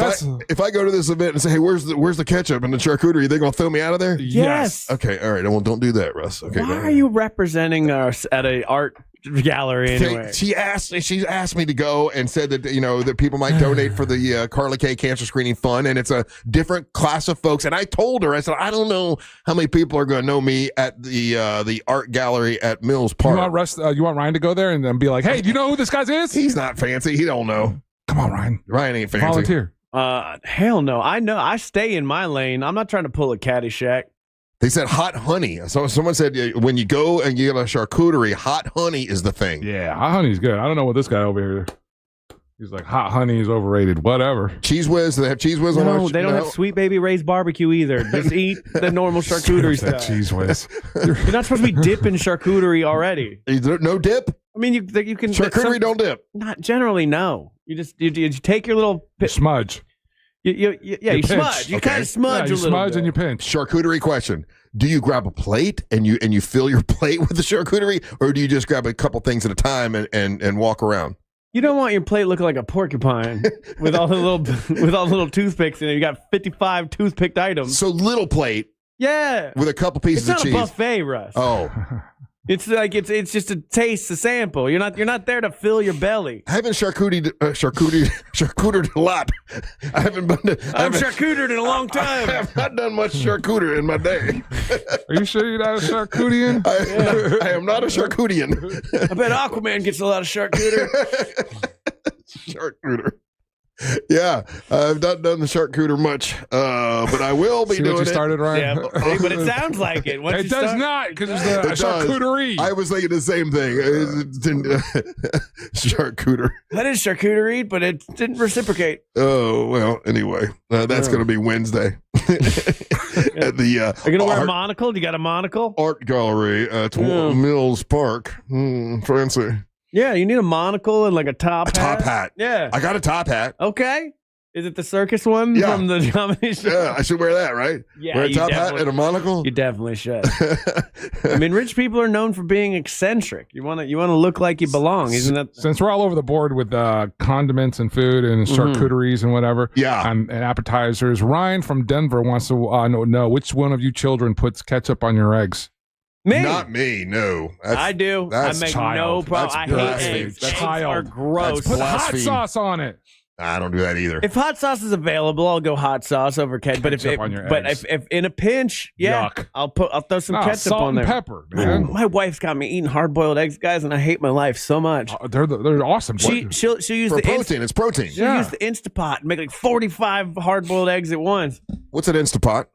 [SPEAKER 2] If I go to this event and say, "Hey, where's the ketchup and the charcuterie?" They gonna throw me out of there?
[SPEAKER 3] Yes.
[SPEAKER 2] Okay. All right. Well, don't do that, Russ. Okay.
[SPEAKER 3] Why are you representing us at an art gallery anyway?
[SPEAKER 2] She asked me to go and said that that people might donate for the Carla K Cancer Screening Fund, and it's a different class of folks. And I told her, I said, I don't know how many people are going to know me at the art gallery at Mills Park.
[SPEAKER 4] You want Ryan to go there and then be like, hey, do you know who this guy is?
[SPEAKER 2] He's not fancy. He don't know.
[SPEAKER 4] Come on, Ryan.
[SPEAKER 2] Ryan ain't fancy.
[SPEAKER 4] Volunteer.
[SPEAKER 3] Hell no. I know. I stay in my lane. I'm not trying to pull a Caddyshack.
[SPEAKER 2] They said hot honey. So someone said when you go and you get a charcuterie, hot honey is the thing.
[SPEAKER 4] Yeah, hot honey's good. I don't know what this guy over here. He's like, hot honey is overrated. Whatever.
[SPEAKER 2] Cheese whiz. Do they have cheese whiz on
[SPEAKER 3] No, they don't have Sweet Baby Ray's barbecue either. Just eat the normal charcuterie stuff.
[SPEAKER 4] Cheese whiz.
[SPEAKER 3] You're not supposed to be dipping charcuterie already.
[SPEAKER 2] No dip?
[SPEAKER 3] I mean, you can.
[SPEAKER 2] Charcuterie don't dip.
[SPEAKER 3] Not generally, no. You take your little
[SPEAKER 4] smudge.
[SPEAKER 3] You smudge. You kind of smudge a little
[SPEAKER 4] smudge
[SPEAKER 3] bit.
[SPEAKER 4] and you pinch.
[SPEAKER 2] Charcuterie question. Do you grab a plate and you fill your plate with the charcuterie, or do you just grab a couple things at a time and walk around?
[SPEAKER 3] You don't want your plate looking like a porcupine with all the little toothpicks in it. You got 55 toothpicked items.
[SPEAKER 2] So little plate.
[SPEAKER 3] Yeah.
[SPEAKER 2] With a couple pieces of cheese.
[SPEAKER 3] It's not a buffet, Russ.
[SPEAKER 2] Oh.
[SPEAKER 3] It's like it's just a taste, a sample. You're not there to fill your belly.
[SPEAKER 2] I haven't charcutered a lot. I haven't been to.
[SPEAKER 3] I've charcutered in a long time.
[SPEAKER 2] I have not done much charcuter in my day.
[SPEAKER 4] Are you sure you're not a charcutian?
[SPEAKER 2] I am not a charcutian.
[SPEAKER 3] I bet Aquaman gets a lot of charcuter.
[SPEAKER 2] Charcuterie. Yeah, I've not done the charcuterie much, but I will be doing
[SPEAKER 4] what you started, Ryan?
[SPEAKER 3] Yeah, but it sounds like it.
[SPEAKER 4] It does not, because it's the charcuterie.
[SPEAKER 2] I was thinking the same thing. Charcuterie.
[SPEAKER 3] That is charcuterie, but it didn't reciprocate.
[SPEAKER 2] Oh, well, anyway, that's going to be Wednesday. At the
[SPEAKER 3] Are you going to wear a monocle? Do you got a monocle?
[SPEAKER 2] Art gallery at Mills Park. Fancy.
[SPEAKER 3] Yeah, you need a monocle and like a top hat.
[SPEAKER 2] Top hat.
[SPEAKER 3] Yeah.
[SPEAKER 2] I got a top hat.
[SPEAKER 3] Okay. Is it the circus one from the comedy show?
[SPEAKER 2] Yeah, I should wear that, right?
[SPEAKER 3] Yeah,
[SPEAKER 2] wear a top hat and a monocle?
[SPEAKER 3] You definitely should. I mean, rich people are known for being eccentric. You want to look like you belong, isn't that?
[SPEAKER 4] Since we're all over the board with condiments and food and charcuteries and whatever, and appetizers, Ryan from Denver wants to know which one of you children puts ketchup on your eggs?
[SPEAKER 3] Me?
[SPEAKER 2] Not me, no.
[SPEAKER 3] I do. I make no problem. I hate eggs. Eggs are gross.
[SPEAKER 4] Put hot sauce on it.
[SPEAKER 2] I don't do that either.
[SPEAKER 3] If hot sauce is available, I'll go hot sauce over ketchup. But if in a pinch,
[SPEAKER 4] Yuck.
[SPEAKER 3] I'll throw some ketchup
[SPEAKER 4] salt
[SPEAKER 3] on there.
[SPEAKER 4] And pepper, man.
[SPEAKER 3] My wife's got me eating hard-boiled eggs, guys, and I hate my life so much.
[SPEAKER 4] They're awesome.
[SPEAKER 3] She'll use
[SPEAKER 2] For
[SPEAKER 3] the
[SPEAKER 2] protein. It's protein.
[SPEAKER 3] She'll use the Instapot and make like 45 hard-boiled eggs at once.
[SPEAKER 2] What's an Instapot?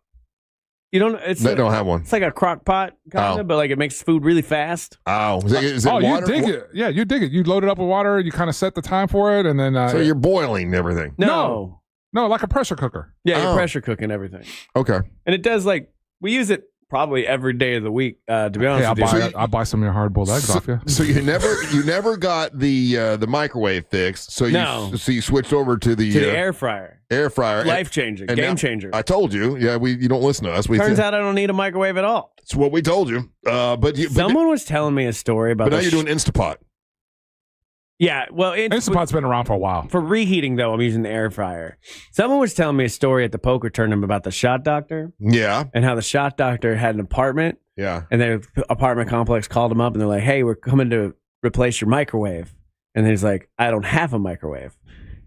[SPEAKER 3] You don't.
[SPEAKER 2] They don't have one.
[SPEAKER 3] It's like a crock pot kind of, but like it makes food really fast.
[SPEAKER 2] Oh, is it water?
[SPEAKER 4] You dig it? Yeah, you dig it. You load it up with water. You kind of set the time for it, and then
[SPEAKER 2] so you're boiling everything.
[SPEAKER 4] No, like a pressure cooker.
[SPEAKER 3] Yeah, you're pressure cooking everything.
[SPEAKER 2] Okay,
[SPEAKER 3] and it does we use it probably every day of the week. To be honest with you,
[SPEAKER 4] I'll buy some of your hard-boiled eggs off you.
[SPEAKER 2] So you never got the microwave fixed. So you switched over to the
[SPEAKER 3] air fryer.
[SPEAKER 2] Air fryer,
[SPEAKER 3] life changing, game changer.
[SPEAKER 2] I told you, you don't listen to us.
[SPEAKER 3] Turns out I don't need a microwave at all.
[SPEAKER 2] That's what we told you.
[SPEAKER 3] Someone was telling me a story about.
[SPEAKER 2] But now you're doing Instapot.
[SPEAKER 3] Yeah, well,
[SPEAKER 4] Instapot's been around for a while.
[SPEAKER 3] For reheating, though, I'm using the air fryer. Someone was telling me a story at the poker tournament about the shot doctor.
[SPEAKER 2] Yeah,
[SPEAKER 3] and how the shot doctor had an apartment.
[SPEAKER 2] Yeah,
[SPEAKER 3] and their apartment complex called him up and they're like, "Hey, we're coming to replace your microwave." And he's like, "I don't have a microwave."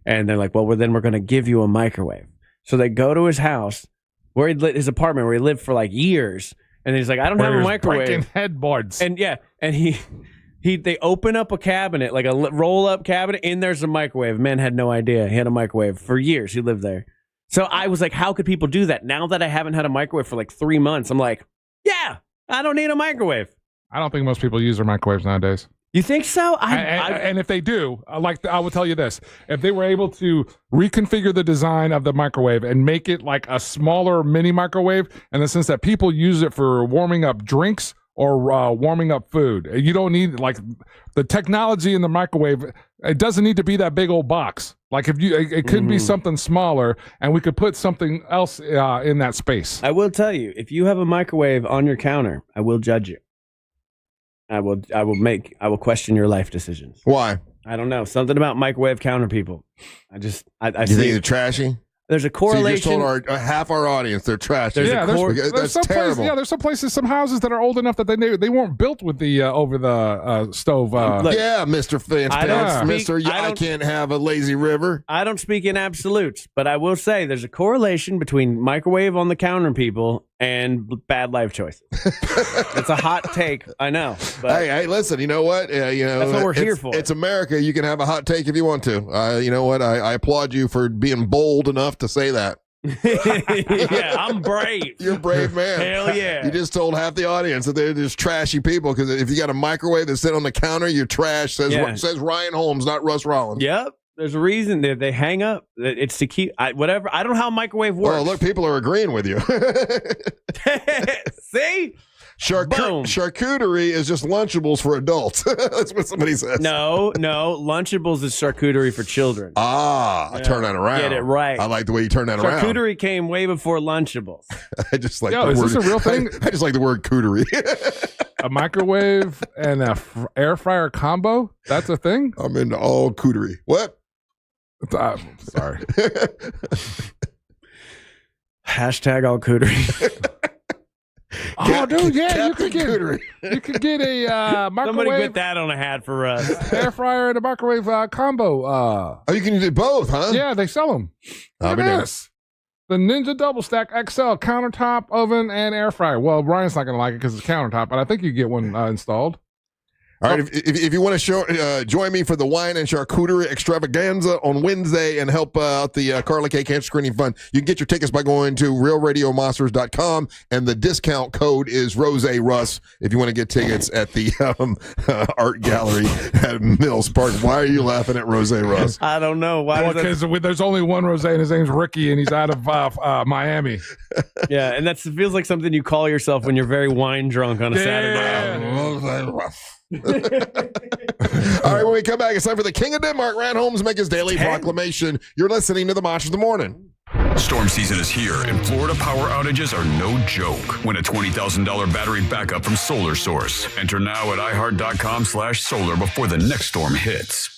[SPEAKER 3] And they're like, "Well, then we're going to give you a microwave." So they go to his house, his apartment where he lived for like years, and he's like, "I don't have a microwave."
[SPEAKER 4] Breaking headboards.
[SPEAKER 3] And they open up a cabinet, like a roll-up cabinet, and there's a microwave. Man had no idea he had a microwave for years. He lived there. So I was like, how could people do that? Now that I haven't had a microwave for like 3 months, I'm like, yeah, I don't need a microwave.
[SPEAKER 4] I don't think most people use their microwaves nowadays.
[SPEAKER 3] You think so?
[SPEAKER 4] And if they do, I will tell you this. If they were able to reconfigure the design of the microwave and make it like a smaller mini microwave in the sense that people use it for warming up drinks or warming up food. You don't need like the technology in the microwave. It doesn't need to be that big old box. Like it could be something smaller and we could put something else in that space.
[SPEAKER 3] I will tell you, if you have a microwave on your counter, I will judge you. I will question your life decisions.
[SPEAKER 2] Why?
[SPEAKER 3] I don't know. Something about microwave counter people. I
[SPEAKER 2] you think they're trashy?
[SPEAKER 3] There's a correlation.
[SPEAKER 2] So you just told half our audience they're trashy.
[SPEAKER 4] There's some
[SPEAKER 2] terrible.
[SPEAKER 4] There's some places, some houses that are old enough that they weren't built with the over the stove.
[SPEAKER 2] Yeah, Mr. Fancy, I can't have a lazy river.
[SPEAKER 3] I don't speak in absolutes, but I will say there's a correlation between microwave on the counter people and bad life choices. It's a hot take, I know. But
[SPEAKER 2] hey, listen, you know what?
[SPEAKER 3] That's what we're here for.
[SPEAKER 2] It's America. You can have a hot take if you want to. You know what? I applaud you for being bold enough to say that.
[SPEAKER 3] Yeah, I'm brave.
[SPEAKER 2] You're a brave man.
[SPEAKER 3] Hell yeah.
[SPEAKER 2] You just told half the audience that they're just trashy people because if you got a microwave that's sitting on the counter, you're trash, says Ryan Holmes, not Russ Rollins.
[SPEAKER 3] Yep. There's a reason they hang up. It's to keep whatever. I don't know how a microwave works.
[SPEAKER 2] Well, look, people are agreeing with you.
[SPEAKER 3] See?
[SPEAKER 2] Charcuterie is just Lunchables for adults. That's what somebody says.
[SPEAKER 3] No. Lunchables is charcuterie for children.
[SPEAKER 2] I turn that around.
[SPEAKER 3] Get it right.
[SPEAKER 2] I like the way you turn that around.
[SPEAKER 3] Charcuterie came way before Lunchables.
[SPEAKER 2] I just like
[SPEAKER 4] the word. Is this a real thing?
[SPEAKER 2] I just like the word cooterie.
[SPEAKER 4] A microwave and a air fryer combo? That's a thing?
[SPEAKER 2] I'm into all cooterie. What?
[SPEAKER 4] Sorry.
[SPEAKER 3] Hashtag all cooterie.
[SPEAKER 4] Oh, dude, yeah, you could get a microwave.
[SPEAKER 3] Somebody put that on a hat for us.
[SPEAKER 4] Air fryer and a microwave combo.
[SPEAKER 2] You can do both, huh?
[SPEAKER 4] Yeah, they sell them. Look at this. The Ninja Double Stack XL countertop, oven, and air fryer. Well, Brian's not going to like it because it's countertop, but I think you get one installed.
[SPEAKER 2] All right, if you want to join me for the wine and charcuterie extravaganza on Wednesday and help out the Carla K Cancer Screening Fund, you can get your tickets by going to realradiomonsters.com, and the discount code is Russ if you want to get tickets at the art gallery at Mills Park. Why are you laughing at Russ?
[SPEAKER 3] I don't know. Why?
[SPEAKER 4] Because there's only one Rosé, and his name's Ricky, and he's out of Miami.
[SPEAKER 3] Yeah, and that feels like something you call yourself when you're very wine drunk on a Saturday.
[SPEAKER 2] All right, when we come back, it's time for the King of Denmark. Rand Holmes make his daily proclamation. You're listening to the Monsters of the Morning.
[SPEAKER 5] Storm season is here, and Florida power outages are no joke. Win a $20,000 battery backup from Solar Source. Enter now at iHeart.com/solar before the next storm hits.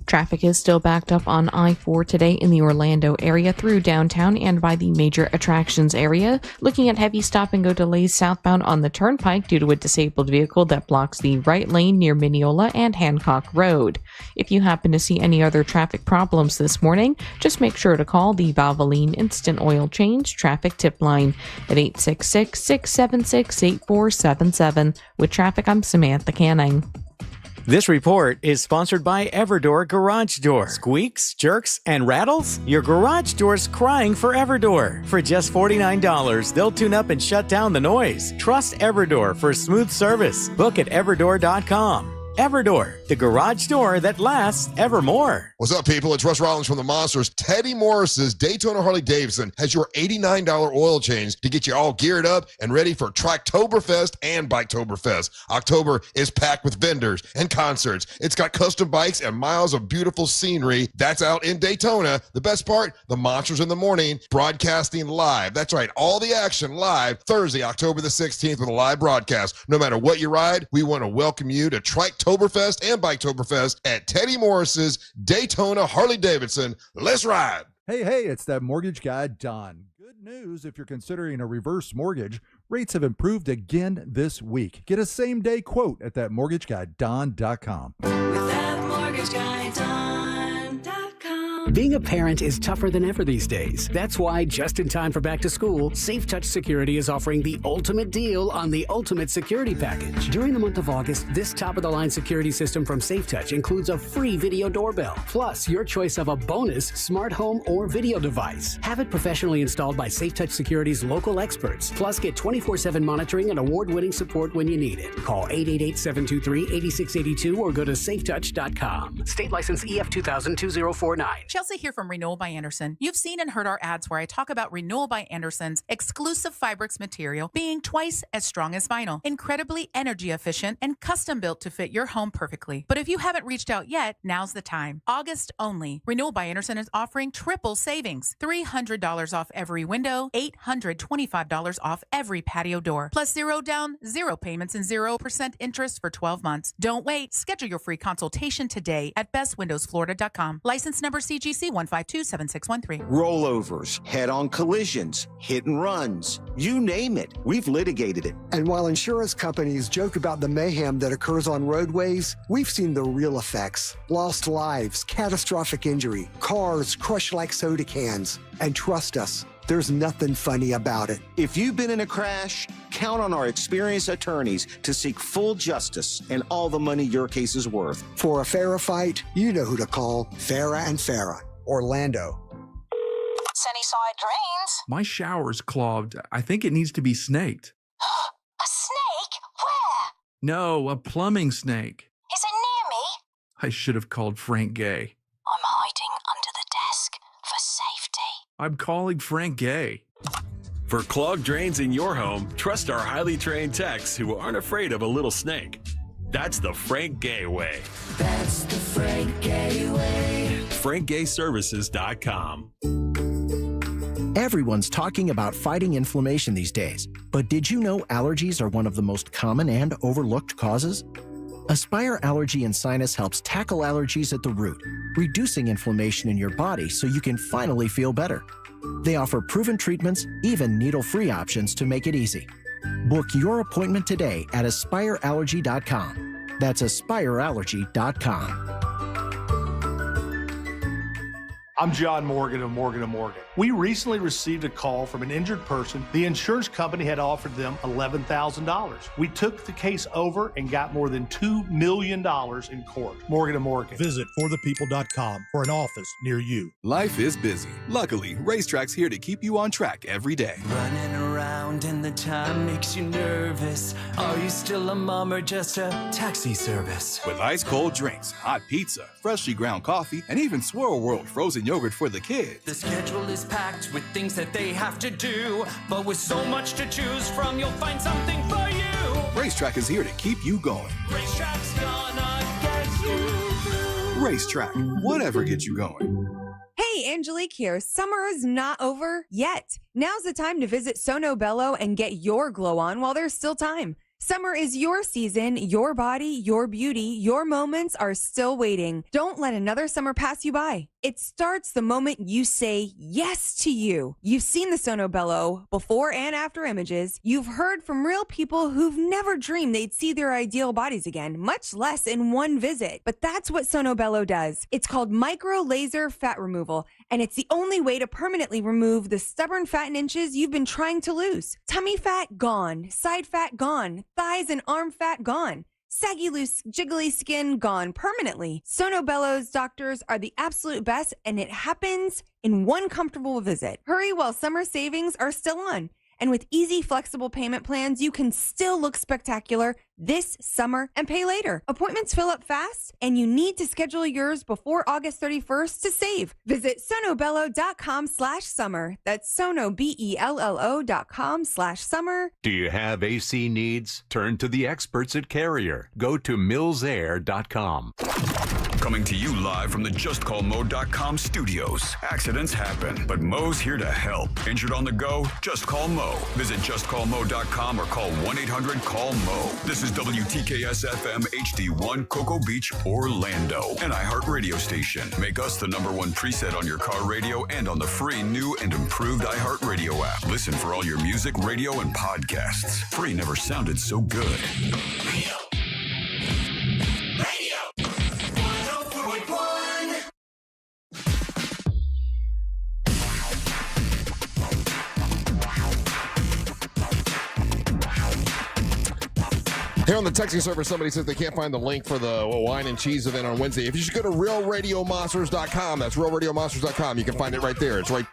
[SPEAKER 7] Traffic is still backed up on I-4 today in the Orlando area through downtown and by the major attractions area. Looking at heavy stop-and-go delays southbound on the Turnpike due to a disabled vehicle that blocks the right lane near Mineola and Hancock Road. If you happen to see any other traffic problems this morning, just make sure to call the Valvoline Instant Oil Change Traffic Tip Line at 866-676-8477. With traffic, I'm Samantha Canning.
[SPEAKER 12] This report is sponsored by Everdoor Garage Door. Squeaks, jerks, and rattles? Your garage door's crying for Everdoor. For just $49, they'll tune up and shut down the noise. Trust Everdoor for smooth service. Book at everdoor.com. Everdoor, the garage door that lasts evermore.
[SPEAKER 2] What's up, people? It's Russ Rollins from the Monsters. Teddy Morris's Daytona Harley-Davidson has your $89 oil change to get you all geared up and ready for Tractoberfest and Biketoberfest. October is packed with vendors and concerts. It's got custom bikes and miles of beautiful scenery. That's out in Daytona. The best part, the Monsters in the Morning, broadcasting live. That's right, all the action live Thursday, October the 16th with a live broadcast. No matter what you ride, we want to welcome you to Tractoberfest and Biketoberfest at Teddy Morris's Daytona Harley-Davidson. Let's ride.
[SPEAKER 6] Hey, it's that mortgage guy, Don. Good news if you're considering a reverse mortgage. Rates have improved again this week. Get a same-day quote at thatmortgageguydon.com.
[SPEAKER 18] With thatmortgageguydon.com.
[SPEAKER 19] Being a parent is tougher than ever these days. That's why, just in time for back to school, SafeTouch Security is offering the ultimate deal on the Ultimate Security Package. During the month of August, this top-of-the-line security system from SafeTouch includes a free video doorbell, plus your choice of a bonus smart home or video device. Have it professionally installed by SafeTouch Security's local experts, plus get 24/7 monitoring and award-winning support when you need it. Call 888-723-8682 or go to safetouch.com. State license EF 2000-2049.
[SPEAKER 21] Chelsea here from Renewal by Andersen. You've seen and heard our ads where I talk about Renewal by Andersen's exclusive Fibrix material being twice as strong as vinyl, incredibly energy efficient, and custom built to fit your home perfectly. But if you haven't reached out yet, now's the time. August only. Renewal by Andersen is offering triple savings. $300 off every window, $825 off every patio door, plus 0 down, 0 payments, and 0% interest for 12 months. Don't wait. Schedule your free consultation today at bestwindowsflorida.com. License number CGC 1527613.
[SPEAKER 24] Rollovers, head-on collisions, hit and runs, you name it, we've litigated it.
[SPEAKER 26] And while insurance companies joke about the mayhem that occurs on roadways, we've seen the real effects. Lost lives, catastrophic injury, cars crushed like soda cans. And trust us, there's nothing funny about it.
[SPEAKER 24] If you've been in a crash, count on our experienced attorneys to seek full justice and all the money your case is worth.
[SPEAKER 26] For a fairer fight, you know who to call. Farah and Farah, Orlando.
[SPEAKER 29] Sunnyside Drains.
[SPEAKER 30] My shower's clogged. I think it needs to be snaked.
[SPEAKER 29] A snake? Where?
[SPEAKER 30] No, a plumbing snake.
[SPEAKER 29] Is it near me?
[SPEAKER 30] I should have called Frank Gay.
[SPEAKER 29] I'm hiding under the desk for safety.
[SPEAKER 30] I'm calling Frank Gay.
[SPEAKER 31] For clogged drains in your home, trust our highly trained techs who aren't afraid of a little snake. That's the Frank Gay way.
[SPEAKER 18] That's the Frank Gay way.
[SPEAKER 31] FrankGayServices.com.
[SPEAKER 32] Everyone's talking about fighting inflammation these days, but did you know allergies are one of the most common and overlooked causes? Aspire Allergy and Sinus helps tackle allergies at the root, reducing inflammation in your body so you can finally feel better. They offer proven treatments, even needle-free options to make it easy. Book your appointment today at AspireAllergy.com. That's AspireAllergy.com.
[SPEAKER 1] I'm John Morgan of Morgan & Morgan. We recently received a call from an injured person. The insurance company had offered them $11,000. We took the case over and got more than $2 million in court. Morgan & Morgan.
[SPEAKER 8] Visit forthepeople.com for an office near you.
[SPEAKER 9] Life is busy. Luckily, Racetrack's here to keep you on track every day.
[SPEAKER 18] Running around and the time makes you nervous. Are you still a mom or just a taxi service?
[SPEAKER 9] With ice cold drinks, hot pizza, freshly ground coffee, and even Swirl World frozen yogurt for the kids.
[SPEAKER 18] The schedule is packed with things that they have to do, but with so much to choose from, you'll find something for you.
[SPEAKER 9] Racetrack is here to keep you going.
[SPEAKER 18] Racetrack's gonna get you through.
[SPEAKER 9] Racetrack, whatever gets you going.
[SPEAKER 10] Hey, Angelique here. Summer is not over yet. Now's the time to visit Sono Bello and get your glow on while there's still time. Summer is your season, your body, your beauty, your moments are still waiting. Don't let another summer pass you by. It starts the moment you say yes to you. You've seen the Sono Bello before and after images. You've heard from real people who've never dreamed they'd see their ideal bodies again, much less in one visit. But that's what Sono Bello does. It's called micro laser fat removal, and it's the only way to permanently remove the stubborn fat and inches you've been trying to lose. Tummy fat gone, side fat gone, thighs and arm fat gone. Saggy, loose, jiggly skin gone permanently. Sono Bello's doctors are the absolute best, and it happens in one comfortable visit. Hurry while summer savings are still on. And with easy, flexible payment plans, you can still look spectacular this summer and pay later. Appointments fill up fast, and you need to schedule yours before August 31st to save. Visit sonobello.com/summer. That's sonobello.com/summer.
[SPEAKER 11] Do you have AC needs? Turn to the experts at Carrier. Go to millsair.com.
[SPEAKER 5] Coming to you live from the JustCallMo.com studios. Accidents happen, but Mo's here to help. Injured on the go? Just call Mo. Visit JustCallMo.com or call 1-800-CALL-MO. This is WTKS-FM HD1 Cocoa Beach, Orlando. An iHeart radio station. Make us the #1 preset on your car radio and on the free new and improved iHeart radio app. Listen for all your music, radio, and podcasts. Free never sounded so good.
[SPEAKER 2] Here on the texting server, somebody says they can't find the link for the wine and cheese event on Wednesday. If you should go to realradiomonsters.com, that's realradiomonsters.com. You can find it right there. It's right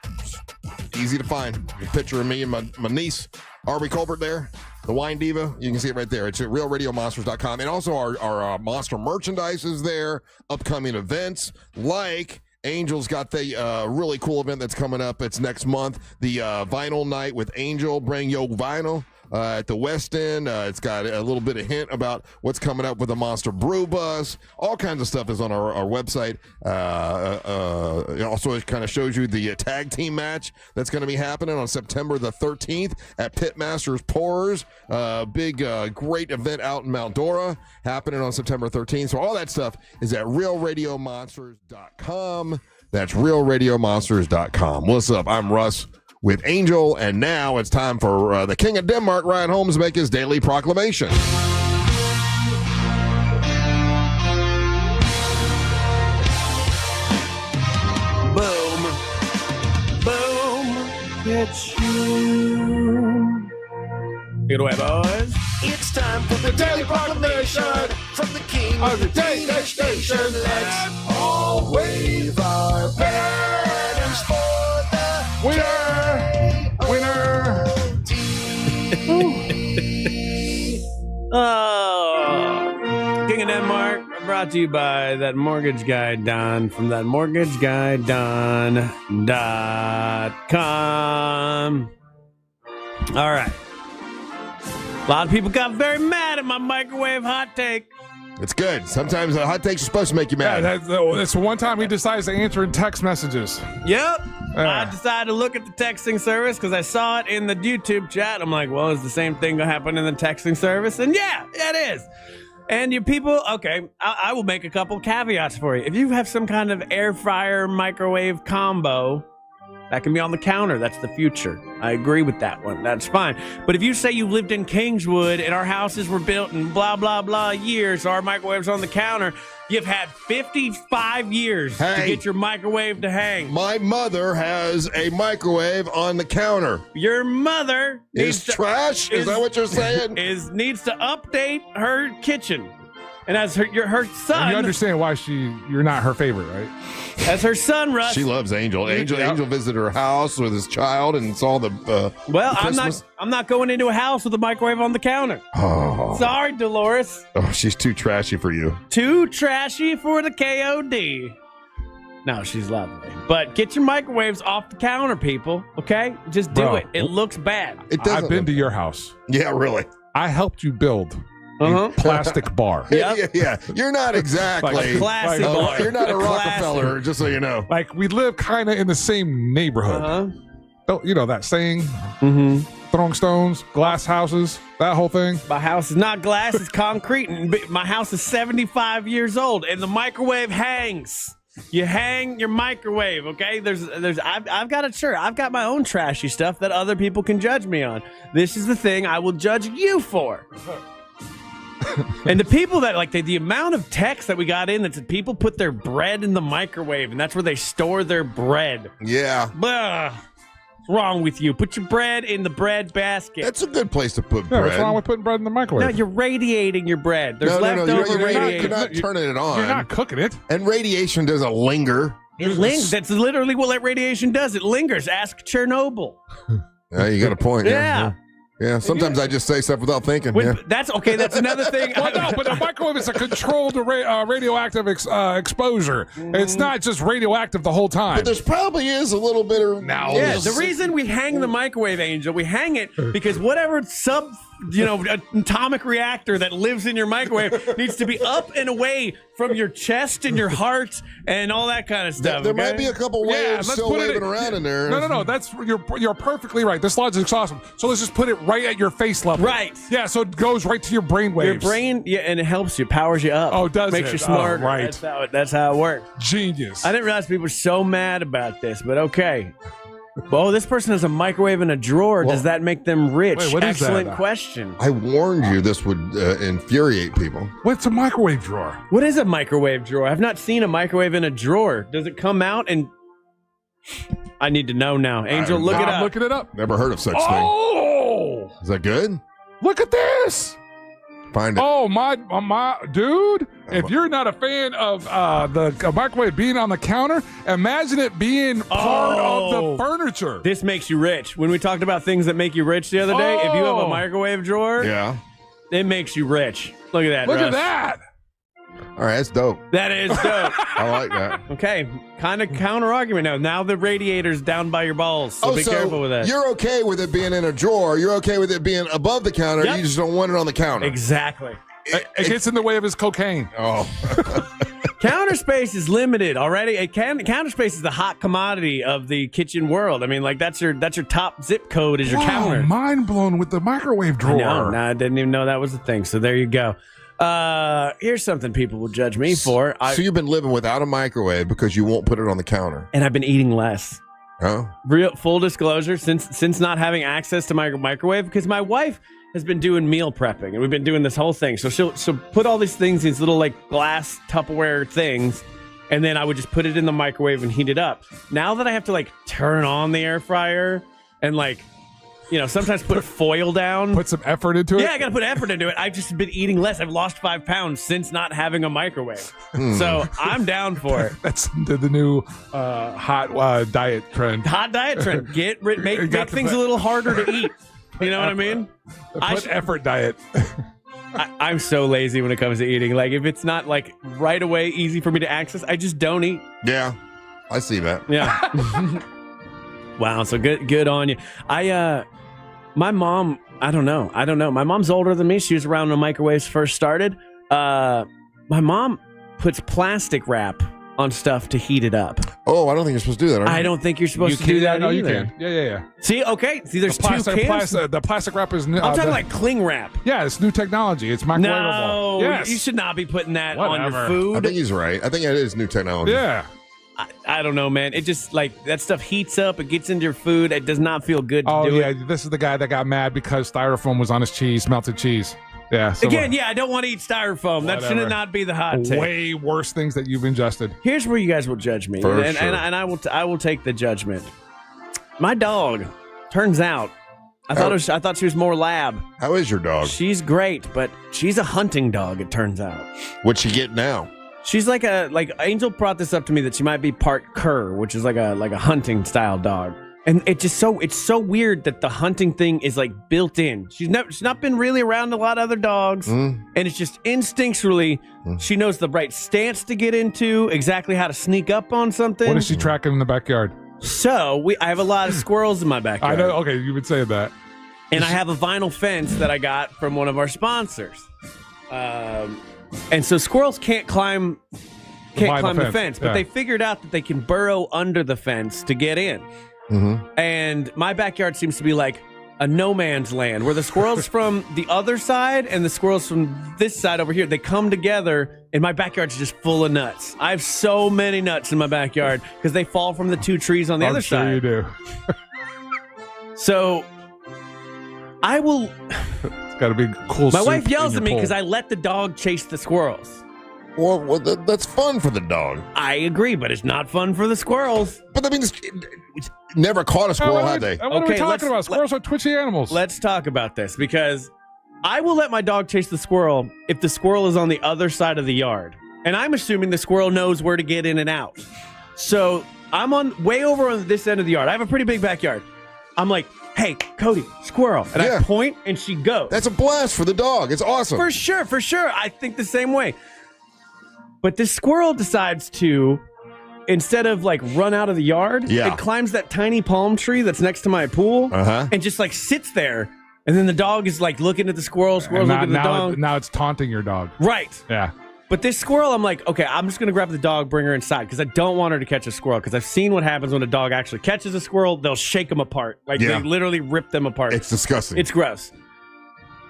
[SPEAKER 2] easy to find. A picture of me and my niece, Arby Colbert there, the wine diva. You can see it right there. It's at realradiomonsters.com. And also our Monster merchandise is there, upcoming events like Angel's got the really cool event that's coming up. It's next month, the vinyl night with Angel. Bring your vinyl. At the West End. It's got a little bit of hint about what's coming up with the Monster Brew Bus. All kinds of stuff is on our website. Also, it kind of shows you the tag team match that's going to be happening on September the 13th at Pitmasters Pourers. Big, great event out in Mount Dora happening on September 13th. So all that stuff is at realradiomonsters.com. That's realradiomonsters.com. What's up? I'm Russ with Angel, and now it's time for the King of Denmark, Ryan Holmes, to make his daily proclamation.
[SPEAKER 3] Boom. Boom. It's you. Take it away, boys.
[SPEAKER 18] It's time for the Daily Proclamation from the King of the Danish Nation. Let's all wave our banners for the
[SPEAKER 4] winner.
[SPEAKER 3] Oh, King of Denmark, brought to you by that mortgage guy, Don, from that mortgageguyDon.com. All right. A lot of people got very mad at my microwave hot take.
[SPEAKER 2] It's good. Sometimes hot takes are supposed to make you mad.
[SPEAKER 4] Yeah, that's one time he decides to answer in text messages.
[SPEAKER 3] Yep. I decided to look at the texting service because I saw it in the YouTube chat. I'm like, well, is the same thing going to happen in the texting service? And yeah, it is. And you people, okay, I will make a couple caveats for you. If you have some kind of air fryer microwave combo, That can be on the counter. That's the future. I agree with that one. That's fine. But if you say you lived in Kingswood and our houses were built in blah, blah, blah years, so our microwave's on the counter, you've had 55 years to get your microwave to hang.
[SPEAKER 2] My mother has a microwave on the counter.
[SPEAKER 3] Your mother
[SPEAKER 2] is trash? Is that what you're saying?
[SPEAKER 3] Needs to update her kitchen. And as her son...
[SPEAKER 4] And you understand why you're not her favorite, right?
[SPEAKER 3] As her son, Russ...
[SPEAKER 2] She loves Angel. Angel visited her house with his child and saw the
[SPEAKER 3] Well,
[SPEAKER 2] Christmas.
[SPEAKER 3] I'm not going into a house with a microwave on the counter.
[SPEAKER 2] Oh.
[SPEAKER 3] Sorry, Dolores.
[SPEAKER 2] Oh, she's too trashy for you.
[SPEAKER 3] Too trashy for the KOD. No, she's lovely. But get your microwaves off the counter, people, okay? Just do it. It looks bad.
[SPEAKER 4] I've been to your house.
[SPEAKER 2] Yeah, really.
[SPEAKER 4] I helped you build a plastic bar.
[SPEAKER 2] Yeah. You're not exactly
[SPEAKER 3] a classy bar.
[SPEAKER 2] You're not a Rockefeller, just so you know.
[SPEAKER 4] Like, we live kind of in the same neighborhood. Oh, you know that saying? Throwing stones, glass houses, that whole thing.
[SPEAKER 3] My house is not glass, it's concrete. And my house is 75 years old, and the microwave hangs. You hang your microwave, okay? I've got I've got my own trashy stuff that other people can judge me on. This is the thing I will judge you for. And the people that, like, the amount of text that we got in that said people put their bread in the microwave, and that's where they store their bread.
[SPEAKER 2] Yeah.
[SPEAKER 3] Blah. What's wrong with you? Put your bread in the bread basket.
[SPEAKER 2] That's a good place to put bread.
[SPEAKER 4] What's wrong with putting bread in the microwave?
[SPEAKER 3] No, you're radiating your bread. There's leftover radiation.
[SPEAKER 2] You're not turning it on.
[SPEAKER 4] You're not cooking it.
[SPEAKER 2] And radiation doesn't linger.
[SPEAKER 3] It lingers. That's literally what that radiation does. It lingers. Ask Chernobyl.
[SPEAKER 2] Yeah, you got a point.
[SPEAKER 3] Yeah.
[SPEAKER 2] Yeah, sometimes I just say stuff without thinking.
[SPEAKER 3] That's okay. That's another thing.
[SPEAKER 4] Well, no, but a microwave is a controlled radioactive exposure. It's not just radioactive the whole time.
[SPEAKER 2] But there's probably is a little bit of...
[SPEAKER 3] No. Yeah, the reason we hang the microwave, Angel, we hang it because whatever atomic reactor that lives in your microwave needs to be up and away from your chest and your heart and all that kind of stuff.
[SPEAKER 2] There might be a couple waves still waving around in there.
[SPEAKER 4] No. That's you're perfectly right. This logic's awesome. So let's just put it right at your face level.
[SPEAKER 3] Right.
[SPEAKER 4] Yeah. So it goes right to your brain waves.
[SPEAKER 3] Your brain, and it helps you, powers you up.
[SPEAKER 4] Oh, does
[SPEAKER 3] makes
[SPEAKER 4] it?
[SPEAKER 3] you smarter.
[SPEAKER 4] Oh, right.
[SPEAKER 3] That's how it works.
[SPEAKER 4] Genius.
[SPEAKER 3] I didn't realize people were so mad about this, but okay. Oh, this person has a microwave in a drawer. Does that make them rich?
[SPEAKER 4] Wait, what is
[SPEAKER 3] Excellent
[SPEAKER 4] that?
[SPEAKER 3] question.
[SPEAKER 2] I warned you this would infuriate people.
[SPEAKER 4] What's a microwave drawer?
[SPEAKER 3] What is a microwave drawer? I've not seen a microwave in a drawer. Does it come out and... I need to know now. Angel, look it up.
[SPEAKER 4] I'm looking it up.
[SPEAKER 2] Never heard of such thing.
[SPEAKER 4] Oh!
[SPEAKER 2] Is that good?
[SPEAKER 4] Look at this.
[SPEAKER 2] Find it.
[SPEAKER 4] Oh, my dude. If you're not a fan of the microwave being on the counter, imagine it being part of the furniture.
[SPEAKER 3] This makes you rich. When we talked about things that make you rich the other day, if you have a microwave drawer, it makes you rich. Look at that,
[SPEAKER 4] Look
[SPEAKER 3] Russ.
[SPEAKER 4] at that.
[SPEAKER 2] All right, that's dope.
[SPEAKER 3] That is dope.
[SPEAKER 2] I like that.
[SPEAKER 3] Okay, kind of counter argument now. Now the radiator's down by your balls, so be careful with that.
[SPEAKER 2] You're okay with it being in a drawer. You're okay with it being above the counter.
[SPEAKER 3] Yep.
[SPEAKER 2] You just don't want it on the counter.
[SPEAKER 3] Exactly.
[SPEAKER 4] It gets in the way of his cocaine.
[SPEAKER 2] Oh.
[SPEAKER 3] Counter space is limited already. Counter space is the hot commodity of the kitchen world. I mean, like that's your top zip code is your counter.
[SPEAKER 4] Mind blown with the microwave drawer.
[SPEAKER 3] I didn't even know that was a thing. So there you go. Here's something people will judge me for.
[SPEAKER 2] So you've been living without a microwave because you won't put it on the counter.
[SPEAKER 3] And I've been eating less.
[SPEAKER 2] Oh.
[SPEAKER 3] Real full disclosure, since not having access to my microwave, because my wife has been doing meal prepping, and we've been doing this whole thing. So she'll put all these things, these little like glass Tupperware things, and then I would just put it in the microwave and heat it up. Now that I have to like turn on the air fryer and like, sometimes put foil down.
[SPEAKER 4] Put some effort into it?
[SPEAKER 3] Yeah, I got to put effort into it. I've just been eating less. I've lost 5 pounds since not having a microwave. So I'm down for it.
[SPEAKER 4] That's the new hot diet trend.
[SPEAKER 3] Hot diet trend. Make things a little harder to eat. You know what I mean?
[SPEAKER 4] Put effort diet.
[SPEAKER 3] I'm so lazy when it comes to eating. Like, if it's not like right away easy for me to access, I just don't eat.
[SPEAKER 2] Yeah, I see that.
[SPEAKER 3] Yeah. Wow. So good on you. My mom, I don't know. My mom's older than me. She was around when microwaves first started. My mom puts plastic wrap on stuff to heat it up.
[SPEAKER 2] Oh, I don't think you're supposed to do that.
[SPEAKER 3] I don't think you're supposed to do that
[SPEAKER 4] no,
[SPEAKER 3] either.
[SPEAKER 4] You can. Yeah.
[SPEAKER 3] See, okay. See, there's two cans.
[SPEAKER 4] The plastic wrap is new.
[SPEAKER 3] I'm talking like cling wrap.
[SPEAKER 4] Yeah, it's new technology. It's microwavable.
[SPEAKER 3] No,
[SPEAKER 4] yes.
[SPEAKER 3] you should not be putting that on your food.
[SPEAKER 2] I think he's right. I think it is new technology.
[SPEAKER 4] Yeah.
[SPEAKER 3] I don't know, man. It just like that stuff heats up. It gets into your food. It does not feel good to do it.
[SPEAKER 4] This is the guy that got mad because styrofoam was on his cheese, melted cheese. Yeah. So
[SPEAKER 3] Again, I don't want to eat styrofoam. Whatever. That should not be the hot take.
[SPEAKER 4] Way worse things that you've ingested.
[SPEAKER 3] Here's where you guys will judge me, and I will take the judgment. My dog, turns out, I thought she was more lab.
[SPEAKER 2] How is your dog?
[SPEAKER 3] She's great, but she's a hunting dog. It turns out.
[SPEAKER 2] What's she get now?
[SPEAKER 3] She's like Angel brought this up to me that she might be part cur, which is like a hunting style dog. And it's so weird that the hunting thing is like built in. She's not been really around a lot of other dogs, and it's just instinctually she knows the right stance to get into, exactly how to sneak up on something.
[SPEAKER 4] What is she tracking in the backyard?
[SPEAKER 3] So I have a lot of squirrels in my backyard.
[SPEAKER 4] I know. Okay, you've been saying that.
[SPEAKER 3] And I have a vinyl fence that I got from one of our sponsors. And so squirrels can't climb the fence, but they figured out that they can burrow under the fence to get in. And my backyard seems to be like a no man's land where the squirrels from the other side and the squirrels from this side over here, they come together, and my backyard's just full of nuts. I have so many nuts in my backyard because they fall from the 2 trees on the other side.
[SPEAKER 4] I'm sure you do.
[SPEAKER 3] So I will.
[SPEAKER 4] It's got to be cool.
[SPEAKER 3] My wife yells at me because I let the dog chase the squirrels.
[SPEAKER 2] Well, that's fun for the dog.
[SPEAKER 3] I agree, but it's not fun for the squirrels.
[SPEAKER 2] But I mean, it's never caught a squirrel, have they?
[SPEAKER 4] What are we talking about? Squirrels are twitchy animals.
[SPEAKER 3] Let's talk about this because I will let my dog chase the squirrel if the squirrel is on the other side of the yard. And I'm assuming the squirrel knows where to get in and out. So I'm way over on this end of the yard. I have a pretty big backyard. I'm like, hey, Cody, squirrel. And I point and she goes.
[SPEAKER 2] That's a blast for the dog. It's awesome.
[SPEAKER 3] For sure. I think the same way. But this squirrel decides to, instead of like run out of the yard, it climbs that tiny palm tree that's next to my pool and just like sits there. And then the dog is like looking at the squirrel. Squirrel's looking at the dog.
[SPEAKER 4] Now it's taunting your dog.
[SPEAKER 3] Right.
[SPEAKER 4] Yeah.
[SPEAKER 3] But this squirrel, I'm like, okay, I'm just going to grab the dog, bring her inside because I don't want her to catch a squirrel because I've seen what happens when a dog actually catches a squirrel. They'll shake them apart. Like they literally rip them apart.
[SPEAKER 2] It's disgusting.
[SPEAKER 3] It's gross.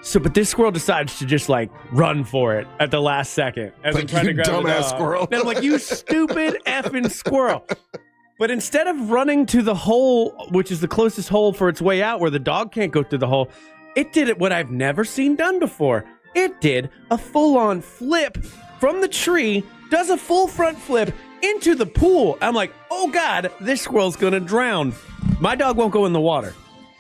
[SPEAKER 3] So, but this squirrel decides to just like run for it at the last second as I'm trying to grab the dog.
[SPEAKER 2] Squirrel.
[SPEAKER 3] And I'm like, you stupid effing squirrel. But instead of running to the hole, which is the closest hole for its way out where the dog can't go through the hole, it did what I've never seen done before. It did a full-on flip from the tree, does a full front flip into the pool. I'm like, oh God, this squirrel's gonna drown. My dog won't go in the water.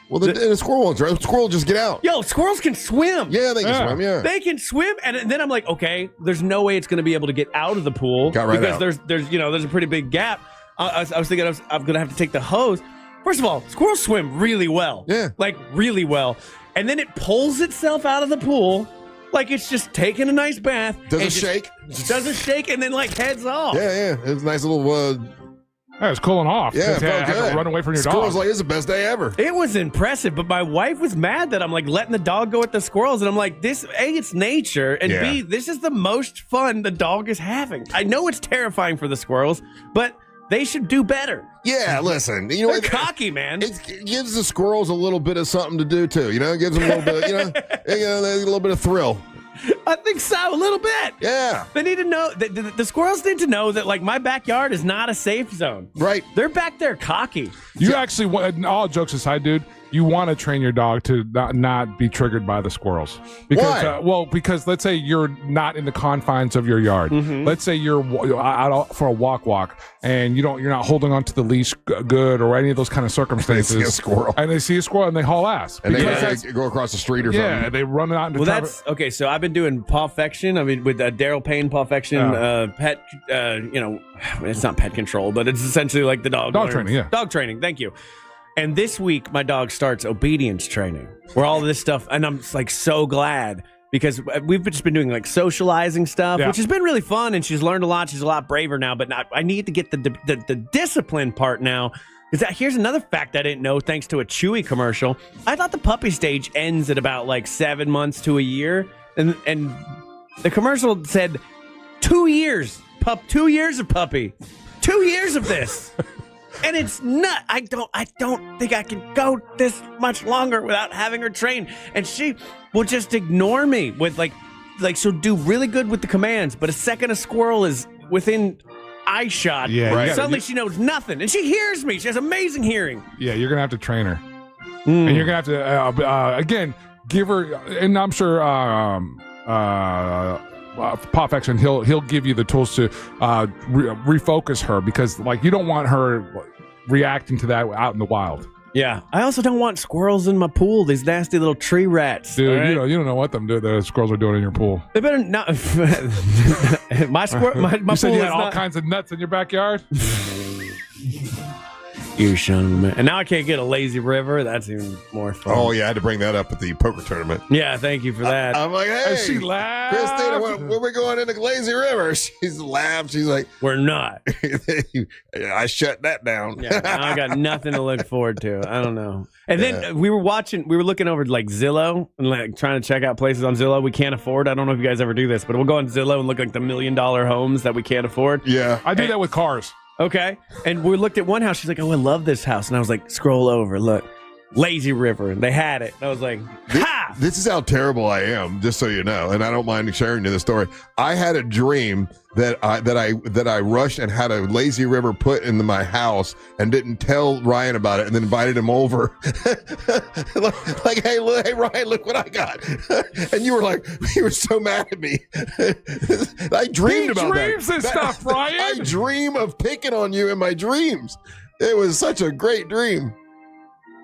[SPEAKER 2] Well, the squirrel won't drown. The squirrel will just get out.
[SPEAKER 3] Yo, squirrels can swim.
[SPEAKER 2] Yeah, they can swim, yeah.
[SPEAKER 3] They can swim, and then I'm like, okay, there's no way it's gonna be able to get out of the pool. Because there's a pretty big gap. I was thinking I'm gonna have to take the hose. First of all, squirrels swim really well.
[SPEAKER 2] Yeah.
[SPEAKER 3] Like really well. And then it pulls itself out of the pool. Like it's just taking a nice bath.
[SPEAKER 2] Does a shake.
[SPEAKER 3] And then like heads off.
[SPEAKER 2] Yeah. It's a nice little...
[SPEAKER 4] it's cooling off.
[SPEAKER 2] Yeah, it felt good.
[SPEAKER 4] Run away from your
[SPEAKER 2] Squirrel's
[SPEAKER 4] dog.
[SPEAKER 2] like, it's the best day ever.
[SPEAKER 3] It was impressive, but my wife was mad that I'm like letting the dog go at the squirrels. And I'm like, A, it's nature. And B, this is the most fun the dog is having. I know it's terrifying for the squirrels, but they should do better.
[SPEAKER 2] Yeah, listen. You know,
[SPEAKER 3] they're cocky, man.
[SPEAKER 2] It gives the squirrels a little bit of something to do, too. You know, it gives them a little bit, a little bit of thrill.
[SPEAKER 3] I think so, a little bit.
[SPEAKER 2] Yeah.
[SPEAKER 3] They need to know, the squirrels need to know that, like, my backyard is not a safe zone.
[SPEAKER 2] Right.
[SPEAKER 3] They're back there cocky.
[SPEAKER 4] You actually, all jokes aside, dude, you want to train your dog to not be triggered by the squirrels. Because,
[SPEAKER 2] why?
[SPEAKER 4] Because let's say you're not in the confines of your yard. Let's say you're out for a walk, and you're not holding onto the leash good or any of those kind of circumstances.
[SPEAKER 2] They see a squirrel.
[SPEAKER 4] And they see a squirrel and they haul ass.
[SPEAKER 2] And they go across the street or something.
[SPEAKER 4] Yeah, they run out into traffic.
[SPEAKER 3] That's, okay, so I've been doing pawfection. I mean, with Daryl Payne pawfection, pet, it's not pet control, but it's essentially like the dog.
[SPEAKER 4] Dog training, yeah.
[SPEAKER 3] Dog training, thank you. And this week, my dog starts obedience training, where all of this stuff, and I'm like so glad because we've just been doing like socializing stuff, which has been really fun, and she's learned a lot. She's a lot braver now, but I need to get the discipline part now. Here's another fact I didn't know, thanks to a Chewy commercial. I thought the puppy stage ends at about like 7 months to a year, and the commercial said 2 years, 2 years of puppy, 2 years of this. And it's not. I don't think I can go this much longer without having her trained. And she will just ignore me with like she'll do really good with the commands, but a second a squirrel is within eye shot.
[SPEAKER 4] Yeah, right.
[SPEAKER 3] Suddenly she knows nothing, and she hears me. She has amazing hearing.
[SPEAKER 4] Yeah, you're gonna have to train her, and you're gonna have to again give her. And I'm sure Pop Action he'll give you the tools to refocus her, because like you don't want her reacting to that out in the wild.
[SPEAKER 3] Yeah, I also don't want squirrels in my pool. These nasty little tree rats,
[SPEAKER 4] dude.
[SPEAKER 3] Right?
[SPEAKER 4] You don't know what the squirrels are doing in your pool.
[SPEAKER 3] They better not. My
[SPEAKER 4] you said
[SPEAKER 3] pool
[SPEAKER 4] you
[SPEAKER 3] is
[SPEAKER 4] had all
[SPEAKER 3] not...
[SPEAKER 4] kinds of nuts in your backyard.
[SPEAKER 3] You son of a man. And now I can't get a lazy river. That's even more fun.
[SPEAKER 2] Oh yeah, I had to bring that up at the poker tournament.
[SPEAKER 3] Yeah, thank you for that.
[SPEAKER 2] I'm like, hey,
[SPEAKER 4] and she laughed.
[SPEAKER 2] Christina, when we're going into lazy river, she's laughed. She's like,
[SPEAKER 3] we're not.
[SPEAKER 2] I shut that down.
[SPEAKER 3] Yeah, now I got nothing to look forward to. I don't know. And then we were looking over like Zillow and like trying to check out places on Zillow we can't afford. I don't know if you guys ever do this, but we'll go on Zillow and look like the $1 million homes that we can't afford.
[SPEAKER 2] Yeah,
[SPEAKER 4] I do that with cars.
[SPEAKER 3] Okay. And we looked at one house. She's like, oh, I love this house. And I was like, scroll over. Look, lazy river. And they had it. And I was like, ha!
[SPEAKER 2] This is how terrible I am, just so you know. And I don't mind sharing you the story. I had a dream that I rushed and had a lazy river put into my house and didn't tell Ryan about it, and then invited him over. like, hey, Ryan, look what I got. And you were so mad at me. I dreamed about that.
[SPEAKER 4] He dreams this stuff, Ryan.
[SPEAKER 2] I dream of picking on you in my dreams. It was such a great dream.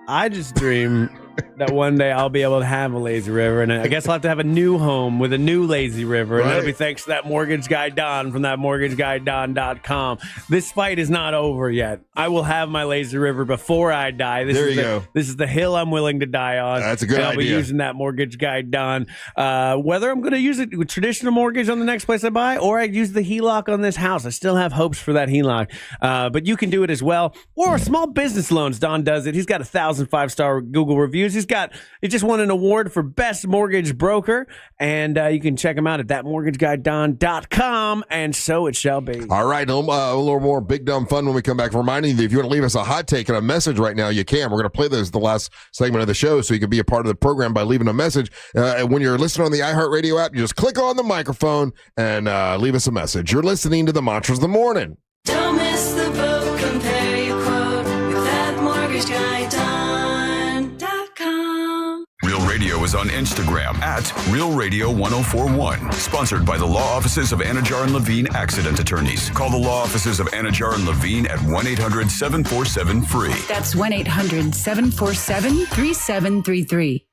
[SPEAKER 3] I just dream that one day I'll be able to have a lazy river, and I guess I'll have to have a new home with a new lazy river, and that'll be thanks to that mortgage guy Don from that mortgageguydon.com. This fight is not over yet. I will have my lazy river before I die. This is the hill I'm willing to die on.
[SPEAKER 2] That's a good idea.
[SPEAKER 3] I'll be using that mortgage guy Don. Whether I'm going to use it with traditional mortgage on the next place I buy, or I use the HELOC on this house, I still have hopes for that HELOC. But you can do it as well, or small business loans. Don does it. He's got 1,000 5-star Google reviews. He just won an award for best mortgage broker, and you can check him out at thatmortgageguydon.com, and so it shall be.
[SPEAKER 2] All right, a little more big dumb fun when we come back. Reminding you that if you want to leave us a hot take and a message right now, you can. We're going to play this the last segment of the show, so you can be a part of the program by leaving a message. And when you're listening on the iHeartRadio app, you just click on the microphone and leave us a message. You're listening to the Mantras of the Morning.
[SPEAKER 7] Don't miss the boat. Compare your quote with thatmortgageguydon.com.
[SPEAKER 5] Real Radio is on Instagram at Real Radio 1041. Sponsored by the law offices of Anajar and Levine Accident Attorneys. Call the law offices of Anajar and Levine at 1-800-747-FREE.
[SPEAKER 13] That's 1-800-747-3733.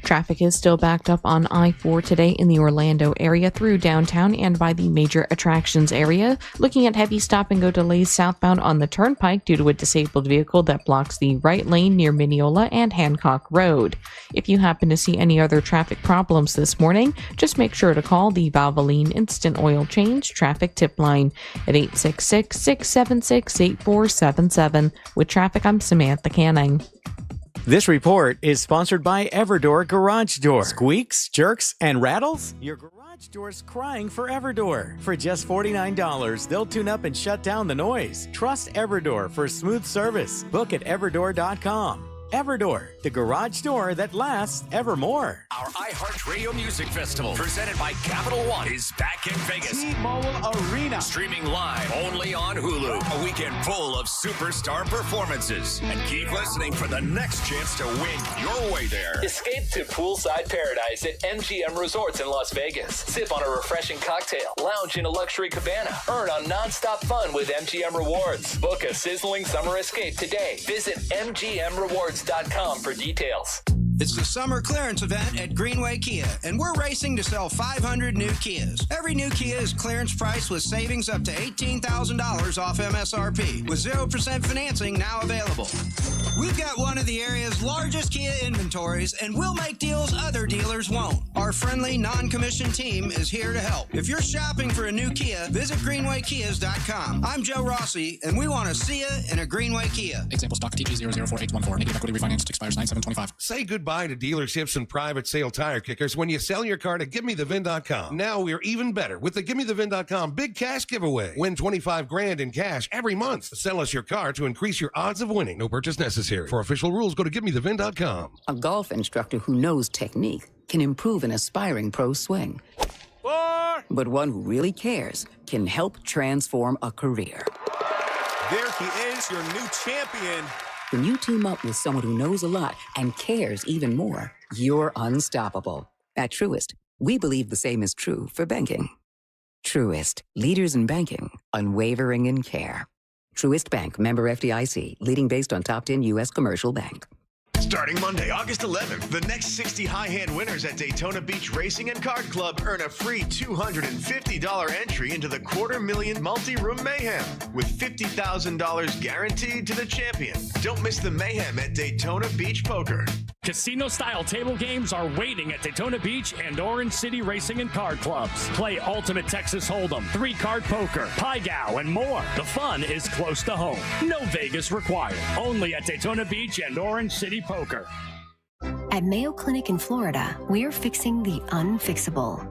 [SPEAKER 14] Traffic is still backed up on I-4 today in the Orlando area through downtown and by the major attractions area. Looking at heavy stop-and-go delays southbound on the Turnpike due to a disabled vehicle that blocks the right lane near Mineola and Hancock Road. If you happen to see any other traffic problems this morning, just make sure to call the Valvoline Instant Oil Change Traffic Tip Line at 866-676-8477. With traffic, I'm Samantha Canning.
[SPEAKER 12] This report is sponsored by Everdor Garage Door. Squeaks, jerks, and rattles? Your garage door's crying for Everdor. For just $49, they'll tune up and shut down the noise. Trust Everdor for smooth service. Book at everdor.com. Everdor, the garage door that lasts evermore.
[SPEAKER 15] Our iHeartRadio Music Festival, presented by Capital One, is back in Vegas. T-Mobile Arena. Streaming live only on Hulu. A weekend full of superstar performances. And keep listening for the next chance to win your way there.
[SPEAKER 16] Escape to poolside paradise at MGM Resorts in Las Vegas. Sip on a refreshing cocktail. Lounge in a luxury cabana. Earn on nonstop fun with MGM Rewards. Book a sizzling summer escape today. Visit MGMRewards.com for details.
[SPEAKER 17] It's the summer clearance event at Greenway Kia, and we're racing to sell 500 new Kias. Every new Kia is clearance price with savings up to $18,000 off MSRP, with 0% financing now available. We've got one of the area's largest Kia inventories, and we'll make deals other dealers won't. Our friendly, non-commissioned team is here to help. If you're shopping for a new Kia, visit GreenwayKias.com. I'm Joe Rossi, and we want to see you in a Greenway Kia.
[SPEAKER 20] Example stock TG004814. Negative equity refinanced expires 9/7/25.
[SPEAKER 22] Say goodbye to dealerships and private sale tire kickers when you sell your car to GiveMeTheVin.com. Now we're even better with the GiveMeTheVin.com big cash giveaway. Win $25,000 in cash every month. Sell us your car to increase your odds of winning. No purchase necessary. For official rules, go to GiveMeTheVin.com.
[SPEAKER 23] A golf instructor who knows technique can improve an aspiring pro swing.
[SPEAKER 18] 4,
[SPEAKER 6] but one who really cares can help transform a career.
[SPEAKER 15] There he is, your new champion.
[SPEAKER 6] When you team up with someone who knows a lot and cares even more, you're unstoppable. At Truist, we believe the same is true for banking. Truist, leaders in banking, unwavering in care. Truist Bank, member FDIC, leading based on top 10 U.S. commercial bank.
[SPEAKER 15] Starting Monday, August 11th, the next 60 high-hand winners at Daytona Beach Racing and Kart Club earn a free $250 entry into the $250,000 multi-room mayhem with $50,000 guaranteed to the champion. Don't miss the mayhem at Daytona Beach Poker.
[SPEAKER 13] Casino-style table games are waiting at Daytona Beach and Orange City Racing and Card Clubs. Play Ultimate Texas Hold'em, 3-card poker, Pai Gow, and more. The fun is close to home. No Vegas required. Only at Daytona Beach and Orange City Poker.
[SPEAKER 19] At Mayo Clinic in Florida, we're fixing the unfixable.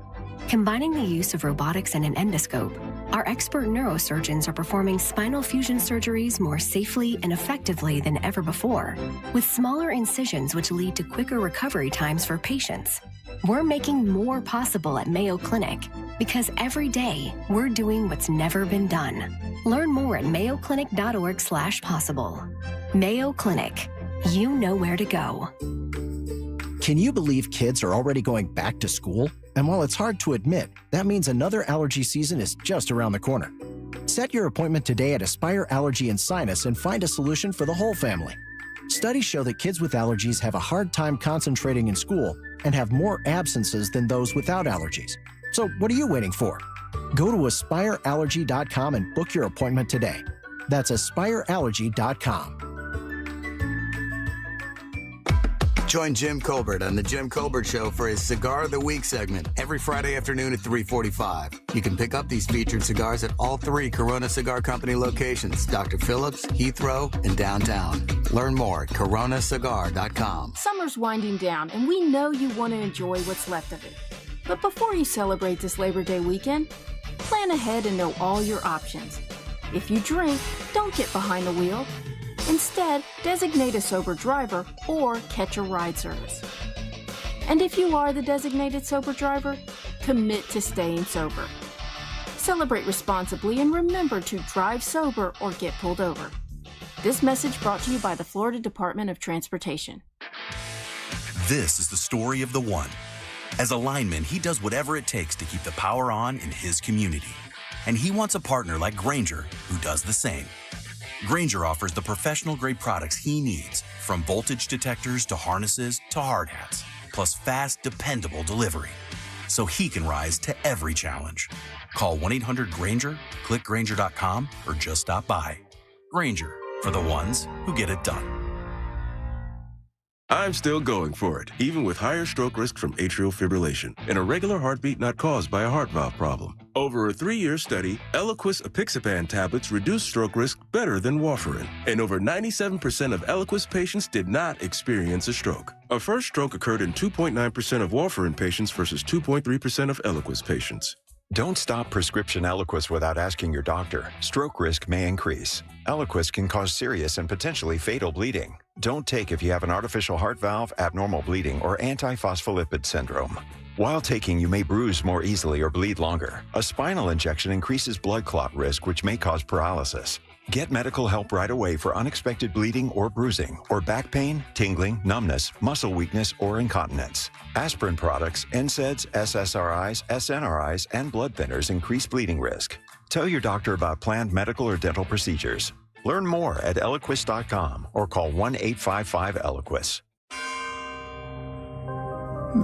[SPEAKER 19] Combining the use of robotics and an endoscope, our expert neurosurgeons are performing spinal fusion surgeries more safely and effectively than ever before, with smaller incisions which lead to quicker recovery times for patients. We're making more possible at Mayo Clinic because every day we're doing what's never been done. Learn more at mayoclinic.org/possible. Mayo Clinic. You know where to go.
[SPEAKER 32] Can you believe kids are already going back to school? And while it's hard to admit, that means another allergy season is just around the corner. Set your appointment today at Aspire Allergy and Sinus and find a solution for the whole family. Studies show that kids with allergies have a hard time concentrating in school and have more absences than those without allergies. So what are you waiting for? Go to aspireallergy.com and book your appointment today. That's aspireallergy.com.
[SPEAKER 21] Join Jim Colbert on The Jim Colbert Show for his Cigar of the Week segment every Friday afternoon at 3:45. You can pick up these featured cigars at all 3 Corona Cigar Company locations, Dr. Phillips, Heathrow, and downtown. Learn more at coronacigar.com.
[SPEAKER 23] Summer's winding down, and we know you want to enjoy what's left of it. But before you celebrate this Labor Day weekend, plan ahead and know all your options. If you drink, don't get behind the wheel. Instead, designate a sober driver or catch a ride service. And if you are the designated sober driver, commit to staying sober. Celebrate responsibly and remember to drive sober or get pulled over. This message brought to you by the Florida Department of Transportation.
[SPEAKER 24] This is the story of the one. As a lineman, he does whatever it takes to keep the power on in his community. And he wants a partner like Grainger who does the same. Grainger offers the professional-grade products he needs, from voltage detectors to harnesses to hard hats, plus fast, dependable delivery, so he can rise to every challenge. Call 1-800-GRAINGER, click Grainger.com, or just stop by. Grainger, for the ones who get it done.
[SPEAKER 31] I'm still going for it, even with higher stroke risk from atrial fibrillation, an irregular heartbeat not caused by a heart valve problem. Over a 3-year study, Eliquis apixaban tablets reduced stroke risk better than warfarin, and over 97% of Eliquis patients did not experience a stroke. A first stroke occurred in 2.9% of warfarin patients versus 2.3% of Eliquis patients.
[SPEAKER 25] Don't stop prescription Eliquis without asking your doctor. Stroke risk may increase. Eliquis can cause serious and potentially fatal bleeding. Don't take if you have an artificial heart valve, abnormal bleeding, or antiphospholipid syndrome. While taking, you may bruise more easily or bleed longer. A spinal injection increases blood clot risk, which may cause paralysis. Get medical help right away for unexpected bleeding or bruising, or back pain, tingling, numbness, muscle weakness, or incontinence. Aspirin products, NSAIDs, SSRIs, SNRIs, and blood thinners increase bleeding risk. Tell your doctor about planned medical or dental procedures. Learn more at Eliquis.com or call 1-855-ELIQUIS.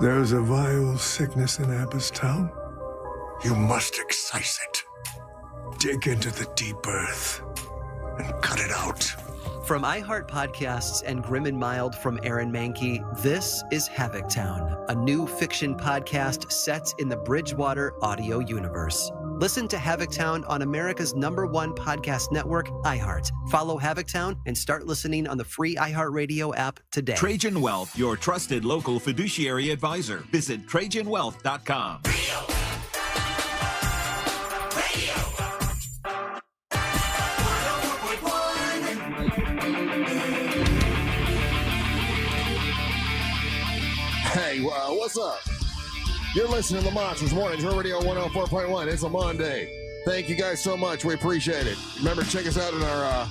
[SPEAKER 26] There's a vile sickness in Abbottstown. You must excise it. Dig into the deep earth and cut it out.
[SPEAKER 27] From iHeart Podcasts and Grim and Mild from Aaron Mahnke, this is Havoc Town, a new fiction podcast set in the Bridgewater audio universe. Listen to Havoc Town on America's #1 podcast network, iHeart. Follow Havoc Town and start listening on the free iHeartRadio app today.
[SPEAKER 28] Trajan Wealth, your trusted local fiduciary advisor. Visit TrajanWealth.com.
[SPEAKER 2] Hey, what's up? You're listening to the Monsters Morning, Joe Radio 104.1. It's a Monday. Thank you guys so much. We appreciate it. Remember, check us out on our,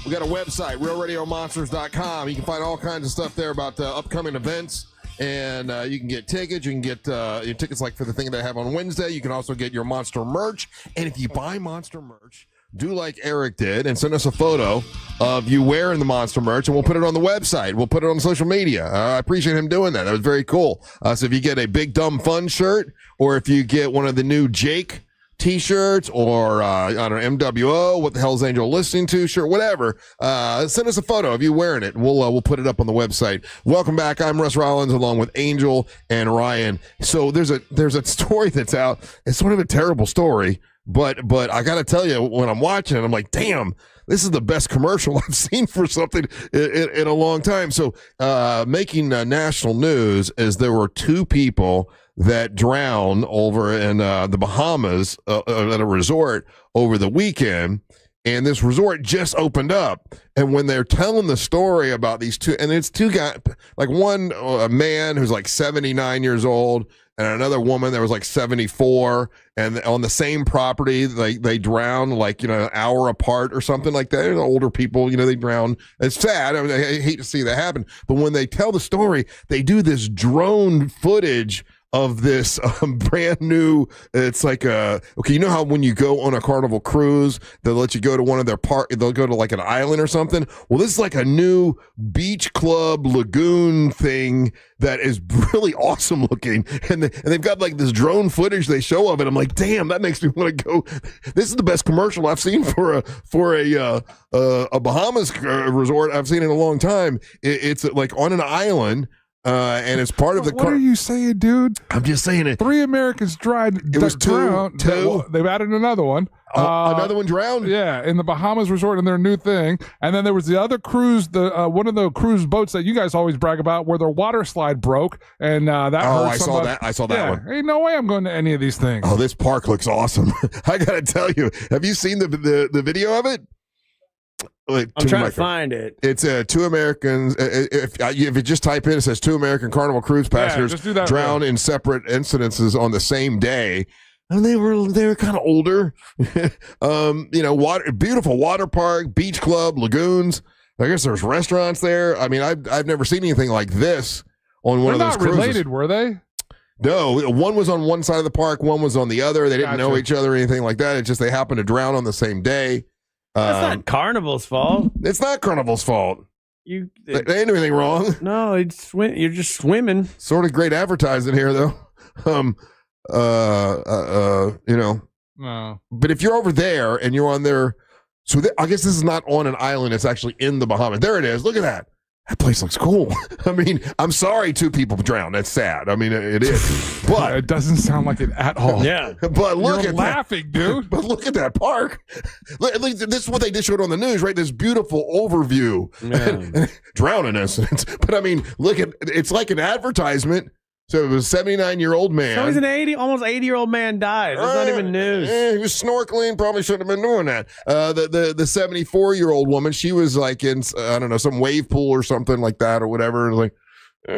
[SPEAKER 2] we got a website, realradiomonsters.com. You can find all kinds of stuff there about upcoming events. And you can get tickets. You can get your tickets like for the thing they have on Wednesday. You can also get your Monster merch. And if you buy Monster merch, do like Eric did and send us a photo of you wearing the Monster merch, and we'll put it on the website. We'll put it on social media. I appreciate him doing that. That was very cool. So if you get a Big Dumb Fun shirt, or if you get one of the new Jake T-shirts, or I don't know, MWO, what the hell's Angel listening to shirt, whatever, send us a photo of you wearing it. We'll put it up on the website. Welcome back. I'm Russ Rollins along with Angel and Ryan. So there's a story that's out. It's sort of a terrible story. But I got to tell you, when I'm watching it, I'm like, damn, this is the best commercial I've seen for something in a long time. So making national news is there were two people that drowned over in the Bahamas at a resort over the weekend. And this resort just opened up. And when they're telling the story about these two, and it's two guys, like one, a man who's like 79 years old, and another woman that was like 74, and on the same property, they drowned like, an hour apart or something like that. And older people, they drown. It's sad. I hate to see that happen. But when they tell the story, they do this drone footage of this brand new, it's like okay, you know how when you go on a Carnival cruise, they'll let you go to one of their they'll go to like an island or something. Well, this is like a new beach club lagoon thing that is really awesome looking, and they've got like this drone footage they show of it. I'm like, damn, that makes me want to go. This is the best commercial I've seen for a Bahamas resort I've seen in a long time. It's like on an island. And it's part of the.
[SPEAKER 1] What are you saying, dude?
[SPEAKER 2] I'm just saying it.
[SPEAKER 1] 3 Americans drowned.
[SPEAKER 2] It was two.
[SPEAKER 1] They've added another one.
[SPEAKER 2] Another one drowned.
[SPEAKER 1] Yeah, in the Bahamas resort in their new thing. And then there was the other cruise, one of the cruise boats that you guys always brag about, where their water slide broke, and that.
[SPEAKER 2] I saw that. I saw that one.
[SPEAKER 1] Ain't no way I'm going to any of these things.
[SPEAKER 2] Oh, this park looks awesome. I gotta tell you. Have you seen the video of it?
[SPEAKER 3] I'm trying to find it.
[SPEAKER 2] It's two Americans. If you just type in, it says 2 American Carnival cruise passengers drowned in separate incidences on the same day. And they were kind of older. Beautiful water park, beach club, lagoons. I guess there's restaurants there. I mean, I've never seen anything like this on one of those cruises.
[SPEAKER 1] They're not related, were they?
[SPEAKER 2] No, one was on one side of the park, one was on the other. They didn't know each other or anything like that. It's just they happened to drown on the same day.
[SPEAKER 3] That's not Carnival's fault.
[SPEAKER 2] It's not Carnival's fault. They ain't anything wrong.
[SPEAKER 3] No, you're just swimming.
[SPEAKER 2] Sort of great advertising here, though.
[SPEAKER 1] No.
[SPEAKER 2] But if you're over there and you're on there, so I guess this is not on an island. It's actually in the Bahamas. There it is. Look at that. That place looks cool. I mean, I'm sorry 2 people drowned. That's sad. I mean, it is. But
[SPEAKER 1] it doesn't sound like it at all.
[SPEAKER 3] Yeah.
[SPEAKER 2] But look
[SPEAKER 1] You're
[SPEAKER 2] at
[SPEAKER 1] laughing, dude.
[SPEAKER 2] But look at that park. This is what they just showed on the news, right? This beautiful overview. Yeah. Drowning incidents. But I mean, look at it's like an advertisement. So it was a 79-year-old man.
[SPEAKER 3] So he's almost 80-year-old man died. That's not even news.
[SPEAKER 2] He was snorkeling. Probably shouldn't have been doing that. The 74-year-old woman, she was like in, I don't know, some wave pool or something like that or whatever. Like, but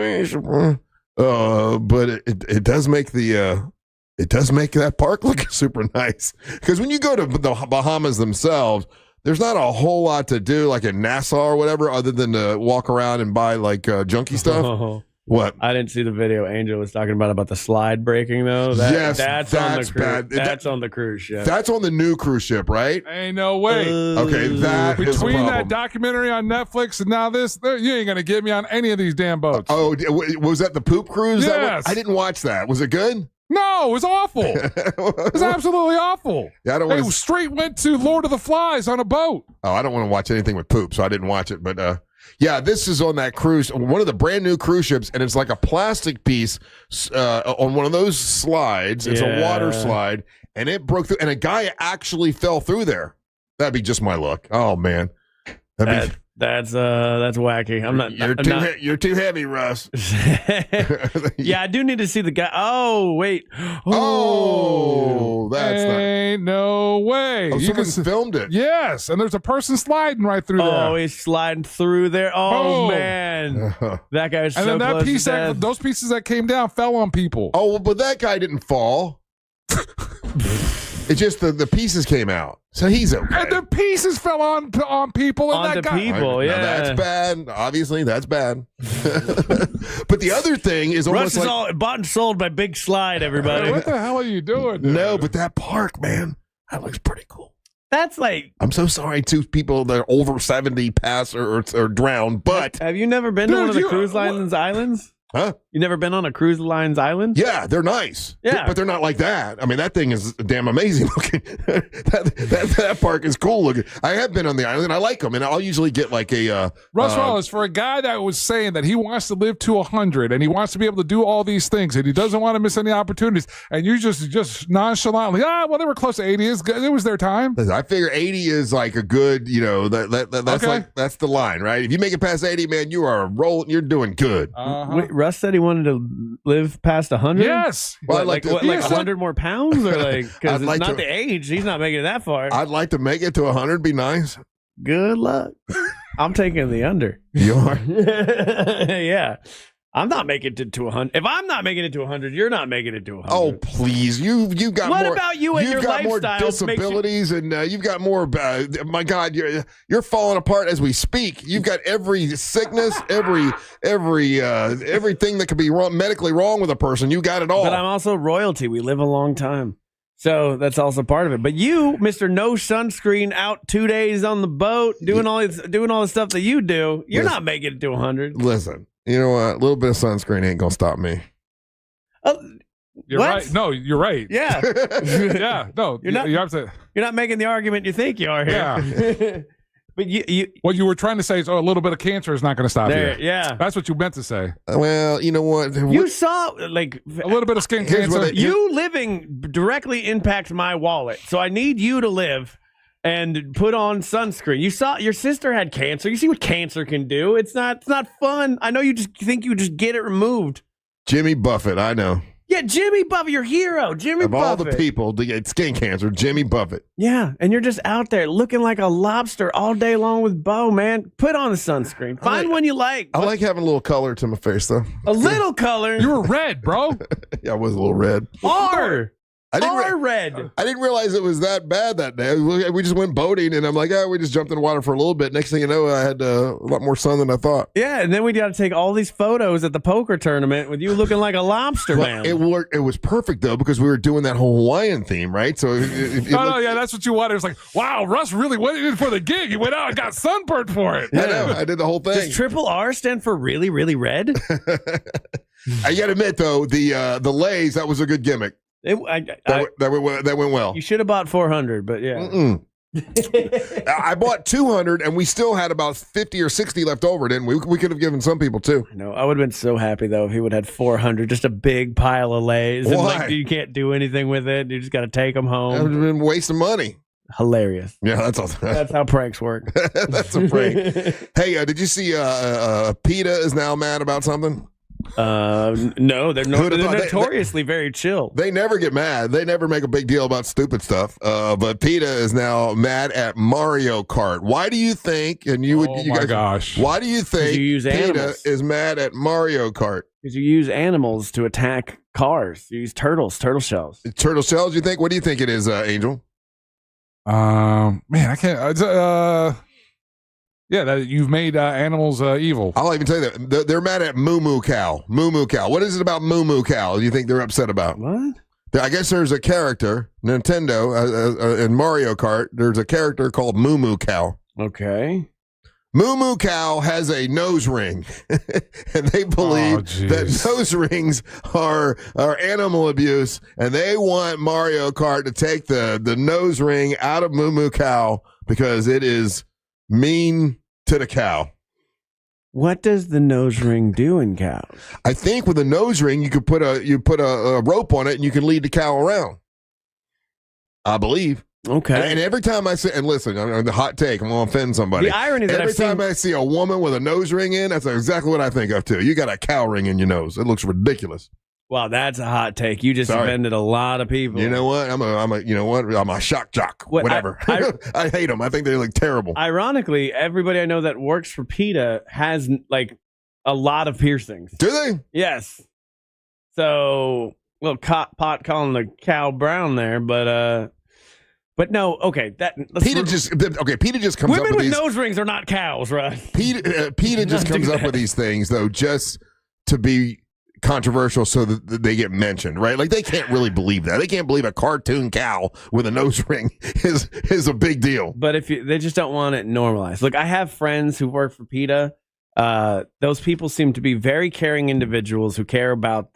[SPEAKER 2] it does make that park look super nice. Because when you go to the Bahamas themselves, there's not a whole lot to do like in Nassau or whatever other than to walk around and buy like junky stuff.
[SPEAKER 3] Oh.
[SPEAKER 2] What?
[SPEAKER 3] I didn't see the video Angel was talking about the slide breaking, though. That's on the
[SPEAKER 2] bad.
[SPEAKER 3] That's on the cruise ship.
[SPEAKER 2] That's on the new cruise ship, right?
[SPEAKER 1] Ain't no way.
[SPEAKER 2] Okay, that is a
[SPEAKER 1] Between
[SPEAKER 2] problem.
[SPEAKER 1] that documentary on Netflix and now this, you ain't going to get me on any of these damn boats.
[SPEAKER 2] Oh, was that the poop cruise?
[SPEAKER 1] Yes.
[SPEAKER 2] I didn't watch that. Was it good?
[SPEAKER 1] No, it was awful. It was absolutely awful.
[SPEAKER 2] Yeah, I don't
[SPEAKER 1] They straight went to Lord of the Flies on a boat.
[SPEAKER 2] Oh, I don't want to watch anything with poop, so I didn't watch it. But yeah, this is on that cruise, one of the brand new cruise ships, and it's like a plastic piece on one of those slides. It's a water slide, and it broke through, and a guy actually fell through there. That'd be just my luck. Oh man,
[SPEAKER 3] That's wacky.
[SPEAKER 2] You're too heavy, Russ.
[SPEAKER 3] Yeah, I do need to see the guy. Oh, wait.
[SPEAKER 2] That's
[SPEAKER 1] ain't no way.
[SPEAKER 2] You can filmed it.
[SPEAKER 1] Yes, and there's a person sliding right through there.
[SPEAKER 3] Oh, he's sliding through there. Oh,
[SPEAKER 1] Boom.
[SPEAKER 3] man. That guy's
[SPEAKER 1] and
[SPEAKER 3] so
[SPEAKER 1] then
[SPEAKER 3] close to death.
[SPEAKER 1] those pieces that came down fell on people.
[SPEAKER 2] Oh, but that guy didn't fall. It's just the pieces came out. So he's okay.
[SPEAKER 1] And the pieces fell on people. And
[SPEAKER 3] On
[SPEAKER 1] that
[SPEAKER 3] the
[SPEAKER 1] guy,
[SPEAKER 3] people, yeah.
[SPEAKER 2] Now that's bad. Obviously, that's bad. But the other thing is almost
[SPEAKER 3] Russ is all bought and sold by Big Slide, everybody.
[SPEAKER 1] What the hell are you doing?
[SPEAKER 2] No, but that park, man, that looks pretty cool.
[SPEAKER 3] That's like...
[SPEAKER 2] I'm so sorry to people that are over 70 pass or drown, but...
[SPEAKER 3] Have you never been to one of the cruise lines islands?
[SPEAKER 2] Huh?
[SPEAKER 3] You never been on a cruise lines island?
[SPEAKER 2] Yeah, they're nice.
[SPEAKER 3] Yeah.
[SPEAKER 2] But they're not like that. I mean, that thing is damn amazing looking. that park is cool looking. I have been on the island. I like them, and I'll usually get like a...
[SPEAKER 1] Russ Wallace, for a guy that was saying that he wants to live to 100 and he wants to be able to do all these things and he doesn't want to miss any opportunities, and you just nonchalantly, well, they were close to 80. It was their time.
[SPEAKER 2] I figure 80 is like a good, that's
[SPEAKER 1] Okay.
[SPEAKER 2] like that's the line, right? If you make it past 80, man, you are rolling. You're doing good.
[SPEAKER 3] Wait, Russ said he wanted to live past 100?
[SPEAKER 1] Yes.
[SPEAKER 2] Well,
[SPEAKER 3] like 100 more pounds? Or like, because it's not the age. He's not making it that far.
[SPEAKER 2] I'd like to make it to 100. Be nice.
[SPEAKER 3] Good luck. I'm taking the under.
[SPEAKER 2] You are?
[SPEAKER 3] Yeah. I'm not making it to 100. If I'm not making it to 100, you're not making it to 100.
[SPEAKER 2] Oh, please. You got
[SPEAKER 3] what
[SPEAKER 2] more.
[SPEAKER 3] about you and your
[SPEAKER 2] got more
[SPEAKER 3] lifestyle
[SPEAKER 2] disabilities, and you've got more. My God, you're falling apart as we speak. You've got every sickness, everything that could be medically wrong with a person. You got it all.
[SPEAKER 3] But I'm also royalty. We live a long time. So that's also part of it. But you, Mr. No Sunscreen, out 2 days on the boat, doing all the stuff that you do, you're not making it to 100.
[SPEAKER 2] Listen. You know what? A little bit of sunscreen ain't gonna stop me.
[SPEAKER 1] You're right. No, you're right.
[SPEAKER 3] Yeah.
[SPEAKER 1] Yeah. No,
[SPEAKER 3] You're not making the argument you think you are here.
[SPEAKER 1] Yeah.
[SPEAKER 3] But
[SPEAKER 1] what you were trying to say is, a little bit of cancer is not going to stop you.
[SPEAKER 3] Yeah.
[SPEAKER 1] That's what you meant to say.
[SPEAKER 2] Well, you know what?
[SPEAKER 3] You saw like
[SPEAKER 1] a little bit of skin cancer.
[SPEAKER 3] You living directly impacts my wallet, so I need you to live and put on sunscreen. You saw your sister had cancer. You see what cancer can do. It's not fun. I know you just think you just get it removed.
[SPEAKER 2] Jimmy Buffett, I know.
[SPEAKER 3] Yeah, Jimmy Buffett, your hero, Jimmy Buffett.
[SPEAKER 2] Of all the people to get skin cancer, Jimmy Buffett.
[SPEAKER 3] Yeah, and you're just out there looking like a lobster all day long with Bo, man. Put on the sunscreen. Find one you like.
[SPEAKER 2] I like having a little color to my face, though.
[SPEAKER 3] A little color?
[SPEAKER 1] You were red, bro.
[SPEAKER 2] Yeah, I was a little red.
[SPEAKER 3] Red.
[SPEAKER 2] I didn't realize it was that bad that day. We just went boating, and I'm like, we just jumped in the water for a little bit. Next thing you know, I had a lot more sun than I thought.
[SPEAKER 3] Yeah, and then we got to take all these photos at the poker tournament with you looking like a lobster, man.
[SPEAKER 2] It worked. It was perfect, though, because we were doing that whole Hawaiian theme, right? So
[SPEAKER 1] yeah, that's what you wanted. It was like, wow, Russ really went in for the gig. He went out and got sunburned for it.
[SPEAKER 2] Yeah. I know. I did the whole thing.
[SPEAKER 3] Does triple R stand for really, really red?
[SPEAKER 2] I got to admit, though, the lays, that was a good gimmick. That went well.
[SPEAKER 3] You should have bought 400, but yeah.
[SPEAKER 2] I bought 200, and we still had about 50 or 60 left over, didn't we? We could have given some people, too.
[SPEAKER 3] I know. I would have been so happy, though, if he would have had 400, just a big pile of lays.
[SPEAKER 2] Why?
[SPEAKER 3] And like, you can't do anything with it. You just got to take them home.
[SPEAKER 2] That would have been wasting money.
[SPEAKER 3] Hilarious.
[SPEAKER 2] Yeah, that's all.
[SPEAKER 3] That's how pranks work.
[SPEAKER 2] That's a prank. Hey, did you see PETA is now mad about something?
[SPEAKER 3] No, they're notoriously very chill.
[SPEAKER 2] They never get mad. They never make a big deal about stupid stuff. But PETA is now mad at Mario Kart. Why do you think? And why do you think PETA is mad at Mario Kart?
[SPEAKER 3] Because you use animals to attack cars. You use turtle shells.
[SPEAKER 2] Turtle shells? You think? What do you think it is, Angel?
[SPEAKER 1] Man, I can't. Yeah, that you've made animals evil.
[SPEAKER 2] I'll even tell you that. They're mad at Moo Moo Cow. Moo Moo Cow. What is it about Moo Moo Cow you think they're upset about?
[SPEAKER 3] What?
[SPEAKER 2] I guess there's a character, Nintendo, in Mario Kart, there's a character called Moo Moo Cow.
[SPEAKER 3] Okay.
[SPEAKER 2] Moo Moo Cow has a nose ring, and they believe that nose rings are animal abuse, and they want Mario Kart to take the nose ring out of Moo Moo Cow because it is mean to the cow.
[SPEAKER 3] What does the nose ring do in cows?
[SPEAKER 2] I think with a nose ring, you could put a rope on it and you can lead the cow around. I believe.
[SPEAKER 3] Okay.
[SPEAKER 2] And every time I see, and listen, I'm the hot take, I'm going to offend somebody.
[SPEAKER 3] The irony that
[SPEAKER 2] every time I see a woman with a nose ring in, that's exactly what I think of too. You got a cow ring in your nose. It looks ridiculous.
[SPEAKER 3] Wow, that's a hot take. You just offended a lot of people.
[SPEAKER 2] You know what? I'm a shock jock. Whatever. I hate them. I think they look terrible.
[SPEAKER 3] Ironically, everybody I know that works for PETA has like a lot of piercings.
[SPEAKER 2] Do they?
[SPEAKER 3] Yes. So, little pot calling the cow brown there, but no. Okay,
[SPEAKER 2] PETA just comes up
[SPEAKER 3] women
[SPEAKER 2] with
[SPEAKER 3] with
[SPEAKER 2] these
[SPEAKER 3] nose rings are not cows, right?
[SPEAKER 2] PETA just comes up with these things though, just to be controversial so that they get mentioned, right? Like they can't really believe that. They can't believe a cartoon cow with a nose ring is a big deal.
[SPEAKER 3] But they just don't want it normalized. Look, I have friends who work for PETA. Those people seem to be very caring individuals who care about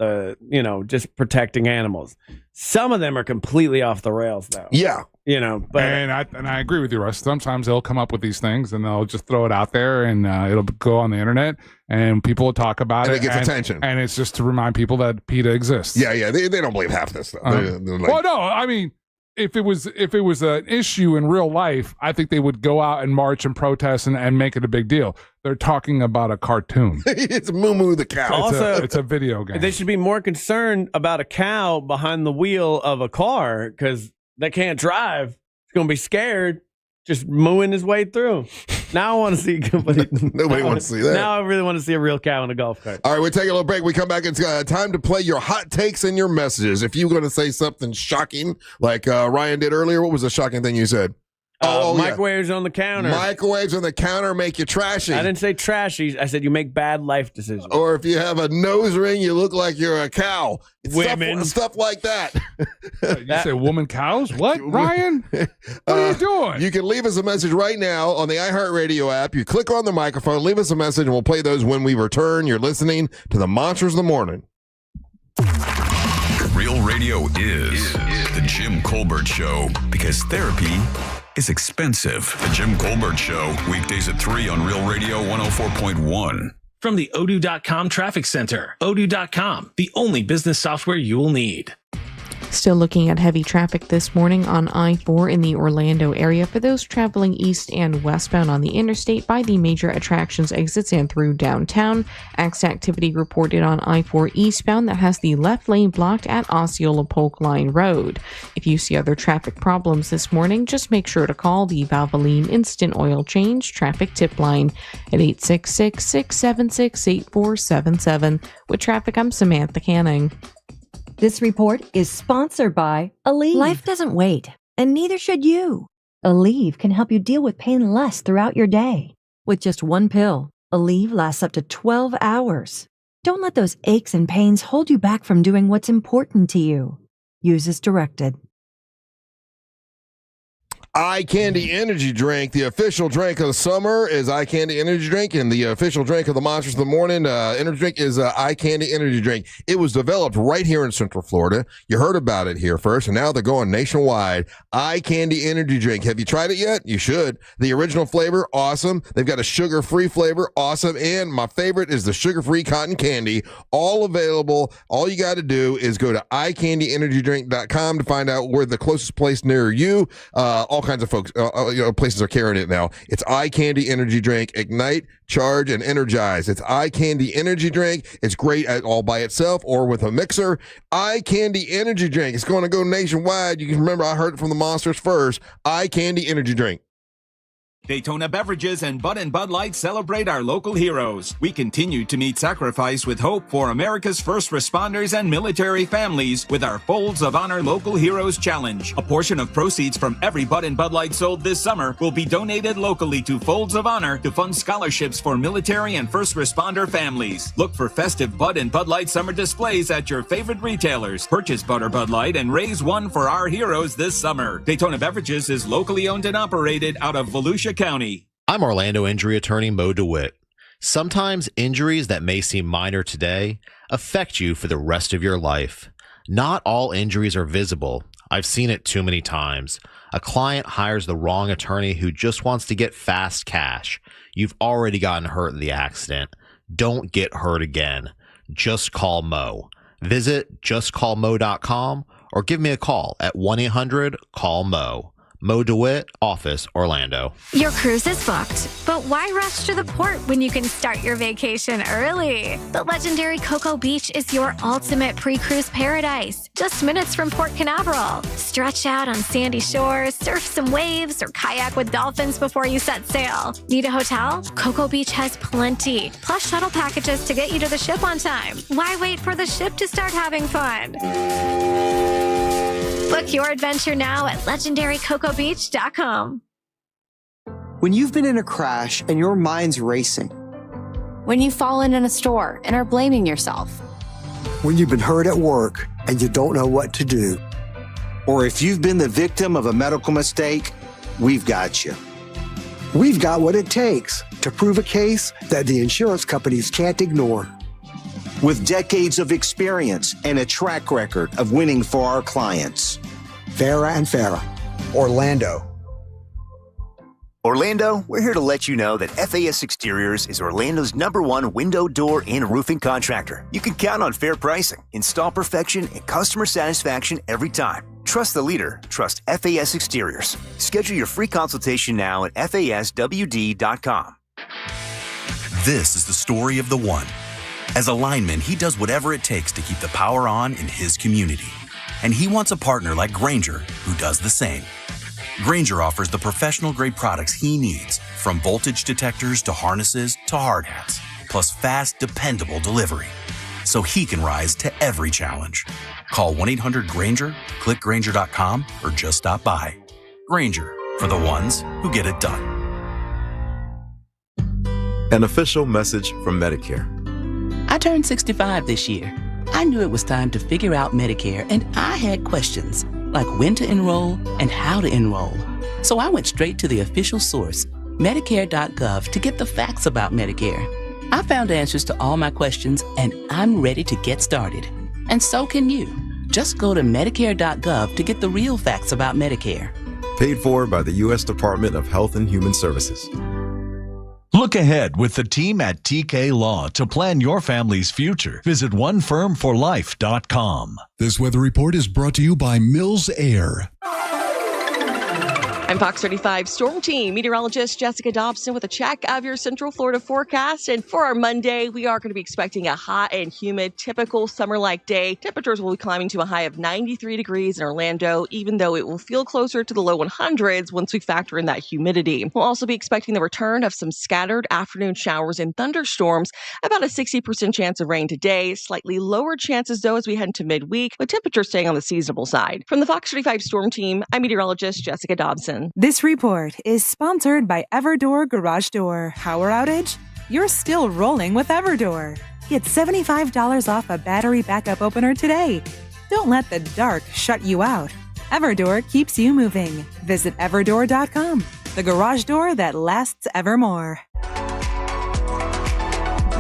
[SPEAKER 3] just protecting animals. Some of them are completely off the rails though.
[SPEAKER 2] Yeah.
[SPEAKER 3] But
[SPEAKER 1] and I agree with you, Russ. Sometimes they'll come up with these things and they'll just throw it out there, and it'll go on the internet, and people will talk about it.
[SPEAKER 2] And it gets attention.
[SPEAKER 1] And it's just to remind people that PETA exists.
[SPEAKER 2] Yeah. They don't believe half this stuff. They're like,
[SPEAKER 1] Well, no, I mean, if it was an issue in real life, I think they would go out and march and protest and make it a big deal. They're talking about a cartoon.
[SPEAKER 2] It's Moo Moo the cow.
[SPEAKER 3] Also,
[SPEAKER 1] it's a video game.
[SPEAKER 3] They should be more concerned about a cow behind the wheel of a car because they can't drive. It's going to be scared, just mooing his way through. Now I want to see
[SPEAKER 2] nobody wants to see that.
[SPEAKER 3] Now I really want to see a real cow in a golf cart.
[SPEAKER 2] All right, we'll take a little break. We come back. It's time to play your hot takes and your messages. If you're going to say something shocking, like Ryan did earlier, what was the shocking thing you said?
[SPEAKER 3] Microwaves on the counter.
[SPEAKER 2] Microwaves on the counter make you trashy.
[SPEAKER 3] I didn't say trashy. I said you make bad life decisions.
[SPEAKER 2] Or if you have a nose ring, you look like you're a cow.
[SPEAKER 3] Women.
[SPEAKER 2] Stuff like that.
[SPEAKER 1] You say woman cows? What, Ryan? What are you doing?
[SPEAKER 2] You can leave us a message right now on the iHeartRadio app. You click on the microphone, leave us a message, and we'll play those when we return. You're listening to the Monsters of the Morning.
[SPEAKER 15] Real radio is the Jim Colbert Show because therapy is expensive. The Jim Colbert Show, weekdays at 3 on Real Radio 104.1.
[SPEAKER 13] From the Odoo.com Traffic Center. Odoo.com, the only business software you will need.
[SPEAKER 4] Still looking at heavy traffic this morning on I-4 in the Orlando area for those traveling east and westbound on the interstate by the major attractions exits and through downtown. Activity reported on I-4 eastbound that has the left lane blocked at Osceola Polk Line Road. If you see other traffic problems this morning, just make sure to call the Valvoline Instant Oil Change Traffic Tip Line at 866-676-8477. With traffic, I'm Samantha Canning.
[SPEAKER 5] This report is sponsored by Aleve.
[SPEAKER 7] Life doesn't wait, and neither should you.
[SPEAKER 5] Aleve can help you deal with pain less throughout your day.
[SPEAKER 7] With just one pill, Aleve lasts up to 12 hours. Don't let those aches and pains hold you back from doing what's important to you. Use as directed.
[SPEAKER 2] Eye Candy Energy Drink. The official drink of the summer is Eye Candy Energy Drink, and the official drink of the Monsters of the Morning energy drink is Eye Candy Energy Drink. It was developed right here in Central Florida. You heard about it here first, and now they're going nationwide. Eye Candy Energy Drink. Have you tried it yet? You should. The original flavor, awesome. They've got a sugar-free flavor, awesome. And my favorite is the sugar-free cotton candy. All available. All you got to do is go to eyecandyenergydrink.com to find out where the closest place near you. All kinds of folks, places are carrying it now. It's Eye Candy Energy Drink. Ignite, charge, and energize. It's Eye Candy Energy Drink. It's great all by itself or with a mixer. Eye Candy Energy Drink. It's going to go nationwide. You can remember I heard it from the Monsters first. Eye Candy Energy Drink.
[SPEAKER 28] Daytona Beverages and Bud Light celebrate our local heroes. We continue to meet sacrifice with hope for America's first responders and military families with our Folds of Honor Local Heroes Challenge. A portion of proceeds from every Bud Light sold this summer will be donated locally to Folds of Honor to fund scholarships for military and first responder families. Look for festive Bud Light summer displays at your favorite retailers. Purchase Bud Light and raise one for our heroes this summer. Daytona Beverages is locally owned and operated out of Volusia County.
[SPEAKER 8] I'm Orlando injury attorney Mo DeWitt. Sometimes injuries that may seem minor today affect you for the rest of your life. Not all injuries are visible. I've seen it too many times. A client hires the wrong attorney who just wants to get fast cash. You've already gotten hurt in the accident. Don't get hurt again. Just call Mo. Visit justcallmo.com or give me a call at 1-800-CALL-MO. Mo DeWitt, Office, Orlando.
[SPEAKER 9] Your cruise is booked, but why rush to the port when you can start your vacation early? The legendary Cocoa Beach is your ultimate pre-cruise paradise, just minutes from Port Canaveral. Stretch out on sandy shores, surf some waves, or kayak with dolphins before you set sail. Need a hotel? Cocoa Beach has plenty, plus shuttle packages to get you to the ship on time. Why wait for the ship to start having fun? Book your adventure now at legendarycocobeach.com.
[SPEAKER 10] When you've been in a crash and your mind's racing.
[SPEAKER 23] When you've fallen in a store and are blaming yourself.
[SPEAKER 26] When you've been hurt at work and you don't know what to do.
[SPEAKER 11] Or if you've been the victim of a medical mistake, we've got you.
[SPEAKER 26] We've got what it takes to prove a case that the insurance companies can't ignore.
[SPEAKER 11] With decades of experience and a track record of winning for our clients.
[SPEAKER 26] Farah and Farah, Orlando.
[SPEAKER 12] Orlando, we're here to let you know that FAS Exteriors is Orlando's #1 window, door, and roofing contractor. You can count on fair pricing, install perfection, and customer satisfaction every time. Trust the leader. Trust FAS Exteriors. Schedule your free consultation now at faswd.com.
[SPEAKER 24] This is the story of the one. As a lineman, he does whatever it takes to keep the power on in his community. And he wants a partner like Grainger who does the same. Grainger offers the professional-grade products he needs, from voltage detectors to harnesses to hard hats, plus fast, dependable delivery, so he can rise to every challenge. Call 1-800-GRAINGER, click Grainger.com, or just stop by. Grainger, for the ones who get it done.
[SPEAKER 14] An official message from Medicare.
[SPEAKER 16] I turned 65 this year. I knew it was time to figure out Medicare, and I had questions, like when to enroll and how to enroll. So I went straight to the official source, Medicare.gov, to get the facts about Medicare. I found answers to all my questions, and I'm ready to get started. And so can you. Just go to Medicare.gov to get the real facts about Medicare.
[SPEAKER 14] Paid for by the U.S. Department of Health and Human Services.
[SPEAKER 17] Look ahead with the team at TK Law to plan your family's future. Visit onefirmforlife.com.
[SPEAKER 18] This weather report is brought to you by Mills Air.
[SPEAKER 20] I'm Fox 35 Storm Team meteorologist Jessica Dobson with a check of your Central Florida forecast. And for our Monday, we are going to be expecting a hot and humid, typical summer-like day. Temperatures will be climbing to a high of 93 degrees in Orlando, even though it will feel closer to the low 100s once we factor in that humidity. We'll also be expecting the return of some scattered afternoon showers and thunderstorms, about a 60% chance of rain today, slightly lower chances, though, as we head into midweek, with temperatures staying on the seasonable side. From the Fox 35 Storm Team, I'm meteorologist Jessica Dobson.
[SPEAKER 22] This report is sponsored by Everdoor Garage Door. Power outage? You're still rolling with Everdoor. Get $75 off a battery backup opener today. Don't let the dark shut you out. Everdoor keeps you moving. Visit everdoor.com, the garage door that lasts evermore.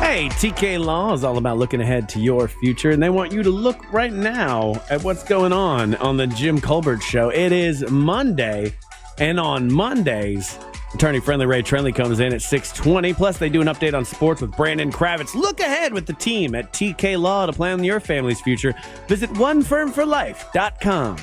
[SPEAKER 3] Hey, TK Law is all about looking ahead to your future, and they want you to look right now at what's going on the Jim Colbert Show. It is Monday. And on Mondays, attorney-friendly Ray Trenley comes in at 6:20. Plus, they do an update on sports with Brandon Kravitz. Look ahead with the team at TK Law to plan your family's future. Visit onefirmforlife.com.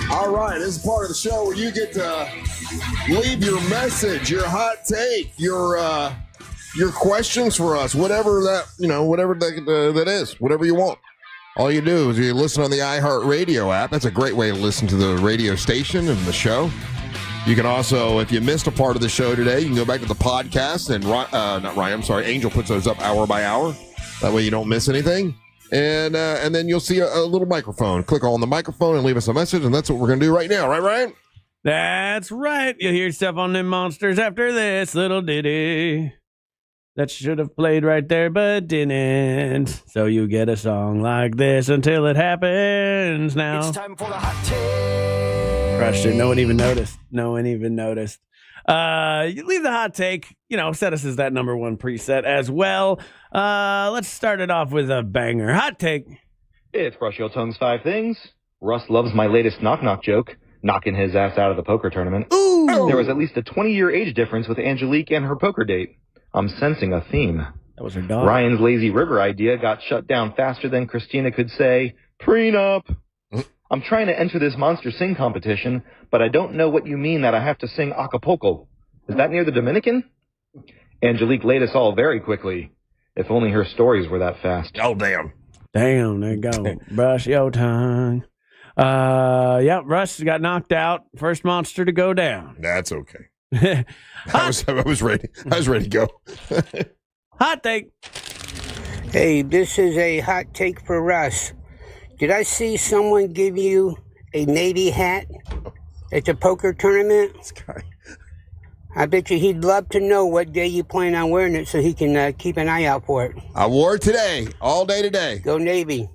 [SPEAKER 2] All right, this is part of the show where you get to leave your message, your hot take, your questions for us, whatever that is, whatever you want. All you do is you listen on the iHeartRadio app. That's a great way to listen to the radio station and the show. You can also, if you missed a part of the show today, you can go back to the podcast and Angel puts those up hour by hour. That way you don't miss anything. And then you'll see a little microphone. Click on the microphone and leave us a message, and that's what we're going to do right now. Right, Ryan?
[SPEAKER 3] That's right. You'll hear stuff on them monsters after this little ditty that should have played right there but didn't. So you get a song like this until it happens now.
[SPEAKER 15] It's time for the hot take.
[SPEAKER 3] Crushed it. No one even noticed. You leave the hot take, set us as that #1 preset as well. Let's start it off with a banger. Hot take.
[SPEAKER 1] It's Brush Your Tongue's 5 Things. Russ loves my latest knock-knock joke, knocking his ass out of the poker tournament.
[SPEAKER 2] Ooh.
[SPEAKER 1] There was at least a 20-year age difference with Angelique and her poker date. I'm sensing a theme.
[SPEAKER 3] That was her dog.
[SPEAKER 1] Ryan's lazy river idea got shut down faster than Christina could say, prenup. I'm trying to enter this monster sing competition, but I don't know what you mean that I have to sing Acapulco. Is that near the Dominican? Angelique laid us all very quickly. If only her stories were that fast.
[SPEAKER 2] Oh, damn.
[SPEAKER 3] Damn, there you go. Brush your tongue. Yeah, Russ got knocked out. First monster to go down.
[SPEAKER 2] That's okay. I was ready. I was ready to go.
[SPEAKER 3] Hot take.
[SPEAKER 4] Hey, this is a hot take for Russ. Did I see someone give you a Navy hat at the poker tournament? I bet you he'd love to know what day you plan on wearing it so he can keep an eye out for it.
[SPEAKER 2] I wore it today, all day today.
[SPEAKER 4] Go Navy.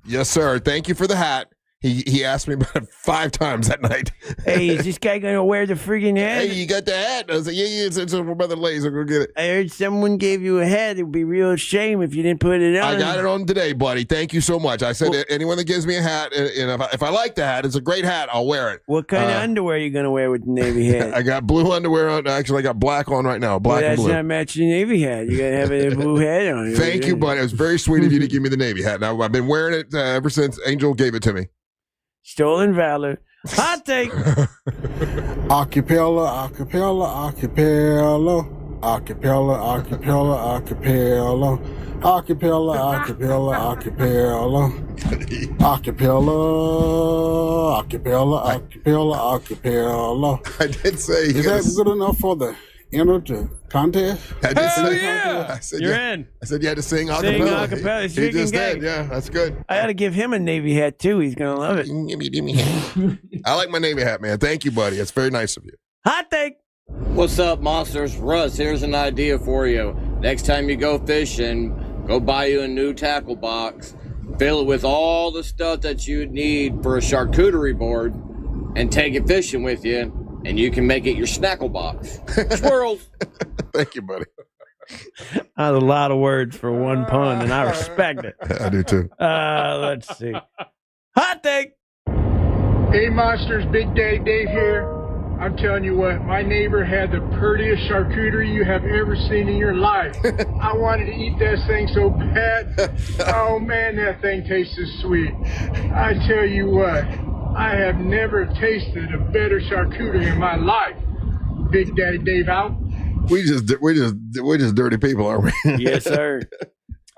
[SPEAKER 2] Yes, sir. Thank you for the hat. He asked me about it 5 times that night.
[SPEAKER 3] Hey, is this guy going to wear the friggin' hat?
[SPEAKER 2] Hey, you got the hat? I was like, yeah, it's my brother Lays. I'll go get it.
[SPEAKER 3] I heard someone gave you a hat. It would be a real shame if you didn't put it on.
[SPEAKER 2] I got it on today, buddy. Thank you so much. I said, anyone that gives me a hat, and if I like the hat, it's a great hat, I'll wear it.
[SPEAKER 3] What kind of underwear are you going to wear with the Navy hat?
[SPEAKER 2] I got blue underwear on. Actually, I got black on right now. Black and blue.
[SPEAKER 3] That's not matching the Navy hat. You got to have a blue hat on.
[SPEAKER 2] Thank you, buddy. It was very sweet of you to give me the Navy hat. Now, I've been wearing it ever since Angel gave it to me.
[SPEAKER 3] Stolen valor. Hot take.
[SPEAKER 6] Acapella, acapella, acapella. Acapella, acapella, acapella. Acapella, acapella, acapella. Acapella, acapella, acapella, acapella.
[SPEAKER 2] I did say.
[SPEAKER 6] Is that good enough for the enter the contest?
[SPEAKER 2] I did say.
[SPEAKER 3] Yeah.
[SPEAKER 2] I said,
[SPEAKER 3] You're
[SPEAKER 2] yeah.
[SPEAKER 3] in.
[SPEAKER 2] I said you had to sing acapella.
[SPEAKER 3] Sing acapella. It's
[SPEAKER 2] He just
[SPEAKER 3] freaking
[SPEAKER 2] did.
[SPEAKER 3] gay.
[SPEAKER 2] Yeah, that's good.
[SPEAKER 3] I got to give him a Navy hat, too. He's going to love it.
[SPEAKER 2] Give me hat. I like my Navy hat, man. Thank you, buddy. It's very nice of you.
[SPEAKER 3] Hot take.
[SPEAKER 13] What's up, monsters? Russ, here's an idea for you. Next time you go fishing, go buy you a new tackle box, fill it with all the stuff that you need for a charcuterie board, and take it fishing with you, and you can make it your snackle box. Squirrels!
[SPEAKER 2] Thank you, buddy.
[SPEAKER 3] That's a lot of words for one pun, and I respect it.
[SPEAKER 2] I do, too.
[SPEAKER 3] Let's see. Hot take.
[SPEAKER 19] Hey, monsters, Big Daddy Dave here. I'm telling you what, my neighbor had the prettiest charcuterie you have ever seen in your life. I wanted to eat that thing so bad. Oh man, that thing tastes sweet. I tell you what, I have never tasted a better charcuterie in my life. Big Daddy Dave out.
[SPEAKER 2] We're just dirty people, aren't we?
[SPEAKER 3] Yes, sir.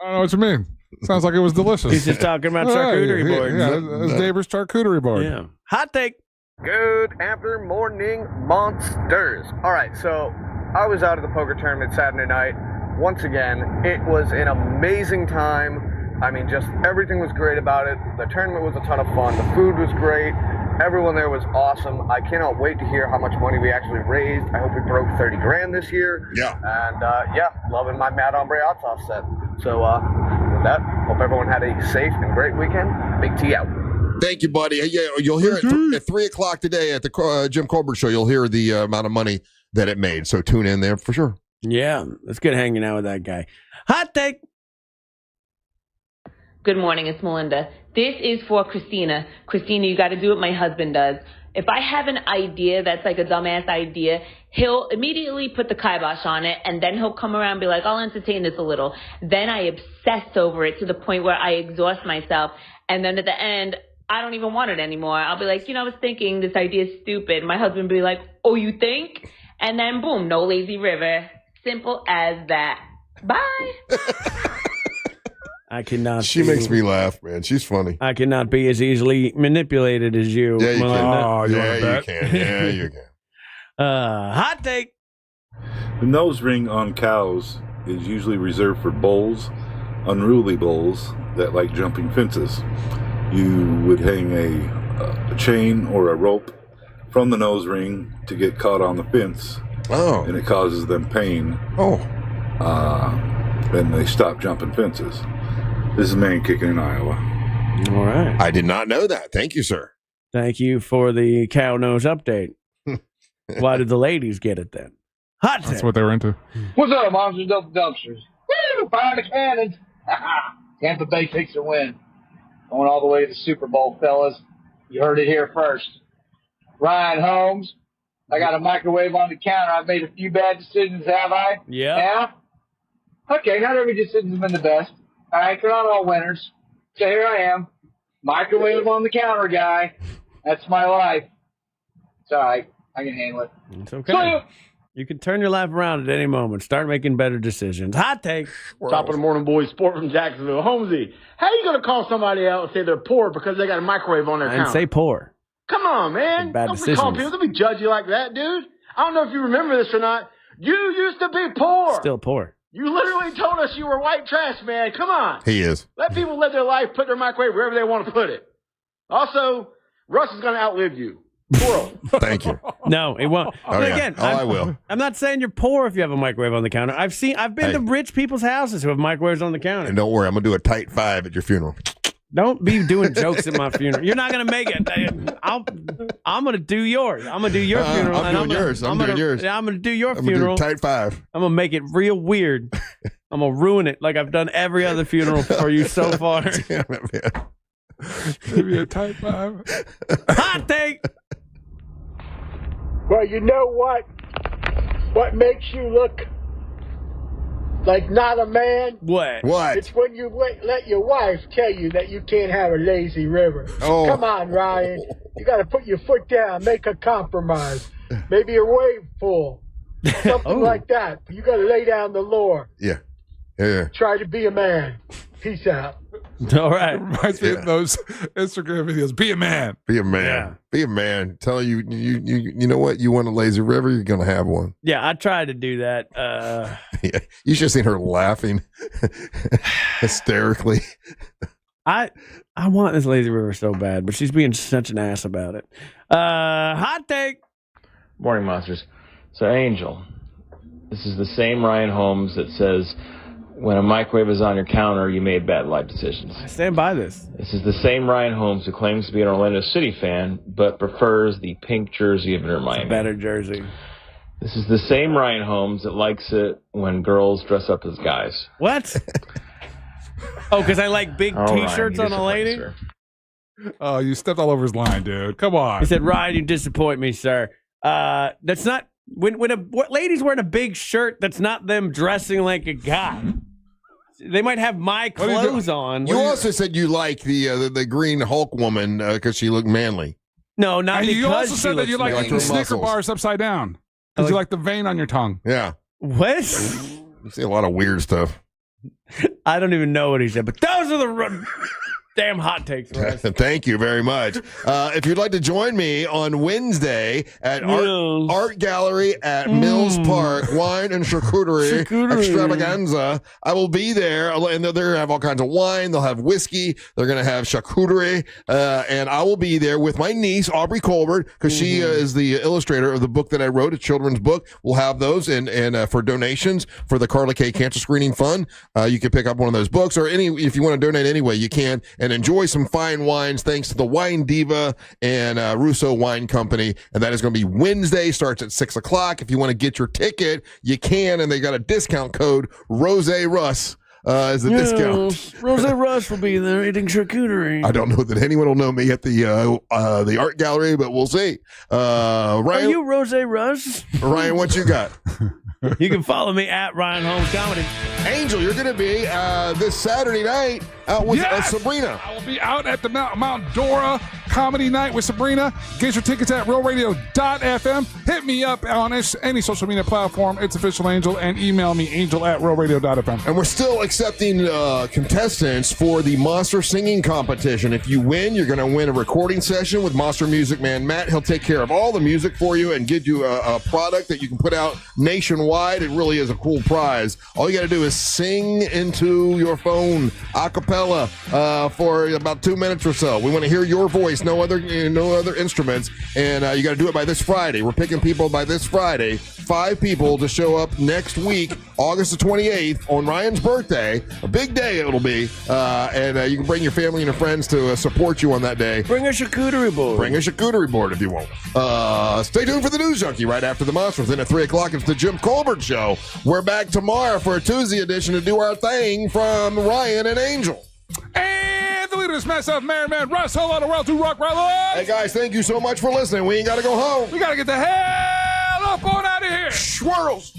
[SPEAKER 21] I don't know what you mean. Sounds like it was delicious.
[SPEAKER 3] He's just talking about charcuterie boards.
[SPEAKER 21] Yeah, his neighbor's charcuterie board.
[SPEAKER 3] Yeah. Hot take.
[SPEAKER 25] Good after morning, monsters. All right, so I was out at the poker tournament Saturday night. Once again, it was an amazing time. I mean, just everything was great about it. The tournament was a ton of fun. The food was great. Everyone there was awesome. I cannot wait to hear how much money we actually raised. I hope we broke 30 grand this year.
[SPEAKER 2] Yeah.
[SPEAKER 25] And yeah, loving my Mad Hombre hot sauce set. So with that, hope everyone had a safe and great weekend. Big T out.
[SPEAKER 2] Thank you, buddy. Yeah, you'll hear it at 3 o'clock today at the Jim Colbert Show. You'll hear the amount of money that it made. So tune in there for sure.
[SPEAKER 3] Yeah, it's good hanging out with that guy. Hot take.
[SPEAKER 27] Good morning, it's Melinda. This is for Christina. Christina, you got to do what my husband does. If I have an idea that's like a dumbass idea, he'll immediately put the kibosh on it, and then he'll come around and be like, I'll entertain this a little. Then I obsess over it to the point where I exhaust myself, and then at the end, I don't even want it anymore. I'll be like, I was thinking this idea is stupid. My husband will be like, oh, you think? And then boom, no lazy river. Simple as that. Bye.
[SPEAKER 3] I cannot.
[SPEAKER 2] She makes me laugh, man. She's funny.
[SPEAKER 3] I cannot be as easily manipulated as you,
[SPEAKER 2] Yeah, you
[SPEAKER 3] Melinda.
[SPEAKER 2] can.
[SPEAKER 21] Oh,
[SPEAKER 2] Yeah, you can. Yeah, you can.
[SPEAKER 3] Hot take.
[SPEAKER 29] The nose ring on cows is usually reserved for bulls, unruly bulls that like jumping fences. You would hang a chain or a rope from the nose ring to get caught on the fence.
[SPEAKER 2] Oh.
[SPEAKER 29] And it causes them pain.
[SPEAKER 2] Oh.
[SPEAKER 29] Then they stop jumping fences. This is Man Kicking in Iowa.
[SPEAKER 3] All right.
[SPEAKER 2] I did not know that. Thank you, sir.
[SPEAKER 3] Thank you for the cow nose update. Why did the ladies get it then? Hot take.
[SPEAKER 21] That's what they were into.
[SPEAKER 19] What's up, monsters, double dumpsters? Woo! Fire the cannons! Tampa Bay takes a win.
[SPEAKER 5] going all the way to the Super Bowl, fellas. You heard it here first. Ryan Holmes, I got a microwave on the counter. I've made a few bad decisions, have I?
[SPEAKER 3] Yeah.
[SPEAKER 5] Okay, not every decision's been the best. All right, they're not all winners. So here I am, microwave on the counter guy. That's my life. It's all right. I can handle it.
[SPEAKER 3] It's okay. You can turn your life around at any moment. Start making better decisions. Hot take.
[SPEAKER 7] Top of the morning, boys. Sport from Jacksonville. Holmesy, how you going to call somebody out and say they're poor because they got a microwave on their counter?
[SPEAKER 3] And say poor.
[SPEAKER 7] Come on, man.
[SPEAKER 3] Bad
[SPEAKER 7] Don't
[SPEAKER 3] decisions.
[SPEAKER 7] be calling people. Don't be judgy like that, dude. I don't know if you remember this or not. You used to be poor.
[SPEAKER 3] Still poor.
[SPEAKER 7] You literally told us you were white trash, man. Come on.
[SPEAKER 2] He is.
[SPEAKER 7] Let people live their life, put their microwave wherever they want to put it. Also, Russ is going to outlive you. Squirrel.
[SPEAKER 2] Thank you.
[SPEAKER 3] No, it won't.
[SPEAKER 2] Oh,
[SPEAKER 3] But
[SPEAKER 2] yeah.
[SPEAKER 3] again,
[SPEAKER 2] I will.
[SPEAKER 3] I'm not saying you're poor if you have a microwave on the counter. I've been to rich people's houses who have microwaves on the counter.
[SPEAKER 2] And don't worry, I'm going to do a tight 5 at your funeral.
[SPEAKER 3] Don't be doing jokes at my funeral. You're not going to make it. I'm going to do yours. I'm going to do your funeral.
[SPEAKER 2] I'm doing yours. I'm doing yours.
[SPEAKER 3] I'm going to do your
[SPEAKER 2] I'm
[SPEAKER 3] funeral.
[SPEAKER 2] going to do tight 5.
[SPEAKER 3] I'm going to make it real weird. I'm going to ruin it like I've done every other funeral for you so far.
[SPEAKER 2] Damn it, man.
[SPEAKER 21] Maybe a tight 5.
[SPEAKER 3] Hot take.
[SPEAKER 19] Well, you know what? What makes you look like not a man?
[SPEAKER 3] What?
[SPEAKER 19] It's when you let your wife tell you that you can't have a lazy river.
[SPEAKER 2] Oh.
[SPEAKER 19] Come on, Ryan. You got to put your foot down, make a compromise. Maybe a wave full. Something like that. You got to lay down the law.
[SPEAKER 2] Yeah.
[SPEAKER 19] Try to be a man. Peace out.
[SPEAKER 3] All right.
[SPEAKER 21] Reminds me of those Instagram videos. Be a man.
[SPEAKER 2] Be a man.
[SPEAKER 3] Yeah.
[SPEAKER 2] Be a man. Tell you know what? You want a lazy river? You're going to have one.
[SPEAKER 3] Yeah, I tried to do that.
[SPEAKER 2] Yeah. You should have seen her laughing hysterically.
[SPEAKER 3] I want this lazy river so bad, but she's being such an ass about it. Hot take.
[SPEAKER 8] Morning, monsters. So, Angel, this is the same Ryan Holmes that says when a microwave is on your counter, you made bad life decisions.
[SPEAKER 3] I stand by this.
[SPEAKER 8] This is the same Ryan Holmes who claims to be an Orlando City fan, but prefers the pink jersey of Inter Miami.
[SPEAKER 3] It's a better jersey.
[SPEAKER 8] This is the same Ryan Holmes that likes it when girls dress up as guys.
[SPEAKER 3] What? Oh, because I like big
[SPEAKER 8] All right,
[SPEAKER 3] T-shirts
[SPEAKER 8] you
[SPEAKER 3] on a lady?
[SPEAKER 8] disappoint, sir.
[SPEAKER 21] Oh, you stepped all over his line, dude. Come on.
[SPEAKER 3] He said, Ryan, you disappoint me, sir. That's not... When ladies wearing a big shirt, that's not them dressing like a guy. They might have my clothes on.
[SPEAKER 2] You also said you like the Green Hulk woman because she looked manly.
[SPEAKER 3] No, not
[SPEAKER 21] And
[SPEAKER 3] because
[SPEAKER 21] you also
[SPEAKER 3] she
[SPEAKER 21] said that
[SPEAKER 3] looks
[SPEAKER 21] you like
[SPEAKER 3] manly.
[SPEAKER 21] eating Snicker bars upside down because you like the vein on your tongue.
[SPEAKER 2] Yeah.
[SPEAKER 3] What?
[SPEAKER 2] You see a lot of weird stuff.
[SPEAKER 3] I don't even know what he said, but those are the damn hot takes, Russ.
[SPEAKER 2] Thank you very much. If you'd like to join me on Wednesday at Art Gallery at Mills Park, Wine and Charcuterie Extravaganza, I will be there, and they're going to have all kinds of wine. They'll have whiskey. They're going to have charcuterie, and I will be there with my niece, Aubrey Colbert, because she is the illustrator of the book that I wrote, a children's book. We'll have those, and for donations for the Carla K Cancer Screening Fund, you can pick up one of those books, or if you want to donate anyway, you can, and enjoy some fine wines thanks to the Wine Diva and Russo Wine Company. And that is going to be Wednesday, starts at 6 o'clock. If you want to get your ticket, you can. And they got a discount code, Rose Russ. As a discount.
[SPEAKER 3] Rose Russ will be there eating charcuterie.
[SPEAKER 2] I don't know that anyone will know me at the art gallery, but we'll see. Ryan,
[SPEAKER 3] Are you Rose Russ?
[SPEAKER 2] Ryan, what you got?
[SPEAKER 3] You can follow me at Ryan Holmes Comedy.
[SPEAKER 2] Angel, you're going to be this Saturday night out with Sabrina.
[SPEAKER 21] I will be out at the Mount Dora Comedy Night with Sabrina. Get your tickets at realradio.fm. Hit me up on any social media platform. It's Official Angel, and email me angel@realradio.fm.
[SPEAKER 2] And we're still accepting contestants for the Monster Singing Competition. If you win, you're going to win a recording session with Monster Music Man Matt. He'll take care of all the music for you and give you a product that you can put out nationwide. It really is a cool prize. All you got to do is sing into your phone a cappella for about 2 minutes or so. We want to hear your voice, no other instruments, and you got to do it by this Friday. We're picking people by this Friday. 5 people to show up next week, August the 28th, on Ryan's birthday. A big day it'll be, and you can bring your family and your friends to support you on that day.
[SPEAKER 3] Bring a charcuterie board.
[SPEAKER 2] Bring a charcuterie board if you want. Stay tuned for the News Junkie right after the Monsters. Then at 3 o'clock, it's the Jim Colbert Show. We're back tomorrow for a Tuesday edition to do our thing from Ryan and Angel.
[SPEAKER 21] And the this mess of Merriman, Russ, whole lot of world to rock right.
[SPEAKER 2] Hey, guys, thank you so much for listening. We ain't got to go home.
[SPEAKER 21] We got to get the hell up on out of here.
[SPEAKER 2] Squirrels.